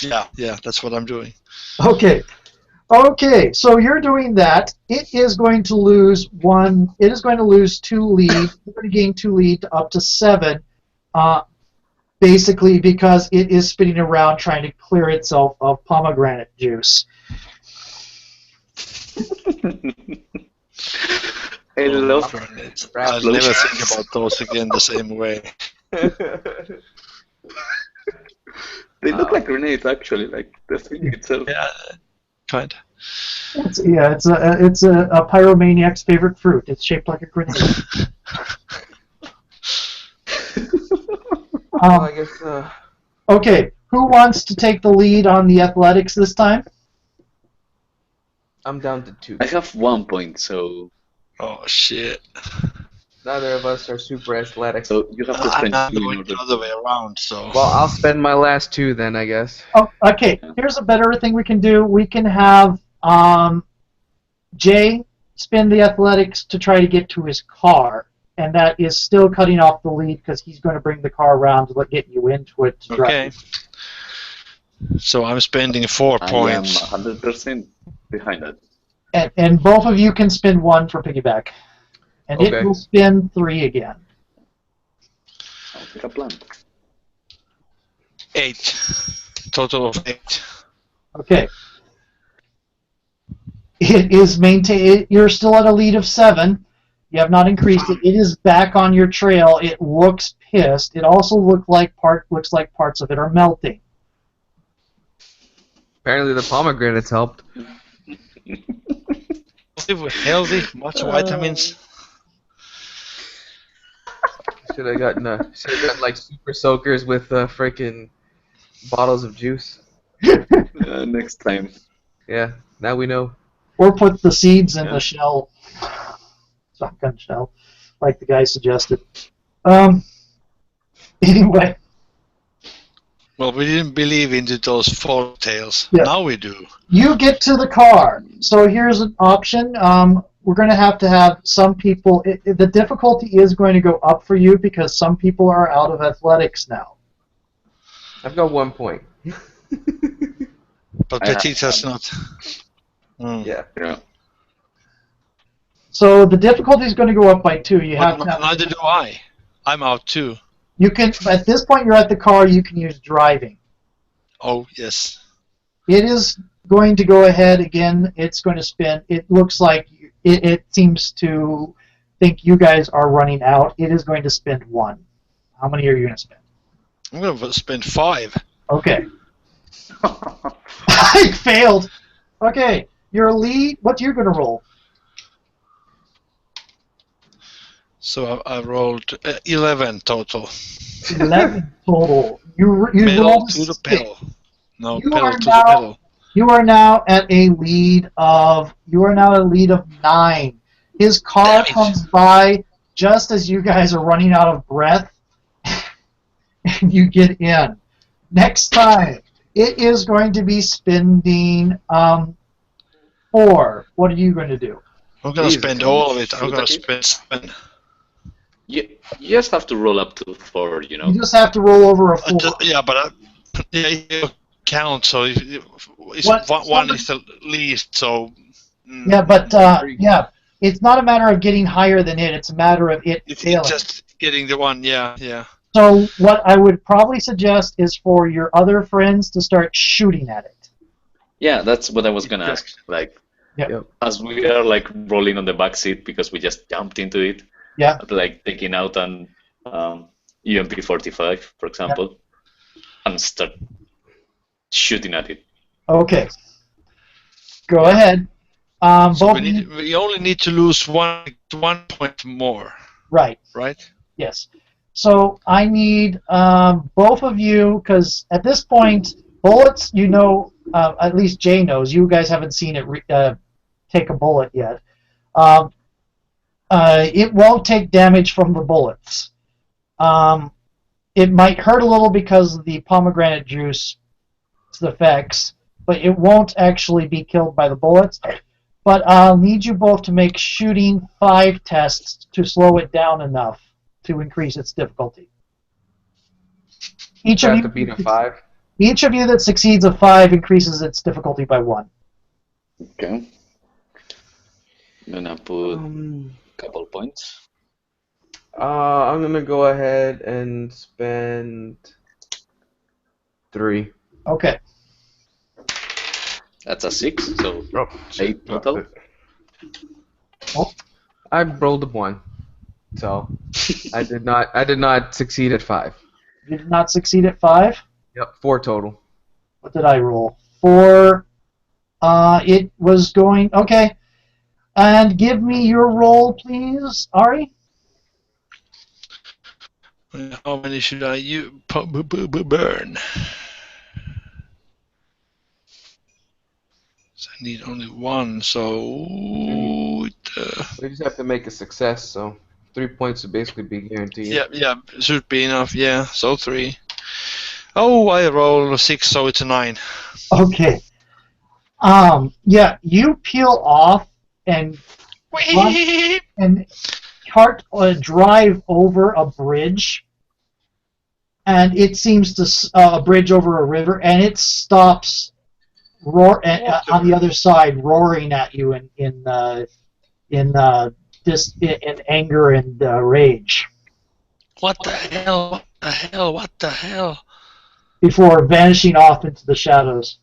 Yeah, that's what I'm doing. Okay, so you're doing that. It is going to lose 1. It is going to lose 2 lead. You're going to gain 2 lead up to 7. Basically because it is spinning around trying to clear itself of pomegranate juice. I love it. I'll never think about those again the same way. They look like grenades, actually, like the thing itself. Yeah, kind of. It's a pyromaniac's favorite fruit. It's shaped like a grenade. Well, I guess. Okay, who wants to take the lead on the athletics this time? I'm down to 2. I have 1 point, so Oh shit! Neither of us are super athletic. so you have to spend I'm 2 in going order. the other way around. So. Well, I'll spend my last 2 then, I guess. Oh, okay. Here's a better thing we can do. We can have Jay spend the athletics to try to get to his car, and that is still cutting off the lead because he's going to bring the car around to get you into it. To Okay. drive. So I'm spending 4 points. I am 100% behind that. And both of you can spend 1 for piggyback, and Okay. it will spin 3 again. Sounds like a plan. 8. Total of 8. Okay. It is maintained. You're still at a lead of 7. You have not increased it. It is back on your trail. It looks pissed. It also looks like parts of it are melting. Apparently the pomegranates helped. Healthy, much vitamins. Should have gotten like super soakers with freaking bottles of juice. Next time. Yeah, now we know. Or put the seeds in the shell. Shotgun shell, like the guy suggested. Anyway. Well, we didn't believe into those folk tales. Yeah. Now we do. You get to the car. So here's an option. We're going to have some people. The difficulty is going to go up for you because some people are out of athletics now. I've got 1 point. But Petit has not. Yeah. So the difficulty is going to go up by 2. You have to have, neither do I. I'm out too. You can at this point you're at the car. You can use driving. Oh yes. It is going to go ahead again. It's going to spin. It looks like it seems to think you guys are running out. It is going to spend 1. How many are you going to spend? I'm going to spend 5. Okay. I failed. Okay. Your lead. What you're going to roll? So I rolled 11 total. 11 total. You Pedal rolled to the 6. pedal. No, You pedal are to the now- pedal. You are now at a lead of 9. His car Damn it. comes by just as you guys are running out of breath, and you get in. Next time, it is going to be spending 4. What are you going to do? I'm going to Jesus. spend all of it. I'm Shoot going to at it. spend 7. You just have to roll up to 4, you know. You just have to roll over a 4. Yeah, but you count. So it's What- one is the least. So Yeah, but it's not a matter of getting higher than it. It's a matter of it it's failing. just getting the one. Yeah. So what I would probably suggest is for your other friends to start shooting at it. Yeah, that's what I was gonna ask. Like, Yep. as we are like rolling on the back seat because we just jumped into it. Yeah. Like taking out an UMP-45, for example, and start shooting at it. Okay. Go ahead. So Both we only need to lose 1 point more, right. right? Yes. So I need both of you, because at this point, bullets, at least Jay knows. You guys haven't seen it take a bullet yet. It won't take damage from the bullets. It might hurt a little because of the pomegranate juice effects, but it won't actually be killed by the bullets. But I'll need you both to make shooting 5 tests to slow it down enough to increase its difficulty. Each I of have you to beat a 5. Each of you that succeeds a 5 increases its difficulty by 1. Okay. I'm gonna put a couple points. I'm gonna go ahead and spend 3. Okay. That's a 6, so 8 total. I rolled a 1, so I did not succeed at 5. You did not succeed at 5? Yep, 4 total. What did I roll? 4. It was going... Okay. And give me your roll, please, Ari. How many should I burn? So I need only 1, so... We just have to make a success, so 3 points would basically be guaranteed. Yeah, should be enough, yeah, so 3. Oh, I rolled a 6, so it's a 9. Okay. Yeah, you peel off and run and drive over a bridge, and it seems to a bridge over a river, and it stops on the other side, roaring at you in anger and rage. What the hell? What the hell? What the hell? Before vanishing off into the shadows.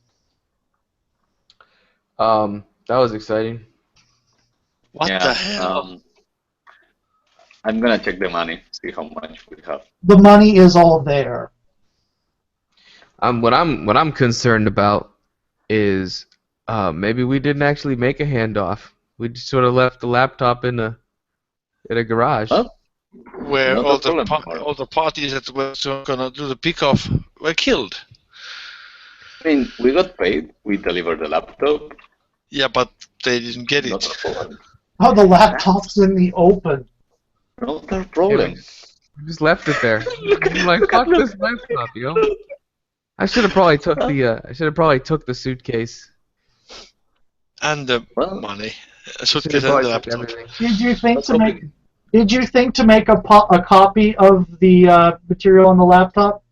That was exciting. What the hell? I'm gonna check the money, see how much we have. The money is all there. What I'm concerned about is maybe we didn't actually make a handoff. We just sort of left the laptop in a garage. Huh? Where Not all a problem. all the parties that were gonna do the pickoff were killed. I mean, we got paid. We delivered the laptop. Yeah, but they didn't get Not it. a problem. Oh, the laptop's in the open. Not a problem. We just left it there. I'm like, fuck this laptop, yo. I should have probably took the suitcase. And the Well, money. Should Suitcase have and the probably took laptop. everything. Did you think Let's to hope make? Did you think to make a copy of the material on the laptop?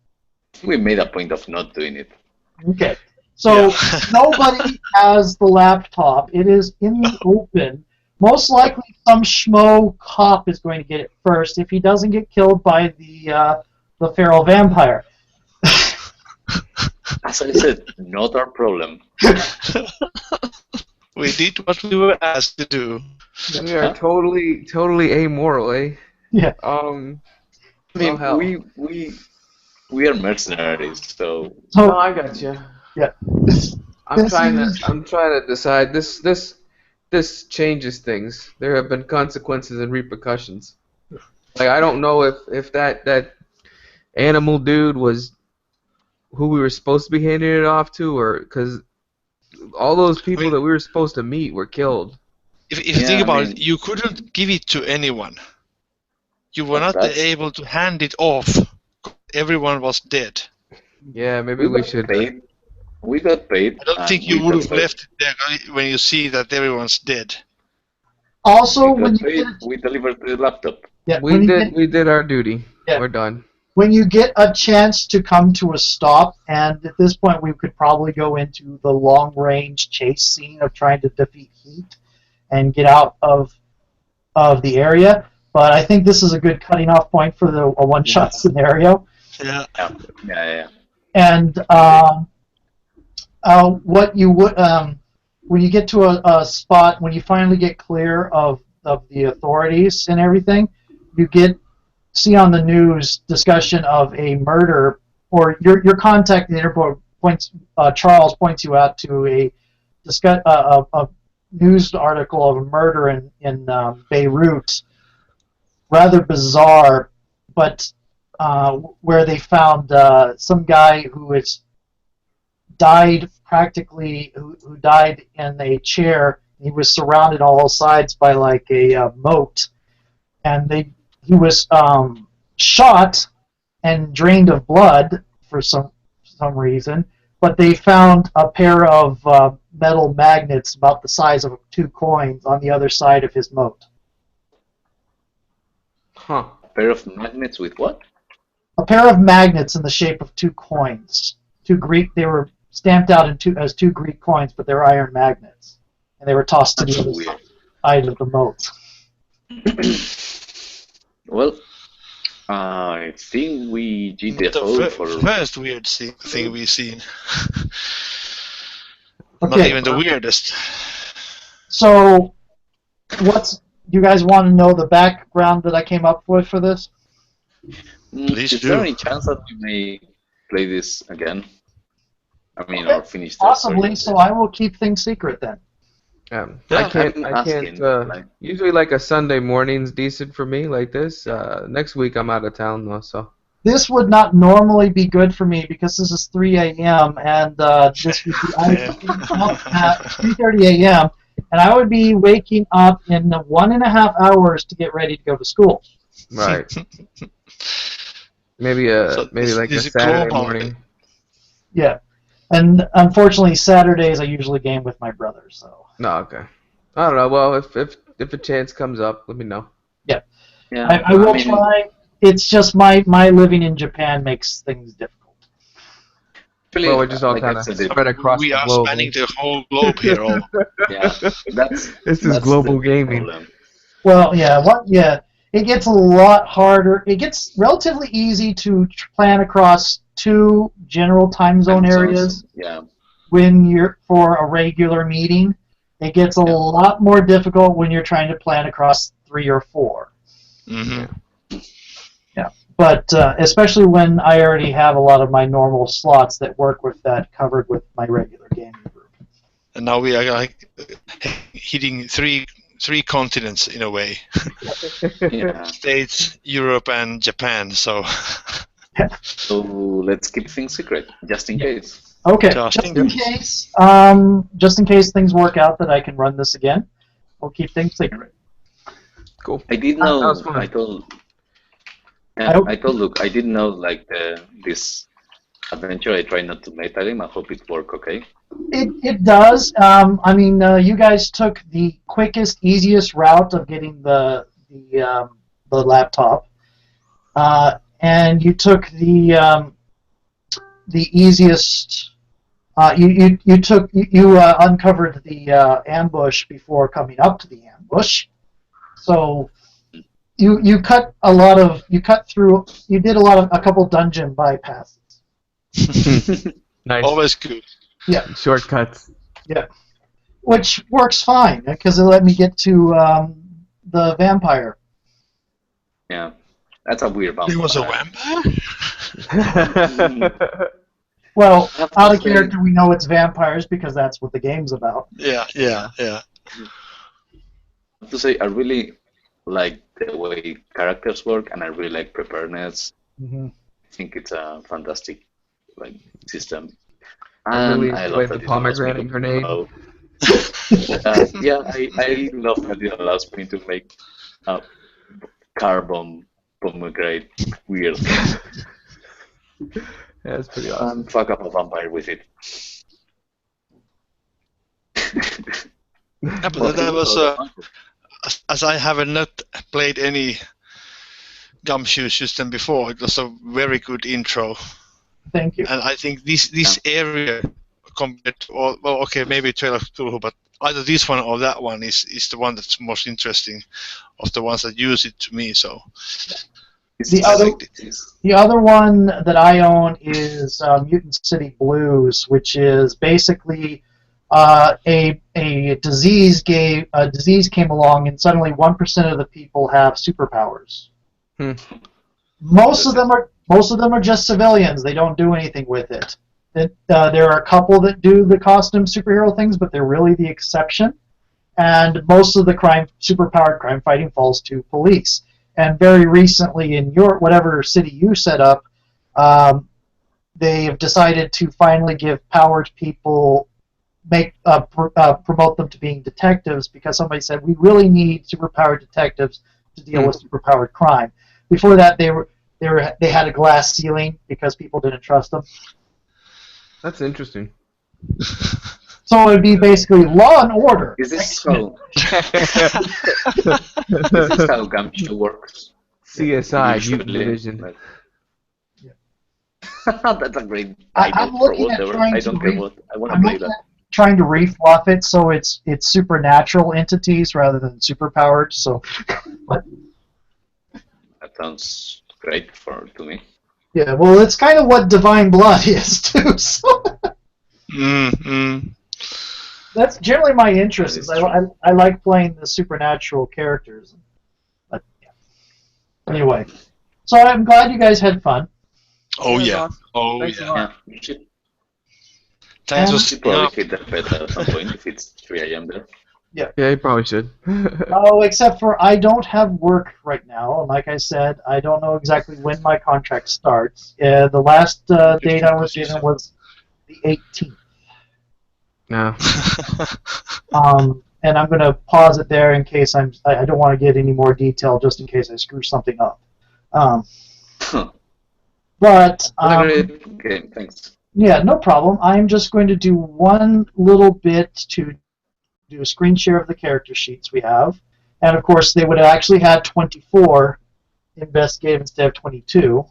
we made a point of not doing it. Okay. So Yeah. nobody has the laptop. It is in the open. Most likely, some schmo cop is going to get it first if he doesn't get killed by the feral vampire. As I said, not our problem. We did what we were asked to do. We are totally amoral, eh? Yeah. I mean, hell. we are mercenaries, so So No, I got you. yeah. I'm trying to decide. This changes things. There have been consequences and repercussions. Like, I don't know if that animal dude was who we were supposed to be handing it off to, or because all those people that we were supposed to meet were killed. If you think about it, you couldn't give it to anyone. You were not able to hand it off. Everyone was dead. Yeah, maybe we should. We got paid. I don't think you would have left it there when you see that everyone's dead. Also, We when got you paid. We delivered the laptop. We did our duty. Yeah. We're done. when you get a chance to come to a stop, and at this point we could probably go into the long-range chase scene of trying to defeat Heat and get out of the area. But I think this is a good cutting-off point for a one-shot scenario. Yeah. And what you would when you get to a spot, when you finally get clear of the authorities and everything, you see on the news discussion of a murder, or your contact in Interpol Charles points you out to a news article of a murder in Beirut. Rather bizarre, but where they found some guy who died in a chair. He was surrounded on all sides by like a moat, and he was shot and drained of blood for some reason. But they found a pair of metal magnets about the size of 2 coins on the other side of his moat. Huh. A pair of magnets with what? A pair of magnets in the shape of 2 coins. 2 Greek. They were stamped out as 2 Greek coins, but they're iron magnets, and they were tossed to the other side of the moat. Well, I think we did the whole for first weird thing we've seen. Okay. Not even the weirdest. So, you guys want to know the background that I came up with for this? Please is do. there any chance that we may play this again. I mean, Okay, or finish the possibly. story. So I will keep things secret then. I can't. I'm I can't. asking, like, Usually, like a Sunday morning's decent for me, like this. Next week I'm out of town though, so. This would not normally be good for me because this is 3 a.m. and this would be I would be up at 3:30 a.m. and I would be waking up in 1.5 hours to get ready to go to school. Right. Maybe So maybe like a this is Saturday global. morning. Yeah, and unfortunately Saturdays I usually game with my brother. So No, okay. I don't know. Well, if a chance comes up, let me know. yeah, yeah, I will mean, try. It's just my living in Japan makes things difficult. actually, Well, we're just all like I kind of said, spread across We the are globe. spanning the whole globe here. All. yeah, that's This is that's global the big gaming. problem. Well, yeah, it gets a lot harder. It gets relatively easy to plan across 2 general time zone areas Yeah, when you're for a regular meeting. It gets a Yeah. lot more difficult when you're trying to plan across 3 or 4. Mm-hmm. Yeah, but especially when I already have a lot of my normal slots that work with that covered with my regular gaming group. And now we are like hitting three continents in a way: yeah. States, Europe, and Japan. So So let's keep things secret, just in case. Okay, Just in case. just in case things work out that I can run this again, we'll keep things secret. Cool. I did That know. was fun. I told. I Yeah, hope- I told Luke. I didn't know like this adventure. I try not to meta him. I hope it worked okay. It does. I mean, you guys took the quickest, easiest route of getting the laptop, and you took the easiest. You uncovered the ambush before coming up to the ambush, so you cut through. You did a couple dungeon bypasses. Nice. Always good. Shortcuts. Which works fine because it let me get to the vampire. Yeah, that's a weird vampire. It was a vampire. Well, I have to out of say- character, we know it's vampires because that's what the game's about. Yeah. I have to say, I really like the way characters work, and I really like preparedness. Mm-hmm. I think it's a fantastic system. I really And I enjoyed love the that it allows me pomegranate to grenade. promote. I love that it allows me to make a carbon pomegranate weird That's pretty awesome. and fuck up a vampire with it. Yeah, but that was as I have not played any GUMSHOE system before. It was a very good intro, Thank you. and I think this area compared to all, well, okay, maybe Trail of Cthulhu, but either this one or that one is the one that's most interesting of the ones that use it to me. So The I other- liked it. The other one that I own is Mutant City Blues, which is basically a disease came along, and suddenly 1% of the people have superpowers. Hmm. Most of them are just civilians. They don't do anything with it. There are a couple that do the costume superhero things, but they're really the exception. And most of the superpowered crime fighting falls to police. And very recently, in your whatever city you set up, they have decided to finally give power to people, promote them to being detectives, because somebody said we really need superpowered detectives to deal with superpowered crime. Before that, they had a glass ceiling because people didn't trust them. That's interesting. So it would be basically law and order. Is this how GUMSHOE works? CSI, Usually, Mutant Division. like- That's a great I'm title for looking at whatever. trying I to don't care read- what. I want to I'm play looking that. at trying to refluff it so it's supernatural entities rather than superpowered. So, That sounds great to me. yeah, well, it's kind of what Divine Blood is too. So that's generally my interest. That is Is true. I like playing the supernatural characters. But yeah. Anyway, so I'm glad you guys had fun. Oh Yeah, yeah. John. Oh Thanks a yeah. lot. Yeah, you should, Thanks And- for you should staying probably up. hit the beta at some point if it's 3 a.m. there. Yeah, you probably should. Oh, except for I don't have work right now. And like I said, I don't know exactly when my contract starts. The last date I was given was the 18th. No. And I'm going to pause it there in case I don't want to get any more detail, just in case I screw something up. But Okay, thanks. yeah, no problem. I'm just going to do one little bit to do a screen share of the character sheets we have. And of course, they would have actually had 24 investigative instead of 22.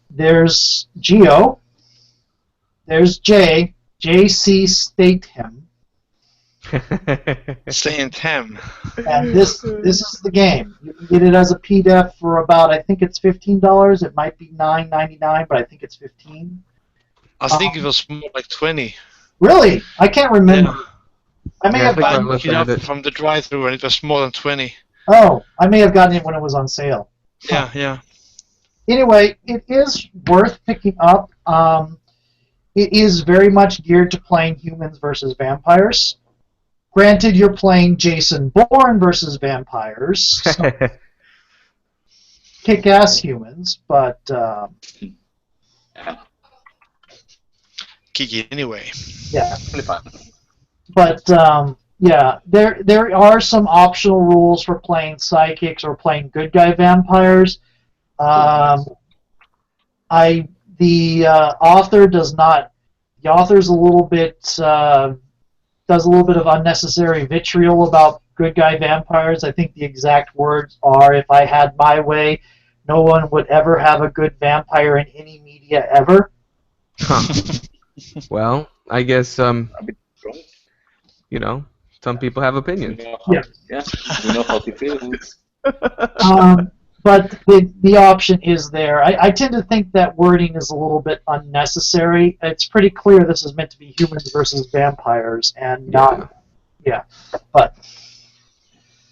There's Geo. There's JC Statham. Saint Ham. And this is the game. You can get it as a PDF for about, I think it's $15. It might be $9.99, but I think it's $15. I think it was more like 20. Really? I can't remember. Yeah. I may Yeah, I have think I gotten looked Picked it at up it. from the drive-through and it was more than 20. I may have gotten it when it was on sale. Yeah, yeah. Anyway, it is worth picking up. It is very much geared to playing humans versus vampires. Granted, you're playing Jason Bourne versus vampires, so kick-ass humans, but Yeah, Kiki anyway. yeah. really fun. But yeah, there are some optional rules for playing psychics or playing good guy vampires. The author does not. The author's a little bit does a little bit of unnecessary vitriol about good guy vampires. I think the exact words are, "If I had my way, no one would ever have a good vampire in any media ever." Huh. Well, I guess A bit strong. you know, some people have We opinions. know how, Yeah. yeah, we know how he feels. But the option is there. I tend to think that wording is a little bit unnecessary. It's pretty clear this is meant to be humans versus vampires, and not. Yeah. But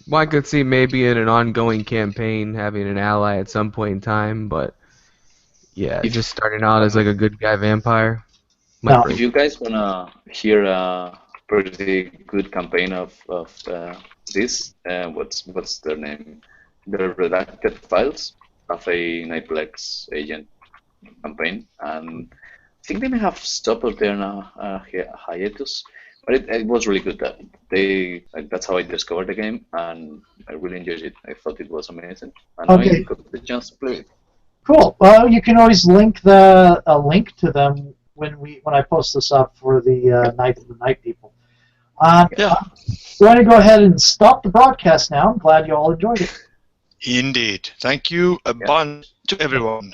Well, I could see maybe in an ongoing campaign having an ally at some point in time, but yeah, just starting out as like a good guy vampire. No. If you guys wanna hear a pretty good campaign of this, what's their name? The Redacted Files of a Nightplex agent campaign, and I think they may have stopped out there now hiatus, but it was really good. That that's how I discovered the game, and I really enjoyed it. I thought it was amazing, and Okay. I got the chance to play it. cool. Well, you can always link a link to them when I post this up for the Night of the Night people. Yeah. I'm going to go ahead and stop the broadcast now. I'm glad you all enjoyed it. Indeed. Thank you a bunch to everyone.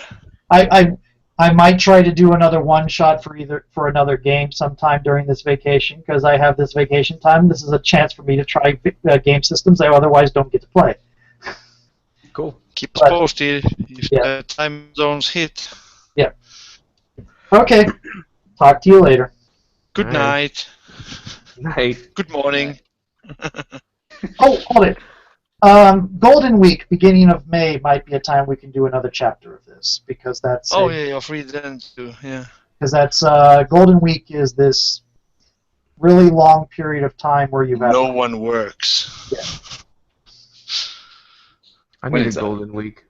I might try to do another one shot for another game sometime during this vacation, because I have this vacation time. This is a chance for me to try game systems I otherwise don't get to play. Cool. Keep us posted if Yeah. the time zones hit. Yeah. Okay. Talk to you later. Good All right. night. Night. Good morning. Oh, hold it. Golden Week, beginning of May, might be a time we can do another chapter of this, because that's Oh yeah, you're free then too. Yeah. because that's Golden Week is this really long period of time where you have No one works. I When need a is that? golden week.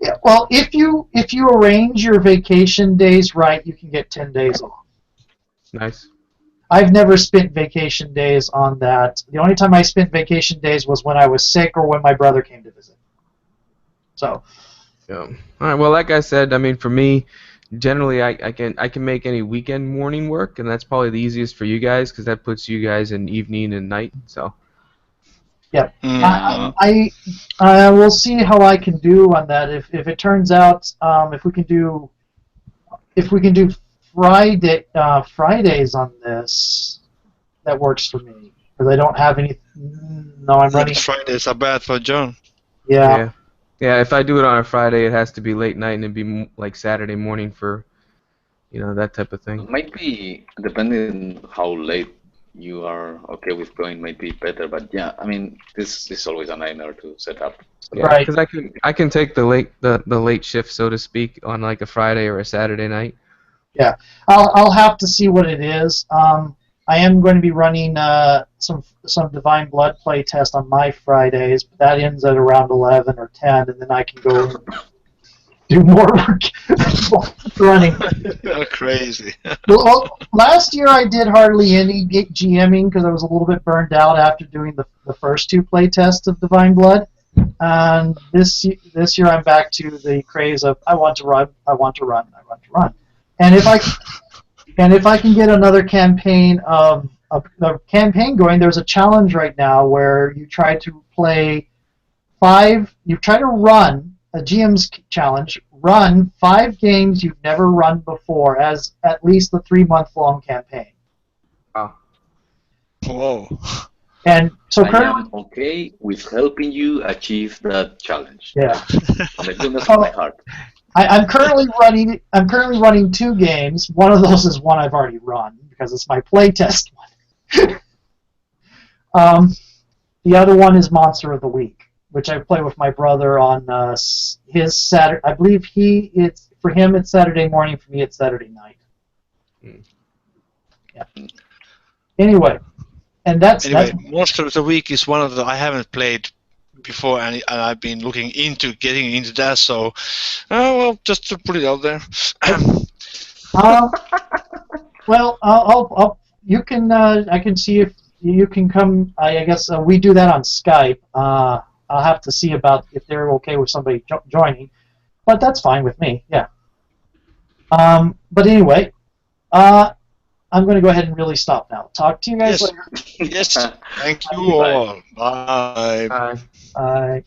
Yeah, well, if you arrange your vacation days right, you can get 10 days off. Nice. I've never spent vacation days on that. The only time I spent vacation days was when I was sick or when my brother came to visit. So, Yeah. All right. Well, like I said, I mean, for me, generally, I can make any weekend morning work, and that's probably the easiest for you guys because that puts you guys in evening and night. So. yep. Mm. I will see how I can do on that. If it turns out if we can do Fridays on this, that works for me because I don't have any. No, I'm running. Fridays are bad for John. Yeah. Yeah. Yeah. If I do it on a Friday, it has to be late night and it'd be like Saturday morning for, that type of thing. Might be depending how late you are okay with going might be better. But yeah, I mean, this is always a nightmare to set up. So Yeah, Right. because I can take the late shift, so to speak, on like a Friday or a Saturday night. Yeah, I'll have to see what it is. I am going to be running some Divine Blood play test on my Fridays, but that ends at around 11 or 10, and then I can go and do more running. You're crazy. Well, last year I did hardly any GMing because I was a little bit burned out after doing the first two play tests of Divine Blood. And this year I'm back to the craze of I want to run, I want to run, I want to run. And if I can get another campaign of a campaign going, there's a challenge right now where you try to run a GM's challenge, run 5 games you've never run before as at least a 3-month-long campaign. Wow. Whoa. And so I currently, am okay with helping you achieve that challenge. yeah, From the goodness of my heart. I'm currently running 2 games. One of those is one I've already run because it's my playtest one. The other one is Monster of the Week, which I play with my brother on his Saturday. I believe for him it's Saturday morning. For me it's Saturday night. Yeah. Anyway, and that's Monster of the Week is one of the I haven't played before, and I've been looking into getting into that. So, well, just to put it out there. Well, you can. I can see if you can come. I guess we do that on Skype. I'll have to see about if they're okay with somebody joining, but that's fine with me. Yeah. But anyway, I'm going to go ahead and really stop now. Talk to you guys later. Yes. Thank you all. Bye. Bye. Bye.